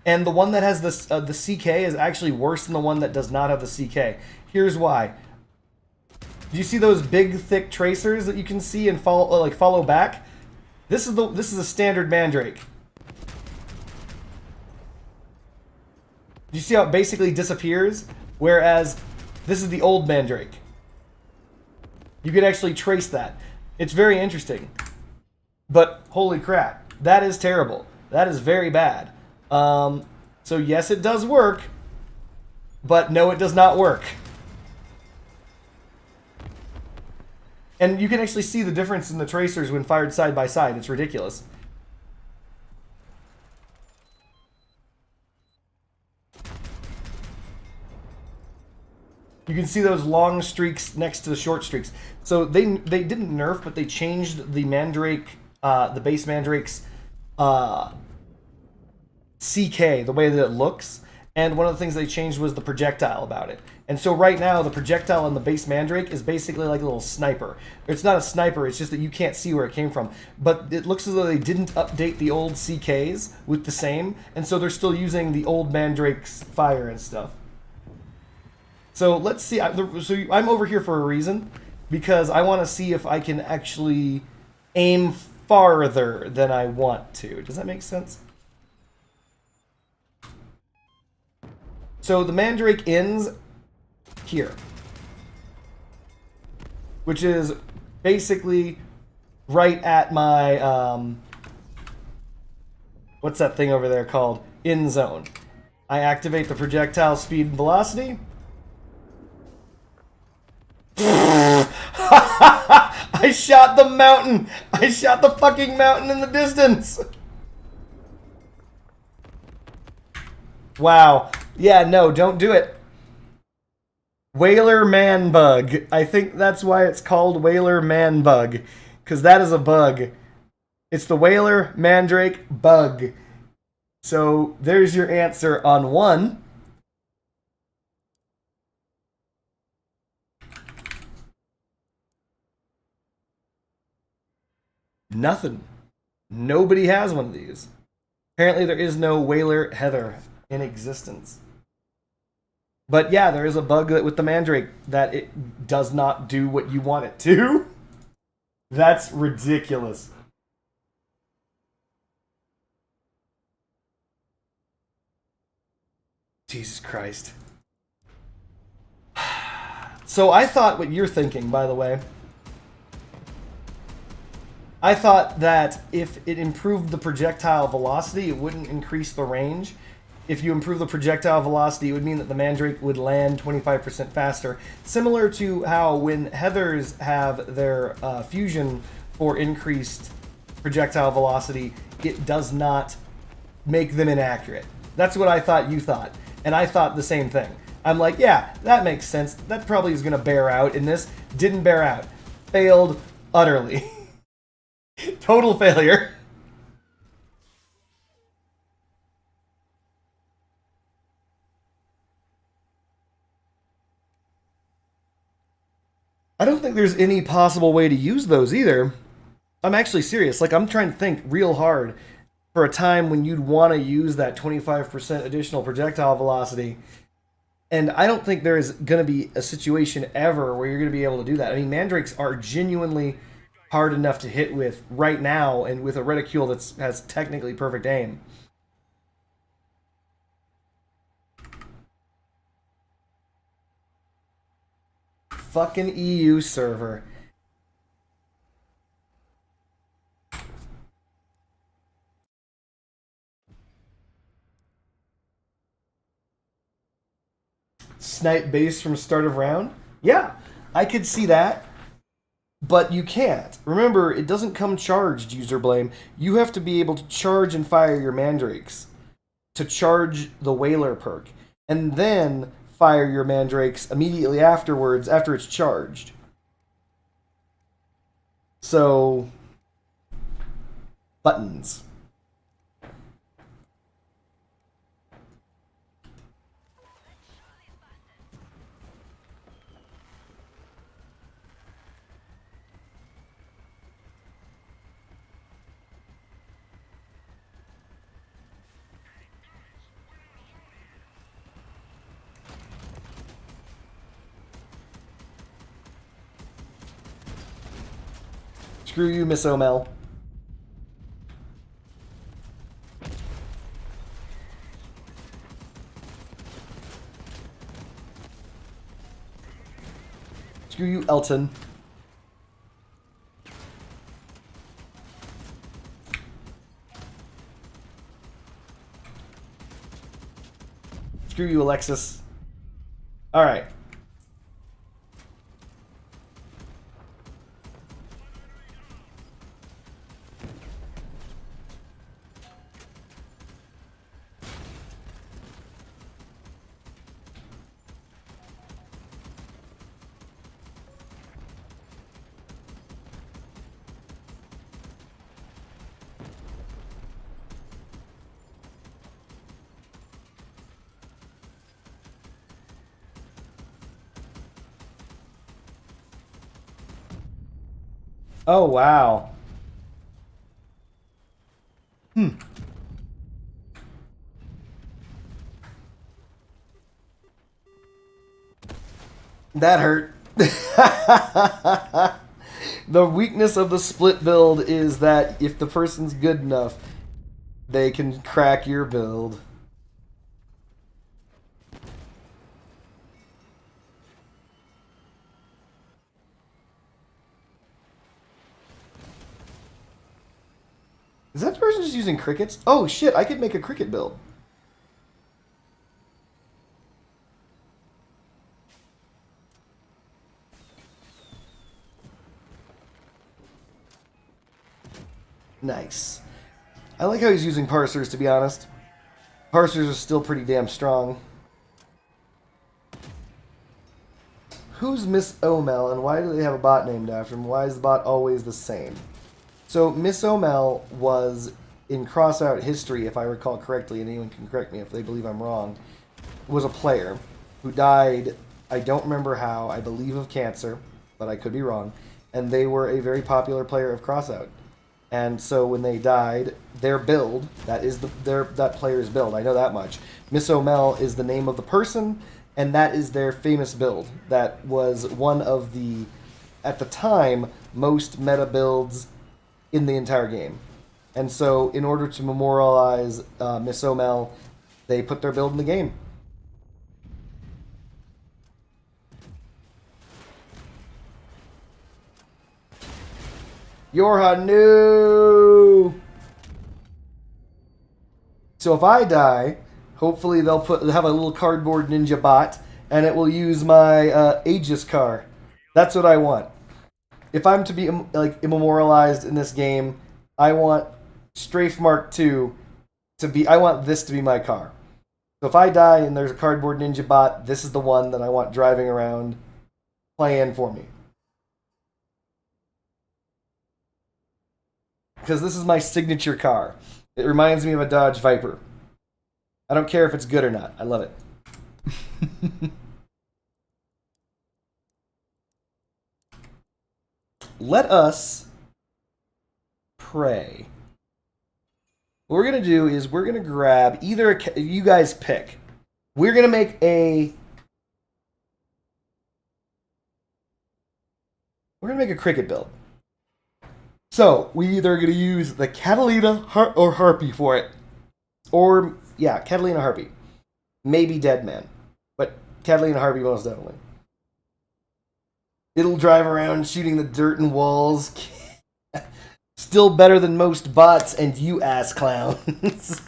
And the one that has the CK is actually worse than the one that does not have the CK. Here's why. Do you see those big, thick tracers that you can see and follow back? This is a standard Mandrake. Do you see how it basically disappears? Whereas this is the old Mandrake. You can actually trace that. It's very interesting. But holy crap, that is terrible. That is very bad. So yes, it does work, but no, it does not work. And you can actually see the difference in the tracers when fired side by side. It's ridiculous. You can see those long streaks next to the short streaks. So they didn't nerf, but they changed the Mandrake, the base Mandrake's CK, the way that it looks. And one of the things they changed was the projectile about it. And so right now, the projectile on the base Mandrake is basically like a little sniper. It's not a sniper, it's just that you can't see where it came from. But it looks as though they didn't update the old CKs with the same, and so they're still using the old Mandrake's fire and stuff. So let's see. So I'm over here for a reason, because I want to see if I can actually aim farther than I want to. Does that make sense? So the Mandrake ends here, which is basically right at my what's that thing over there called? End zone. I activate the projectile speed and velocity. I shot the mountain. I shot the fucking mountain in the distance. Wow. Yeah, no, don't do it. Whaler man bug. I think that's why it's called Whaler man bug. Because that is a bug. It's the Whaler Mandrake bug. So there's your answer on 1. Nothing. Nobody has one of these. Apparently there is no Whaler Heather in existence. But yeah, there is a bug with the Mandrake that it does not do what you want it to. That's ridiculous. Jesus Christ. So I thought what you're thinking, by the way. I thought that if it improved the projectile velocity, it wouldn't increase the range. If you improve the projectile velocity, it would mean that the Mandrake would land 25% faster. Similar to how when Heathers have their fusion for increased projectile velocity, it does not make them inaccurate. That's what I thought you thought. And I thought the same thing. I'm like, yeah, that makes sense. That probably is going to bear out in this. Didn't bear out. Failed utterly. Total failure. I don't think there's any possible way to use those either. I'm actually serious. Like, I'm trying to think real hard for a time when you'd want to use that 25% additional projectile velocity. And I don't think there is going to be a situation ever where you're going to be able to do that. I mean, Mandrakes are genuinely hard enough to hit with right now, and with a reticule that has technically perfect aim. Fucking EU server. Snipe base from start of round? Yeah, I could see that. But you can't. Remember, it doesn't come charged, user blame. You have to be able to charge and fire your Mandrakes to charge the Whaler perk. And then fire your Mandrakes immediately afterwards, after it's charged. So, buttons. Screw you, Miss O'Mel. Screw you, Elton. Screw you, Alexis. Alright. Oh, wow. That hurt. The weakness of the split build is that if the person's good enough, they can crack your build. person just using crickets? Oh shit, I could make a cricket build. Nice. I like how he's using parsers, to be honest. Parsers are still pretty damn strong. Who's Miss Omel, and why do they have a bot named after him? Why is the bot always the same? So, Miss Omel was, in crossout history, if I recall correctly, and anyone can correct me if they believe I'm wrong, was a player who died, I don't remember how, I believe of cancer, but I could be wrong, and they were a very popular player of crossout. And so when they died, their build, that is that player's build, I know that much. Miss Omel is the name of the person, and that is their famous build. That was one of the, at the time, most meta builds in the entire game. And so in order to memorialize Miss Omel, they put their build in the game. Yorha, no! So if I die, hopefully they'll have a little cardboard ninja bot, and it will use my Aegis car. That's what I want. If I'm to be like immemorialized in this game, I want Strafe Mark II to be. I want this to be my car. So if I die and there's a cardboard ninja bot, this is the one that I want driving around, playing for me. Because this is my signature car. It reminds me of a Dodge Viper. I don't care if it's good or not. I love it. Let us pray. What we're going to do is we're going to grab either you guys pick. We're going to make a cricket build. So, we either are going to use the Catalina or Harpy for it. Or, yeah, Catalina Harpy. Maybe Deadman. But Catalina Harpy most definitely. It'll drive around shooting the dirt and walls. Still better than most bots and you ass clowns.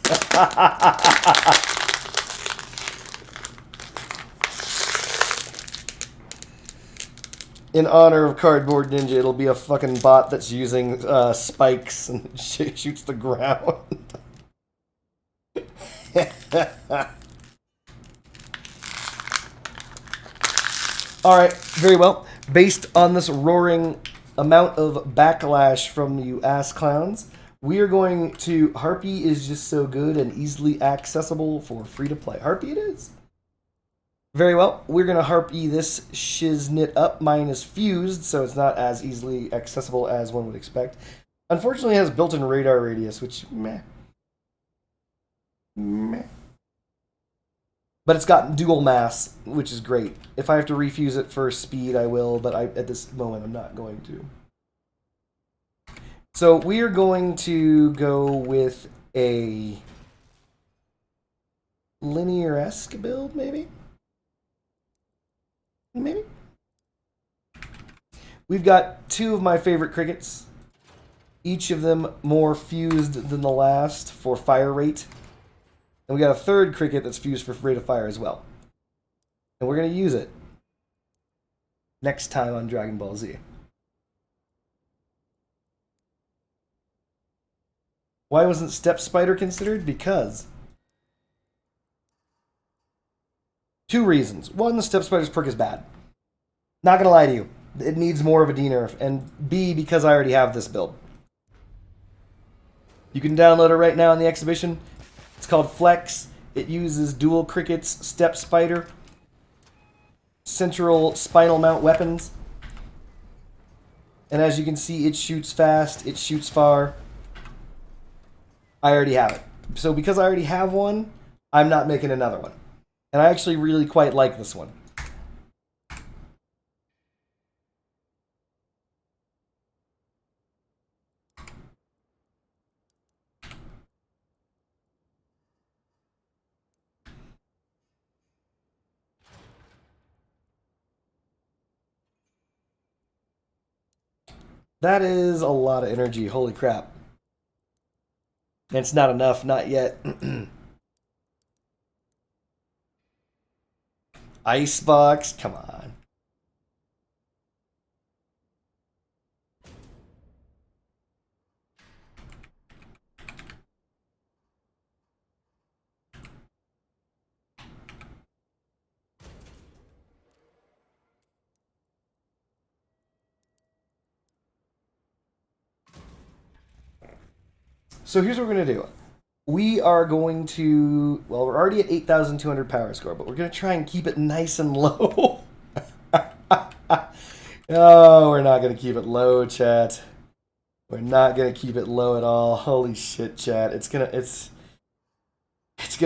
In honor of Cardboard Ninja, it'll be a fucking bot that's using spikes and shoots the ground. Alright, very well. Based on this roaring amount of backlash from you ass clowns, we are going to... Harpy is just so good and easily accessible for free to play. Harpy it is. Very well, we're going to Harpy this shiznit up. Mine is fused, so it's not as easily accessible as one would expect. Unfortunately, it has built-in radar radius, which, meh. Meh. But it's got dual mass, which is great. If I have to refuse it for speed, I will, but at this moment, I'm not going to. So we are going to go with a linear-esque build, maybe? Maybe? We've got two of my favorite crickets. Each of them more fused than the last for fire rate. And we got a third cricket that's fused for rate of fire as well. And we're going to use it next time on Dragon Ball Z. Why wasn't Step Spider considered? Because... two reasons. One, the Step Spider's perk is bad. Not gonna lie to you. It needs more of a D-nerf. And B, because I already have this build. You can download it right now in the exhibition. It's called Flex. It uses dual crickets, Step Spider, central spinal mount weapons. And as you can see, it shoots fast, it shoots far. I already have it. So because I already have one, I'm not making another one. And I actually really quite like this one. That is a lot of energy, holy crap. It's not enough, not yet. Icebox, come on. So here's what we're going to do. We are going to, well, we're already at 8,200 power score, but we're going to try and keep it nice and low. No, we're not going to keep it low, chat. We're not going to keep it low at all. Holy shit, chat. It's going to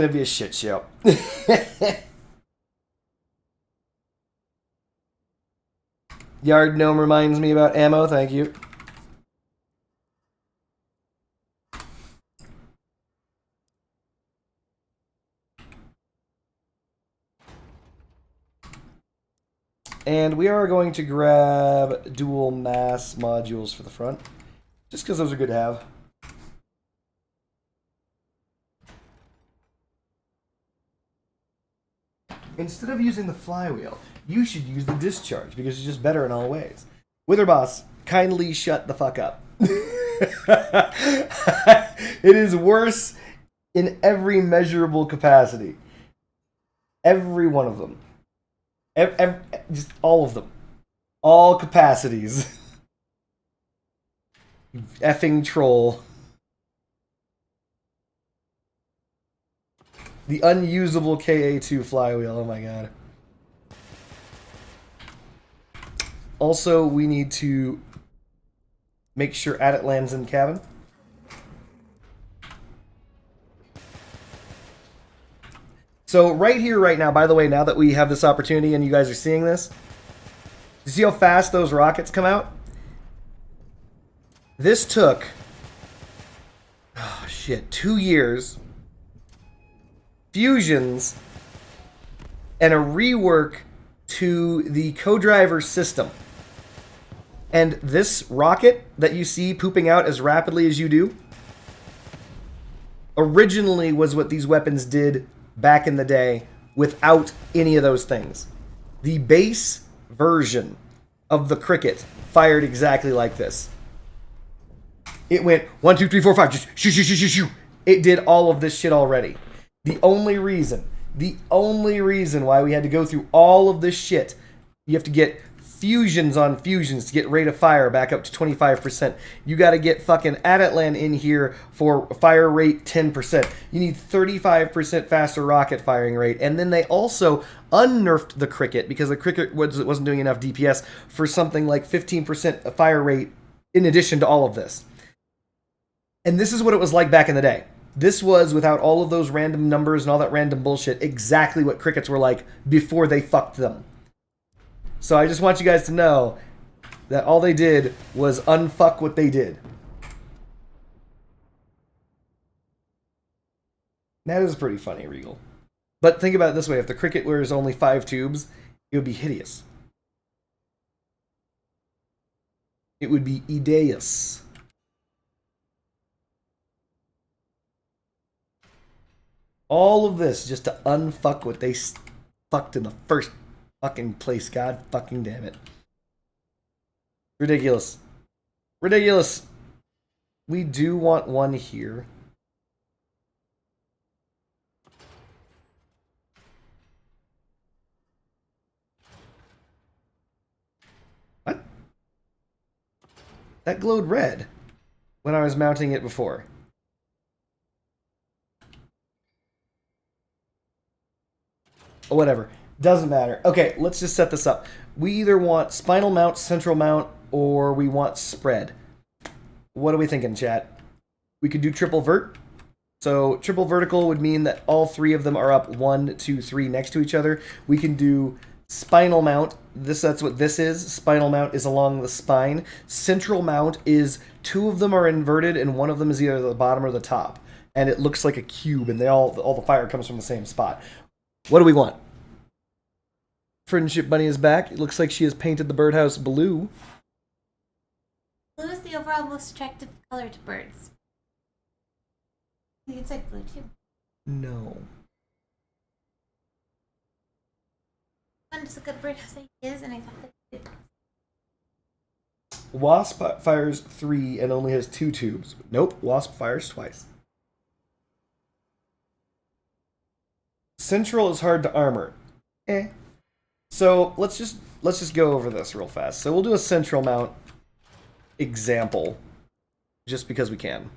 be a shit show. Yard Gnome reminds me about ammo, thank you. And we are going to grab dual mass modules for the front. Just because those are good to have. Instead of using the flywheel, you should use the discharge because it's just better in all ways. Witherboss, kindly shut the fuck up. It is worse in every measurable capacity. Every one of them. Just all of them. All capacities. You effing troll. The unusable KA2 flywheel, oh my god. Also, we need to make sure Adit lands in cabin. So right here, right now, by the way, now that we have this opportunity and you guys are seeing this, you see how fast those rockets come out? This took, 2 years, fusions, and a rework to the co-driver system. And this rocket that you see pooping out as rapidly as you do, originally was what these weapons did back in the day without any of those things. The base version of the Cricket fired exactly like this. It went 1, 2, 3, 4, 5, just shoot, shoot, shoot, shoot, shoot. It did all of this shit already. The only reason why we had to go through all of this shit, you have to get fusions on fusions to get rate of fire back up to 25%. You got to get fucking Adatlan in here for fire rate 10%. You need 35% faster rocket firing rate. And then they also unnerfed the Cricket because the Cricket wasn't doing enough DPS for something like 15% fire rate in addition to all of this. And this is what it was like back in the day. This was, without all of those random numbers and all that random bullshit, exactly what Crickets were like before they fucked them. So I just want you guys to know that all they did was unfuck what they did. That is pretty funny, Regal. But think about it this way. If the Cricket wears only 5 tubes, it would be hideous. It would be hideous. All of this just to unfuck what they fucked in the first fucking place. God fucking damn it. Ridiculous. Ridiculous. We do want one here. What? That glowed red when I was mounting it before. Whatever. Doesn't matter. Okay, let's just set this up. We either want spinal mount, central mount, or we want spread. What are we thinking, chat? We could do triple vert. So triple vertical would mean that all 3 of them are up 1, 2, 3 next to each other. We can do spinal mount. That's what this is. Spinal mount is along the spine. Central mount is 2 of them are inverted and 1 of them is either the bottom or the top. And it looks like a cube and all the fire comes from the same spot. What do we want? Friendship Bunny is back. It looks like she has painted the birdhouse blue.
Blue is the overall most attractive color to birds. think it said blue too.
No.
I just look at birdhouse ideas and I thought that it
Wasp fires 3 and only has 2 tubes. Nope, Wasp fires twice. Central is hard to armor. So let's just go over this real fast. So we'll do a central mount example, just because we can.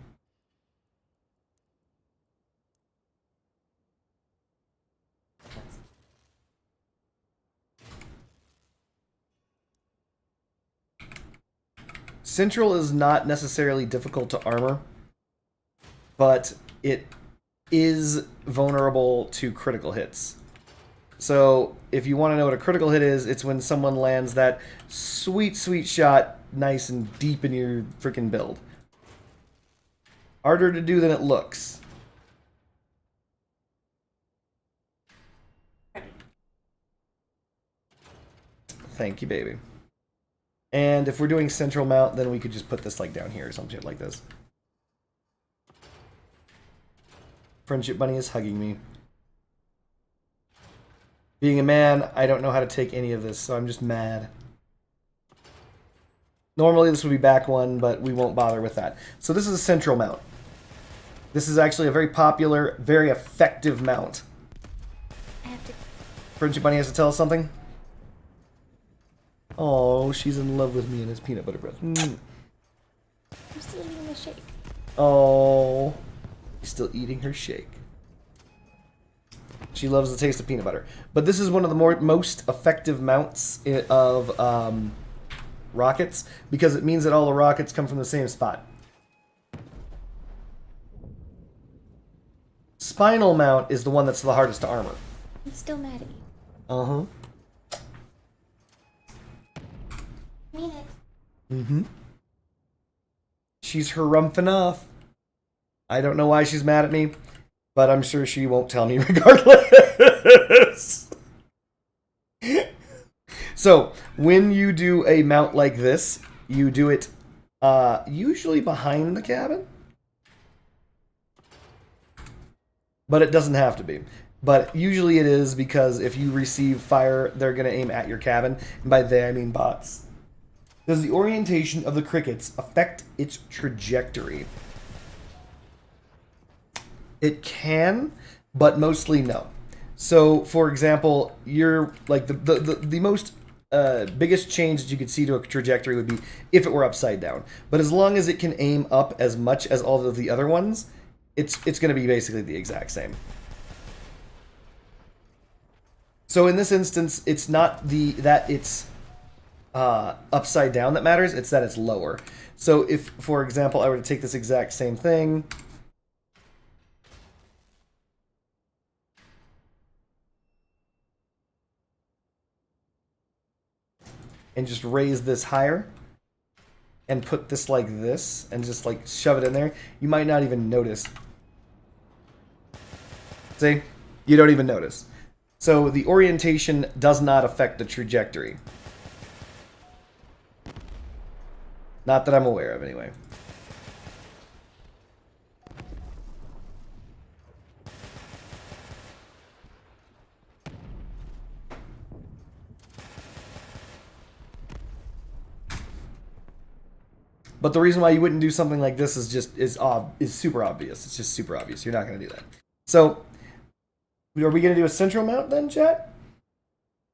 Central is not necessarily difficult to armor, but it is vulnerable to critical hits. So if you want to know what a critical hit is, it's when someone lands that sweet, sweet shot nice and deep in your freaking build. Harder to do than it looks. Thank you, baby. And if we're doing central mount, then we could just put this like down here or some shit like this. Friendship Bunny is hugging me. Being a man, I don't know how to take any of this, so I'm just mad. Normally this would be back one, but we won't bother with that. So this is a central mount. This is actually a very popular, very effective mount.
I have to.
Friendship Bunny has to tell us something? Oh, she's in love with me and his peanut butter bread.
I'm still eating the shake.
Oh, she's still eating her shake. She loves the taste of peanut butter. But this is one of the most effective mounts of rockets, because it means that all the rockets come from the same spot. Spinal mount is the one that's the hardest to armor.
I'm still mad at you.
Uh-huh.
I mean it.
Mm-hmm. She's harumph enough. I don't know why she's mad at me, but I'm sure she won't tell me regardless. So, when you do a mount like this, you do it usually behind the cabin. But it doesn't have to be. But usually it is, because if you receive fire, they're going to aim at your cabin. And by they, I mean bots. Does the orientation of the crickets affect its trajectory? It can, but mostly no. So, for example, you're like the most biggest change that you could see to a trajectory would be if it were upside down. But as long as it can aim up as much as all of the other ones, it's going to be basically the exact same. So in this instance, it's not that it's upside down that matters, it's that it's lower. So if, for example, I were to take this exact same thing, and just raise this higher, and put this like this, and just like shove it in there, you might not even notice. See? You don't even notice. So the orientation does not affect the trajectory. Not that I'm aware of, anyway. But the reason why you wouldn't do something like this is super obvious. It's just super obvious. You're not going to do that. So, are we going to do a central mount then, chat?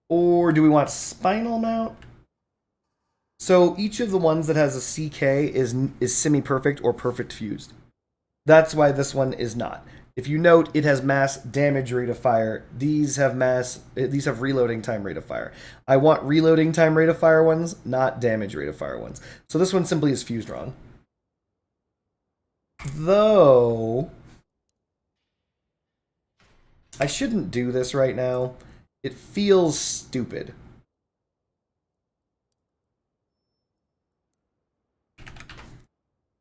Or do we want spinal mount? So each of the ones that has a CK is semi-perfect or perfect fused. That's why this one is not. If you note, it has mass damage rate of fire. These have reloading time rate of fire. I want reloading time rate of fire ones, not damage rate of fire ones. So this one simply is fused wrong. Though I shouldn't do this right now. It feels stupid.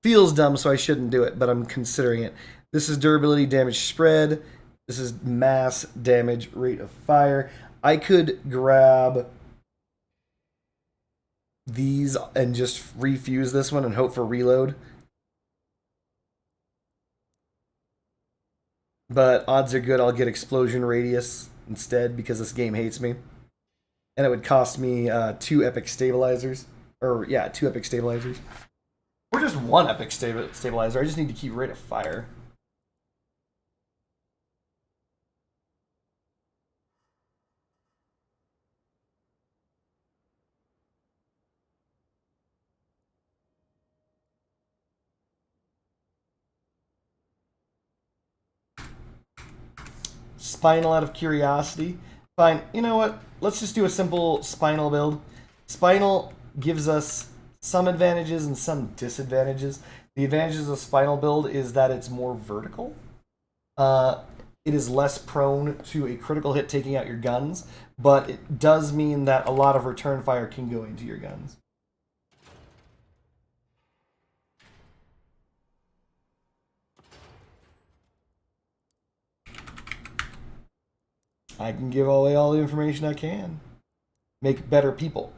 Feels dumb, so I shouldn't do it, but I'm considering it. This is durability damage spread. This is mass damage rate of fire. I could grab these and just refuse this one and hope for reload. But odds are good I'll get explosion radius instead because this game hates me. And it would cost me 2 epic stabilizers. Or, yeah, 2 epic stabilizers. Or just 1 epic stabilizer. I just need to keep rate of fire. Spinal out of curiosity. Fine, you know what? Let's just do a simple spinal build. Spinal gives us some advantages and some disadvantages. The advantages of spinal build is that it's more vertical. It is less prone to a critical hit taking out your guns, but it does mean that a lot of return fire can go into your guns. I can give away all the information I can. Make better people.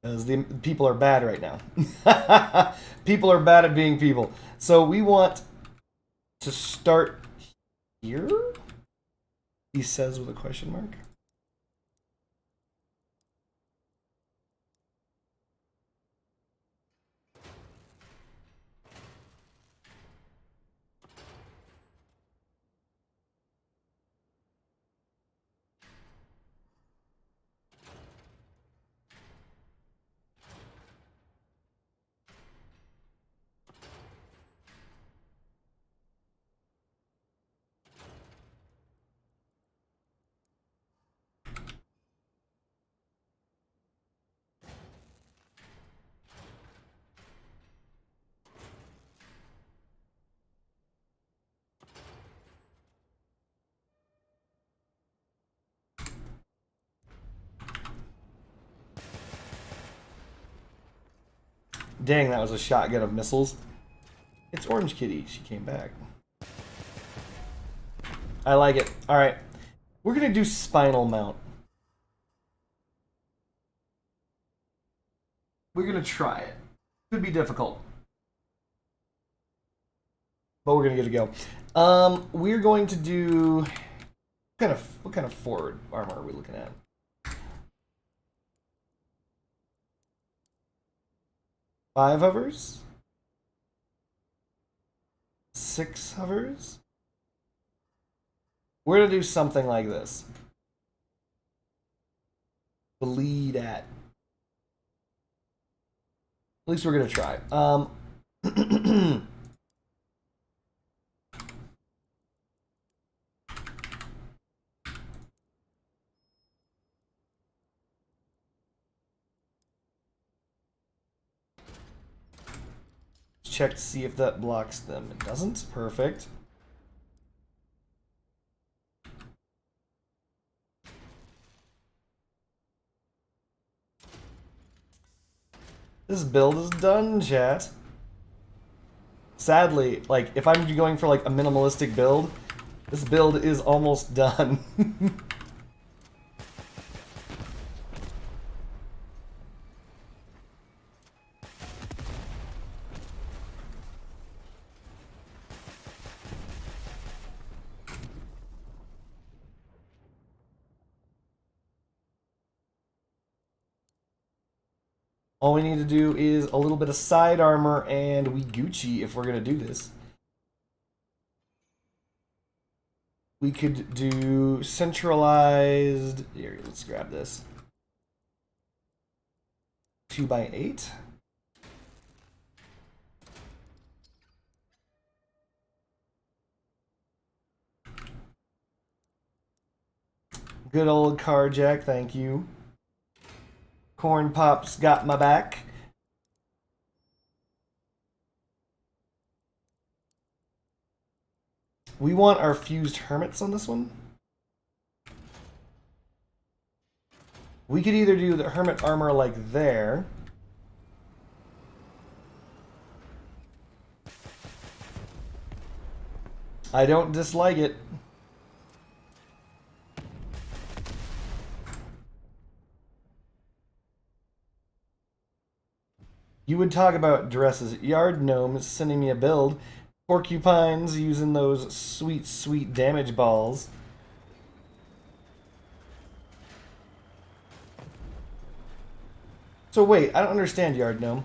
Because the people are bad right now. People are bad at being people. So we want to start here? He says with a question mark. Dang, that was a shotgun of missiles. It's Orange Kitty. She came back. I like it. Alright. We're going to do spinal mount. We're going to try it. Could be difficult. But we're going to get it go. We're going to do... What kind of forward armor are we looking at? 5 hovers? 6 hovers? We're going to do something like this. Bleed at. At least we're going to try. Check to see if that blocks them. It doesn't. Perfect. This build is done, chat. Sadly, like, if I'm going for like a minimalistic build, this build is almost done. All we need to do is a little bit of side armor and we Gucci if we're going to do this. We could do centralized... Here, let's grab this. 2x8. Good old Carjack, thank you. Corn Pop's got my back. We want our fused hermits on this one. We could either do the hermit armor like there. I don't dislike it. You would talk about dresses. Yard Gnome is sending me a build. porcupines using those sweet, sweet damage balls. So wait, I don't understand, Yard Gnome.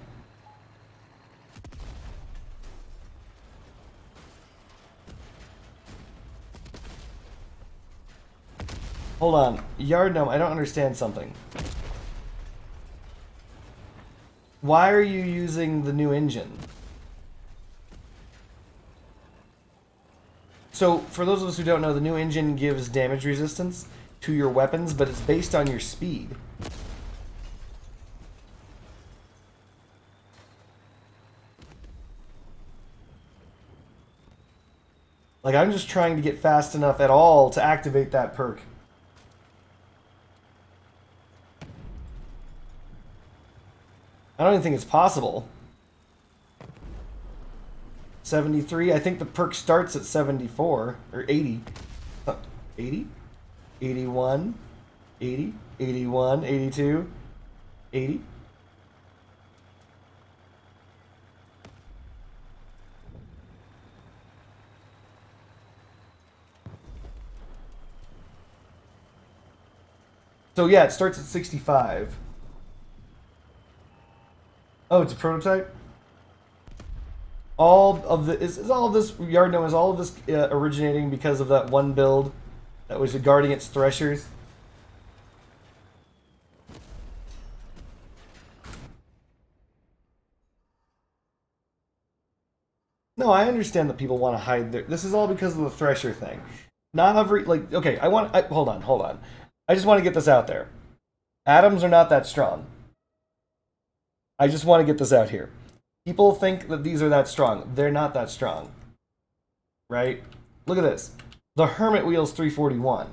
Hold on. Yard Gnome, I don't understand something. Why are you using the new engine? So, for those of us who don't know, the new engine gives damage resistance to your weapons, but it's based on your speed. Like, I'm just trying to get fast enough at all to activate that perk. I don't even think it's possible. 73, I think the perk starts at 74, or 80. 80? 81, 80, 81, 82, 80. So yeah, it starts at 65. Oh, it's a prototype? All of the is all of this Yard Gnome, is all of this originating because of that one build that was guarding its threshers? No, I understand that people want to hide their. This is all because of the thresher thing. Not every like. Okay, hold on. I just want to get this out there. Atoms are not that strong. I just want to get this out here. People think that these are that strong. They're not that strong. Right? Look at this. The Hermit Wheel's 341.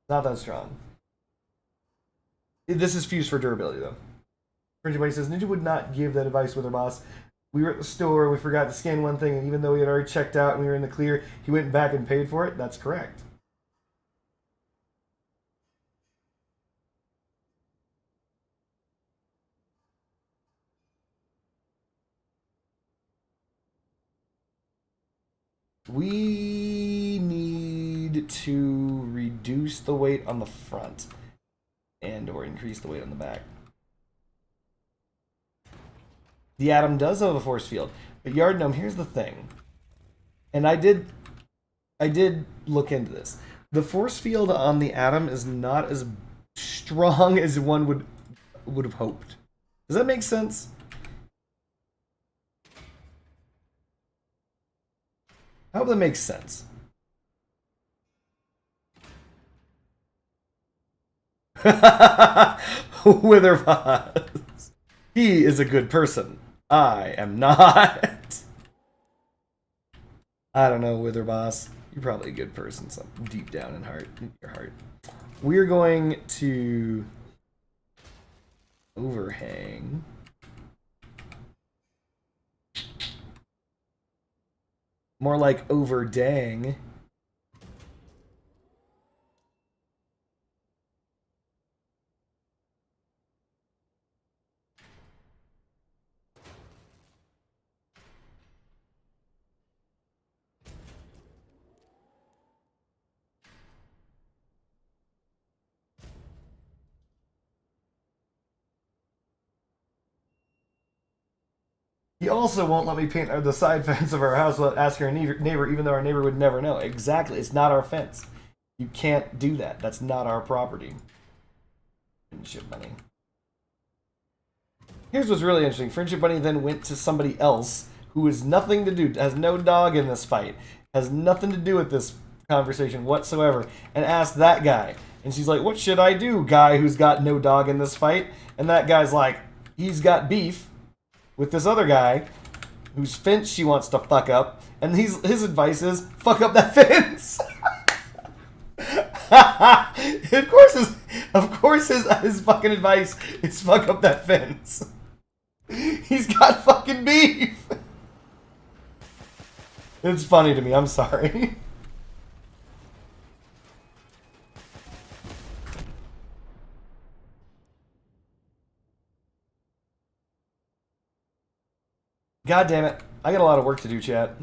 Not that strong. This is fused for durability, though. Fringy Buddy says, Ninja would not give that advice with her boss. We were at the store, we forgot to scan one thing, and even though we had already checked out and we were in the clear, he went back and paid for it? That's correct. We need to reduce the weight on the front and or increase the weight on the back. The Atom does have a force field, but Yard Gnome, here's the thing. And I did look into this. The force field on the Atom is not as strong as one would have hoped. Does that make sense? I hope that makes sense. Witherboss. He is a good person. I am not. I don't know, Witherboss. You're probably a good person, so deep down in your heart. We're going to overhang. More like over dang. He also won't let me paint the side fence of our house without asking our neighbor, even though our neighbor would never know. Exactly. It's not our fence. You can't do that. That's not our property. Friendship Bunny. Here's what's really interesting. Friendship Bunny then went to somebody else who has nothing to do, has no dog in this fight, has nothing to do with this conversation whatsoever, and asked that guy. And she's like, what should I do, guy who's got no dog in this fight? And that guy's like, he's got beef with this other guy whose fence she wants to fuck up, and his advice is fuck up that fence. of course his fucking advice is fuck up that fence. He's got fucking beef. It's funny to me, I'm sorry. God damn it. I got a lot of work to do, chat.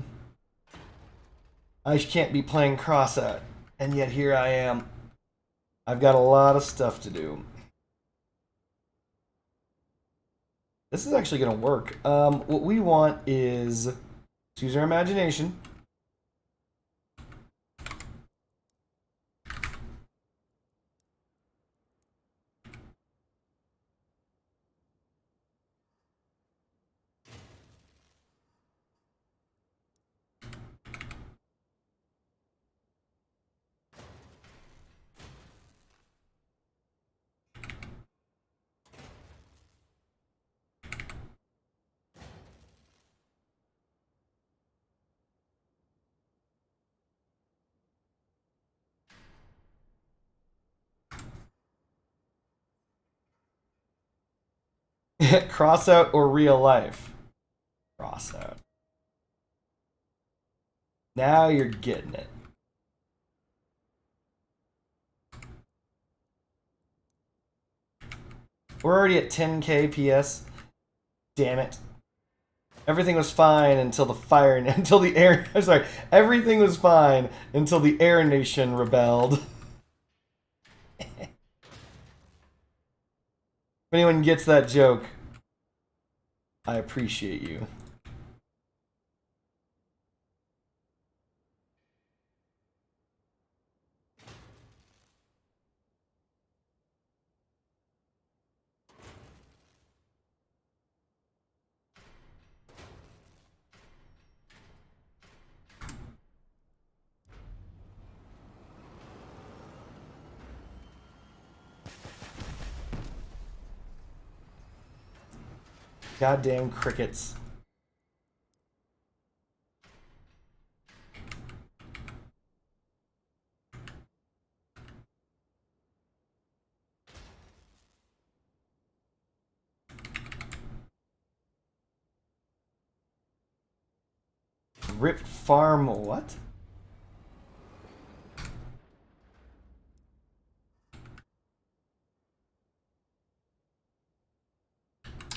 I can't be playing crossout, and yet here I am. I've got a lot of stuff to do. This is actually going to work. What we want is to use our imagination. Crossout or real life? Crossout. Now you're getting it. We're already at 10k PS. Damn it. Everything was fine until the air. I'm sorry. Everything was fine until the Air Nation rebelled. If anyone gets that joke, I appreciate you. Goddamn crickets. Rip farm what?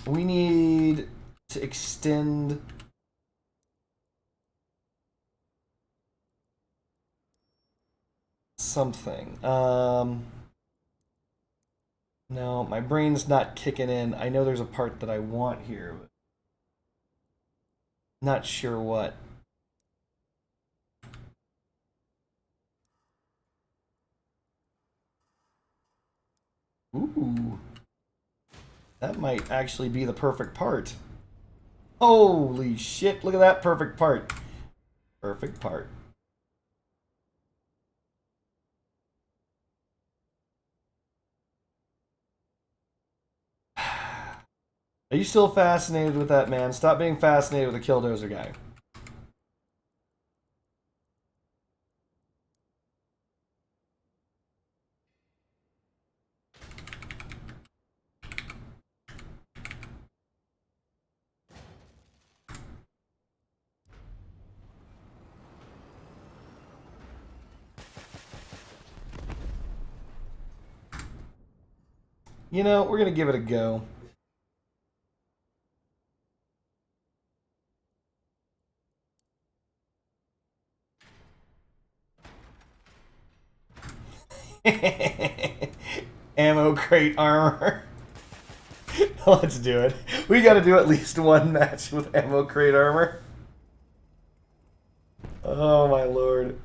We need to extend something. No, my brain's not kicking in. I know there's a part that I want here, but not sure what. Ooh. That might actually be the perfect part. Holy shit, look at that perfect part. Perfect part. Are you still fascinated with that, man? Stop being fascinated with the Killdozer guy. You know, we're gonna give it a go. Ammo crate armor. Let's do it. We gotta do at least one match with ammo crate armor. Oh my lord.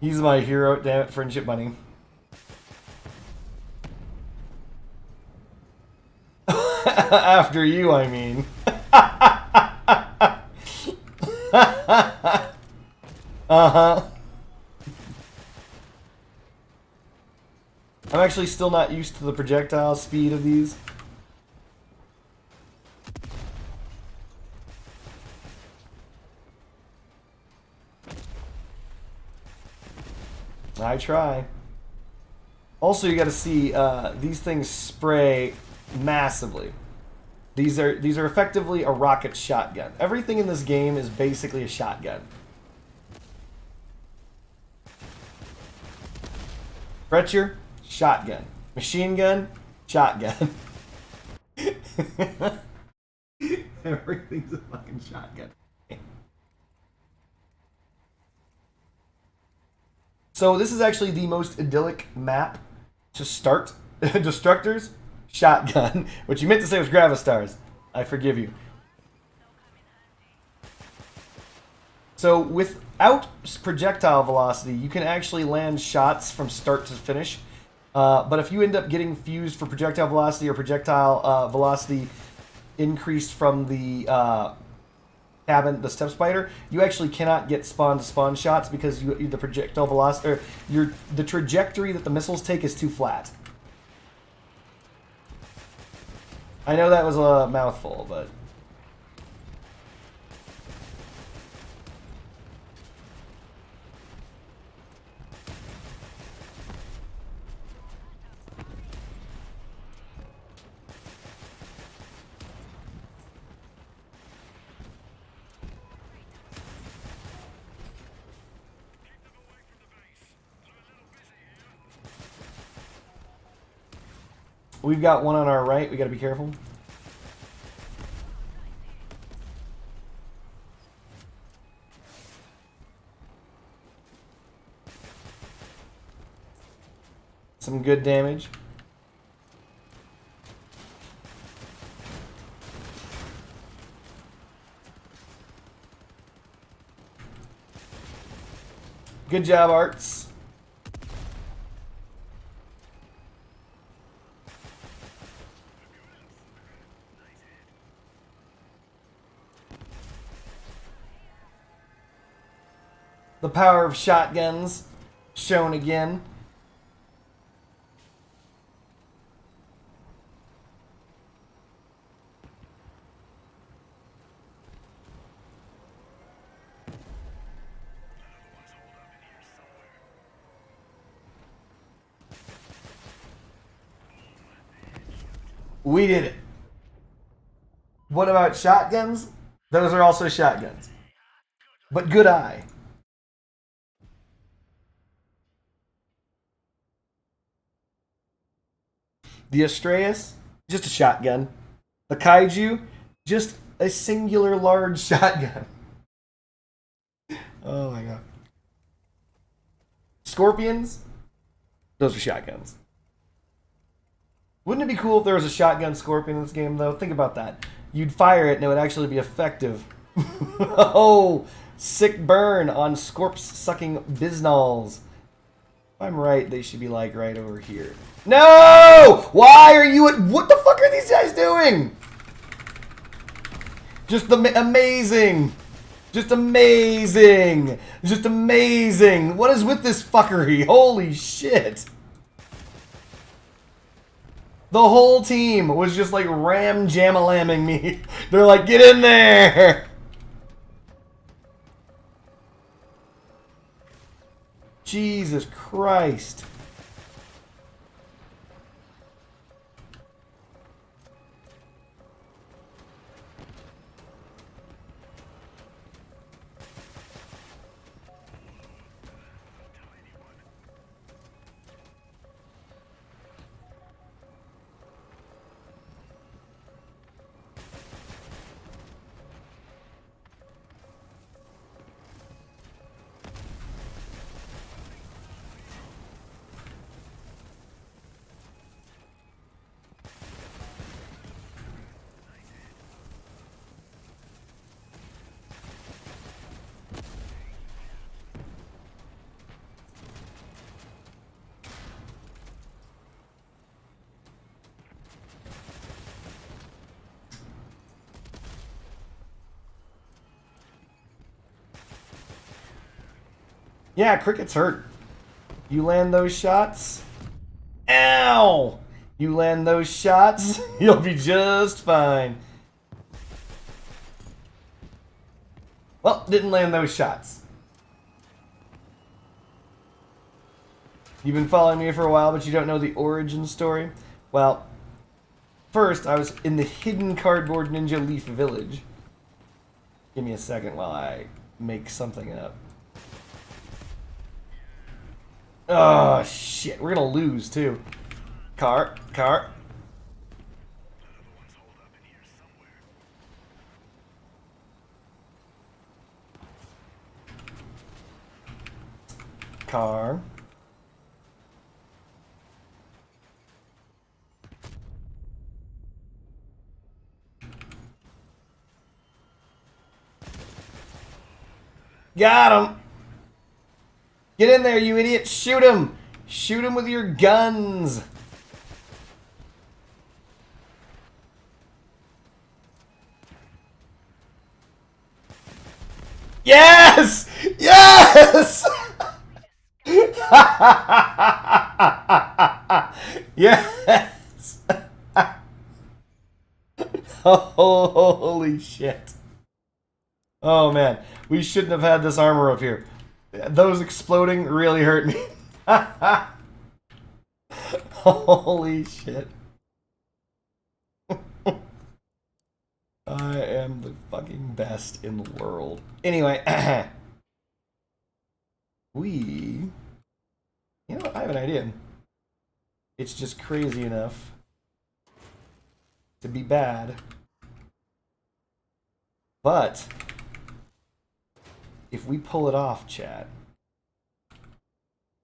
He's my hero, damn it, friendship bunny. After you, I mean. Uh-huh. I'm actually still not used to the projectile speed of these. I try. Also, you got to see these things spray massively. These are effectively a rocket shotgun. Everything in this game is basically a shotgun. Fretcher, shotgun. Machine gun, shotgun. Everything's a fucking shotgun. So this is actually the most idyllic map to start. Destructors, shotgun. What you meant to say was Gravistars. I forgive you. So without projectile velocity, you can actually land shots from start to finish. But if you end up getting fused for projectile velocity or projectile velocity increased from the cabin, the step spider, you actually cannot get spawn to spawn shots because the projectile velocity or the trajectory that the missiles take is too flat. I know that was a mouthful, but we've got one on our right. We got to be careful. Some good damage. Good job, Arts. The power of shotguns shown again. We did it. What about shotguns? Those are also shotguns. But good eye. The Astreus, just a shotgun. The Kaiju, just a singular large shotgun. Oh my god. Scorpions, those are shotguns. Wouldn't it be cool if there was a shotgun scorpion in this game, though? Think about that. You'd fire it and it would actually be effective. Oh, sick burn on scorp-sucking biznalls. If I'm right, they should be like right over here. No! Why are you at... What the fuck are these guys doing? Just amazing. Just amazing. Just amazing. What is with this fuckery? Holy shit. The whole team was just like ram-jam-a-lamming me. They're like, get in there! Jesus Christ. Yeah, Cricket's hurt. You land those shots. Ow! You land those shots, you'll be just fine. Well, didn't land those shots. You've been following me for a while, but you don't know the origin story? Well, first, I was in the hidden cardboard ninja leaf village. Give me a second while I make something up. Oh, shit. We're gonna lose, too. Car. Car. Got him! Get in there, you idiot! Shoot him! Shoot him with your guns! Yes! Yes! Yes! Holy shit. Oh man, we shouldn't have had this armor up here. Those exploding really hurt me. Holy shit. I am the fucking best in the world. Anyway, you know, I have an idea. It's just crazy enough to be bad. But if we pull it off, chat,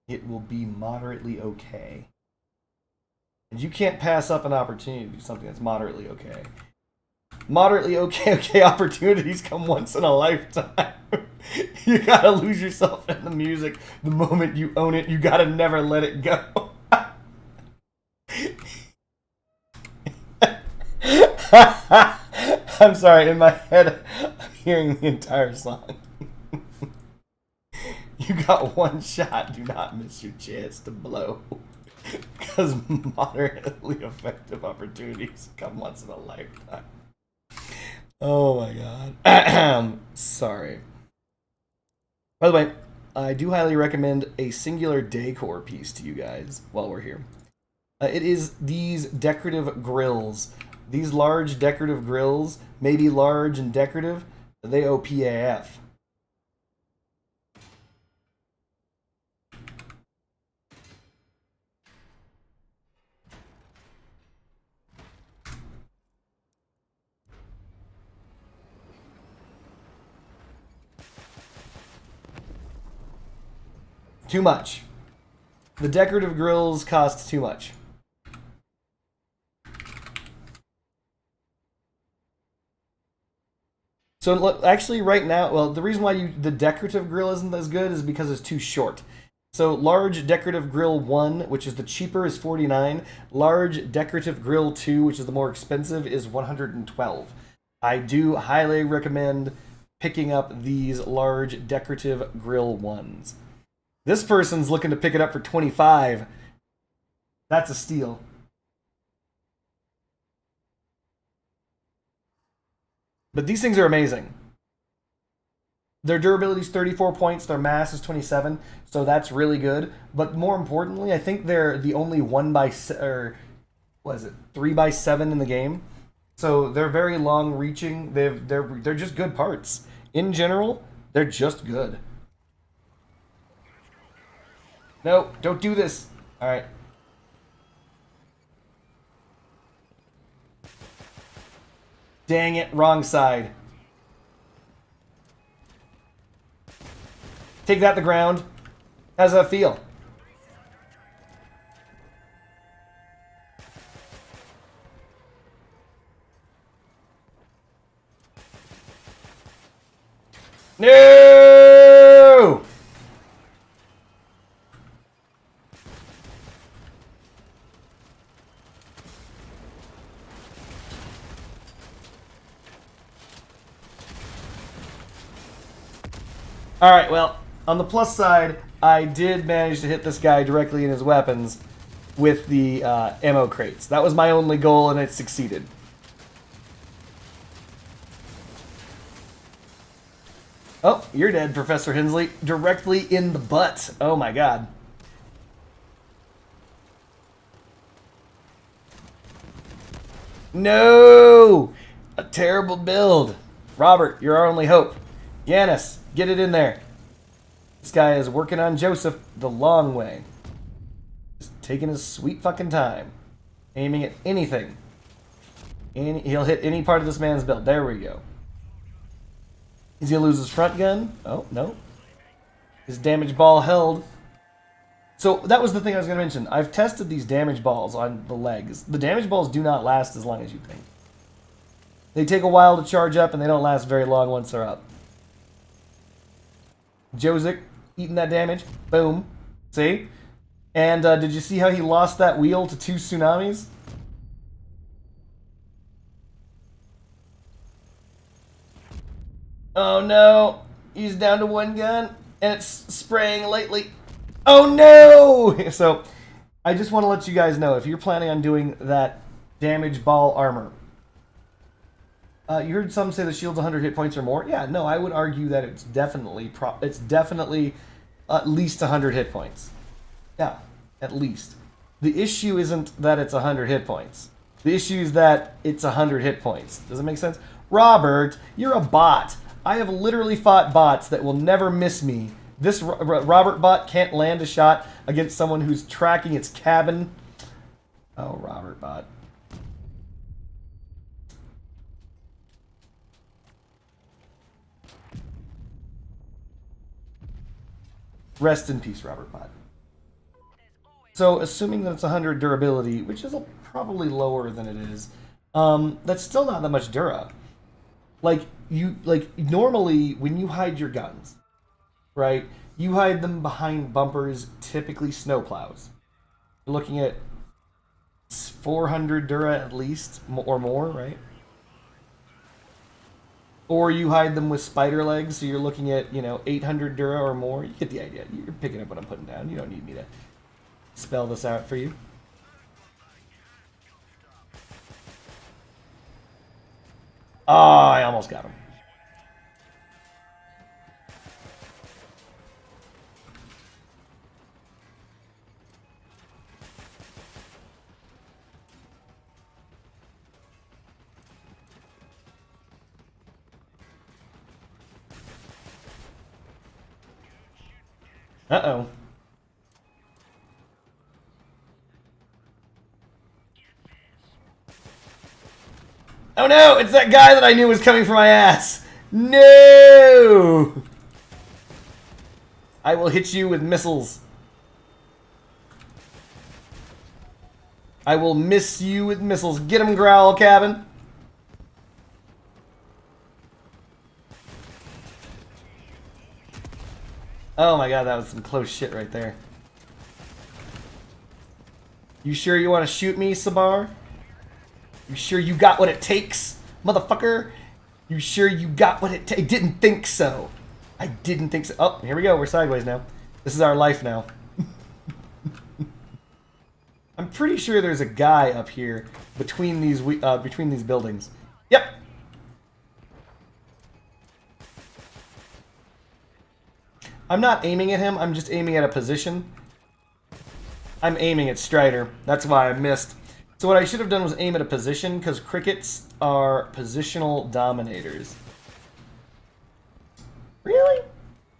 it will be moderately okay. And you can't pass up an opportunity to do something that's moderately okay. Moderately okay opportunities come once in a lifetime. You gotta lose yourself in the music the moment you own it. You gotta never let it go. I'm sorry, in my head, I'm hearing the entire song. You got one shot, do not miss your chance to blow. Because moderately effective opportunities come once in a lifetime. Oh my god. Sorry. By the way, I do highly recommend a singular decor piece to you guys while we're here. It is these decorative grills. These large decorative grills, maybe large and decorative, they OPAF. Too much. The decorative grills cost too much. So look, actually right now, well, the reason why the decorative grill isn't as good is because it's too short. So large decorative grill 1, which is the cheaper, is $49. Large decorative grill 2, which is the more expensive, is $112. I do highly recommend picking up these large decorative grill 1s. This person's looking to pick it up for $25. That's a steal. But these things are amazing. Their durability is 34 points. Their mass is 27, so that's really good. But more importantly, I think they're the only 3x7 in the game. So they're very long-reaching. They're just good parts. In general, they're just good. No, don't do this. All right. Dang it, wrong side. Take that to ground. How does that feel? No! Alright, well, on the plus side, I did manage to hit this guy directly in his weapons with the ammo crates. That was my only goal, and it succeeded. Oh, you're dead, Professor Hensley. Directly in the butt. Oh my god. No! A terrible build. Robert, you're our only hope. Yanis, get it in there. This guy is working on Joseph the long way. Just taking his sweet fucking time. Aiming at anything. He'll hit any part of this man's build. There we go. He's gonna lose his front gun. Oh, no. His damage ball held. So that was the thing I was gonna mention. I've tested these damage balls on the legs. The damage balls do not last as long as you think. They take a while to charge up, and they don't last very long once they're up. Jozik eating that damage. Boom. See? And did you see how he lost that wheel to 2 tsunamis? Oh no! He's down to 1 gun, and it's spraying lately. Oh no! So, I just want to let you guys know, if you're planning on doing that damage ball armor, you heard some say the shield's 100 hit points or more. Yeah, no, I would argue that it's definitely at least 100 hit points. Yeah, at least. The issue isn't that it's 100 hit points. The issue is that it's 100 hit points. Does it make sense? Robert, you're a bot. I have literally fought bots that will never miss me. This Robert bot can't land a shot against someone who's tracking its cabin. Oh, Robert bot. Rest in peace, Robert bot. So, assuming that it's 100 durability, which is probably lower than it is, that's still not that much dura. Normally when you hide your guns, right? You hide them behind bumpers, typically snowplows. You're looking at 400 dura at least, or more, right? Or you hide them with spider legs, so you're looking at, 800 dura or more. You get the idea. You're picking up what I'm putting down. You don't need me to spell this out for you. Oh, I almost got him. Uh-oh. Oh no! It's that guy that I knew was coming for my ass! No! I will hit you with missiles. I will miss you with missiles. Get him, Growl Cabin! Oh my god, that was some close shit right there. You sure you want to shoot me, Sabar? You sure you got what it takes, motherfucker? You sure you got what it takes? I didn't think so. I didn't think so. Oh, here we go. We're sideways now. This is our life now. I'm pretty sure there's a guy up here between these buildings. Yep. I'm not aiming at him. I'm just aiming at a position. I'm aiming at Strider. That's why I missed. So what I should have done was aim at a position, because crickets are positional dominators. Really?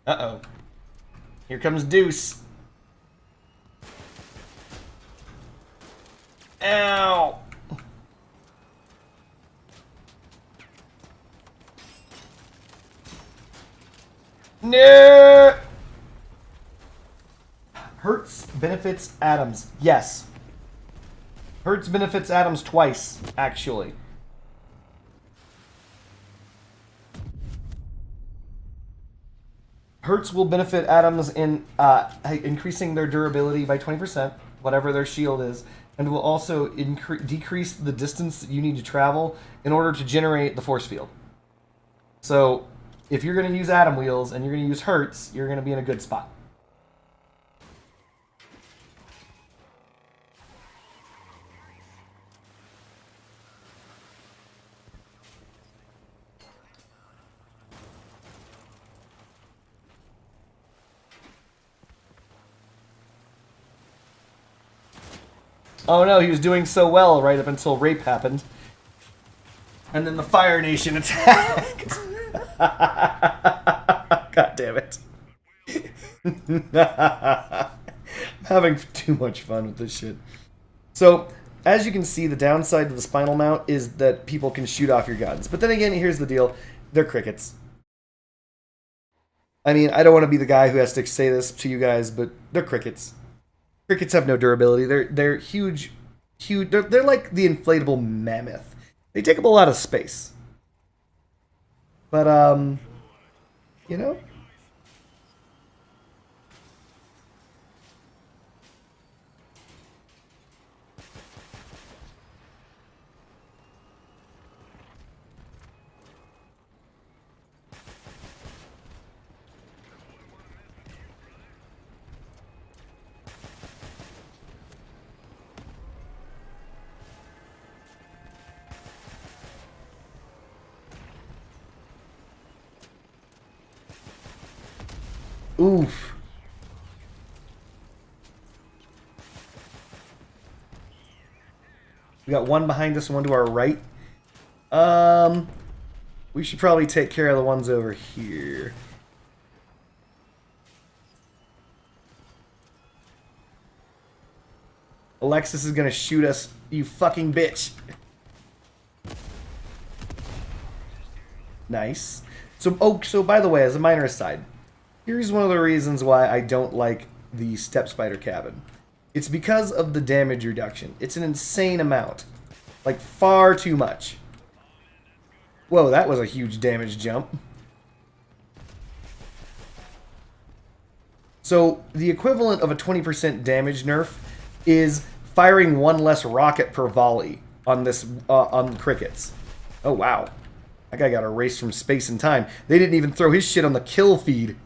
Uh-oh. Here comes Deuce. Ow! No! Hertz benefits atoms. Yes. Hertz benefits atoms twice, actually. Hertz will benefit atoms in increasing their durability by 20%, whatever their shield is, and will also decrease the distance that you need to travel in order to generate the force field. So, if you're going to use atom wheels and you're going to use Hertz, you're going to be in a good spot. Oh no, he was doing so well right up until rape happened. And then the Fire Nation attacked. God damn it. I'm having too much fun with this shit. So, as you can see, the downside to the spinal mount is that people can shoot off your guns. But then again, here's the deal. They're crickets. I mean, I don't want to be the guy who has to say this to you guys, but they're crickets. Crickets have no durability. They're huge. They're like the inflatable mammoth. They take up a lot of space. But, you know? Oof. We got one behind us and one to our right. We should probably take care of the ones over here. Alexis is gonna shoot us, you fucking bitch. Nice. So by the way, as a minor aside, here's one of the reasons why I don't like the Step Spider cabin. It's because of the damage reduction. It's an insane amount. Like, far too much. Whoa, that was a huge damage jump. So, the equivalent of a 20% damage nerf is firing one less rocket per volley on this on crickets. Oh, wow. That guy got erased from space and time. They didn't even throw his shit on the kill feed.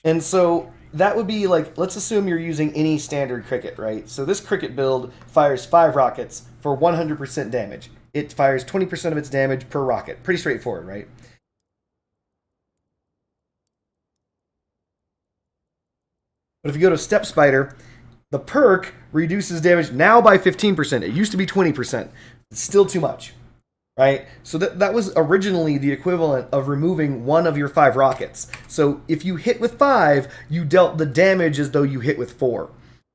And so that would be like, let's assume you're using any standard cricket, right? So this cricket build fires 5 rockets for 100% damage. It fires 20% of its damage per rocket. Pretty straightforward, right? But if you go to Step Spider, the perk reduces damage now by 15%. It used to be 20%. It's still too much, right? So that was originally the equivalent of removing one of your 5 rockets. So if you hit with 5, you dealt the damage as though you hit with 4.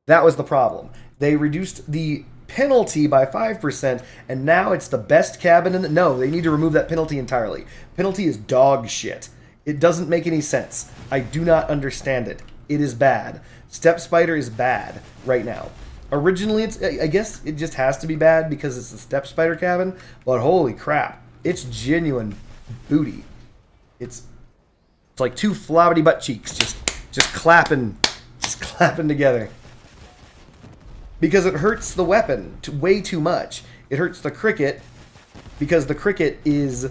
That was the problem. They reduced the penalty by 5%, and now it's the best cabin in the... No, they need to remove that penalty entirely. Penalty is dog shit. It doesn't make any sense. I do not understand it. It is bad. Step Spider is bad right now. Originally, I guess it just has to be bad because it's the Step Spider cabin, but holy crap, it's genuine booty. It's like 2 flobbity butt cheeks just clapping together. Because it hurts the weapon way too much. It hurts the cricket because the cricket is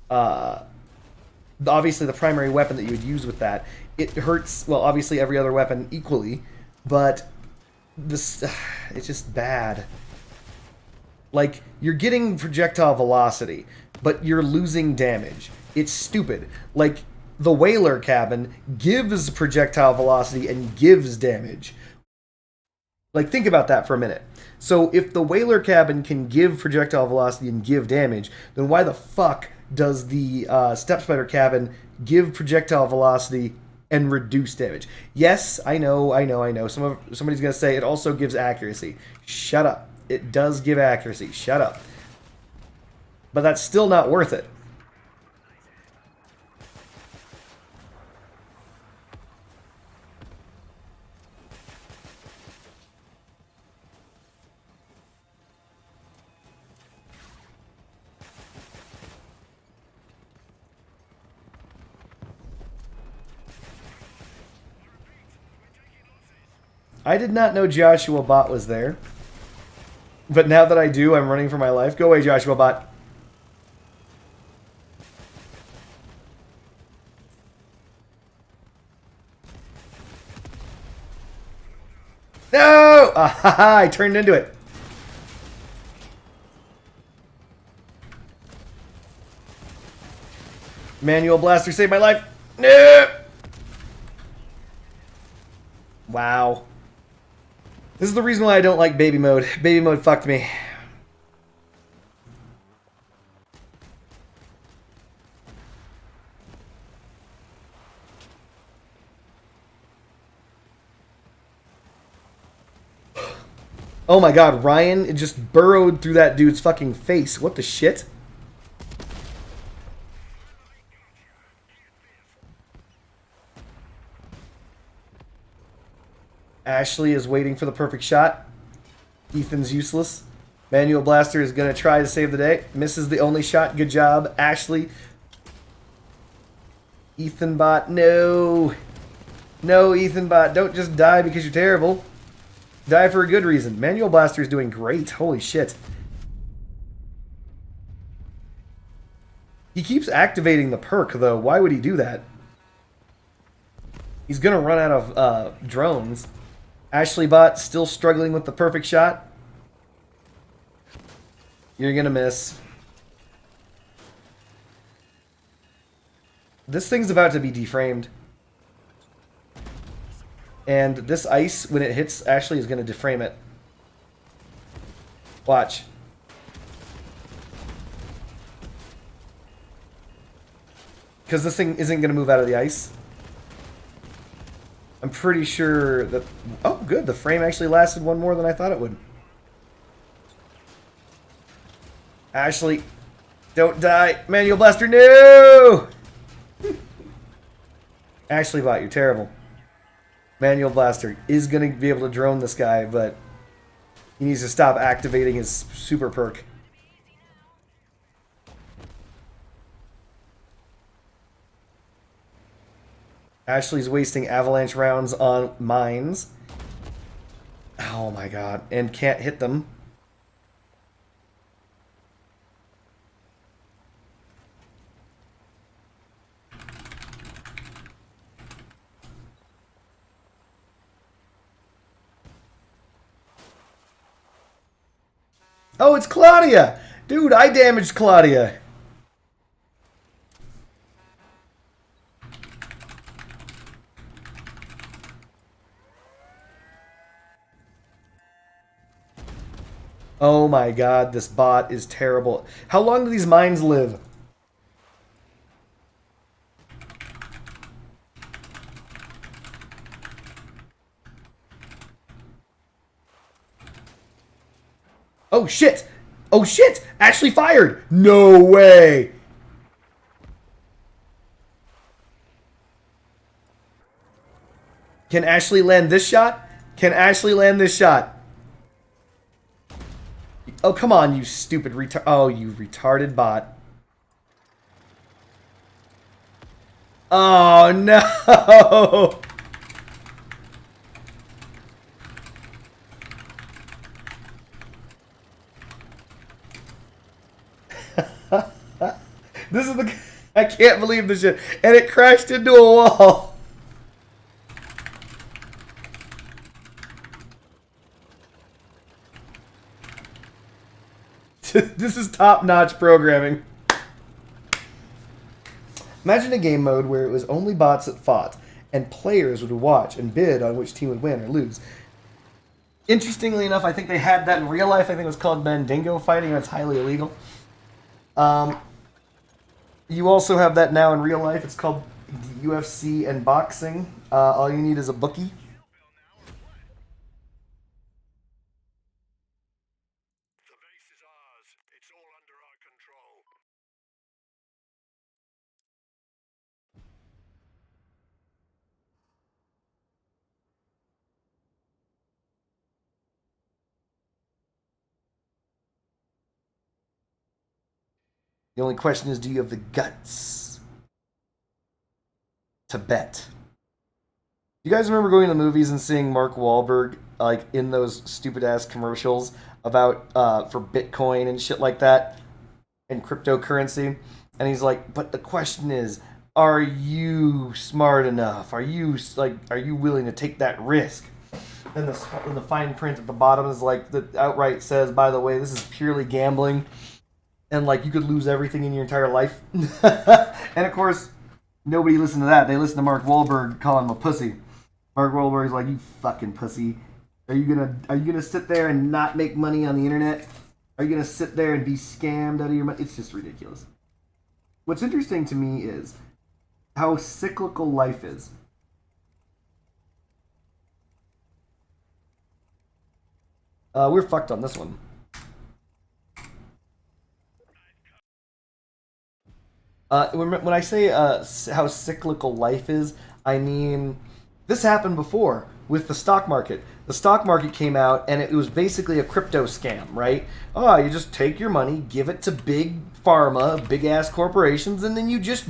obviously the primary weapon that you would use with that. It hurts, well, obviously every other weapon equally, but this it's just bad. Like, you're getting projectile velocity, but you're losing damage. It's stupid. Like, the Whaler cabin gives projectile velocity and gives damage. Like, think about that for a minute. So if the Whaler cabin can give projectile velocity and give damage, then why the fuck does the Step Spider cabin give projectile velocity and reduce damage? Yes, I know. Somebody's going to say it also gives accuracy. Shut up. It does give accuracy. Shut up. But that's still not worth it. I did not know Joshua Bot was there. But now that I do, I'm running for my life. Go away, Joshua Bot. No! Ah, I turned into it. Manual blaster saved my life. No! Wow. This is the reason why I don't like baby mode. Baby mode fucked me. Oh my god, Ryan just burrowed through that dude's fucking face. What the shit? Ashley is waiting for the perfect shot. Ethan's useless. Manual Blaster is going to try to save the day. Misses the only shot. Good job, Ashley. Ethan Bot, no. No, Ethan Bot, don't just die because you're terrible. Die for a good reason. Manual Blaster is doing great. Holy shit. He keeps activating the perk, though. Why would he do that? He's going to run out of drones. Ashley Bot still struggling with the perfect shot. You're going to miss. This thing's about to be deframed. And this ice, when it hits Ashley, is going to deframe it. Watch. Because this thing isn't going to move out of the ice. I'm pretty sure that... Oh, good. The frame actually lasted one more than I thought it would. Ashley, don't die. Manual Blaster, no! Ashley Bot, you're terrible. Manual Blaster is going to be able to drone this guy, but he needs to stop activating his super perk. Ashley's wasting avalanche rounds on mines. Oh my god. And can't hit them. Oh, it's Claudia! Dude, I damaged Claudia. Oh my god, this bot is terrible. How long do these mines live? Oh shit! Oh shit! Ashley fired! No way! Can Ashley land this shot? Can Ashley land this shot? Oh, come on, you stupid retard. Oh, you retarded bot. Oh, no! This is the... I can't believe this shit. And it crashed into a wall. This is top-notch programming. Imagine a game mode where it was only bots that fought, and players would watch and bid on which team would win or lose. Interestingly enough, I think they had that in real life. I think it was called Mandingo fighting, and it's highly illegal. You also have that now in real life. It's called UFC and boxing. All you need is a bookie. The only question is, do you have the guts to bet? You guys remember going to the movies and seeing Mark Wahlberg like in those stupid ass commercials about for Bitcoin and shit like that and cryptocurrency? And he's like, but the question is, are you smart enough? Are you willing to take that risk? And the fine print at the bottom is like, that outright says, by the way, this is purely gambling. And, like, you could lose everything in your entire life. And, of course, nobody listened to that. They listened to Mark Wahlberg calling him a pussy. Mark Wahlberg's like, you fucking pussy. Are you gonna sit there and not make money on the internet? Are you gonna sit there and be scammed out of your money? It's just ridiculous. What's interesting to me is how cyclical life is. We're fucked on this one. When I say how cyclical life is, I mean this happened before with the stock market. The stock market came out and it was basically a crypto scam, right? Oh, you just take your money, give it to big pharma, big ass corporations, and then you just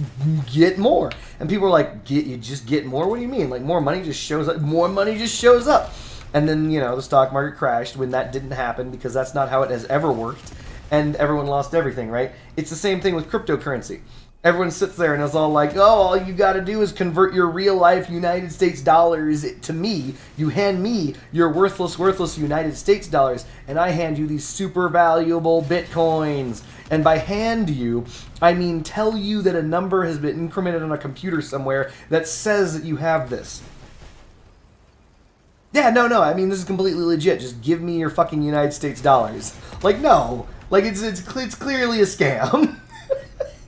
get more. And people are like, you just get more? What do you mean? Like more money just shows up? More money just shows up. And then, you know, the stock market crashed when that didn't happen because that's not how it has ever worked. And everyone lost everything, right? It's the same thing with cryptocurrency. Everyone sits there and is all like, oh, all you got to do is convert your real-life United States dollars to me. You hand me your worthless United States dollars, and I hand you these super valuable Bitcoins. And by hand you, I mean tell you that a number has been incremented on a computer somewhere that says that you have this. Yeah, no, I mean, this is completely legit. Just give me your fucking United States dollars. Like, no. Like, it's clearly a scam.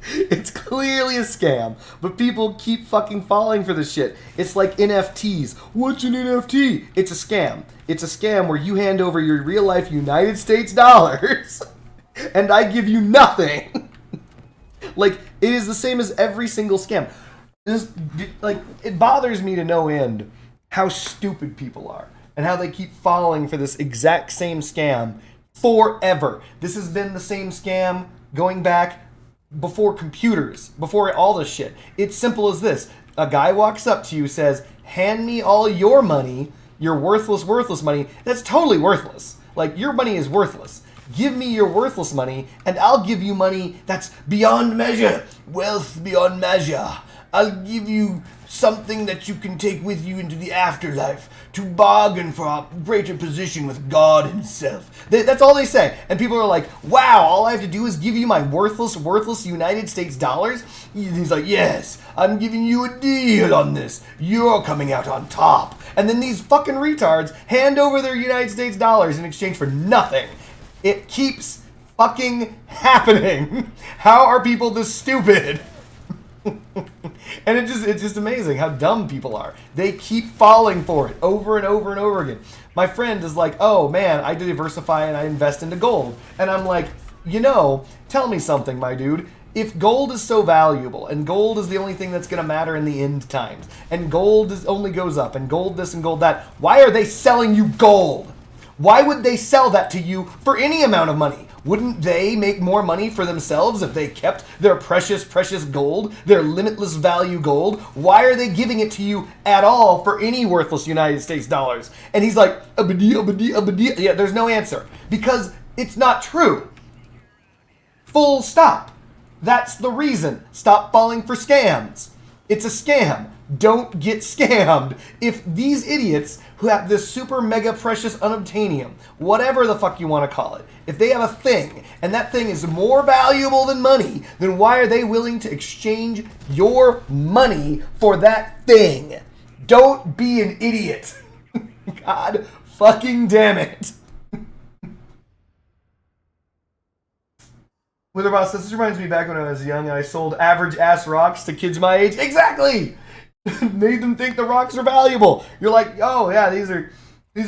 It's clearly a scam, but people keep fucking falling for this shit. It's like NFTs. What's an NFT? It's a scam. It's a scam where you hand over your real-life United States dollars, and I give you nothing. Like, it is the same as every single scam. It bothers me to no end how stupid people are, and how they keep falling for this exact same scam forever. This has been the same scam going back before computers, before all this shit. It's simple as this. A guy walks up to you, says, hand me all your money, your worthless money. That's totally worthless. Like, your money is worthless. Give me your worthless money, and I'll give you money that's beyond measure. Wealth beyond measure. I'll give you something that you can take with you into the afterlife to bargain for a greater position with God himself. That's all they say. And people are like, wow, all I have to do is give you my worthless United States dollars? He's like, yes, I'm giving you a deal on this. You're coming out on top. And then these fucking retards hand over their United States dollars in exchange for nothing. It keeps fucking happening. How are people this stupid? And it's just amazing how dumb people are. They keep falling for it over and over and over again. My friend is like, oh man, I diversify and I invest into gold. And I'm like, you know, tell me something, my dude. If gold is so valuable, and gold is the only thing that's going to matter in the end times, and gold only goes up, and gold this and gold that, why are they selling you gold? Why would they sell that to you for any amount of money? Wouldn't they make more money for themselves if they kept their precious gold, their limitless value gold? Why are they giving it to you at all for any worthless United States dollars? And he's like, yeah, there's no answer. Because it's not true. Full stop. That's the reason. Stop falling for scams. It's a scam. Don't get scammed. If these idiots who have this super mega precious unobtainium, whatever the fuck you want to call it, if they have a thing, and that thing is more valuable than money, then why are they willing to exchange your money for that thing? Don't be an idiot. God fucking damn it. Witherboss says, this reminds me back when I was young and I sold average ass rocks to kids my age. Exactly! Made them think the rocks are valuable. You're like, oh yeah, these are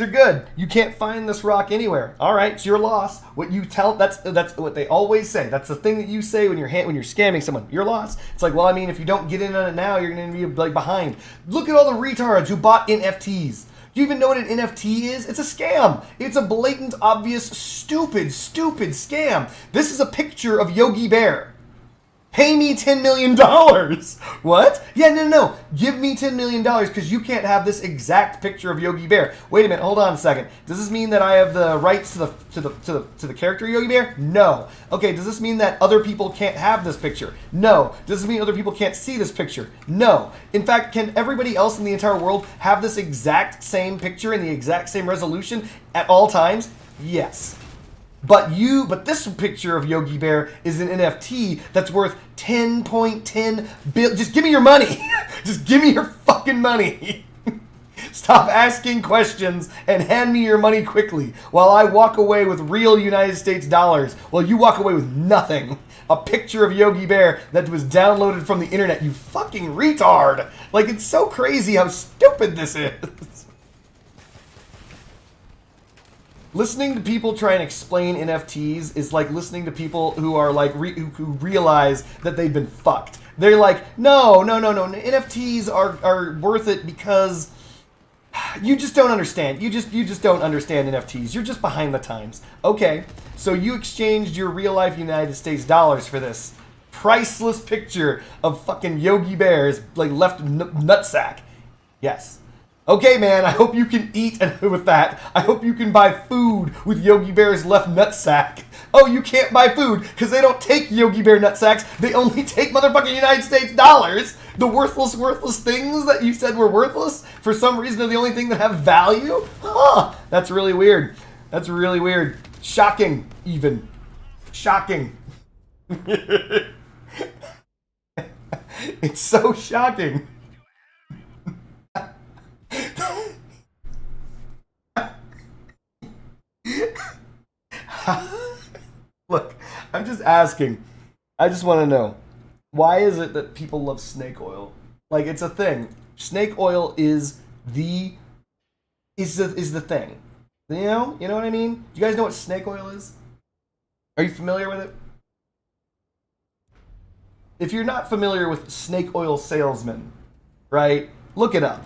good. You can't find this rock anywhere. All right, it's your loss. What you tell, that's what they always say. That's the thing that you say when you're scamming someone. Your loss. It's like, well, I mean, if you don't get in on it now, you're going to be like behind. Look at all the retards who bought NFTs. Do you even know what an NFT is? It's a scam. It's a blatant, obvious, stupid scam. This is a picture of Yogi Bear. Pay me $10 million. What? Yeah, no. Give me $10 million because you can't have this exact picture of Yogi Bear. Wait a minute. Hold on a second. Does this mean that I have the rights to the character Yogi Bear? No. Okay. Does this mean that other people can't have this picture? No. Does this mean other people can't see this picture? No. In fact, can everybody else in the entire world have this exact same picture in the exact same resolution at all times? Yes. But this picture of Yogi Bear is an NFT that's worth 10.10 billion. Just give me your money. Just give me your fucking money. Stop asking questions and hand me your money quickly while I walk away with real United States dollars while you walk away with nothing. A picture of Yogi Bear that was downloaded from the internet, you fucking retard. Like, it's so crazy how stupid this is. Listening to people try and explain NFTs is like listening to people who are like who realize that they've been fucked. They're like, no. NFTs are worth it because you just don't understand. You just don't understand NFTs. You're just behind the times. Okay, so you exchanged your real life United States dollars for this priceless picture of fucking Yogi Bear's like left nutsack. Yes. Okay, man, I hope you can eat with that. I hope you can buy food with Yogi Bear's left nutsack. Oh, you can't buy food because they don't take Yogi Bear nutsacks. They only take motherfucking United States dollars. The worthless things that you said were worthless, for some reason, are the only thing that have value? Huh, that's really weird. That's really weird. Shocking, even. Shocking. It's so shocking. Look, I'm just asking. I just want to know, why is it that people love snake oil? Like, it's a thing. Snake oil is the thing. You know what I mean? Do you guys know what snake oil is? Are you familiar with it? If you're not familiar with snake oil salesmen, right? Look it up.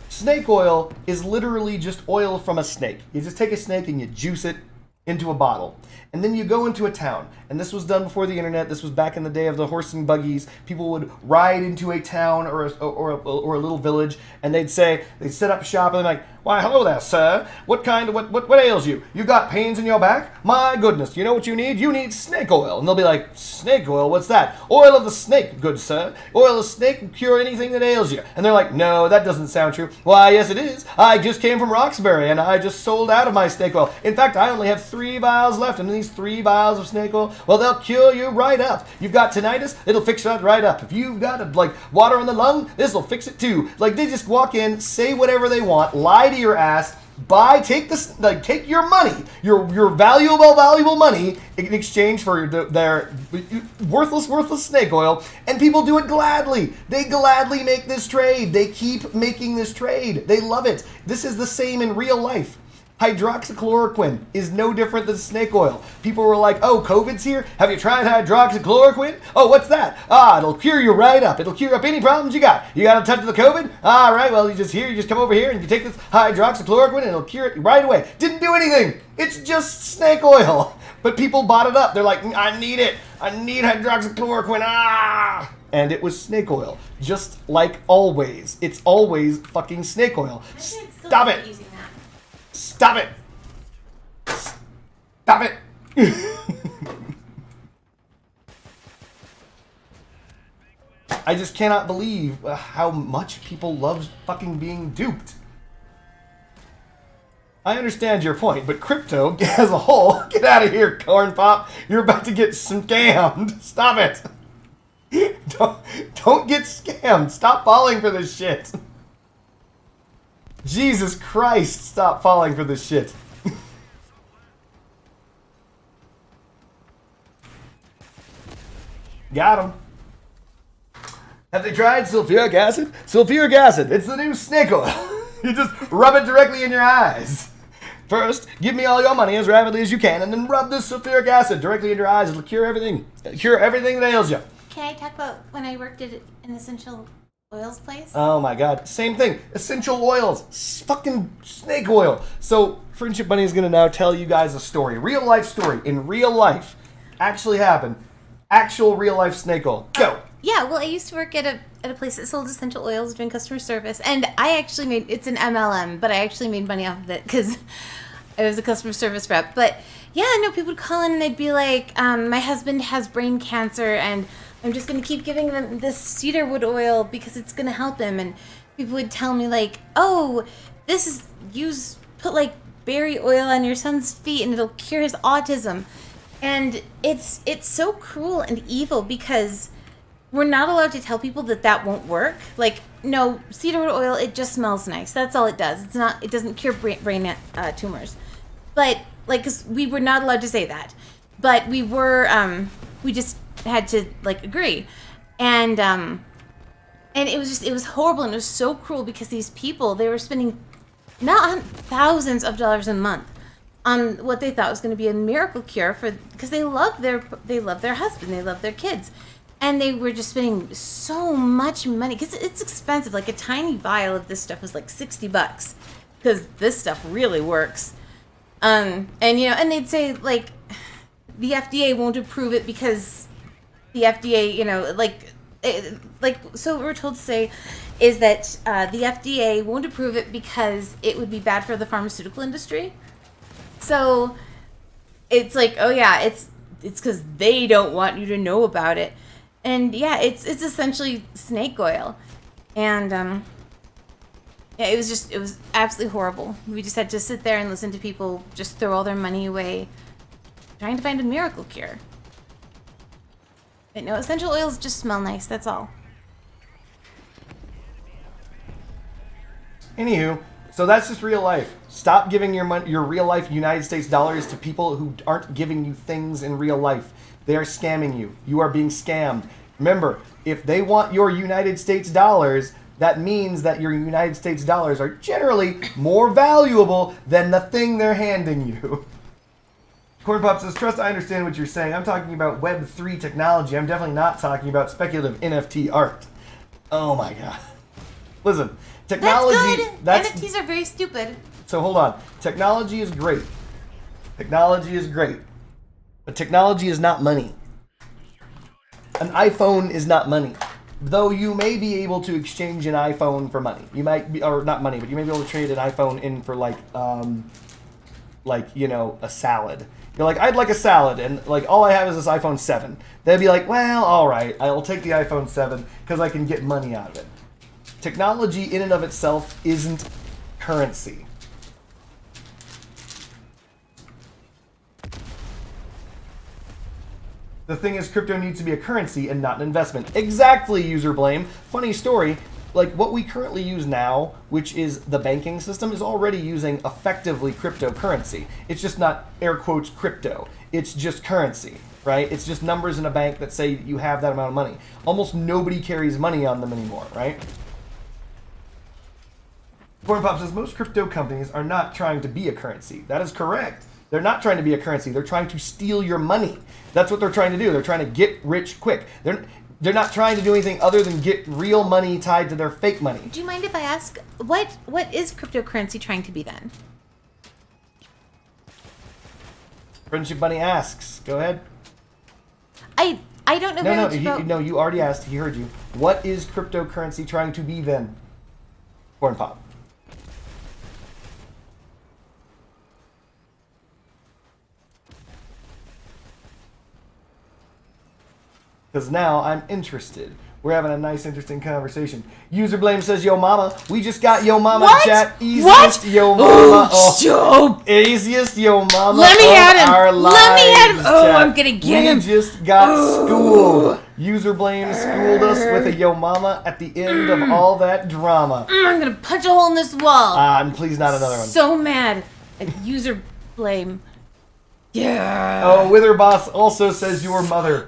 Snake oil is literally just oil from a snake. You just take a snake and you juice it into a bottle. And then you go into a town. And this was done before the internet. This was back in the day of the horse and buggies. People would ride into a town or a little village, and they'd set up shop, and they're like, "Why, hello there, sir. What ails you? You got pains in your back? My goodness, you know what you need? You need snake oil." And they'll be like, "Snake oil? What's that?" "Oil of the snake, good sir. Oil of the snake will cure anything that ails you." And they're like, "No, that doesn't sound true." "Why, yes it is. I just came from Roxbury, and I just sold out of my snake oil. In fact, I only have 3 vials left, and these 3 vials of snake oil, well, they'll cure you right up. You've got tinnitus, it'll fix that right up. If you've got like water in the lung, this will fix it too." Like, they just walk in, say whatever they want, lie to your ass, take your money, your valuable money in exchange for their worthless snake oil, and people do it gladly. They gladly make this trade. They keep making this trade. They love it. This is the same in real life. Hydroxychloroquine is no different than snake oil. People were like, "Oh, COVID's here? Have you tried hydroxychloroquine? Oh, what's that? It'll cure you right up. It'll cure up any problems you got. You got a touch of the COVID? All right, well, you just come over here and you take this hydroxychloroquine and it'll cure it right away." Didn't do anything. It's just snake oil. But people bought it up. They're like, "I need it. I need hydroxychloroquine. Ah!" And it was snake oil. Just like always. It's always fucking snake oil. Stop it. Stop it! Stop it! I just cannot believe how much people love fucking being duped. I understand your point, but crypto as a whole, get out of here, corn pop. You're about to get scammed. Stop it. Don't get scammed. Stop falling for this shit. Jesus Christ, stop falling for this shit. Got him. Have they tried sulfuric acid? Sulfuric acid, it's the new snake oil. You just rub it directly in your eyes. First, give me all your money as rapidly as you can, and then rub this sulfuric acid directly in your eyes. It'll cure everything. Cure everything that ails you.
Can I talk about when I worked at an essential oils place?
Oh my god. Same thing. Essential oils. Fucking snake oil. So, Friendship Bunny is going to now tell you guys a story. Real life story. In real life. Actually happened. Actual real life snake oil. Go.
Yeah, well, I used to work at a place that sold essential oils doing customer service. And I actually it's an MLM, but I actually made money off of it because I was a customer service rep. But yeah, no, people would call in and they'd be like, "My husband has brain cancer and I'm just going to keep giving them this cedarwood oil because it's going to help him." And people would tell me like, "Oh, put like berry oil on your son's feet and it'll cure his autism." And it's so cruel and evil because we're not allowed to tell people that won't work. Like, no, cedarwood oil, it just smells nice. That's all it does. It doesn't cure brain tumors. But like, 'cause we were not allowed to say that. But we were, we just had to like agree. And it was horrible and it was so cruel because these people, they were spending not thousands of dollars a month on what they thought was going to be a miracle cure because they love their husband, they love their kids, and they were just spending so much money because it's expensive. Like a tiny vial of this stuff was like $60 because this stuff really works. And and they'd say like the FDA won't approve it because the FDA, so what we're told to say is that the FDA won't approve it because it would be bad for the pharmaceutical industry. So it's like, oh yeah, it's because they don't want you to know about it, and yeah, it's essentially snake oil, and yeah, it was absolutely horrible. We just had to sit there and listen to people just throw all their money away trying to find a miracle cure. But no, essential oils just smell nice. That's all.
Anywho, so that's just real life. Stop giving your real life United States dollars to people who aren't giving you things in real life. They are scamming you. You are being scammed. Remember, if they want your United States dollars, that means that your United States dollars are generally more valuable than the thing they're handing you. Corn Pop says, Trust, I understand what you're saying. I'm talking about Web3 technology. I'm definitely not talking about speculative NFT art. Oh my god. Listen, technology...
That's good. NFTs are very stupid.
So hold on. Technology is great. Technology is great. But technology is not money. An iPhone is not money. Though you may be able to exchange an iPhone for money. You might be, or not money, but you may be able to trade an iPhone in for like a salad. You're like, I'd like a salad, and like all I have is this iPhone 7. They'd be like, well, all right, I'll take the iPhone 7 because I can get money out of it. Technology in and of itself isn't currency. The thing is, crypto needs to be a currency and not an investment. Exactly, user blame. Funny story, like what we currently use now, which is the banking system, is already using effectively cryptocurrency. It's just not air quotes crypto. It's just currency, right? It's just numbers in a bank that say you have that amount of money. Almost nobody carries money on them anymore, right? Corn Pop says, most crypto companies are not trying to be a currency. That is correct. They're not trying to be a currency. They're trying to steal your money. That's what they're trying to do. They're trying to get rich quick. They're not trying to do anything other than get real money tied to their fake money.
Do you mind if I ask, what is cryptocurrency trying to be then?
Friendship Bunny asks. Go ahead.
I don't know very much about...
No, you already asked. He heard you. What is cryptocurrency trying to be then? Corn Pop. Because now I'm interested. We're having a nice, interesting conversation. User Blame says, Yo Mama. We just got Yo Mama
what?
chat. Easiest
what?
Yo Mama.
Oh,
easiest Yo Mama
Let me at him.
Our lives,
Let me at him. Oh,
chat.
I'm going to get him.
We just got schooled. User Blame schooled us with a Yo Mama at the end of all that drama.
I'm going to punch a hole in this wall.
And please not another one.
So mad at User Blame. Yeah.
Oh, Wither Boss also says your mother.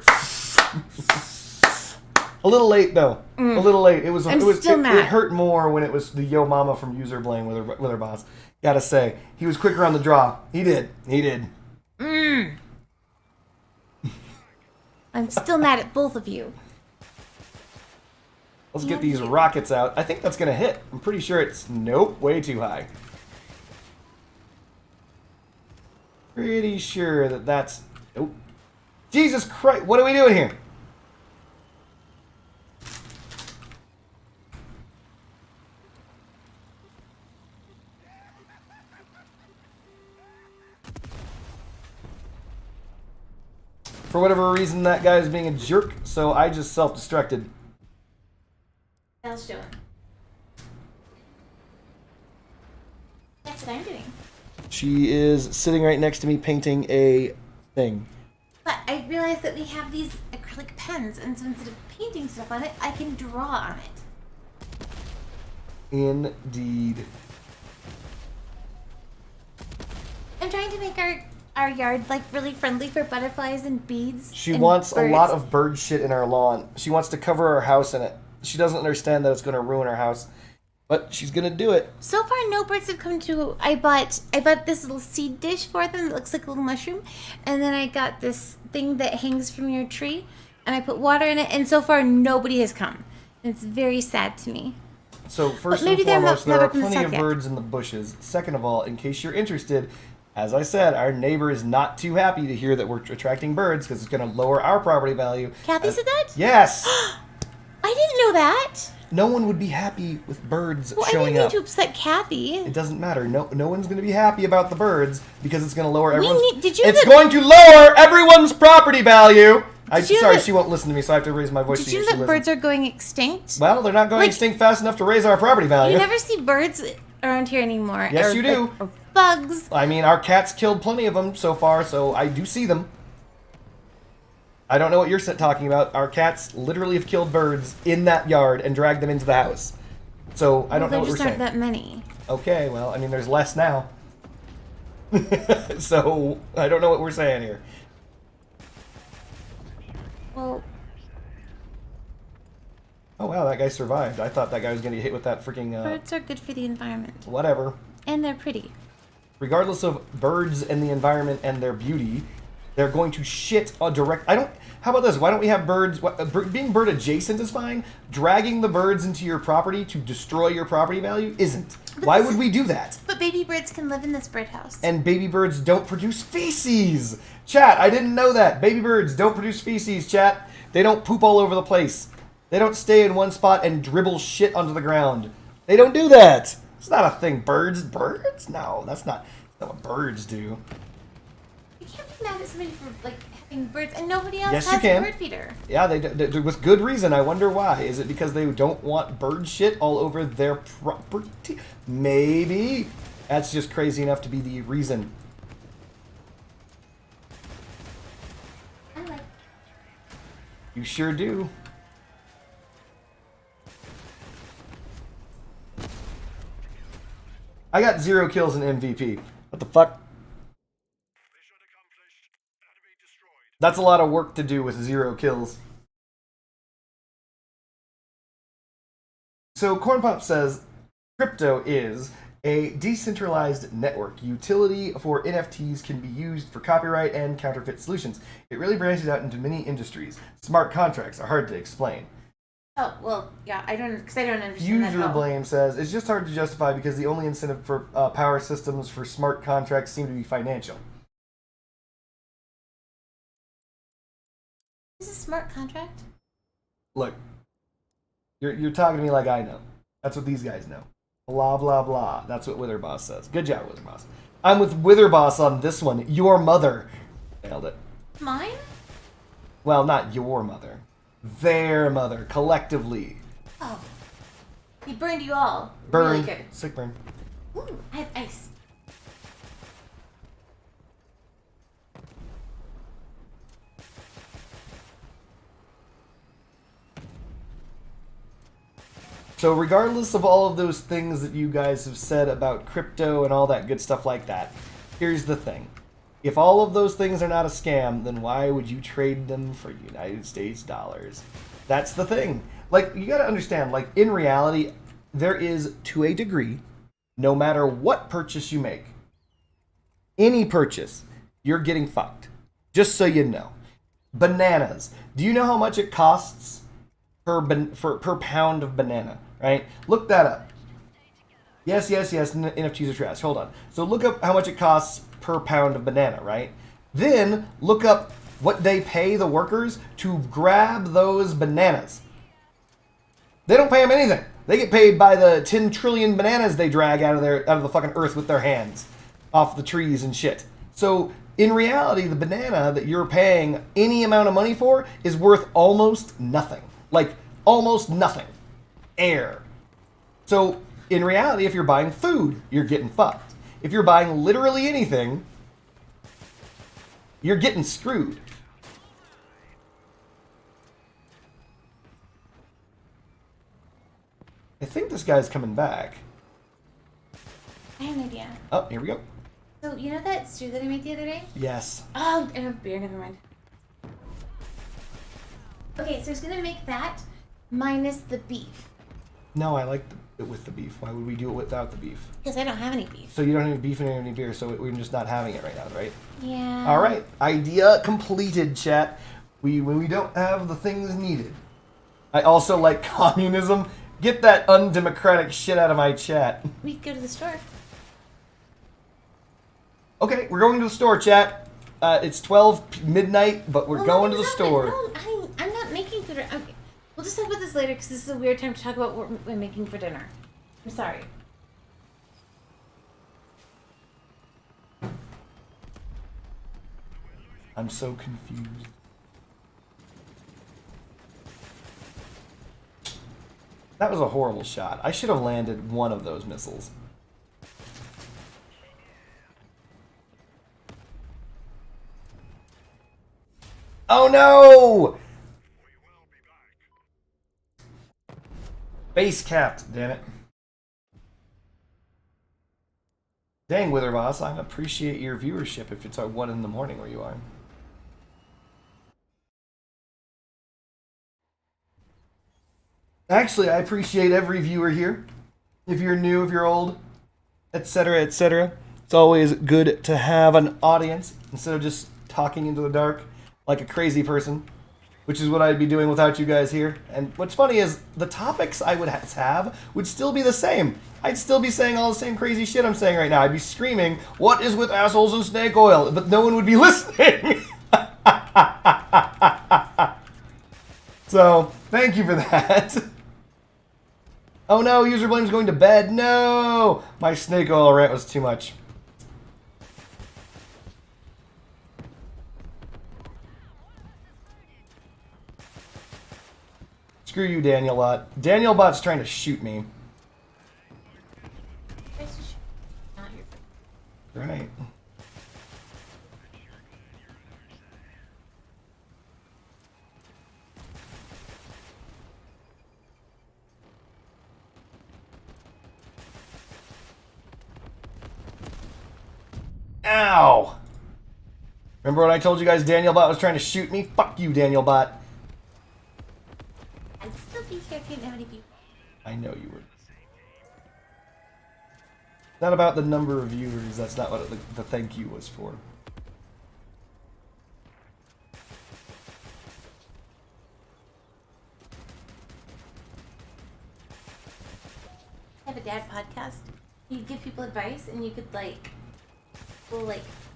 A little late though. A little late. It hurt more when it was the Yo Mama from User Blame with her boss. Gotta say, he was quicker on the draw. He did.
I'm still mad at both of you.
Let's get these rockets out. I think that's gonna hit. I'm pretty sure it's nope, way too high. Pretty sure that's nope. Jesus Christ! What are we doing here? For whatever reason, that guy is being a jerk, so I just self-destructed.
How's doing? That's what I'm doing.
She is sitting right next to me painting a thing.
But I realized that we have these acrylic pens, and so instead of painting stuff on it, I can draw on it.
Indeed.
I'm trying to make our yard like really friendly for butterflies and bees.
She
and
wants
birds.
a lot of bird shit in our lawn. She wants to cover our house in it. She doesn't understand that it's going to ruin our house. But she's gonna do it.
So far, no birds have come to. I bought this little seed dish for them that looks like a little mushroom, and then I got this thing that hangs from your tree, and I put water in it, and so far nobody has come. And it's very sad to me.
So first
maybe
and
they're
foremost,
not
there are
up in the
plenty of
south yet.
birds in the bushes. Second of all, in case you're interested, as I said, our neighbor is not too happy to hear that we're attracting birds because it's going to lower our property value.
Kathy said that?
Yes.
I didn't know that.
No one would be happy with birds
Well, I
showing
didn't
up.
mean to upset Kathy.
It doesn't matter. No one's going to be happy about the birds because it's going to lower everyone's.
did you
It's
know
going to lower everyone's property value.
Did you know
Sorry,
that-
she won't listen to me, so I have to raise my voice.
Did
to
you
get
know
she
that
listens.
birds are going extinct?
Well, they're not going
Like-
extinct fast enough to raise our property value.
You never see birds around here anymore.
Yes,
or,
you do.
Or bugs.
I mean, our cats killed plenty of them so far, so I do see them. I don't know what you're talking about. Our cats literally have killed birds in that yard and dragged them into the house. So I don't know
There
what we're
just aren't
saying.
that many.
Okay, well, I mean, there's less now. So I don't know what we're saying here.
Well,
Oh wow, that guy survived. I thought that guy was gonna get hit with that freaking
birds are good for the environment.
whatever.
And they're pretty.
Regardless of birds and the environment and their beauty, they're going to shit a direct. I don't. How about this? Why don't we have birds? Being bird adjacent is fine. Dragging the birds into your property to destroy your property value isn't. Why would we do that?
But baby birds can live in this birdhouse.
And baby birds don't produce feces. Chat, I didn't know that. Baby birds don't produce feces, chat. They don't poop all over the place. They don't stay in one spot and dribble shit onto the ground. They don't do that. It's not a thing. Birds? No, that's not what birds do.
You can't be mad at somebody for like having birds, and nobody else
Yes, you
has
can.
a bird feeder.
Yeah, they with good reason. I wonder why. Is it because they don't want bird shit all over their property? Maybe. That's just crazy enough to be the reason.
I like.
You sure do. I got 0 kills in MVP. What the fuck? That's a lot of work to do with 0 kills. So Corn Pop says, crypto is a decentralized network. Utility for NFTs can be used for copyright and counterfeit solutions. It really branches out into many industries. Smart contracts are hard to explain.
Oh well, yeah. I don't understand that
User
at all.
Blame says, it's just hard to justify because the only incentive for power systems for smart contracts seem to be financial.
Is this a smart contract?
Look, you're talking to me like I know. That's what these guys know. Blah, blah, blah. That's what Witherboss says. Good job, Witherboss. I'm with Witherboss on this one. Your mother. Nailed it.
Mine?
Well, not your mother. Their mother, collectively.
Oh. He burned you all.
Burn.
Really good.
Sick burn.
Ooh, I have ice.
So regardless of all of those things that you guys have said about crypto and all that good stuff like that, here's the thing. If all of those things are not a scam, then why would you trade them for United States dollars? That's the thing. Like, you gotta understand, like, in reality, there is, to a degree, no matter what purchase you make, any purchase, you're getting fucked. Just so you know. Bananas. Do you know how much it costs per pound of banana, right? Look that up. Yes, NFTs are trash. Hold on. So look up how much it costs per pound of banana, right? Then look up what they pay the workers to grab those bananas. They don't pay them anything. They get paid by the 10 trillion bananas they drag out of the fucking earth with their hands, off the trees and shit. So in reality, the banana that you're paying any amount of money for is worth almost nothing. Like, almost nothing. Air. So in reality, if you're buying food, you're getting fucked. If you're buying literally anything, you're getting screwed. I think this guy's coming back.
I have an idea.
Oh, here we go.
So, you know that stew that I made the other day?
Yes.
Oh, I have beer, never mind. Okay, so I was gonna make that minus the beef.
No, I like it with the beef? Why would we do it without the beef?
Because I don't have any beef.
So you don't have any beef and any beer, so we're just not having it right now, right?
Yeah.
All right, idea completed, chat. When we don't have the things needed. I also like communism. Get that undemocratic shit out of my chat.
We could go to the store.
Okay, we're going to the store, chat. It's 12 midnight, but we're
Well,
going to
no,
the
no,
store.
No, I'm not making food. Okay. We'll just talk about this later because this is a weird time to talk about what we're making for dinner. I'm sorry.
I'm so confused. That was a horrible shot. I should have landed one of those missiles. Oh no! Base capped, damn it. Dang, Witherboss, I appreciate your viewership if it's at 1 in the morning where you are. Actually, I appreciate every viewer here. If you're new, if you're old, etc., etc. It's always good to have an audience instead of just talking into the dark like a crazy person, which is what I'd be doing without you guys here. And what's funny is the topics I would have would still be the same. I'd still be saying all the same crazy shit I'm saying right now. I'd be screaming, "What is with assholes and snake oil?" But no one would be listening. So, thank you for that. Oh no, user blame's going to bed. No! My snake oil rant was too much. Screw you, Daniel Bot. Daniel Bot's trying to shoot me. Right. Ow! Remember when I told you guys Daniel Bot was trying to shoot me? Fuck you, Daniel Bot.
I'd still be here if you didn't have any people.
I know you were. Not about the number of viewers. That's not what the thank you was for.
I have a dad podcast. You give people advice and you could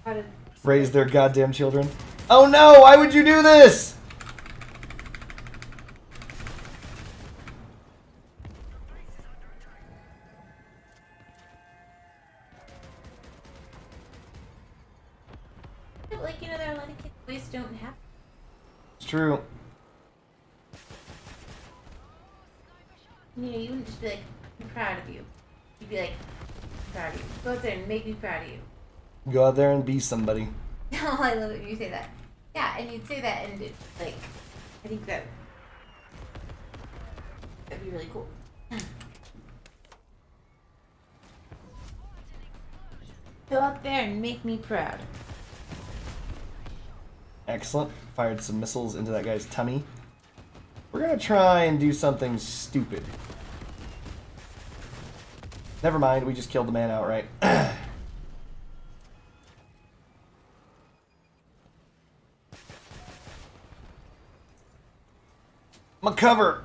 how to
Raise their goddamn children. Oh no! Why would you do this?
there are a lot of kids who just don't have.
It's true.
You wouldn't just be like, I'm proud of you. You'd be like, I'm proud of you. Go out there and make me proud of you.
Go out there and be somebody.
Oh, I love it when you say that. Yeah, and you'd say that, and it, I think that'd be really cool. Go out there and make me proud.
Excellent. Fired some missiles into that guy's tummy. We're gonna try and do something stupid. Never mind, we just killed the man outright. My cover!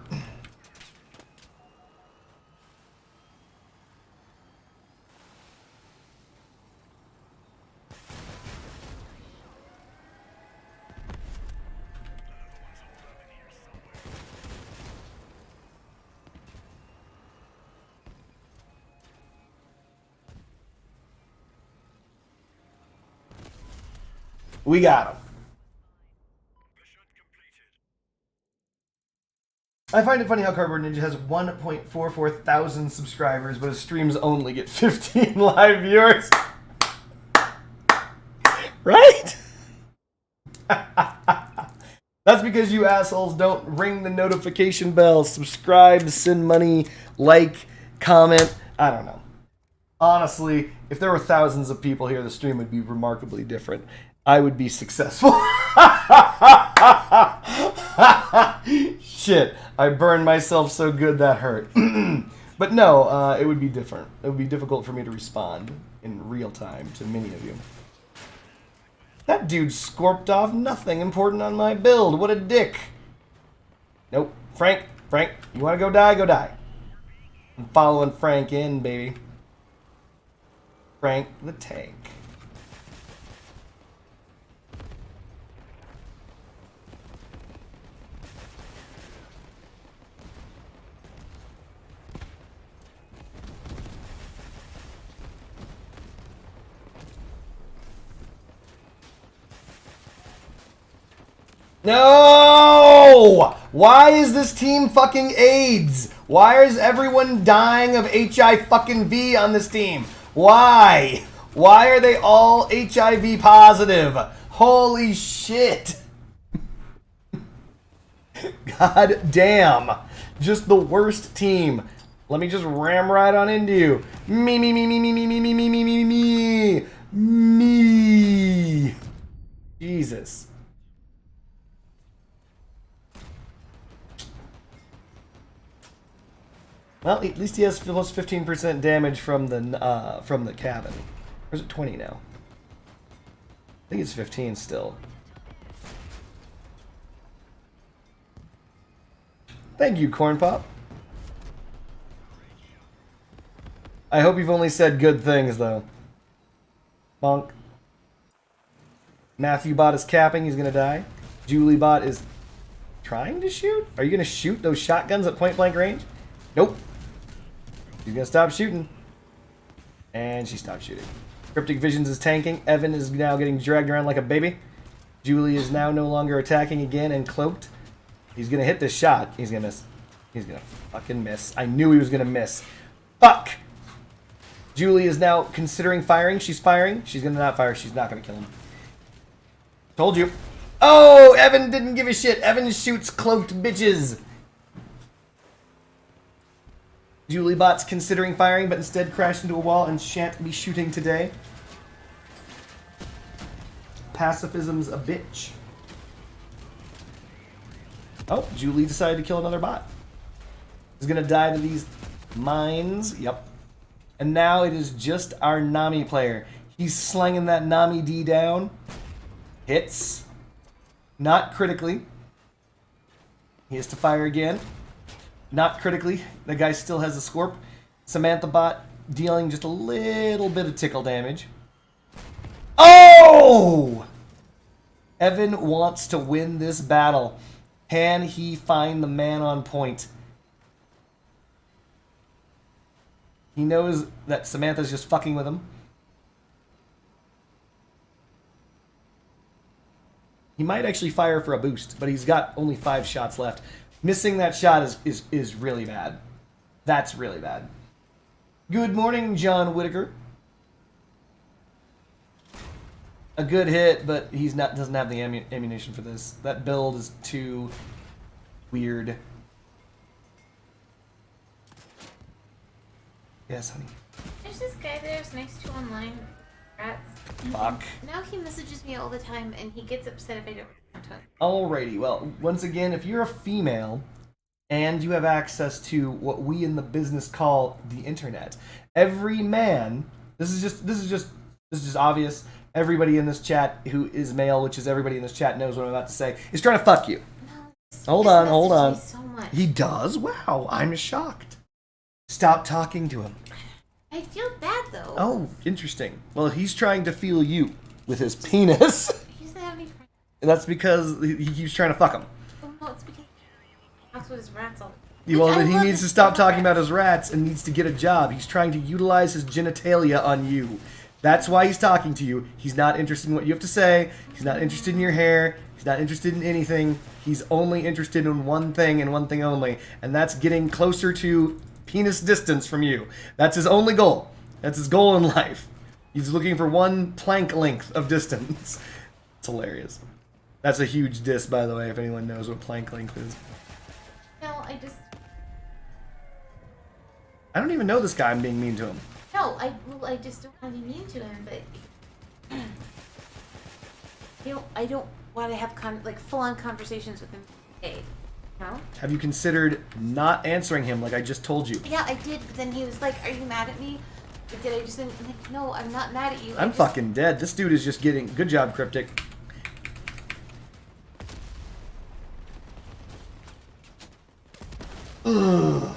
We got him. I find it funny how Cardboard Ninja has 1.44 thousand subscribers, but his streams only get 15 live viewers. Right? That's because you assholes don't ring the notification bell, subscribe, send money, like, comment. I don't know. Honestly, if there were thousands of people here, the stream would be remarkably different. I would be successful. Shit, I burned myself so good that hurt. But no, it would be different. It would be difficult for me to respond in real time to many of you. That dude scorped off nothing important on my build. What a dick. Nope. Frank, you want to go die? Go die. I'm following Frank in, baby. Frank the tank. No! Why is this team fucking AIDS? Why is everyone dying of HIV fucking V on this team? Why? Why are they all HIV positive? Holy shit. God damn. Just the worst team. Let me just ram right on into you. Me. Jesus. Well, at least he has plus 15% damage from the cabin. Or is it 20 now? I think it's 15 still. Thank you, Corn Pop. I hope you've only said good things, though. Bonk. Matthew Bot is capping. He's gonna die. Julie Bot is trying to shoot? Are you gonna shoot those shotguns at point blank range? Nope. She's gonna stop shooting. And she stopped shooting. Cryptic Visions is tanking. Evan is now getting dragged around like a baby. Julie is now no longer attacking again and cloaked. He's gonna hit this shot. He's gonna miss. He's gonna fucking miss. I knew he was gonna miss. Fuck! Julie is now considering firing. She's firing. She's gonna not fire. She's not gonna kill him. Told you. Oh! Evan didn't give a shit. Evan shoots cloaked bitches. Julie Bot's considering firing, but instead crashed into a wall and shan't be shooting today. Pacifism's a bitch. Oh, Julie decided to kill another bot. He's gonna die to these mines. Yep. And now it is just our Nami player. He's slanging that Nami D down. Hits. Not critically. He has to fire again. Not critically. The guy still has a Scorp. Samantha Bot dealing just a little bit of tickle damage. Oh! Evan wants to win this battle. Can he find the man on point? He knows that Samantha's just fucking with him. He might actually fire for a boost, but he's got only 5 shots left. Missing that shot is really bad. That's really bad. Good morning, John Whitaker. A good hit, but he's not doesn't have the ammunition for this. That build is too weird. Yes, honey.
There's this guy there's nice to online rats.
Fuck.
Now he messages me all the time and he gets upset if I don't respond to him.
Alrighty, well, once again, if you're a female and you have access to what we in the business call the internet, every man, this is just obvious. Everybody in this chat who is male, which is everybody in this chat knows what I'm about to say, is trying to fuck you.
No,
Hold on.
me so much.
He does? Wow, I'm shocked. Stop talking to him.
I feel bad though.
Oh, interesting. Well, he's trying to feel you with his penis.
He doesn't have any friends.
That's because he keeps trying to fuck him.
Oh, no, it's because he talks with his rats all
Well, then he needs to stop talking about his rats and needs to get a job. He's trying to utilize his genitalia on you. That's why he's talking to you. He's not interested in what you have to say. He's not interested in your hair. He's not interested in anything. He's only interested in one thing and one thing only, and that's getting closer to penis distance from you. That's his only goal. That's his goal in life. He's looking for one plank length of distance. It's hilarious. That's a huge diss, by the way, if anyone knows what plank length is.
No,
I don't even know this guy. I'm being mean to him.
No, I just don't want to be mean to him, but I don't want to have full-on conversations with him today. No?
Have you considered not answering him like I just told you?
Yeah, I did, but then he was like, "Are you mad at me? Did I just?" I'm like, "No, I'm not mad at you.
I'm fucking dead. This dude is just getting... Good job, Cryptic. Ugh.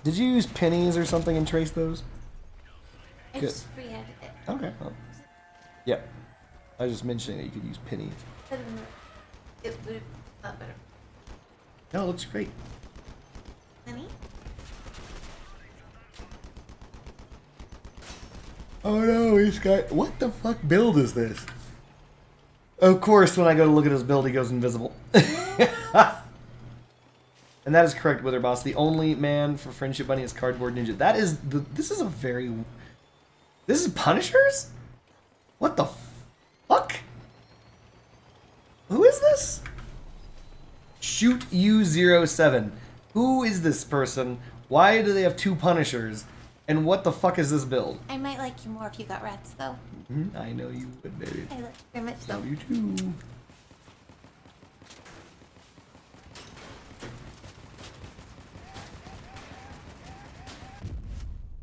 Did you use pennies or something and trace those?
I
Good.
just freehanded it.
Okay. Well, yeah. I was just mentioning that you could use pennies.
It would have felt better.
No, it looks great.
Honey?
Oh no, he's got... What the fuck build is this? Of course, when I go to look at his build, he goes invisible. And that is correct, Wither Boss. The only man for Friendship Bunny is Cardboard Ninja. That is the... This is a very... This is Punishers? What the fuck? Who is this? Shoot U07. Who is this person? Why do they have 2 Punishers? And what the fuck is this build?
I might like you more if you got rats, though.
I know you would, baby.
I like very much so.
Love you too.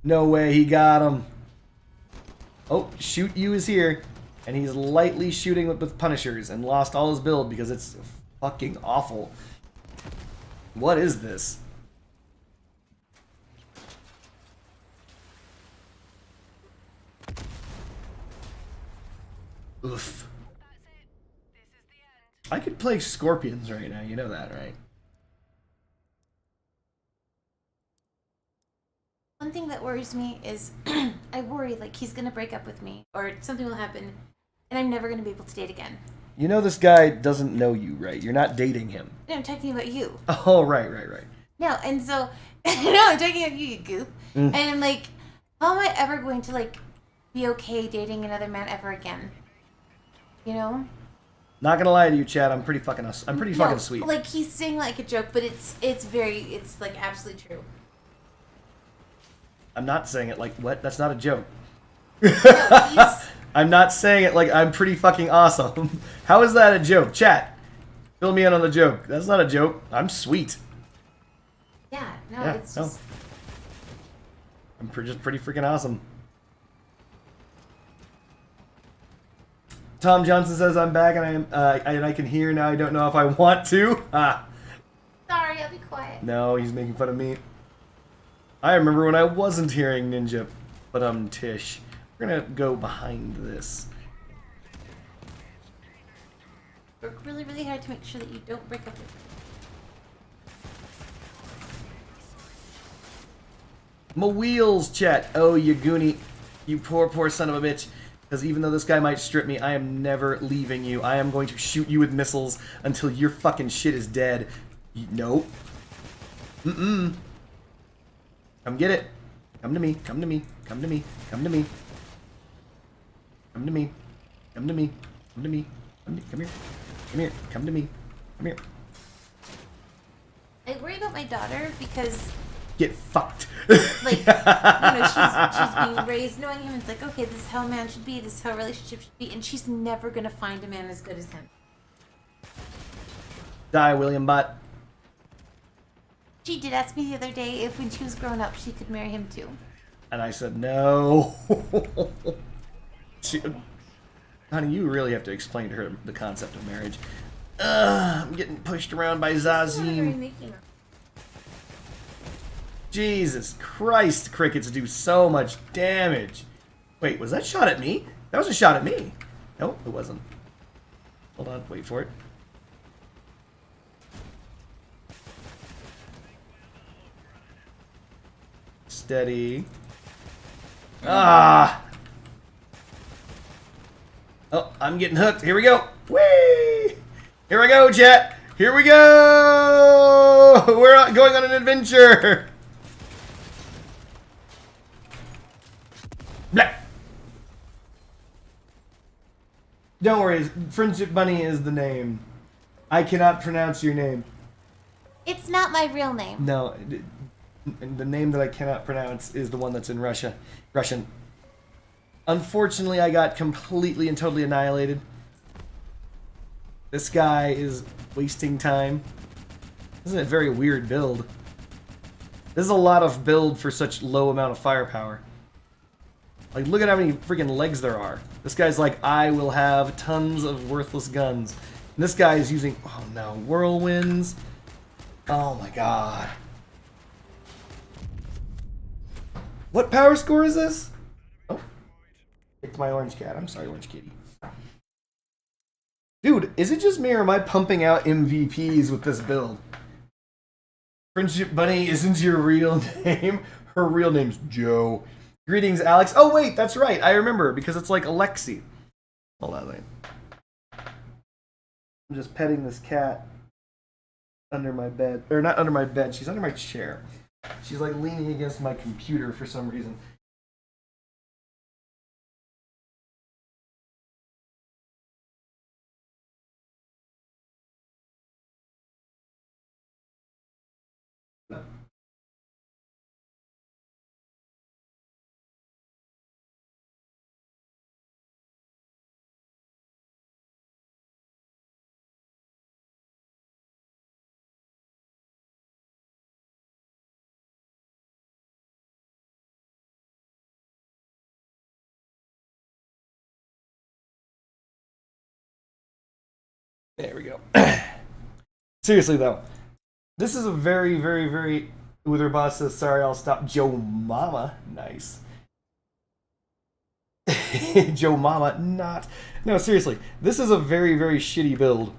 No way, he got him. Oh, Shoot You is here. And he's lightly shooting with Punishers and lost all his build because it's fucking awful. What is this? Oof. I could play Scorpions right now, you know that, right?
One thing that worries me is I worry like he's gonna break up with me or something will happen and I'm never gonna be able to date again.
You know this guy doesn't know you, right? You're not dating him.
No, I'm talking about you.
Oh, right.
No, and so no, I'm talking about you, you goof. And I'm like, how am I ever going to like be okay dating another man ever again? You know?
Not gonna lie to you, Chad. I'm pretty fucking sweet.
Like he's saying like a joke, but it's like absolutely true.
I'm not saying it like what? That's not a joke.
No, he's,
I'm not saying it like I'm pretty fucking awesome. How is that a joke? Chat, fill me in on the joke. That's not a joke. I'm sweet.
yeah, no,
Yeah,
it's
no.
just
I'm just pretty freaking awesome. Tom Johnson says I'm back and I can hear now. I don't know if I want to.
sorry, I'll be quiet.
No, he's making fun of me. I remember when I wasn't hearing Ninja, but Tish. We're gonna go behind this.
Work really, really hard to make sure that you don't break up with me.
My wheels, chat. Oh, you goonie. You poor son of a bitch. Because even though this guy might strip me, I am never leaving you. I am going to shoot you with missiles until your fucking shit is dead. Nope. Mm-mm. Come get it. Come to me. Come to me. Come to me. Come to me. Come to me. Come to me. Come to me. Come here. Come here. Come to me. Come here.
I worry about my daughter because
Get fucked.
like she's being raised knowing him. It's like, okay, this is how a man should be, this is how a relationship should be, and she's never gonna find a man as good as him.
Die, William Butt.
She did ask me the other day if when she was growing up she could marry him too.
And I said, no. Honey, you really have to explain to her the concept of marriage. I'm getting pushed around by Zazim. Jesus Christ, crickets do so much damage. Wait, was that shot at me? That was a shot at me. No, it wasn't. Hold on, wait for it. Steady. Ah! Oh, I'm getting hooked. Here we go. Whee! Here we go, chat. Here we go! We're going on an adventure! Blah. Don't worry, Friendship Bunny is the name. I cannot pronounce your name.
It's not my real name.
No, the name that I cannot pronounce is the one that's in Russian. Unfortunately, I got completely and totally annihilated. This guy is wasting time. This is a very weird build. This is a lot of build for such low amount of firepower. Like, look at how many freaking legs there are. This guy's like, I will have tons of worthless guns. And this guy is using, oh no, whirlwinds. Oh my god. What power score is this? Oh, picked my orange cat. I'm sorry, orange kitty. Dude, is it just me or am I pumping out MVPs with this build? Friendship Bunny isn't your real name. Her real name's Joe. Greetings, Alex. Oh, wait, that's right. I remember because it's like Alexi. Hold on, wait. I'm just petting this cat under my bed. Or not under my bed. She's under my chair. She's like leaning against my computer for some reason. There we go. Seriously though, this is a very, very, very. Uther Boss says, "Sorry, I'll stop." Joe Mama, nice. Joe Mama, not. No, seriously, this is a very, very shitty build.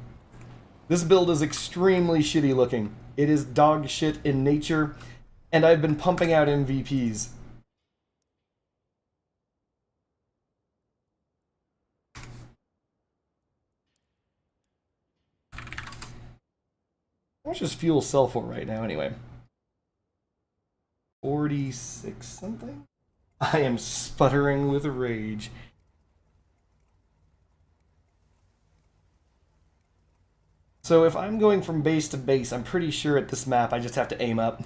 This build is extremely shitty looking. It is dog shit in nature, and I've been pumping out MVPs. How much does fuel sell for right now, anyway? 46 something? I am sputtering with rage. So if I'm going from base to base, I'm pretty sure at this map I just have to aim up.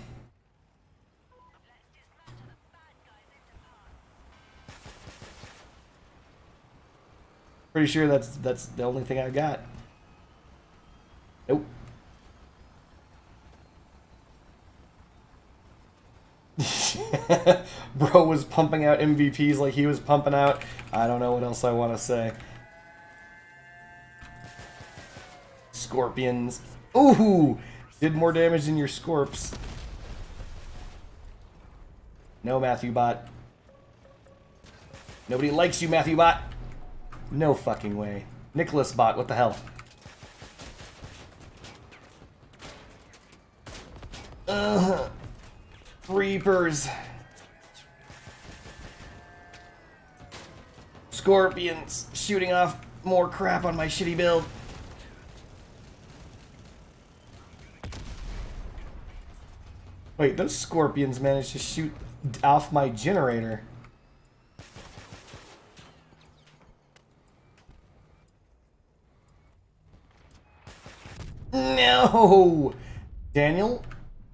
Pretty sure that's the only thing I got. Nope. Bro was pumping out MVPs like he was pumping out. I don't know what else I want to say. Scorpions. Ooh! Did more damage than your Scorps. No, Matthew Bot. Nobody likes you, Matthew Bot. No fucking way. Nicholas Bot, what the hell? Reapers. Scorpions shooting off more crap on my shitty build. Wait, those scorpions managed to shoot off my generator. No! Daniel,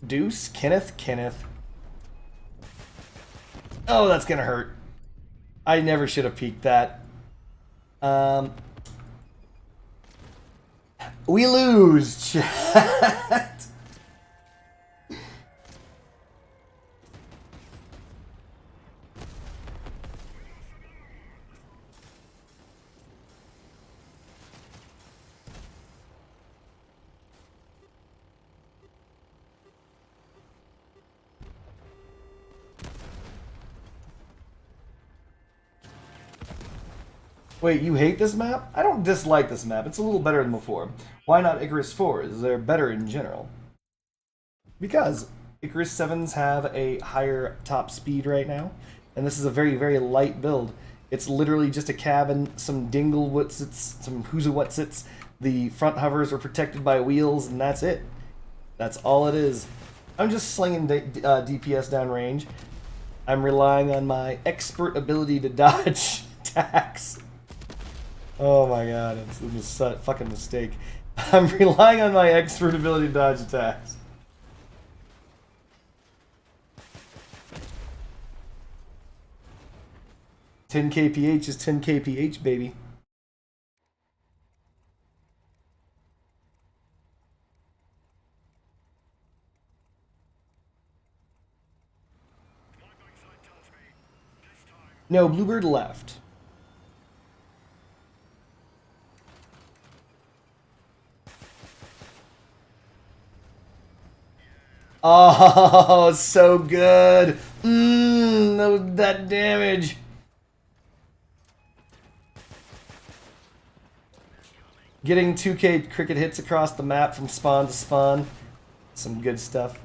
Deuce, Kenneth. Oh, that's gonna hurt. I never should have peeked that. We lose, chat. Wait, you hate this map? I don't dislike this map. It's a little better than before. Why not Icarus 4s? They're better in general. Because Icarus 7s have a higher top speed right now, and this is a very, very light build. It's literally just a cabin, some dingle-wutsits, some whoozawutsits. The front hovers are protected by wheels, and that's it. That's all it is. I'm just slinging DPS downrange. I'm relying on my expert ability to dodge attacks. Oh my god, it's a fucking mistake. I'm relying on my expert ability to dodge attacks. 10 kph is 10 kph, baby. No, Bluebird left. Oh, so good. That damage. Getting 2K cricket hits across the map from spawn to spawn. Some good stuff.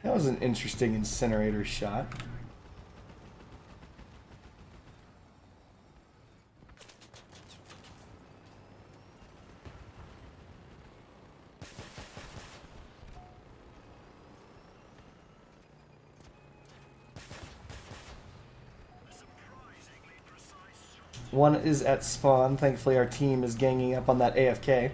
That was an interesting incinerator shot. One is at spawn. Thankfully, our team is ganging up on that AFK.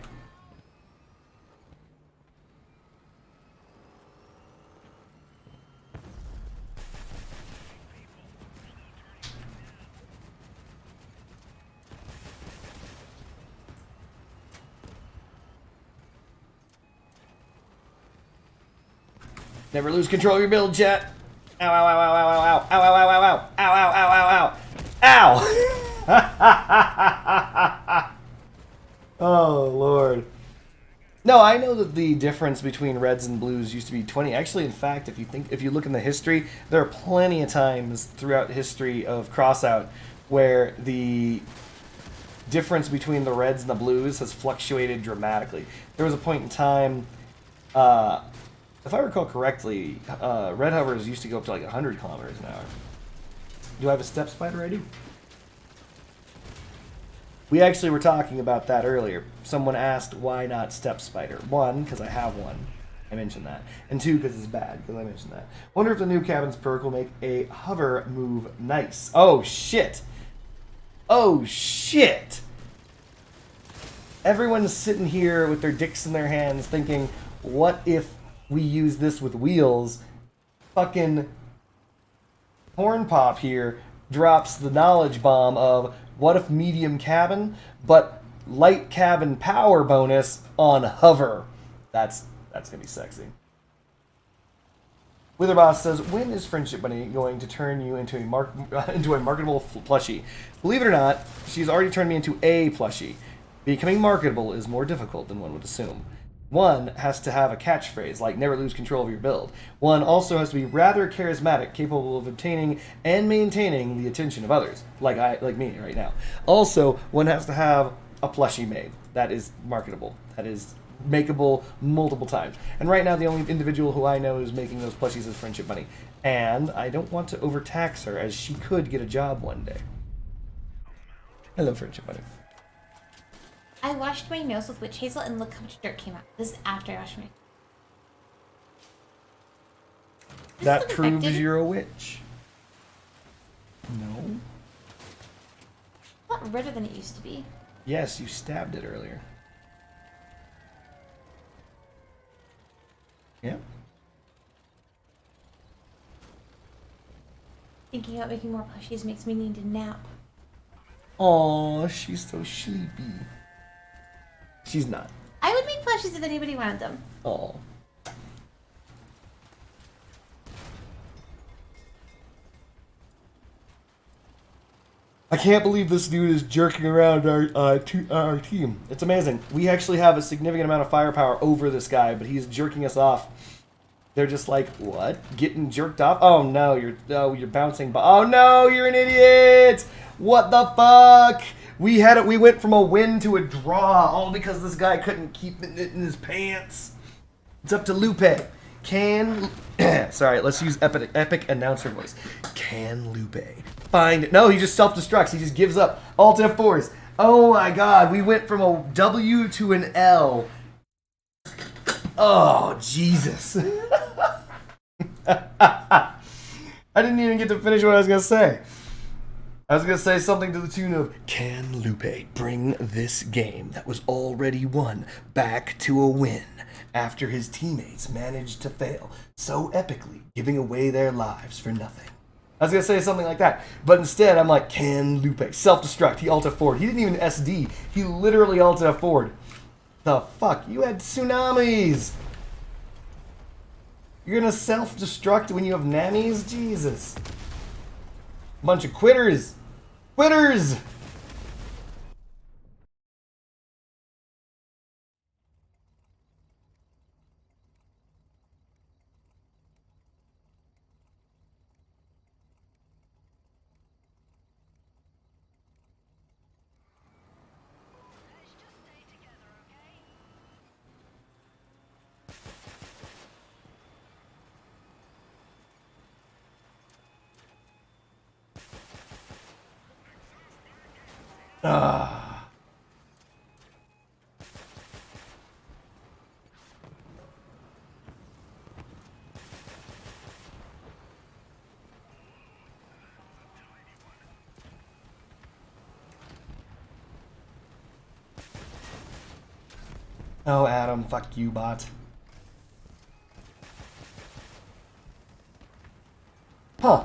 Never lose control of your build, chat. Ow, ow, ow, ow, ow, ow, ow, ow, ow, ow, ow, ow, ow, ow, ow, ow, ow. Oh, Lord. No, I know that the difference between reds and blues used to be 20. Actually, in fact, if you look in the history, there are plenty of times throughout history of crossout where the difference between the reds and the blues has fluctuated dramatically. There was a point in time, if I recall correctly, red hovers used to go up to like 100 kilometers an hour. Do I have a step spider? I do. We actually were talking about that earlier. Someone asked why not step spider. One, because I have one. I mentioned that. And two, because it's bad, because I mentioned that. Wonder if the new cabin's perk will make a hover move nice. Oh, shit. Oh, shit. Everyone's sitting here with their dicks in their hands thinking, what if we use this with wheels? Fucking Horn Pop here drops the knowledge bomb of what if medium cabin, but light cabin power bonus on hover. That's gonna be sexy. Witherboss says, when is Friendship Bunny going to turn you into a marketable plushie? Believe it or not, she's already turned me into a plushie. Becoming marketable is more difficult than one would assume. One has to have a catchphrase, like never lose control of your build. One also has to be rather charismatic, capable of obtaining and maintaining the attention of others, like me right now. Also, one has to have a plushie made. That is marketable. That is makeable multiple times. And right now, the only individual who I know is making those plushies is Friendship Bunny. And I don't want to overtax her, as she could get a job one day. Hello, Friendship Bunny.
I washed my nose with witch hazel and look how much dirt came out. This is after I washed my.
That proves you're a witch. No?
A lot redder than it used to be.
Yes, you stabbed it earlier. Yeah.
Thinking about making more plushies makes me need to nap.
Aw, she's so sleepy. She's not.
I would make plushies if anybody wanted them.
Aw. I can't believe this dude is jerking around our team. It's amazing. We actually have a significant amount of firepower over this guy, but he's jerking us off. They're just like, what? Getting jerked off? Oh no, you're bouncing. Oh no, you're an idiot! What the fuck? We went from a win to a draw, all because this guy couldn't keep it in his pants. It's up to Lupe. Sorry, let's use epic announcer voice. Can Lupe find it? No, he just self-destructs. He just gives up. Alt F4s. Oh my god, we went from a W to an L. Oh, Jesus. I didn't even get to finish what I was going to say. I was gonna say something to the tune of, "Can Lupe bring this game that was already won back to a win after his teammates managed to fail so epically, giving away their lives for nothing?" I was gonna say something like that, but instead I'm like, "Can Lupe self-destruct?" He Alt F4'd. He didn't even SD. He literally Alt F4'd. The fuck? You had tsunamis. You're gonna self-destruct when you have nannies? Jesus. Bunch of quitters. Quitters! Ah. Oh, Adam, fuck you, bot. Huh.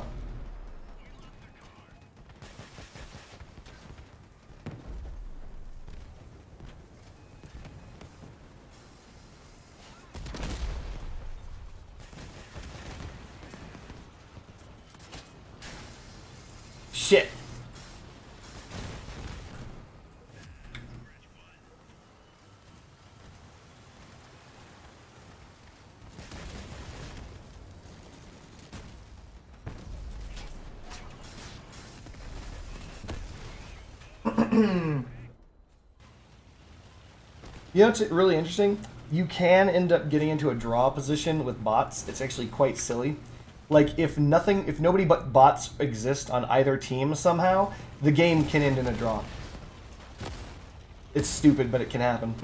Shit. You know what's really interesting? You can end up getting into a draw position with bots. It's actually quite silly. Like, if nobody but bots exist on either team somehow, the game can end in a draw. It's stupid, but it can happen.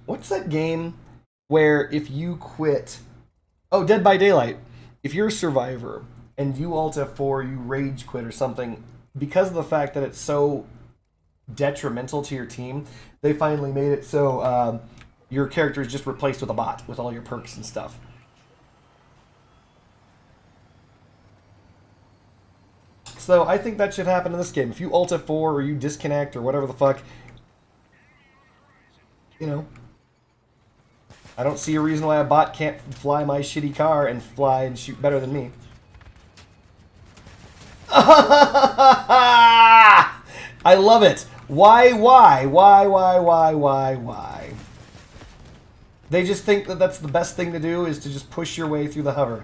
What's that game where if you quit... Oh, Dead by Daylight. If you're a survivor and you Alt F4, you rage quit or something, because of the fact that it's so detrimental to your team, they finally made it so your character is just replaced with a bot with all your perks and stuff. So I think that should happen in this game. If you Alt F4 or you disconnect or whatever the fuck, you know, I don't see a reason why a bot can't fly my shitty car and fly and shoot better than me. I love it. Why? They just think that that's the best thing to do, is to just push your way through the hover.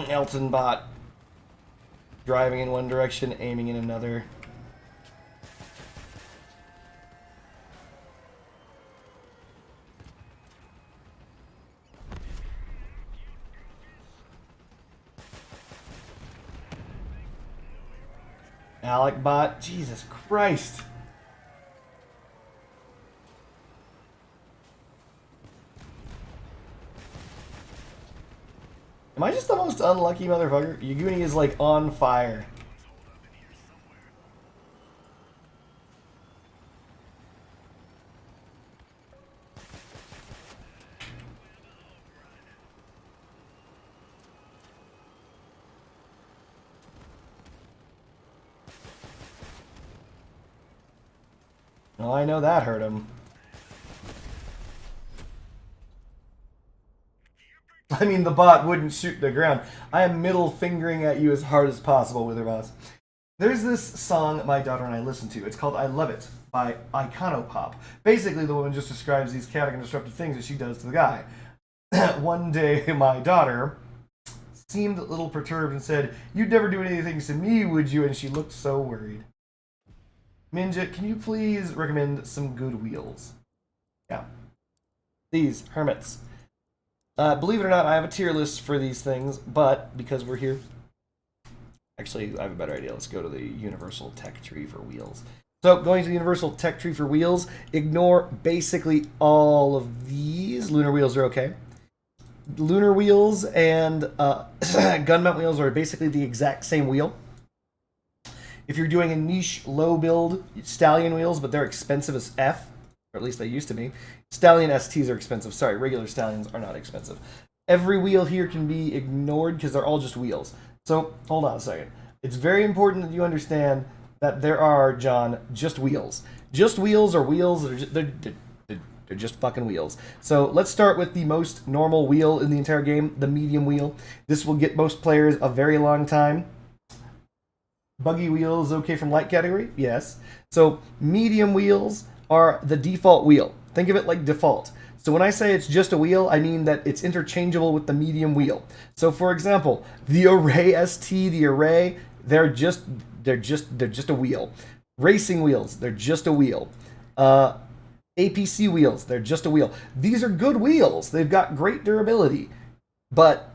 Elton bot. Driving in one direction, aiming in another. Alec bot. Jesus Christ. Am I just the most unlucky motherfucker? Yaguni is like on fire. Well, I know that hurt him. I mean, the bot wouldn't shoot the ground. I am middle fingering at you as hard as possible with her boss. There's this song my daughter and I listen to. It's called I Love It by Iconopop. Basically, the woman just describes these chaotic and disruptive things that she does to the guy. One day, my daughter seemed a little perturbed and said, "You'd never do anything to me, would you?" And she looked so worried. Ninja, can you please recommend some good wheels? Yeah. These, Hermits. Believe it or not, I have a tier list for these things, but because we're here... Actually, I have a better idea. Let's go to the Universal Tech Tree for wheels. So, going to the Universal Tech Tree for wheels, ignore basically all of these. Lunar wheels are okay. Lunar wheels and gun mount wheels are basically the exact same wheel. If you're doing a niche low build, Stallion wheels, but they're expensive as F, or at least they used to be. Stallion STs are expensive. Sorry, regular Stallions are not expensive. Every wheel here can be ignored because they're all just wheels. So, hold on a second. It's very important that you understand that there are, John, just wheels. Just wheels are wheels that are just, they're just fucking wheels. So let's start with the most normal wheel in the entire game, the medium wheel. This will get most players a very long time. Buggy wheels, okay from light category? Yes. So medium wheels are the default wheel. Think of it like default. So when I say it's just a wheel, I mean that it's interchangeable with the medium wheel. So for example, the Array ST, the Array, they're just a wheel. Racing wheels, they're just a wheel. APC wheels, they're just a wheel. These are good wheels. They've got great durability, but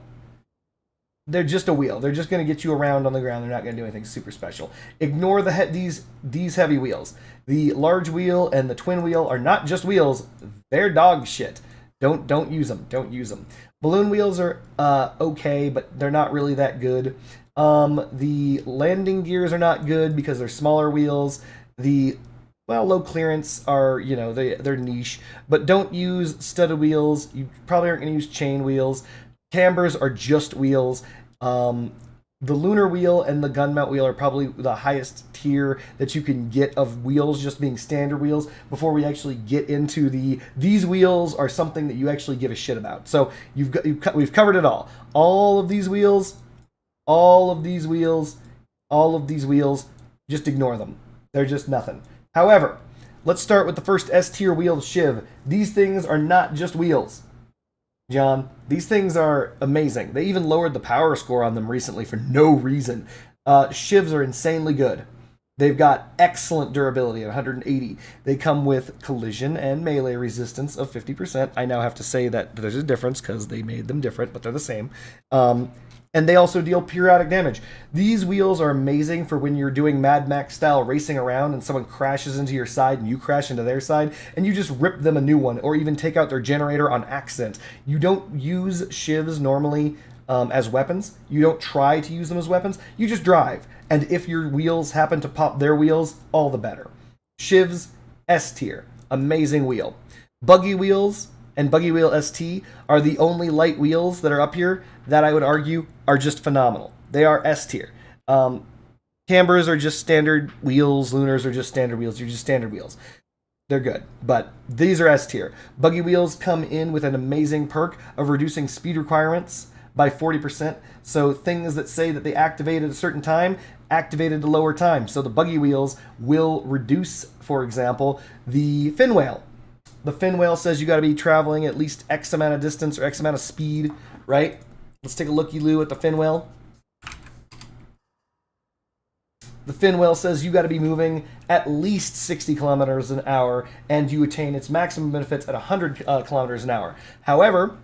they're just a wheel. They're just going to get you around on the ground. They're not going to do anything super special. Ignore these heavy wheels. The large wheel and the twin wheel are not just wheels. They're dog shit. Don't use them. Don't use them. Balloon wheels are okay, but they're not really that good. The landing gears are not good because they're smaller wheels. The low clearance are, they're niche, but don't use studded wheels. You probably aren't going to use chain wheels. Cambers are just wheels. The lunar wheel and the gun mount wheel are probably the highest tier that you can get of wheels, just being standard wheels, before we actually get into these wheels are something that you actually give a shit about. So we've covered it all. All of these wheels, just ignore them. They're just nothing. However, let's start with the first S tier wheel, Shiv. These things are not just wheels. John, these things are amazing. They even lowered the power score on them recently for no reason. Shivs are insanely good. They've got excellent durability at 180. They come with collision and melee resistance of 50%. I now have to say that there's a difference because they made them different, but they're the same. And they also deal periodic damage. These wheels are amazing for when you're doing Mad Max style racing around and someone crashes into your side and you crash into their side and you just rip them a new one or even take out their generator on accident. You don't use shivs normally as weapons. You don't try to use them as weapons. You just drive. And if your wheels happen to pop their wheels, all the better. Shivs, S tier. Amazing wheel. Buggy wheels and Buggy Wheel ST are the only light wheels that are up here that I would argue are just phenomenal. They are S tier. Cambers are just standard wheels. Lunars are just standard wheels. You're just standard wheels. They're good, but these are S tier. Buggy wheels come in with an amazing perk of reducing speed requirements by 40%. So things that say that they activate at a certain time, activate at a lower time. So the buggy wheels will reduce, for example, the fin whale. The fin whale says you got to be traveling at least X amount of distance or X amount of speed, right? Let's take a looky-loo at the fin whale. The fin whale says you got to be moving at least 60 kilometers an hour and you attain its maximum benefits at 100 kilometers an hour. However,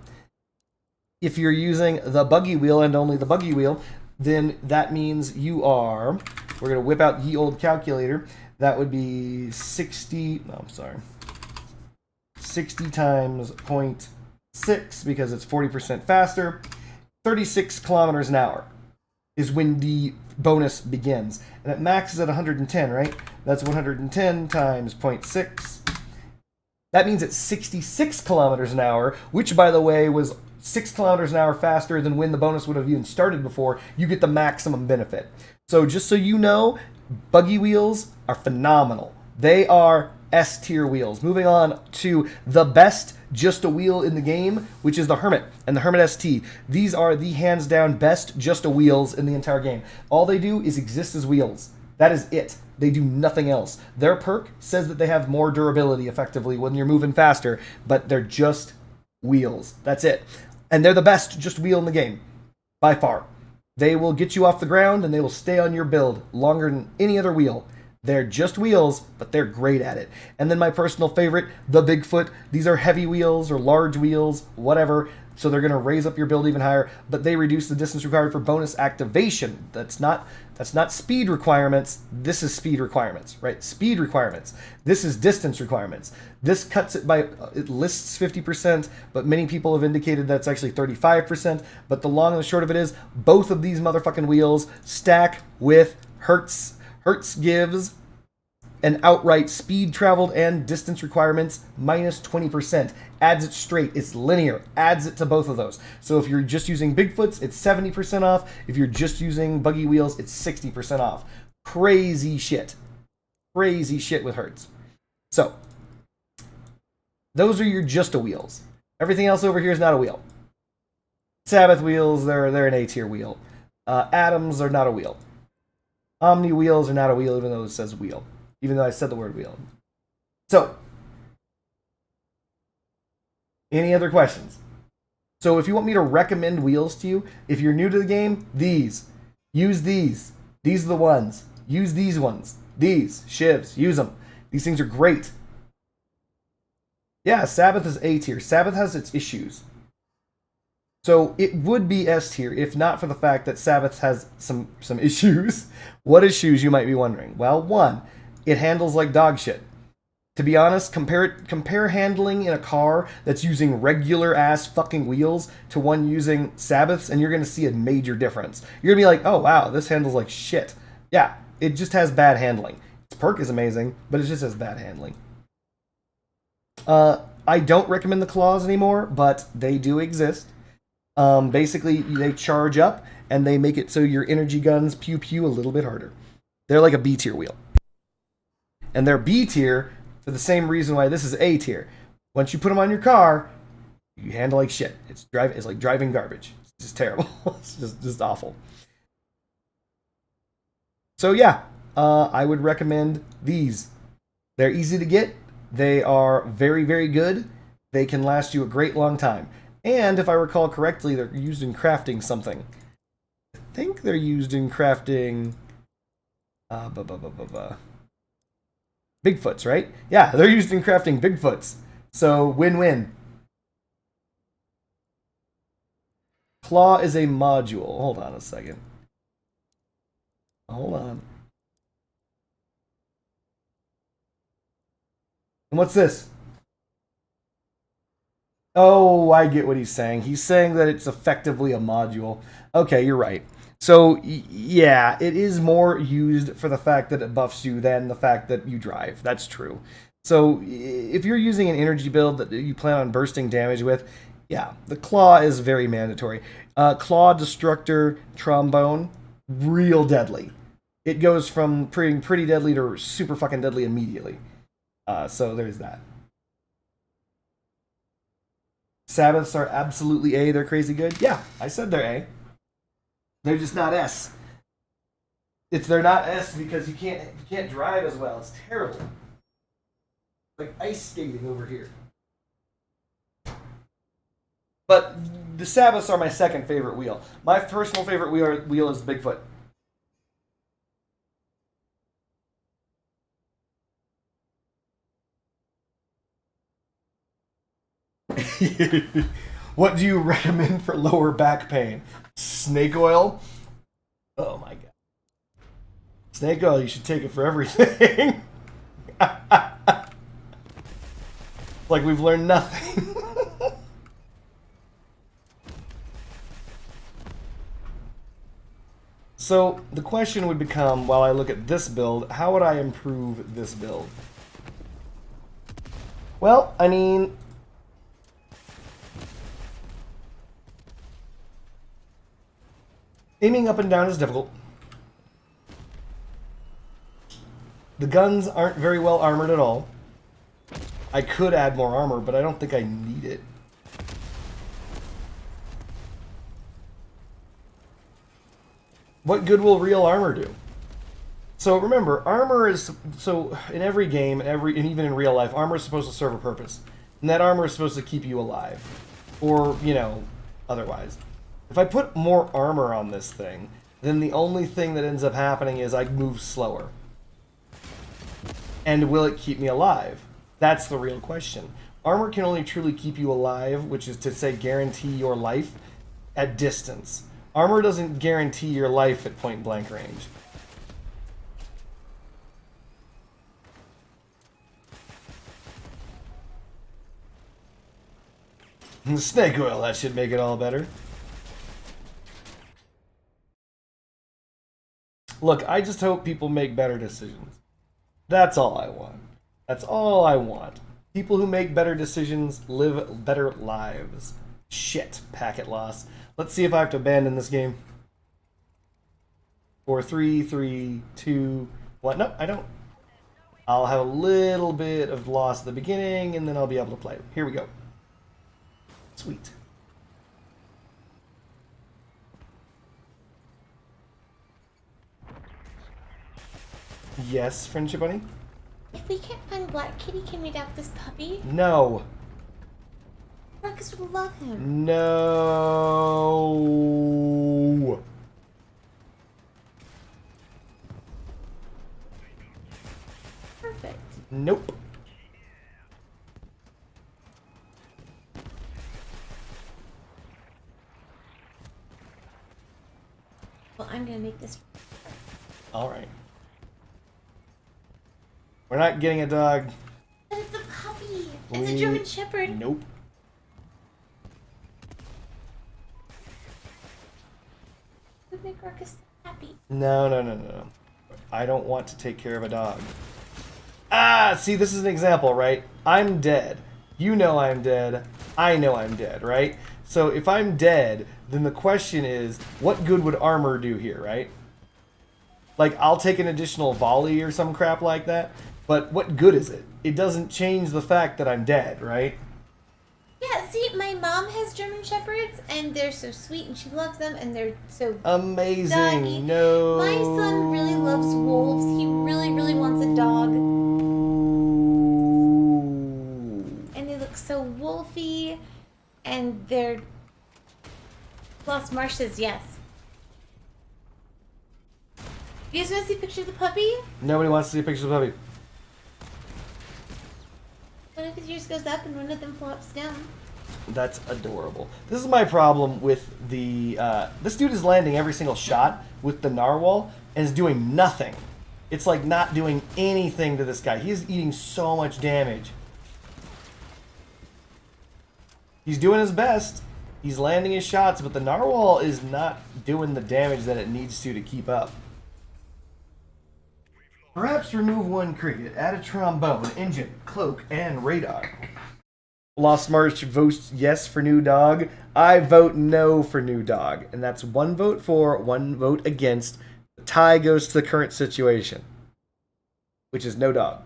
if you're using the buggy wheel and only the buggy wheel, then that means you are, we're going to whip out ye old calculator, that would be 60 times 0.6 because it's 40% faster, 36 kilometers an hour is when the bonus begins. And it maxes at 110, right? That's 110 times 0.6. That means it's 66 kilometers an hour, which, by the way, was 6 kilometers an hour faster than when the bonus would have even started before. You get the maximum benefit. So just so you know, buggy wheels are phenomenal. They are S tier wheels. Moving on to the best just a wheel in the game, which is the Hermit and the Hermit ST. These are the hands down best just a wheels in the entire game. All they do is exist as wheels. That is it. They do nothing else. Their perk says that they have more durability effectively when you're moving faster, but they're just wheels. That's it. And they're the best just wheel in the game, by far. They will get you off the ground and they will stay on your build longer than any other wheel. They're just wheels, but they're great at it. And then my personal favorite, the Bigfoot. These are heavy wheels or large wheels, whatever. So they're going to raise up your build even higher, but they reduce the distance required for bonus activation. That's not speed requirements. This is speed requirements, right? Speed requirements. This is distance requirements. This cuts it by, it lists 50%, but many people have indicated that's actually 35%. But the long and the short of it is, both of these motherfucking wheels stack with Hertz. Hertz gives an outright speed traveled and distance requirements minus 20%. Adds it straight. It's linear. Adds it to both of those. So if you're just using Bigfoots, it's 70% off. If you're just using buggy wheels, it's 60% off. Crazy shit. Crazy shit with Hertz. So, those are your just a wheels. Everything else over here is not a wheel. Sabbath wheels, they're an A tier wheel. Atoms are not a wheel. Omni wheels are not a wheel, even though it says wheel. Even though I said the word wheel. So, any other questions? So if you want me to recommend wheels to you, if you're new to the game, these. Use these. These are the ones. Use these ones. These. Shivs. Use them. These things are great. Yeah, Sabbath is A tier. Sabbath has its issues. So it would be S tier if not for the fact that Sabbath has some issues. What issues, you might be wondering? Well, one, it handles like dog shit. To be honest, compare handling in a car that's using regular ass fucking wheels to one using Sabbaths, and you're gonna see a major difference. You're gonna be like, oh wow, this handles like shit. Yeah, it just has bad handling. Its perk is amazing, but it just has bad handling. I don't recommend the claws anymore, but they do exist. Basically, they charge up, and they make it so your energy guns pew pew a little bit harder. They're like a B tier wheel. And they're B tier for the same reason why this is A tier. Once you put them on your car, you handle like shit. It's like driving garbage. It's just terrible. It's just awful. So yeah, I would recommend these. They're easy to get. They are very, very good. They can last you a great long time. And if I recall correctly, they're used in crafting something. I think they're used in crafting Bigfoots, right? Yeah, they're used in crafting Bigfoots. So, win-win. Claw is a module. Hold on a second. Hold on. And what's this? Oh, I get what he's saying. He's saying that it's effectively a module. Okay, you're right. So, yeah, it is more used for the fact that it buffs you than the fact that you drive. That's true. So, if you're using an energy build that you plan on bursting damage with, yeah, the Claw is very mandatory. Claw, Destructor, Trombone, real deadly. It goes from pretty deadly to super fucking deadly immediately. So, there's that. Sabbaths are absolutely A. They're crazy good. Yeah, I said they're A. They're just not S. They're not S because you can't drive as well. It's terrible. Like ice skating over here. But the Sabbaths are my second favorite wheel. My personal favorite wheel is the Bigfoot. What do you recommend for lower back pain? Snake oil? Oh my god. Snake oil, you should take it for everything. Like we've learned nothing. So the question would become, while I look at this build, how would I improve this build? Well, I mean, aiming up and down is difficult. The guns aren't very well armored at all. I could add more armor, but I don't think I need it. What good will real armor do? So remember, armor is, so in every game, and even in real life, armor is supposed to serve a purpose. And that armor is supposed to keep you alive. Or, you know, otherwise. If I put more armor on this thing, then the only thing that ends up happening is I move slower. And will it keep me alive? That's the real question. Armor can only truly keep you alive, which is to say guarantee your life at distance. Armor doesn't guarantee your life at point blank range. Snake oil, that should make it all better. Look, I just hope people make better decisions. That's all I want. That's all I want. People who make better decisions live better lives. Shit, packet loss. Let's see if I have to abandon this game. 4, 3, 3, 2, 1. No, I don't. I'll have a little bit of loss at the beginning, and then I'll be able to play. Here we go. Sweet. Yes, Friendship Bunny?
If we can't find Black Kitty, can we adopt this puppy?
No.
Marcus would love him.
No.
Perfect.
Nope.
Well, I'm gonna make this.
All right. We're not getting a dog.
But it's a puppy. It's a German Shepherd.
Nope.
Would make Marcus happy.
No, no, no, no. I don't want to take care of a dog. Ah, see, this is an example, right? I'm dead. You know I'm dead. I know I'm dead, right? So if I'm dead, then the question is, what good would armor do here, right? Like, I'll take an additional volley or some crap like that, but what good is it? It doesn't change the fact that I'm dead, right?
Yeah, see, my mom has German Shepherds, and they're so sweet, and she loves them, and they're so
Amazing.
doggy.
No.
My son really loves wolves. He really, really wants a dog. And they look so wolfy, and they're... Lost Marsh says yes. You guys want to see a picture of the puppy?
Nobody wants to see a picture of the puppy.
One of his ears goes up and one of them flops down.
That's adorable. This is my problem with the... this dude is landing every single shot with the narwhal and is doing nothing. It's like not doing anything to this guy. He's eating so much damage. He's doing his best. He's landing his shots, but the narwhal is not doing the damage that it needs to keep up. Perhaps remove one cricket, add a trombone, engine, cloak, and radar. Lost March votes yes for new dog. I vote no for new dog. And that's one vote for, one vote against. The tie goes to the current situation, which is no dog.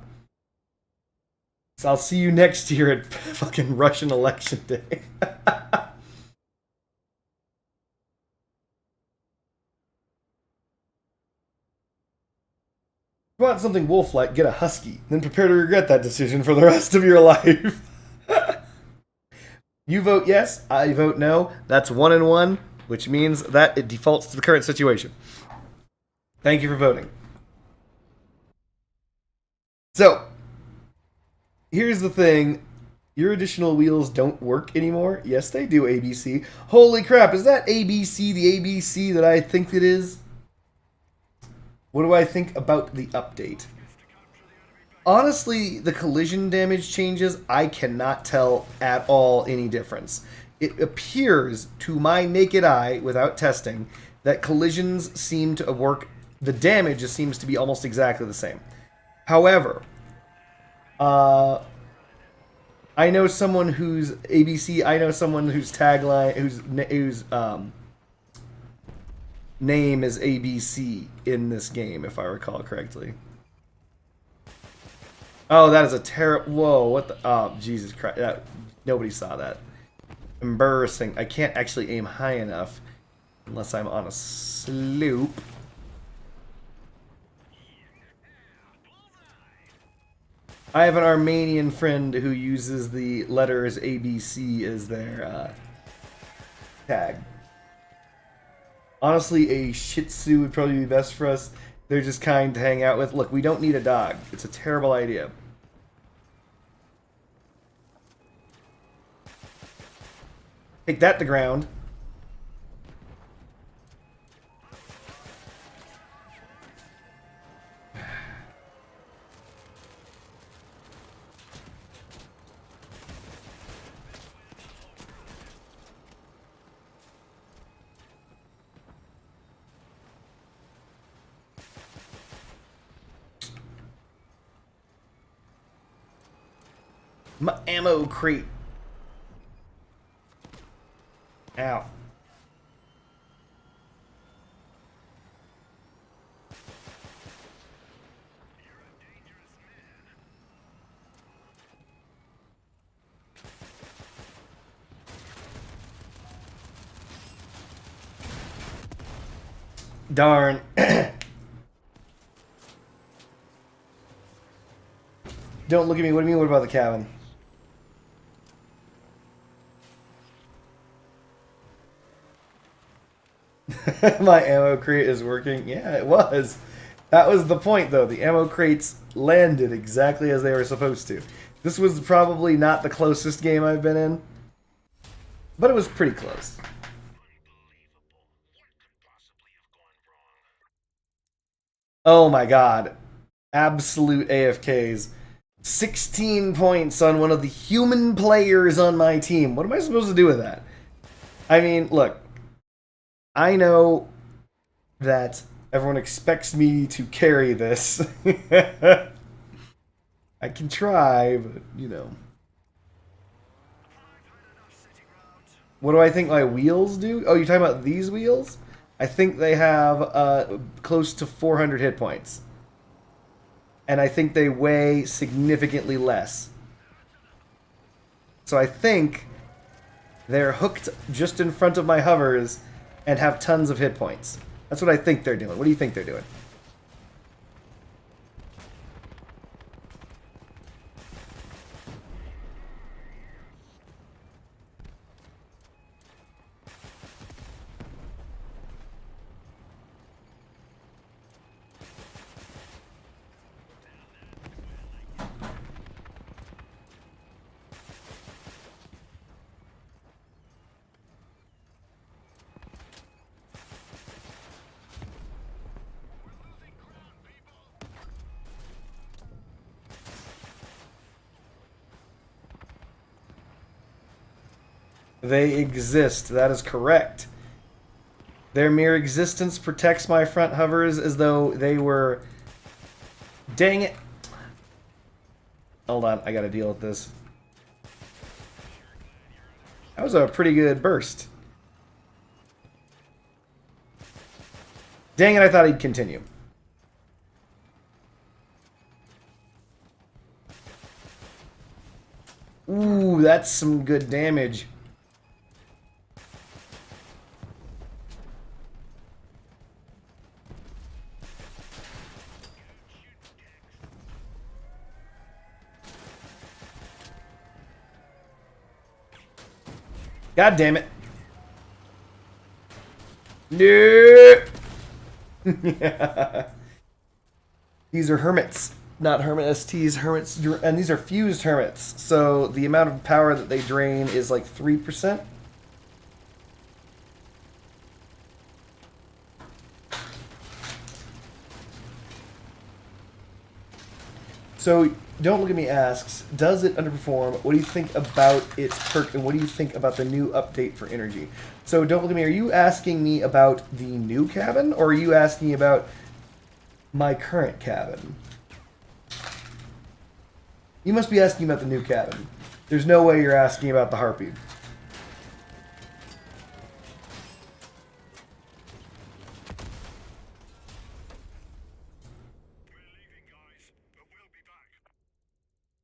So I'll see you next year at fucking Russian election day. If you want something wolf-like, get a husky. Then prepare to regret that decision for the rest of your life. You vote yes, I vote no. That's 1 and 1, which means that it defaults to the current situation. Thank you for voting. So, here's the thing. Your additional wheels don't work anymore. Yes, they do, ABC. Holy crap, is that ABC the ABC that I think it is? What do I think about the update? Honestly, the collision damage changes, I cannot tell at all any difference. It appears to my naked eye, without testing, that collisions seem to work, the damage seems to be almost exactly the same. However, I know someone whose ABC, I know someone whose tagline, whose name is ABC in this game, if I recall correctly. Oh, that is a terrible... Whoa, what the... Oh, Jesus Christ. Nobody saw that. Embarrassing. I can't actually aim high enough unless I'm on a slope. I have an Armenian friend who uses the letters ABC as their tag. Honestly, a Shih Tzu would probably be best for us. They're just kind to hang out with. Look, we don't need a dog. It's a terrible idea. Take that to ground. My ammo crate. Ow. Darn. Don't look at me. What do you mean, what about the cabin? My ammo crate is working. Yeah, it was. That was the point, though. The ammo crates landed exactly as they were supposed to. This was probably not the closest game I've been in, but it was pretty close. Oh my god. Absolute AFKs. 16 points on one of the human players on my team. What am I supposed to do with that? I mean, look. I know that everyone expects me to carry this. I can try, but, you know. What do I think my wheels do? Oh, you're talking about these wheels? I think they have close to 400 hit points. And I think they weigh significantly less. So I think they're hooked just in front of my hovers and have tons of hit points. That's what I think they're doing. What do you think they're doing? They exist. That is correct. Their mere existence protects my front hovers as though they were... Dang it. Hold on. I gotta deal with this. That was a pretty good burst. Dang it, I thought he'd continue. Ooh, that's some good damage. God damn it. No. Yeah. These are hermits, not hermit STs, hermits, and these are fused hermits. So the amount of power that they drain is like 3%. So Don't Look at Me asks, does it underperform? What do you think about its perk, and what do you think about the new update for energy? So Don't Look at Me, are you asking me about the new cabin, or are you asking about my current cabin? You must be asking about the new cabin. There's no way you're asking about the Harpy.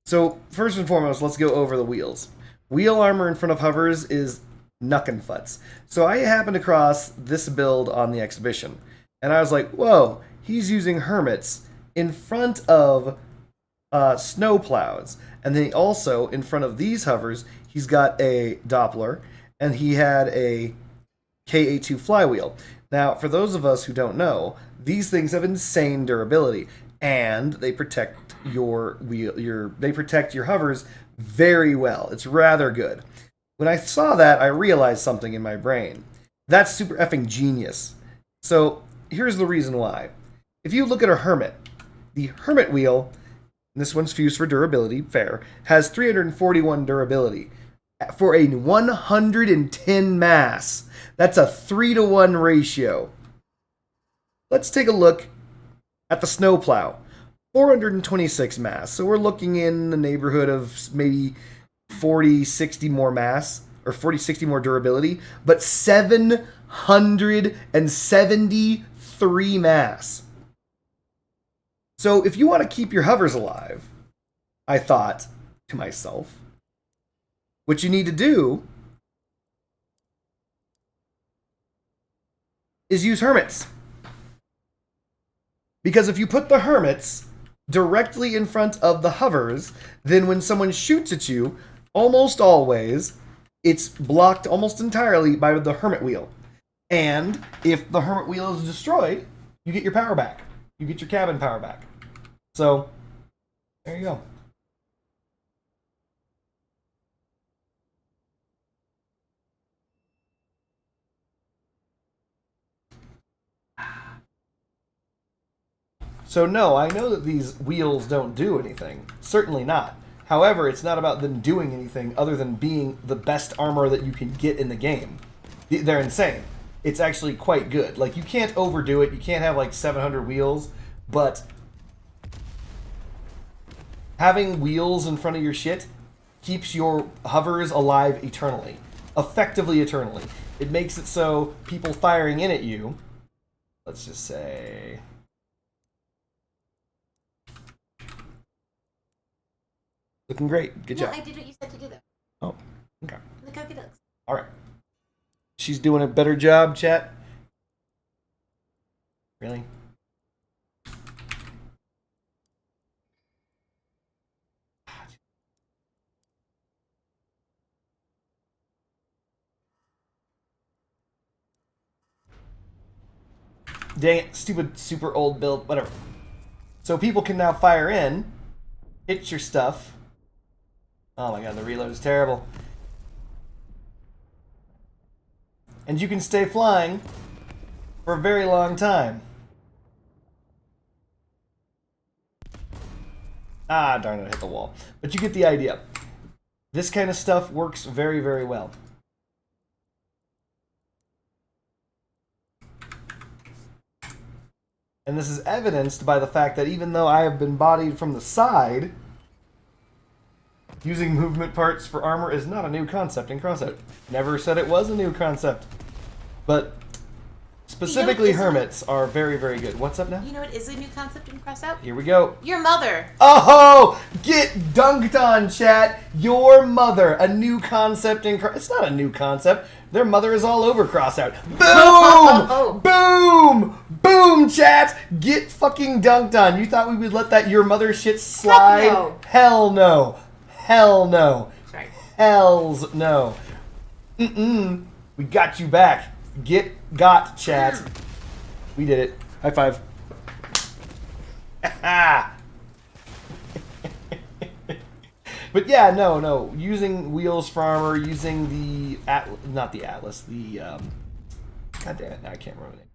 So, first and foremost, let's go over the wheels. Wheel armor in front of hovers is knuckin' futz. So I happened across this build on the exhibition, and I was like, whoa, he's using hermits in front of snow plows. And then also, in front of these hovers, he's got a Doppler, and he had a K82 flywheel, Now, for those of us who don't know, these things have insane durability, and they protect your they protect your hovers very well. It's rather good. When I saw that, I realized something in my brain. That's super effing genius. So, here's the reason why. If you look at a hermit, the hermit wheel, and this one's fused for durability, fair, has 341 durability for a 110 mass. That's a 3-to-1 ratio. Let's take a look at the snowplow. 426 mass. So we're looking in the neighborhood of maybe 40, 60 more mass, or 40, 60 more durability, but 773 mass. So if you want to keep your hovers alive, I thought to myself, what you need to do is use hermits. Because if you put the hermits directly in front of the hovers, then when someone shoots at you, almost always, it's blocked almost entirely by the hermit wheel. And if the hermit wheel is destroyed, you get your power back. You get your cabin power back. So, there you go. So no, I know that these wheels don't do anything. Certainly not. However, it's not about them doing anything other than being the best armor that you can get in the game. They're insane. It's actually quite good. Like, you can't overdo it. You can't have like 700 wheels, but having wheels in front of your shit keeps your hovers alive eternally. Effectively eternally. It makes it so people firing in at you, let's just say, looking great. Good job.
I did what you said to do, though.
Oh, okay.
Look how good it looks.
All right. She's doing a better job, chat. Really? Dang it, stupid, super old build, whatever. So people can now fire in, hit your stuff. Oh my god, the reload is terrible. And you can stay flying for a very long time. Ah, darn it, I hit the wall. But you get the idea. This kind of stuff works very, very well. And this is evidenced by the fact that even though I have been bodied from the side, using movement parts for armor is not a new concept in crossout. Never said it was a new concept. But specifically hermits are very, very good. What's up now?
You know what is a new concept in crossout?
Here we go.
Your mother.
Oh, get dunked on, chat. Your mother, a new concept in It's not a new concept. Their mother is all over crossout. Boom! Boom! Boom, chat! Get fucking dunked on. You thought we would let that your mother shit slide?
Heck no.
Hell no. Hell no.
Sorry.
Hells no. We got you back. Got, chat. We did it. High five. But yeah, no. Using wheels for armor, using the not the Atlas, the god damn it, now I can't remember the name.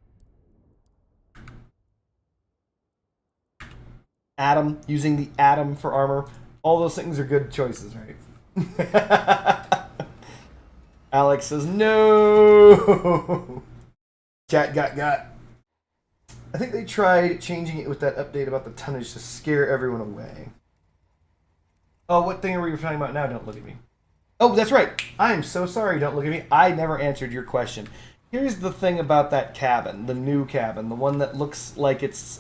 Atom, using the Atom for armor. All those things are good choices, right? Alex says no. Chat got. I think they tried changing it with that update about the tonnage to scare everyone away. Oh, what thing are we talking about now? Don't look at me. Oh, that's right. I am so sorry. Don't look at me. I never answered your question. Here's the thing about that cabin, the new cabin, the one that looks like it's.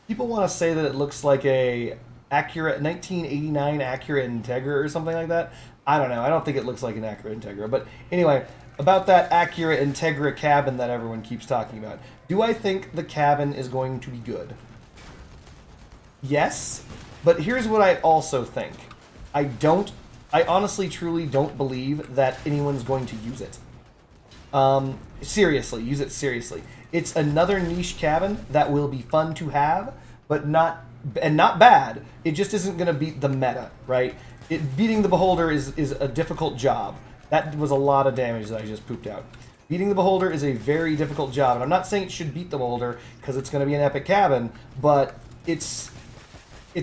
People want to say that it looks like a Acura 1989 Acura Integra or something like that. I don't know. I don't think it looks like an Acura Integra. But anyway, about that Acura Integra cabin that everyone keeps talking about. Do I think the cabin is going to be good? Yes. But here's what I also think. I honestly, truly don't believe that anyone's going to use it. Seriously, use it seriously. It's another niche cabin that will be fun to have, but not bad. It just isn't going to beat the meta, right? Beating the Beholder is a difficult job. That was a lot of damage that I just pooped out. Beating the Beholder is a very difficult job, and I'm not saying it should beat the Beholder because it's going to be an epic cabin, but it's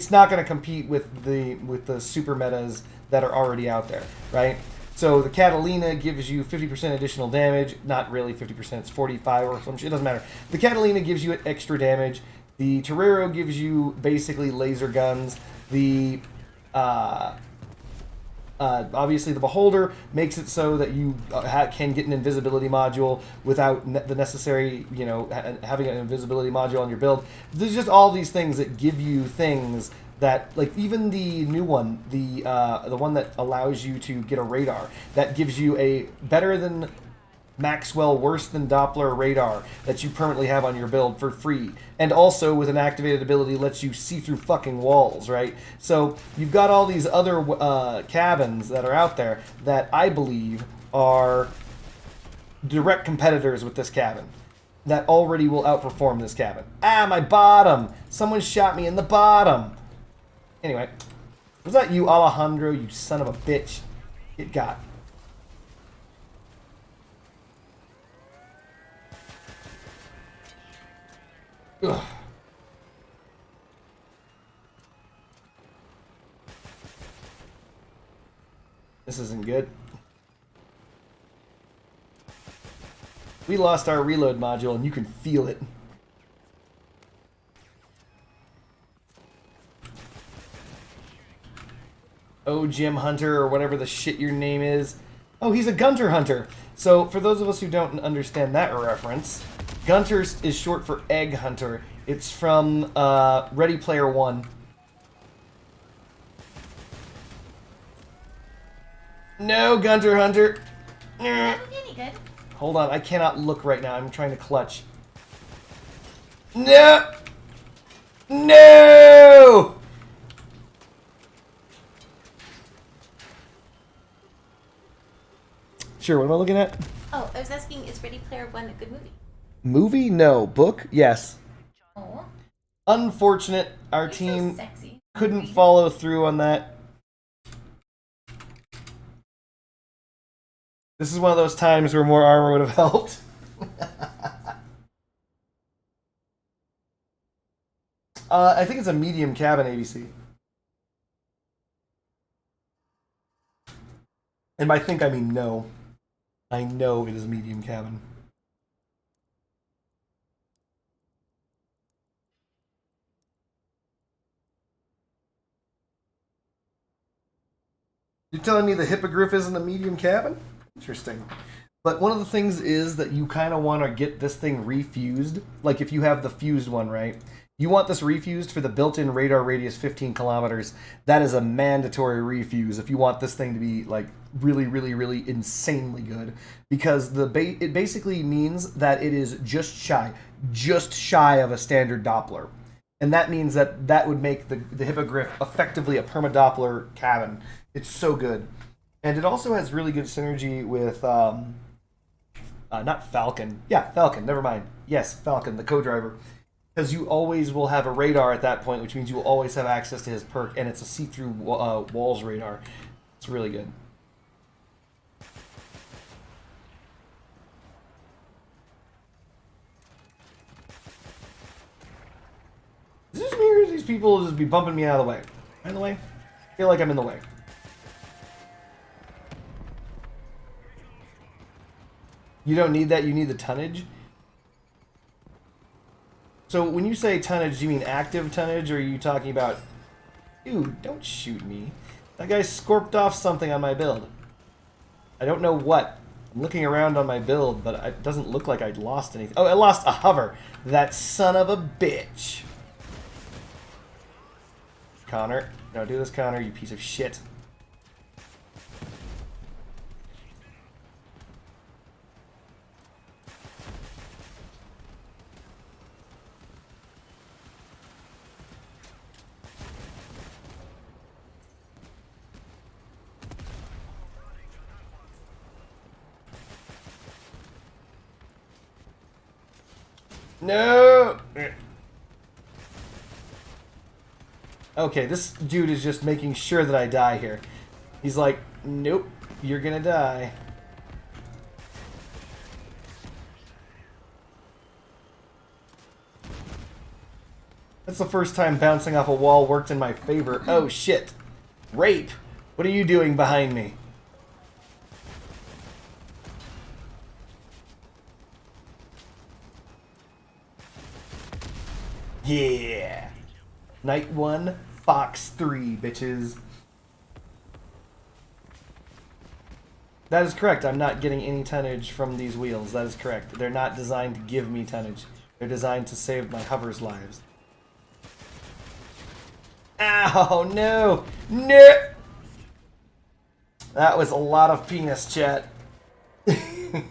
not going to compete with the super metas that are already out there, right? So the Catalina gives you 50% additional damage. Not really 50%, it's 45 or some shit. It doesn't matter. The Catalina gives you extra damage. The Torero gives you basically laser guns. The obviously the Beholder makes it so that you can get an invisibility module without the necessary, having an invisibility module on your build. There's just all these things that give you things that, like, even the new one, the one that allows you to get a radar, that gives you a better than Maxwell, worse than Doppler radar that you permanently have on your build for free, and also with an activated ability lets you see through fucking walls, right? So you've got all these other cabins that are out there that I believe are direct competitors with this cabin that already will outperform this cabin. Ah, my bottom! Someone shot me in the bottom! Anyway, was that you, Alejandro, you son of a bitch? Get got. Ugh. This isn't good. We lost our reload module and you can feel it. Oh, Jim Hunter, or whatever the shit your name is. Oh, he's a Gunter Hunter. So, for those of us who don't understand that reference, Gunter is short for Egg Hunter. It's from Ready Player One. No, Gunter Hunter.
That would be any good.
Hold on, I cannot look right now. I'm trying to clutch. No! No! Sure, what am I looking at?
Oh, I was asking, is Ready Player One a good movie?
Movie? No. Book? Yes.
Oh.
Unfortunate, our
You're
team
so sexy.
couldn't follow through on that. This is one of those times where more armor would have helped. I think it's a medium cabin ABC. And by think, I mean no. I know it is a medium cabin. You're telling me the Hippogriff isn't a medium cabin? Interesting. But one of the things is that you kind of want to get this thing refused. Like if you have the fused one, right? You want this refused for the built-in radar radius 15 kilometers. That is a mandatory refuse if you want this thing to be like really, really, really insanely good. Because it basically means that it is just shy of a standard Doppler. And that means that would make the Hippogriff effectively a perma-Doppler cabin. It's so good. And it also has really good synergy with, not Falcon. Yeah, Falcon, never mind. Yes, Falcon, the co-driver. Because you always will have a radar at that point, which means you will always have access to his perk, and it's a see-through walls radar. It's really good. Is this me or these people just be bumping me out of the way? Am I in the way? I feel like I'm in the way. You don't need that, you need the tonnage? So when you say tonnage, do you mean active tonnage, or are you talking about... Dude, don't shoot me. That guy scorped off something on my build. I don't know what. I'm looking around on my build, but it doesn't look like I lost anything. Oh, I lost a hover. That son of a bitch. Connor. Don't do this, Connor, you piece of shit. No! Okay, this dude is just making sure that I die here. He's like, nope, you're gonna die. That's the first time bouncing off a wall worked in my favor. Oh shit. Rape! What are you doing behind me? Yeah! Night 1, Fox 3, bitches. That is correct. I'm not getting any tonnage from these wheels. That is correct. They're not designed to give me tonnage. They're designed to save my hovers' lives. Ow, no! No! That was a lot of penis, chat.
Okay,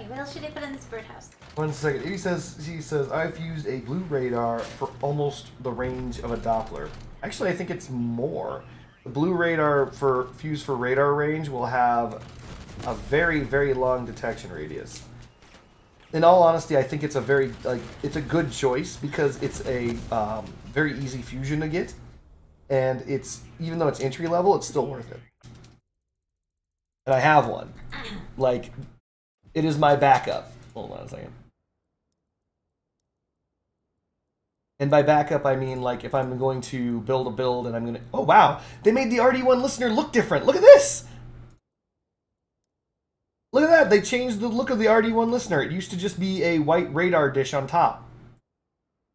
what else should I put in this birdhouse?
1 second. He says, I've used a blue radar for almost the range of a Doppler. Actually, I think it's more. The blue radar for fused for radar range will have a very, very long detection radius. In all honesty, I think it's a very, it's a good choice because it's a very easy fusion to get. And it's, even though it's entry level, it's still worth it. And I have one. Like, it is my backup. Hold on a second. And by backup, I mean, like, if I'm going to build a build and I'm going to... Oh, wow! They made the RD1 listener look different! Look at this! Look at that! They changed the look of the RD1 listener. It used to just be a white radar dish on top.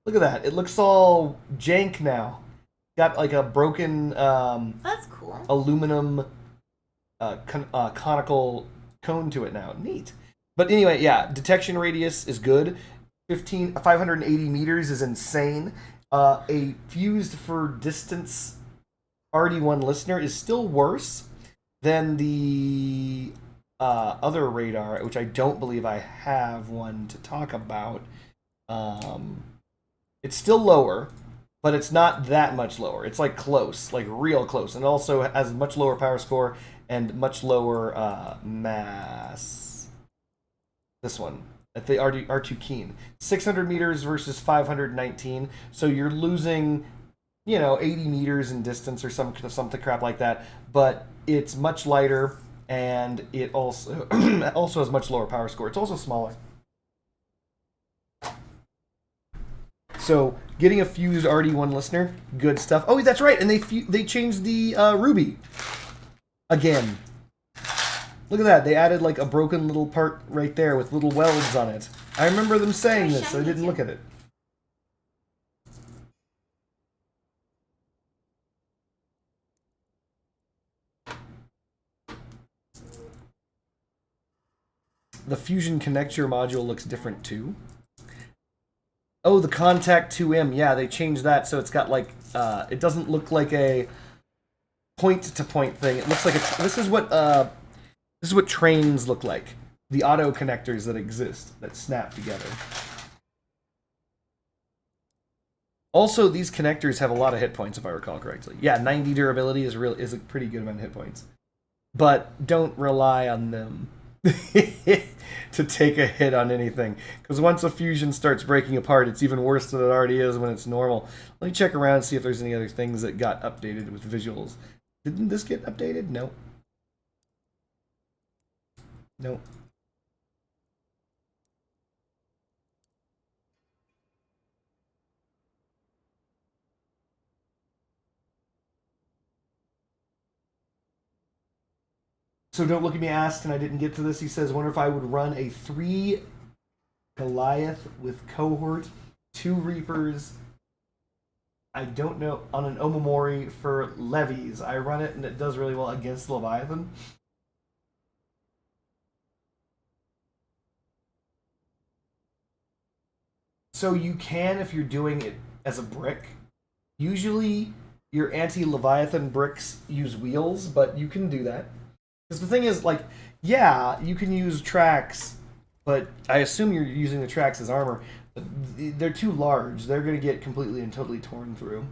Look at that. It looks all jank now. Got, like, a broken...
That's cool.
Aluminum conical cone to it now. Neat. But anyway, yeah, detection radius is good. 580 meters is insane. A fused for distance RD1 listener is still worse than the other radar, which I don't believe I have one to talk about. It's still lower, but it's not that much lower. It's like close, like real close, and also has much lower power score and much lower mass. This one. At the R2 Keen. 600 meters versus 519. So you're losing, 80 meters in distance or something crap like that. But it's much lighter, and it also also has much lower power score. It's also smaller. So getting a fused RD1 listener, good stuff. Oh, that's right, and they changed the Ruby again. Look at that. They added like a broken little part right there with little welds on it. I remember them saying this. I didn't look at it. The Fusion Connector module looks different too. Oh, the Contact 2M. Yeah, they changed that so it's got like, it doesn't look like a point-to-point thing. It looks like this is what trains look like. The auto connectors that exist, that snap together. Also, these connectors have a lot of hit points, if I recall correctly. Yeah, 90 durability is a pretty good amount of hit points. But don't rely on them to take a hit on anything. Because once a fusion starts breaking apart, it's even worse than it already is when it's normal. Let me check around and see if there's any other things that got updated with visuals. Didn't this get updated? Nope. Nope. So don't look at me asked, and I didn't get to this. He says, wonder if I would run a 3 Goliath with cohort, 2 Reapers. I don't know, on an Omamori for levies. I run it, and it does really well against Leviathan. So you can if you're doing it as a brick. Usually your anti-Leviathan bricks use wheels, but you can do that. Because the thing is, like, yeah, you can use tracks, but I assume you're using the tracks as armor. But they're too large. They're going to get completely and totally torn through.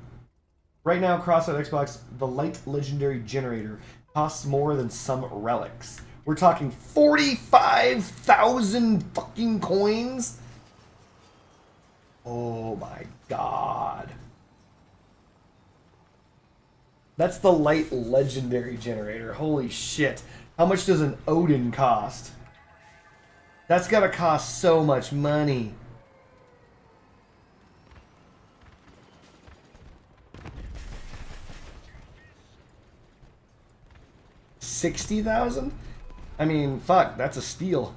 Right now, crossout Xbox, the light legendary generator costs more than some relics. We're talking 45,000 fucking coins. Oh my god. That's the light legendary generator. Holy shit. How much does an Odin cost? That's gotta cost so much money. $60,000? I mean, fuck, that's a steal.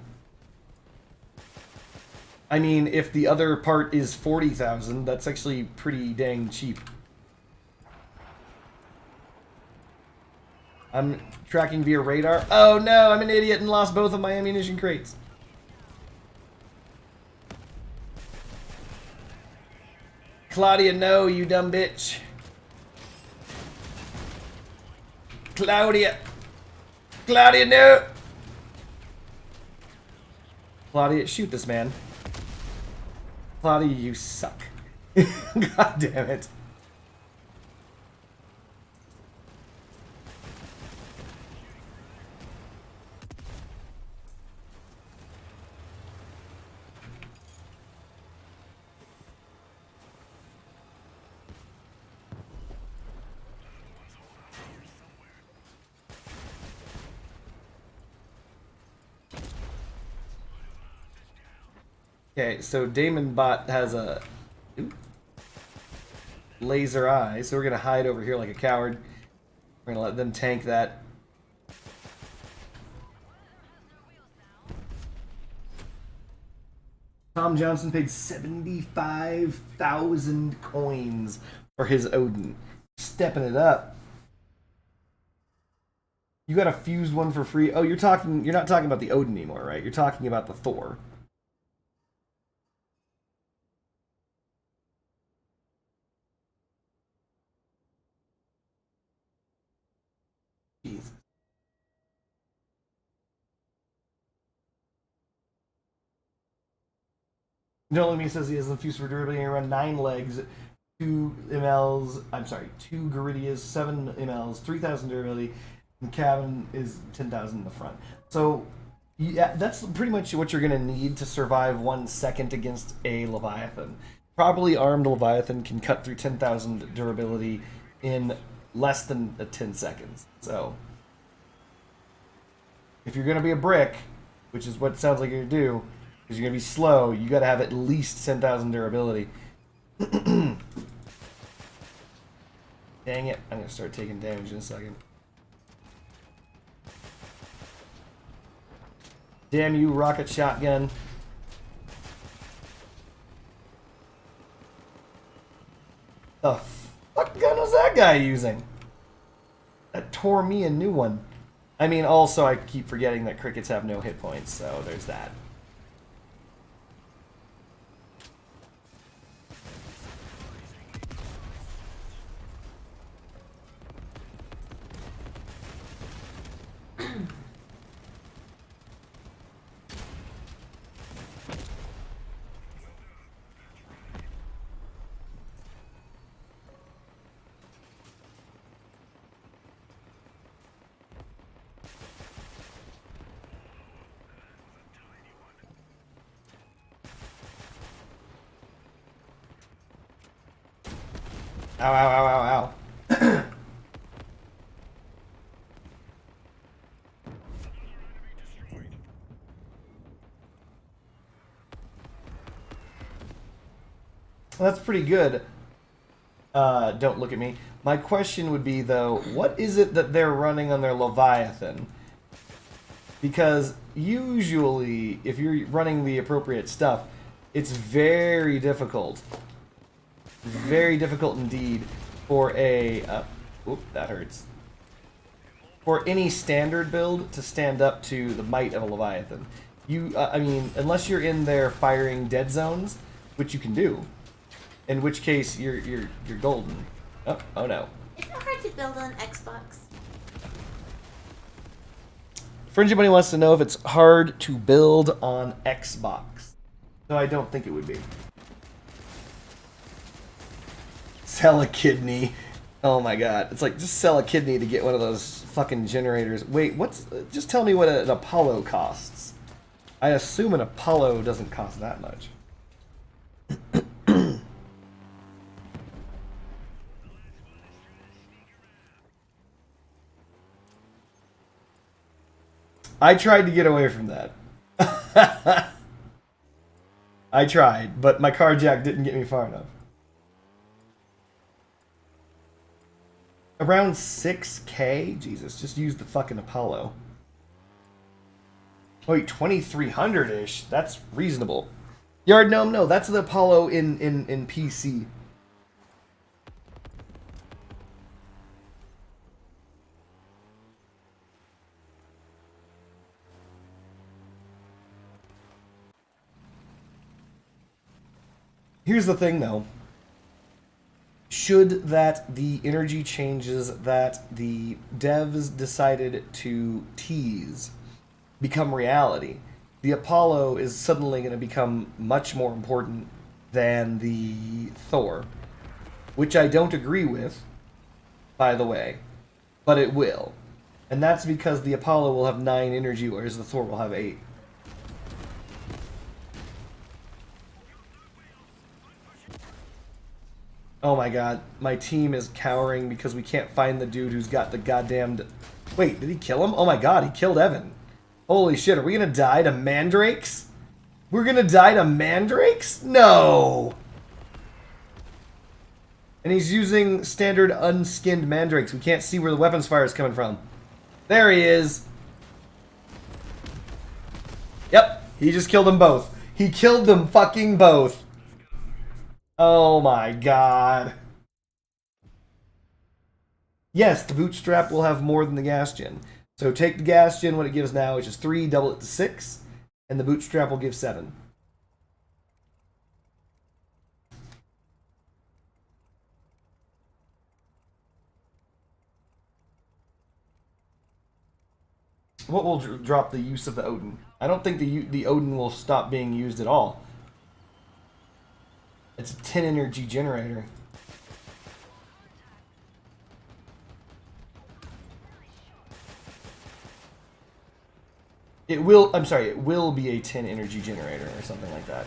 I mean, if the other part is 40,000, that's actually pretty dang cheap. I'm tracking via radar. Oh no, I'm an idiot and lost both of my ammunition crates. Claudia, no, you dumb bitch. Claudia. Claudia, no. Claudia, shoot this man. Claudia, you suck. God damn it. Okay, so Damon Bot has a laser eye, so we're gonna hide over here like a coward. We're gonna let them tank that. Tom Johnson paid 75,000 coins for his Odin. Stepping it up. You got a fused one for free. Oh, you're not talking about the Odin anymore, right? You're talking about the Thor. Jesus. Nolan me says he has infused for durability around 9 legs, 2 mls. I'm sorry, 2 Garidias, 7 mls, 3,000 durability, and cabin is 10,000 in the front. So, yeah, that's pretty much what you're gonna need to survive 1 second against a Leviathan. Properly armed Leviathan can cut through 10,000 durability in less than 10 seconds. So, if you're gonna be a brick, which is what it sounds like you're gonna do, because you're gonna be slow, you gotta have at least 10,000 durability. Dang it, I'm gonna start taking damage in a second. Damn you, rocket shotgun. The fuck gun was that guy using? That tore me a new one. I mean, also, I keep forgetting that crickets have no hit points, so there's that. Ow, ow, ow, ow, ow. Well, that's pretty good. Don't look at me. My question would be, though, what is it that they're running on their Leviathan? Because usually, if you're running the appropriate stuff, it's very difficult. Very difficult indeed for a... oop, that hurts. For any standard build to stand up to the might of a Leviathan. I mean, unless you're in there firing dead zones, which you can do, in which case you're golden. Oh no.
Is it hard to build on Xbox?
Fringy Bunny wants to know if it's hard to build on Xbox. No, I don't think it would be. Sell a kidney. Oh my god. It's like, just sell a kidney to get one of those fucking generators. Wait, what's... Just tell me what an Apollo costs. I assume an Apollo doesn't cost that much. I tried to get away from that. I tried, but my car jack didn't get me far enough. Around 6K? Jesus, just use the fucking Apollo. Oh, wait, 2300-ish? That's reasonable. Yard Gnome, no, that's the Apollo in PC. Here's the thing, though. Should that the energy changes that the devs decided to tease become reality, the Apollo is suddenly going to become much more important than the Thor, which I don't agree with, by the way, but it will. And that's because the Apollo will have 9 energy, whereas the Thor will have 8. Oh my god, my team is cowering because we can't find the dude who's got the goddamned... Wait, did he kill him? Oh my god, he killed Evan. Holy shit, are we gonna die to mandrakes? We're gonna die to mandrakes? No! And he's using standard unskinned mandrakes. We can't see where the weapons fire is coming from. There he is. Yep, he just killed them both. He killed them fucking both. Oh my god. Yes, the bootstrap will have more than the gas gen. So take the gas gen, what it gives now, which is 3, double it to 6, and the bootstrap will give 7. What will drop the use of the Odin? I don't think the Odin will stop being used at all. It's a 10 energy generator. It will, I'm sorry, it will be a 10 energy generator or something like that.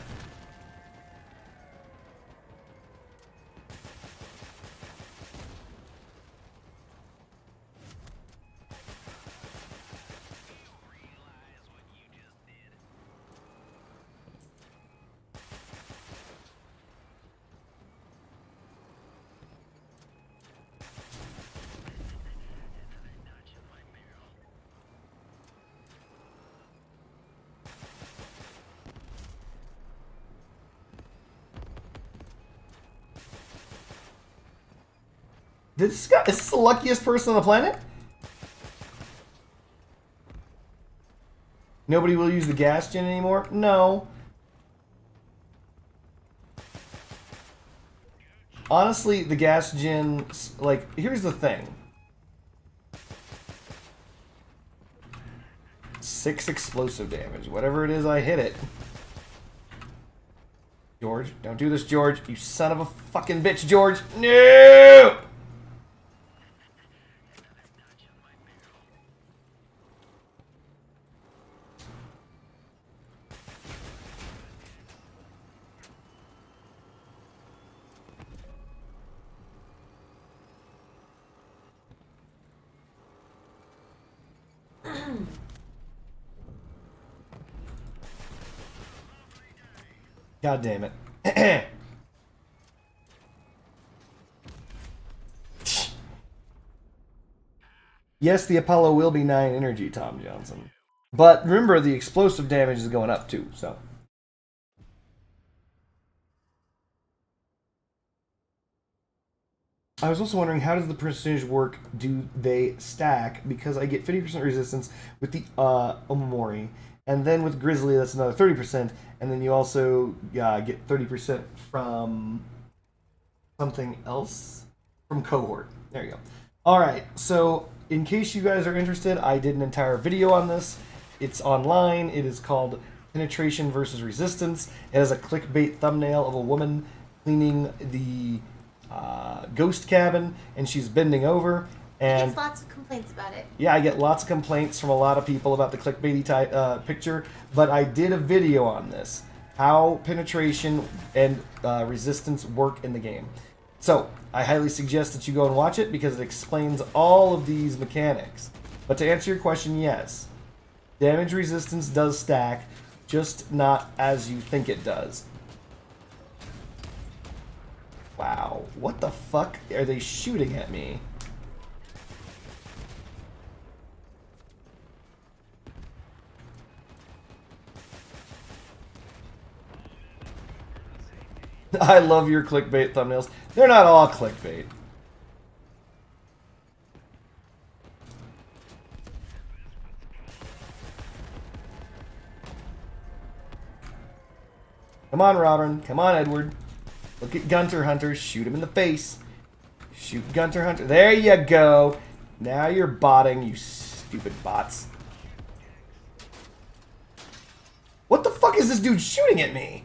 This guy, is this the luckiest person on the planet? Nobody will use the gas gen anymore? No. Honestly, the gas gen, like, here's the thing. 6 explosive damage. Whatever it is, I hit it. George, don't do this, George. You son of a fucking bitch, George. No! God damn it. Yes, the Apollo will be 9 energy, Tom Johnson. But remember, the explosive damage is going up too, so. I was also wondering, how does the percentage work? Do they stack? Because I get 50% resistance with the Omamori, and then with Grizzly, that's another 30%, and then you also get 30% from something else? From Cohort. There you go. Alright, so in case you guys are interested, I did an entire video on this. It's online. It is called Penetration versus Resistance. It has a clickbait thumbnail of a woman cleaning the ghost cabin, and she's bending over.
He
And
gets lots of complaints about it.
yeah, I get lots of complaints from a lot of people about the clickbaity type, picture, but I did a video on this. How penetration and resistance work in the game. So, I highly suggest that you go and watch it because it explains all of these mechanics. But to answer your question, yes. Damage resistance does stack, just not as you think it does. Wow, what the fuck are they shooting at me? I love your clickbait thumbnails. They're not all clickbait. Come on, Robin. Come on, Edward. Look at Gunter Hunter. Shoot him in the face. Shoot Gunter Hunter. There you go. Now you're botting, you stupid bots. What the fuck is this dude shooting at me?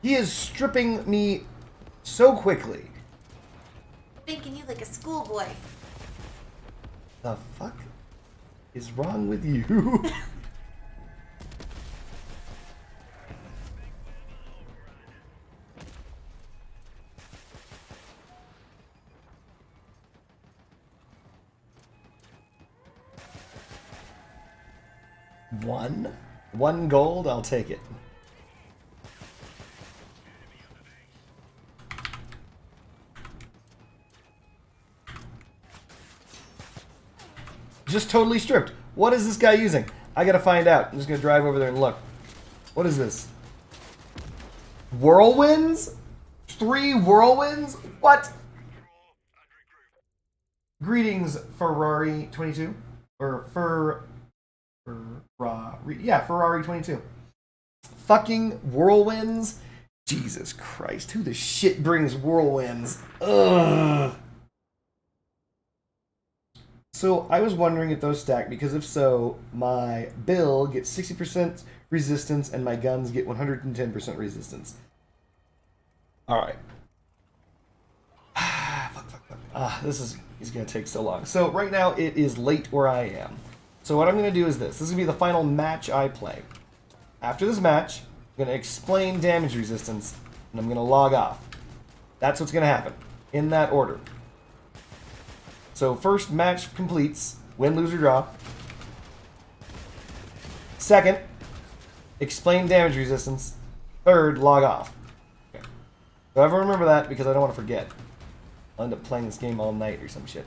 He is stripping me so quickly.
Thinking you like a schoolboy.
The fuck is wrong with you? One gold, I'll take it. Just totally stripped. What is this guy using? I gotta find out. I'm just gonna drive over there and look. What is this? Whirlwinds? 3 whirlwinds? What? Greetings, Ferrari 22. Or yeah, Ferrari 22. Fucking whirlwinds? Jesus Christ, who the shit brings whirlwinds? Ugh. So I was wondering if those stack, because if so, my bill gets 60% resistance and my guns get 110% resistance. Alright. Fuck. This is going to take so long. So right now it is late where I am. So what I'm going to do is this. This is going to be the final match I play. After this match, I'm going to explain damage resistance, and I'm going to log off. That's what's going to happen, in that order. So first match completes, win, lose, or draw. Second, explain damage resistance. Third, log off. Okay. So everyone remember that because I don't want to forget. I'll end up playing this game all night or some shit.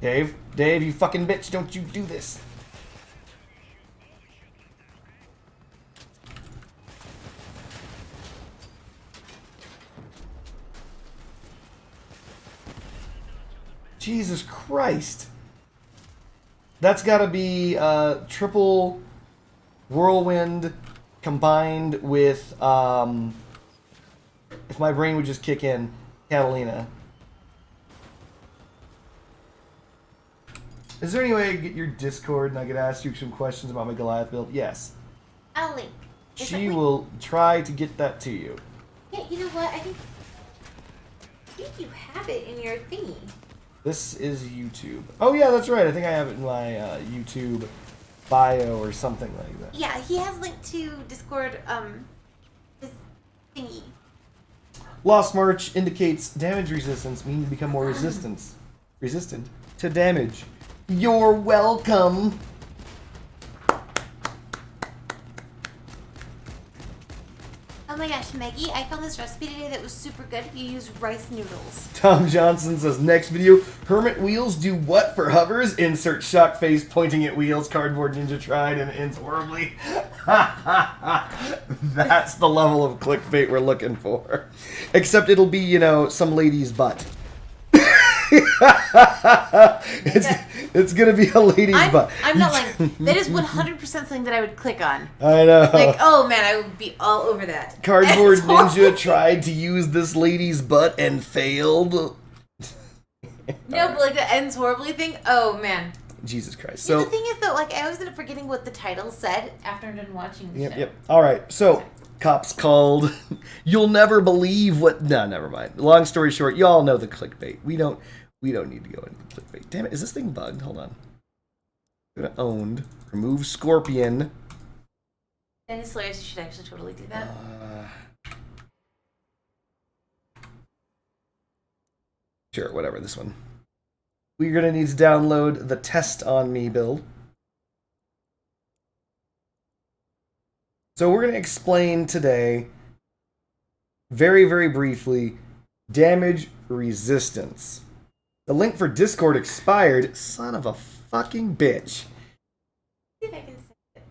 Dave, you fucking bitch, don't you do this. Jesus Christ. That's gotta be triple whirlwind combined with, if my brain would just kick in, Catalina. Is there any way I could get your Discord and I could ask you some questions about my Goliath build? Yes.
I'll link.
She will try to get that to you.
Yeah, you know what? I think you have it in your thingy.
This is YouTube. Oh yeah, that's right. I think I have it in my YouTube bio or something like that.
Yeah, he has linked to Discord, his thingy.
Lost March indicates damage resistance, meaning to become more resistant to damage. You're welcome.
Oh my gosh, Maggie, I found this recipe today that was super good. You use rice noodles.
Tom Johnson says, next video, Hermit wheels do what for hovers? Insert shock face pointing at wheels, cardboard ninja tried and ends horribly. That's the level of clickbait we're looking for. Except it'll be, you know, some lady's butt. It's gonna be a lady's butt.
I'm not like that is 100% something that I would click on.
I know.
Like, oh man, I would be all over that.
Cardboard Ninja tried to use this lady's butt and failed.
No, but like the ends horribly thing. Oh man.
Jesus Christ.
Yeah,
So
the thing is, though, like, I always end up forgetting what the title said after I'm done watching the show.
Yep. All right. So, cops called. You'll never believe what. No, never mind. Long story short, you all know the clickbait. We don't need to go into the clickbait. Damn it! Is this thing bugged? Hold on. Go to owned. Remove Scorpion.
Dennis Lawyers, you should actually totally do that.
Sure. Whatever. This one. We're gonna need to download the test on me build. So we're going to explain today, very, very briefly, damage resistance. The link for Discord expired. Son of a fucking bitch.
See if I can send it.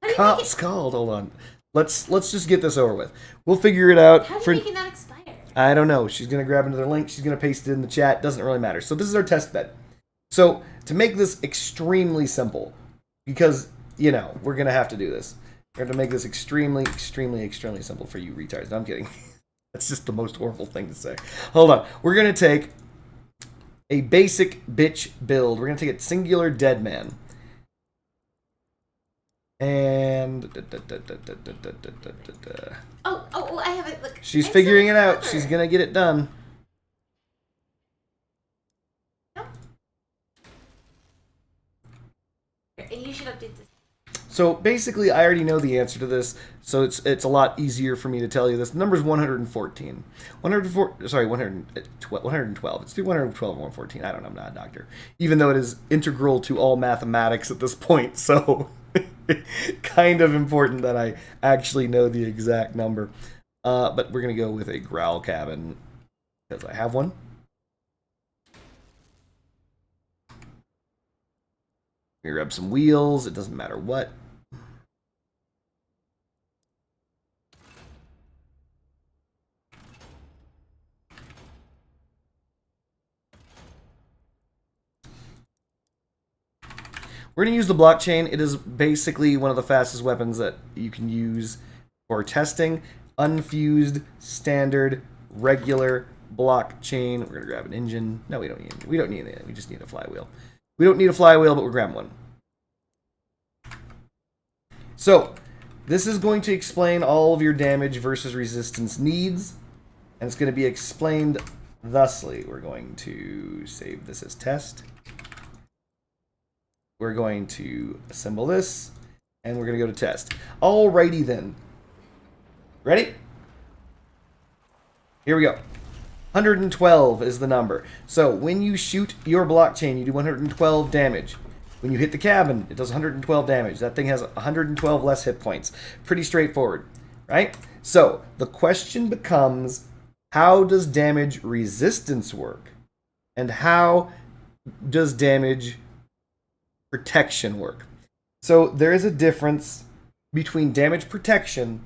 How do you
Cops called. Hold on. Let's just get this over with. We'll figure it out.
How do you make it not expire?
I don't know. She's going to grab another link. She's going to paste it in the chat. Doesn't really matter. So this is our test bed. So to make this extremely simple, because... you know, we're going to have to do this. We're going to make this extremely, extremely, extremely simple for you retards. No, I'm kidding. That's just the most horrible thing to say. Hold on. We're going to take a basic bitch build. We're going to take it singular dead man. And...
Oh, I have it. Look.
she's
I'm
figuring
so
it out.
clever.
She's going to get it done.
And you should update this.
So basically, I already know the answer to this, so it's a lot easier for me to tell you this. The number's 114. 112. It's between 112 and 114. I don't know. I'm not a doctor. Even though it is integral to all mathematics at this point, so kind of important that I actually know the exact number. But we're going to go with a growl cabin, because I have one. We grab some wheels. It doesn't matter what. We're going to use the blockchain. It is basically one of the fastest weapons that you can use for testing. Unfused, standard, regular blockchain. We're going to grab an engine. No, we don't need it. We don't need it. We just need a flywheel. We don't need a flywheel, but we're grabbing one. So, this is going to explain all of your damage versus resistance needs, and it's going to be explained thusly. We're going to save this as test. We're going to assemble this, and we're going to go to test. Alrighty then. Ready? Here we go. 112 is the number. So when you shoot your blockchain, you do 112 damage. When you hit the cabin, it does 112 damage. That thing has 112 less hit points. Pretty straightforward, right? So the question becomes, how does damage resistance work? And how does damage protection work? So there is a difference between damage protection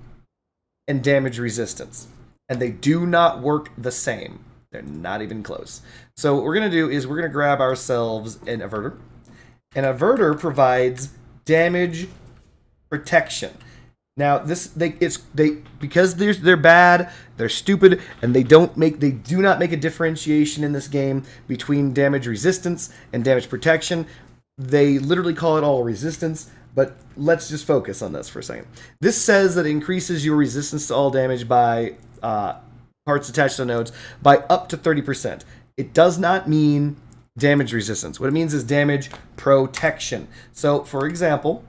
and damage resistance. And they do not work the same. They're not even close. So what we're going to do is we're going to grab ourselves an averter. An averter provides damage protection. Now because they're bad, they're stupid, and they do not make a differentiation in this game between damage resistance and damage protection. They literally call it all resistance. But let's just focus on this for a second. This says that it increases your resistance to all damage by parts attached to nodes by up to 30%. It does not mean damage resistance. What it means is damage protection. So, for example,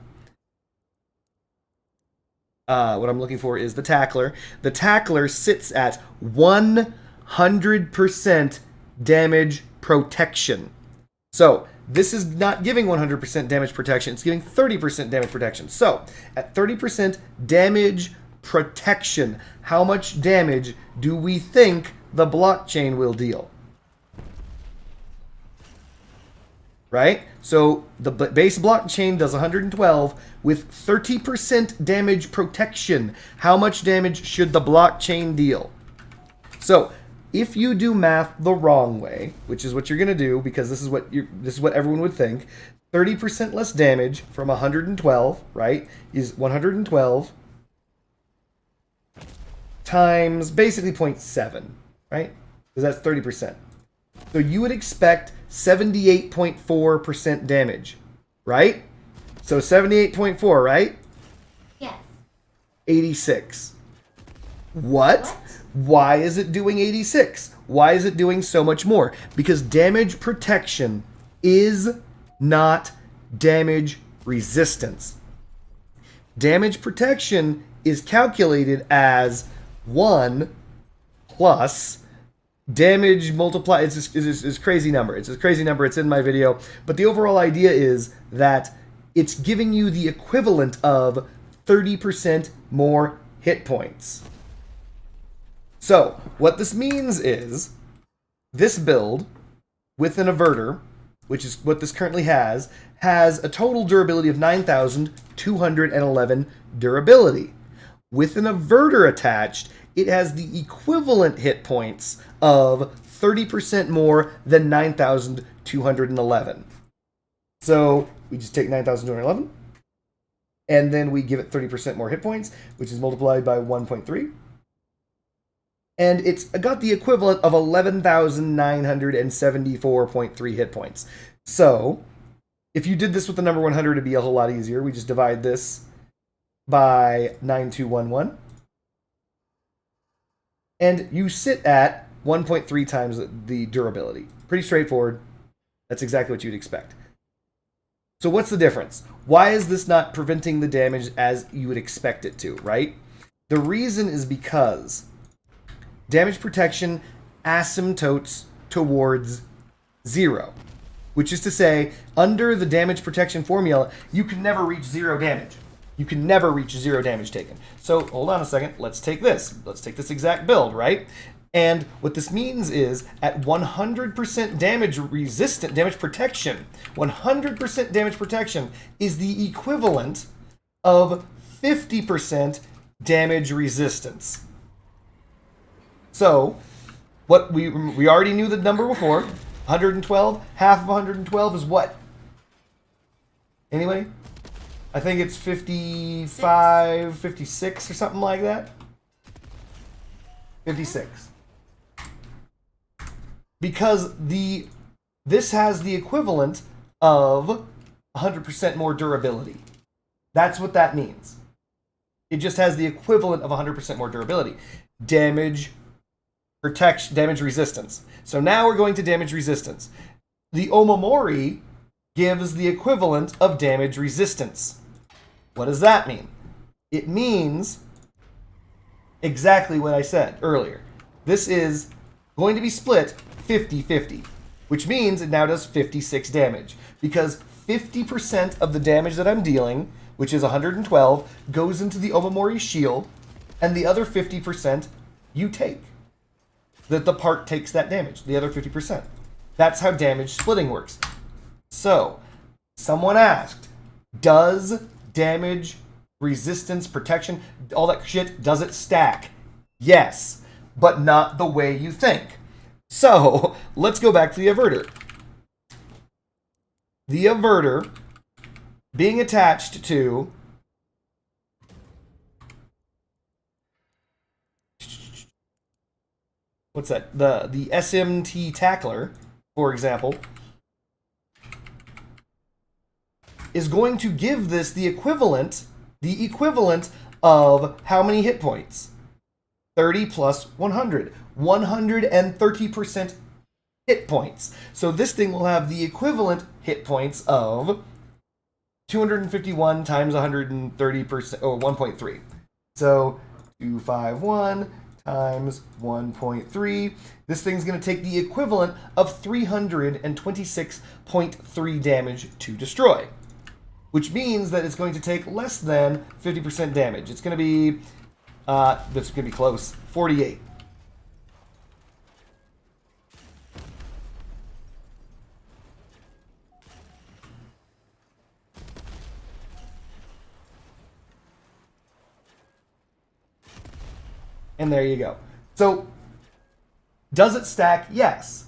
what I'm looking for is the tackler. The tackler sits at 100% damage protection. So, this is not giving 100% damage protection. It's giving 30% damage protection. So, at 30% damage protection, how much damage do we think the blockchain will deal? Right? So, the base blockchain does 112 with 30% damage protection. How much damage should the blockchain deal? So, if you do math the wrong way, which is what you're going to do, because this is what everyone would think, 30% less damage from 112, right, is 112 times basically 0.7, right? Because that's 30%. So you would expect 78.4% damage, right? So 78.4, right?
Yes.
86. What? Why is it doing 86? Why is it doing so much more? Because damage protection is not damage resistance. Damage protection is calculated as 1 plus damage multiplied. It's this crazy number. It's a crazy number. It's in my video. But the overall idea is that it's giving you the equivalent of 30% more hit points. So, what this means is, this build, with an averter, which is what this currently has a total durability of 9,211 durability. With an averter attached, it has the equivalent hit points of 30% more than 9,211. So, we just take 9,211, and then we give it 30% more hit points, which is multiplied by 1.3. And it's got the equivalent of 11,974.3 hit points. So, if you did this with the number 100, it'd be a whole lot easier. We just divide this by 9211. And you sit at 1.3 times the durability. Pretty straightforward. That's exactly what you'd expect. So what's the difference? Why is this not preventing the damage as you would expect it to, right? The reason is because damage protection asymptotes towards 0. Which is to say, under the damage protection formula, you can never reach 0 damage. You can never reach 0 damage taken. So, hold on a second. Let's take this. Let's take this exact build, right? And what this means is, at 100% damage protection, 100% damage protection is the equivalent of 50% damage resistance. So, what we already knew the number before, 112, half of 112 is what? Anybody? I think it's 55, 56 or something like that. 56. Because this has the equivalent of 100% more durability. That's what that means. It just has the equivalent of 100% more durability. Damage protection, damage resistance. So now we're going to damage resistance. The Omamori gives the equivalent of damage resistance. What does that mean? It means exactly what I said earlier. This is going to be split 50-50, which means it now does 56 damage. Because 50% of the damage that I'm dealing, which is 112, goes into the Omamori shield, and the other 50% you take. That the part takes that damage, the other 50%. That's how damage splitting works. So, someone asked, does damage, resistance, protection, all that shit, does it stack? Yes, but not the way you think. So, let's go back to the averter. The averter being attached to what's that? The SMT tackler, for example, is going to give this the equivalent of how many hit points? 30 plus 100. 130% hit points. So this thing will have the equivalent hit points of 251 times 130%, or 1.3. So 251 times 1.3. This thing's going to take the equivalent of 326.3 damage to destroy. Which means that it's going to take less than 50% damage. It's going to be, that's going to be close, 48. And there you go. So, does it stack? Yes.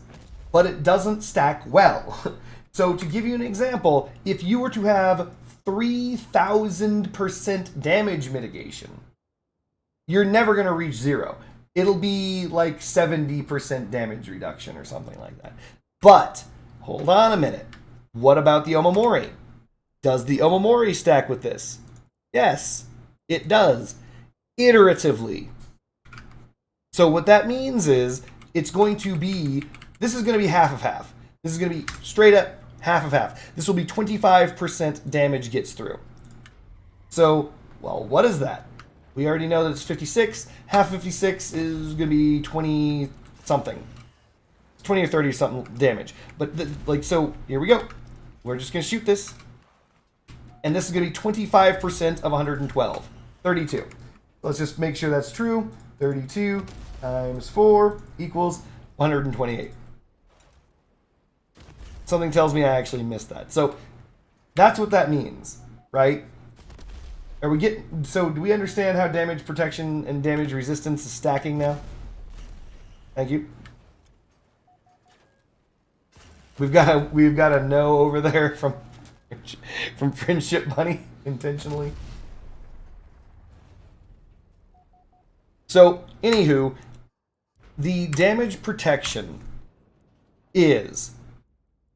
But it doesn't stack well. So, to give you an example, if you were to have 3,000% damage mitigation, you're never going to reach 0. It'll be like 70% damage reduction or something like that. But hold on a minute. What about the Omamori? Does the Omamori stack with this? Yes, it does. Iteratively. So what that means is it's going to be, this is going to be half of half. This is going to be straight up half of half. This will be 25% damage gets through. So, well, what is that? We already know that it's 56. Half 56 is going to be 20 something. 20 or 30 something damage. But, so, here we go. We're just going to shoot this. And this is going to be 25% of 112. 32. Let's just make sure that's true. 32 times 4 equals 128. Something tells me I actually missed that. So that's what that means, right? So do we understand how damage protection and damage resistance is stacking now? Thank you. We've got a no over there from Friendship Bunny intentionally. So, anywho, the damage protection is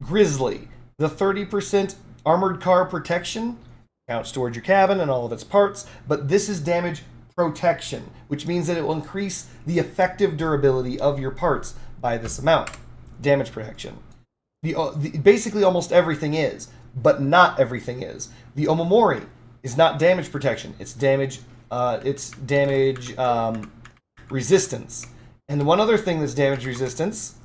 Grizzly. The 30% armored car protection counts towards your cabin and all of its parts, but this is damage protection, which means that it will increase the effective durability of your parts by this amount. Damage protection. Basically, almost everything is, but not everything is. The Omamori is not damage protection; it's damage. Resistance. And one other thing that's damage resistance,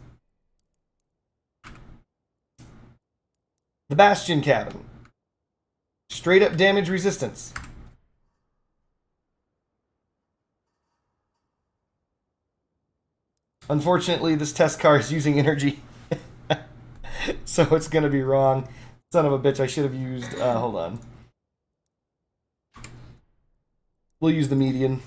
the Bastion Cabin. Straight up damage resistance. Unfortunately, this test car is using energy. So it's going to be wrong. Son of a bitch, I should have used... hold on. We'll use the median.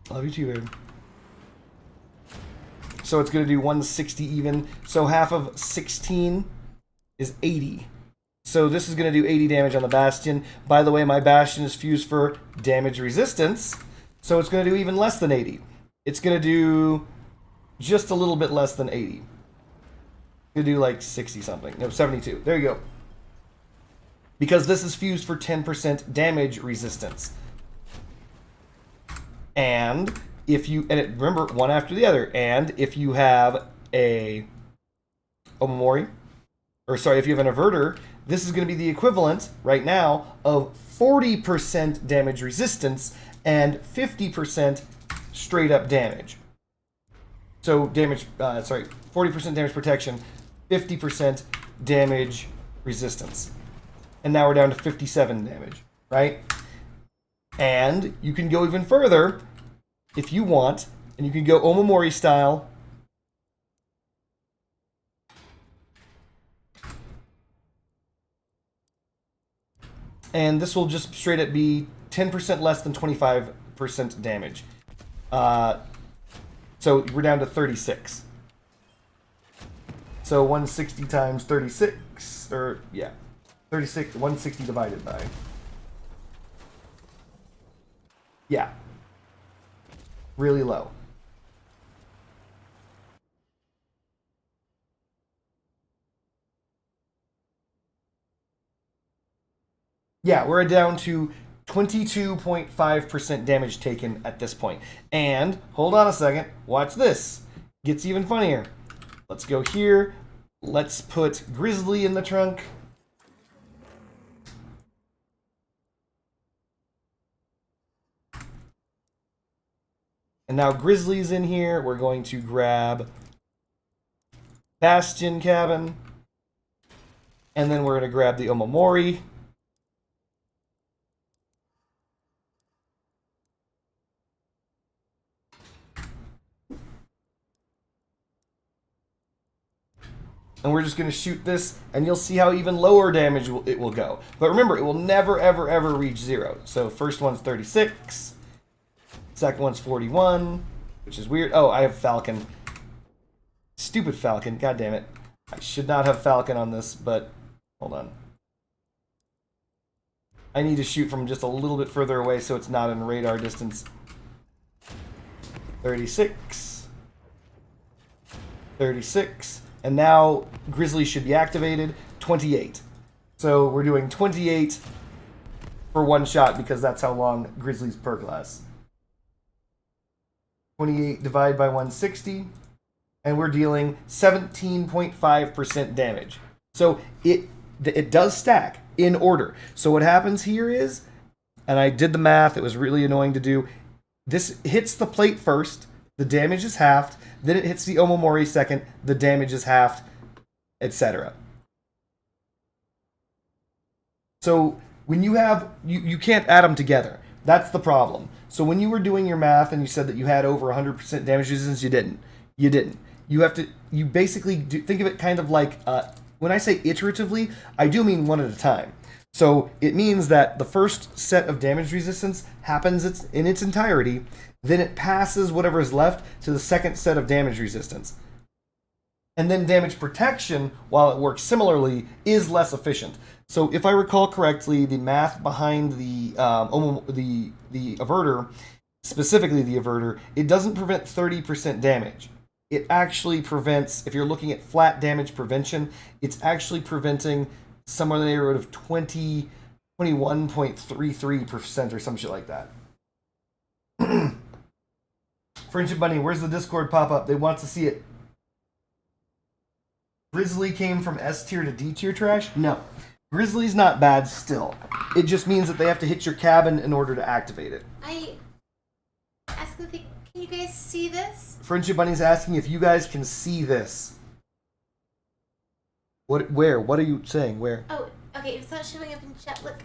Love you too, babe. So it's going to do 160 even. So half of 16 is 80. So this is going to do 80 damage on the Bastion. By the way, my Bastion is fused for damage resistance. So it's going to do even less than 80. It's going to do just a little bit less than 80. It's going to do like 60 something. No, 72. There you go. Because this is fused for 10% damage resistance. And if you, and it, remember, one after the other. And if you have a Omamori, or sorry, if you have an Averter, this is going to be the equivalent, right now, of 40% damage resistance and 50% straight up damage. So damage, 40% damage protection, 50% damage resistance. And now we're down to 57 damage, right? And you can go even further if you want, and you can go Omamori style. And this will just straight up be 10% less than 25% damage. So we're down to 36. So 160 times 36, or yeah, 36, 160 divided by. Yeah. Really low. Yeah, we're down to 22.5% damage taken at this point. And, hold on a second, watch this. Gets even funnier. Let's go here. Let's put Grizzly in the trunk. And now Grizzly's in here. We're going to grab Bastion Cabin. And then we're going to grab the Omamori. And we're just going to shoot this, and you'll see how even lower damage it will go. But remember, it will never, ever, ever reach 0. So first one's 36. Second one's 41, which is weird. Oh, I have Falcon. Stupid Falcon. God damn it. I should not have Falcon on this, but Hold on. I need to shoot from just a little bit further away so it's not in radar distance. 36. 36. And now Grizzly should be activated. 28. So we're doing 28 for one shot because that's how long Grizzly's perk lasts. 28 divided by 160. And we're dealing 17.5% damage. So it does stack in order. So what happens here is, and I did the math, it was really annoying to do. This hits the plate first, the damage is halved, then it hits the Omamori second, the damage is halved, etc. So when you have, you can't add them together. That's the problem. So when you were doing your math and you said that you had over 100% damage resistance, you didn't. You didn't. You have to, you basically think of it kind of like, when I say iteratively, I do mean one at a time. So it means that the first set of damage resistance happens in its entirety, then it passes whatever is left to the second set of damage resistance. And then damage protection, while it works similarly, is less efficient. So if I recall correctly, the math behind the averter, specifically the averter, it doesn't prevent 30% damage. It actually prevents, if you're looking at flat damage prevention, it's actually preventing somewhere in the neighborhood of 21.33% or some shit like that. Friendship Bunny, where's the Discord pop up? They want to see it. Grizzly came from S tier to D tier trash? No. Grizzly's not bad still. It just means that they have to hit your cabin in order to activate it.
I ask the thing, can you guys see this?
Friendship Bunny's asking if you guys can see this. What? Where? What are you saying? Where?
Oh, okay, it's not showing up in chat. Look.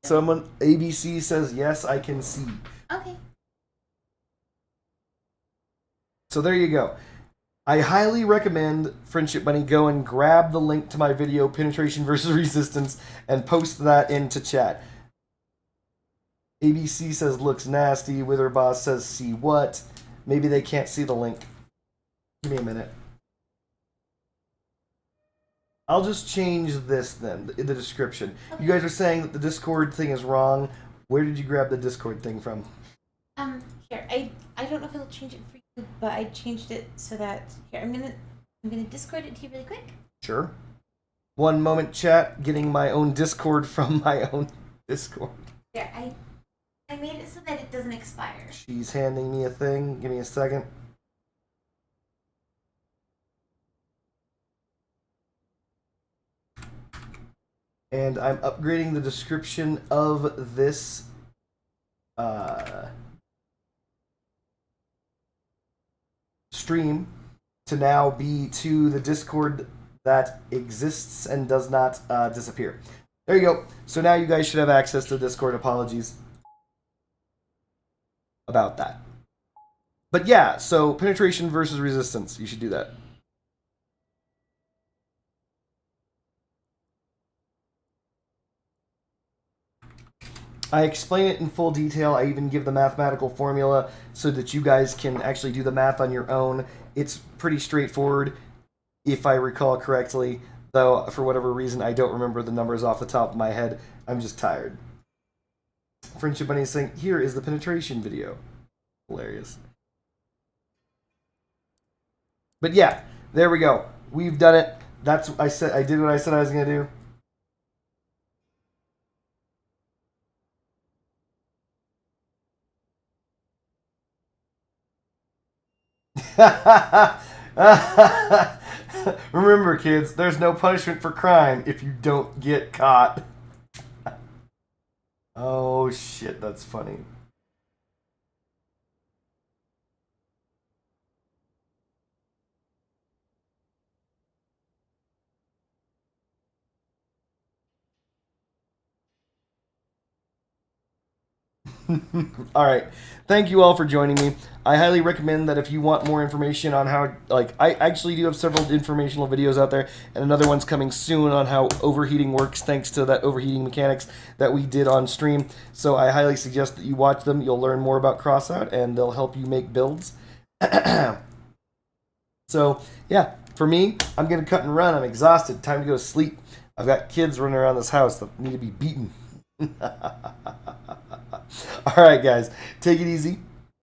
Someone, ABC says, yes, I can see.
Okay.
So there you go. I highly recommend, Friendship Bunny, go and grab the link to my video, Penetration versus Resistance, and post that into chat. ABC says, looks nasty. Witherboss says, see what? Maybe they can't see the link. Give me a minute. I'll just change this then, in the description.
Okay.
You guys are saying that the Discord thing is wrong. Where did you grab the Discord thing from?
Here, I don't know if it'll change it for you, but I changed it so that, here, I'm gonna Discord it to you really quick.
Sure. One moment, chat. Getting my own Discord from my own Discord.
There, I made it so that it doesn't expire.
She's handing me a thing. Give me a second. And I'm upgrading the description of this stream to now be to the Discord that exists and does not disappear. There you go. So now you guys should have access to Discord. Apologies about that. But yeah, so penetration versus resistance. You should do that. I explain it in full detail. I even give the mathematical formula so that you guys can actually do the math on your own. It's pretty straightforward, if I recall correctly, though for whatever reason I don't remember the numbers off the top of my head. I'm just tired. Friendship Bunny is saying, here is the penetration video. Hilarious. But yeah, there we go. We've done it. That's what I said. I did what I said I was going to do. Remember, kids, there's no punishment for crime if you don't get caught. Oh, shit, that's funny. All right. Thank you all for joining me. I highly recommend that if you want more information on how, like, I actually do have several informational videos out there, and another one's coming soon on how overheating works thanks to that overheating mechanics that we did on stream. So I highly suggest that you watch them. You'll learn more about crossout, and they'll help you make builds. So, yeah, for me, I'm going to cut and run. I'm exhausted. Time to go to sleep. I've got kids running around this house that need to be beaten. All right, guys, take it easy.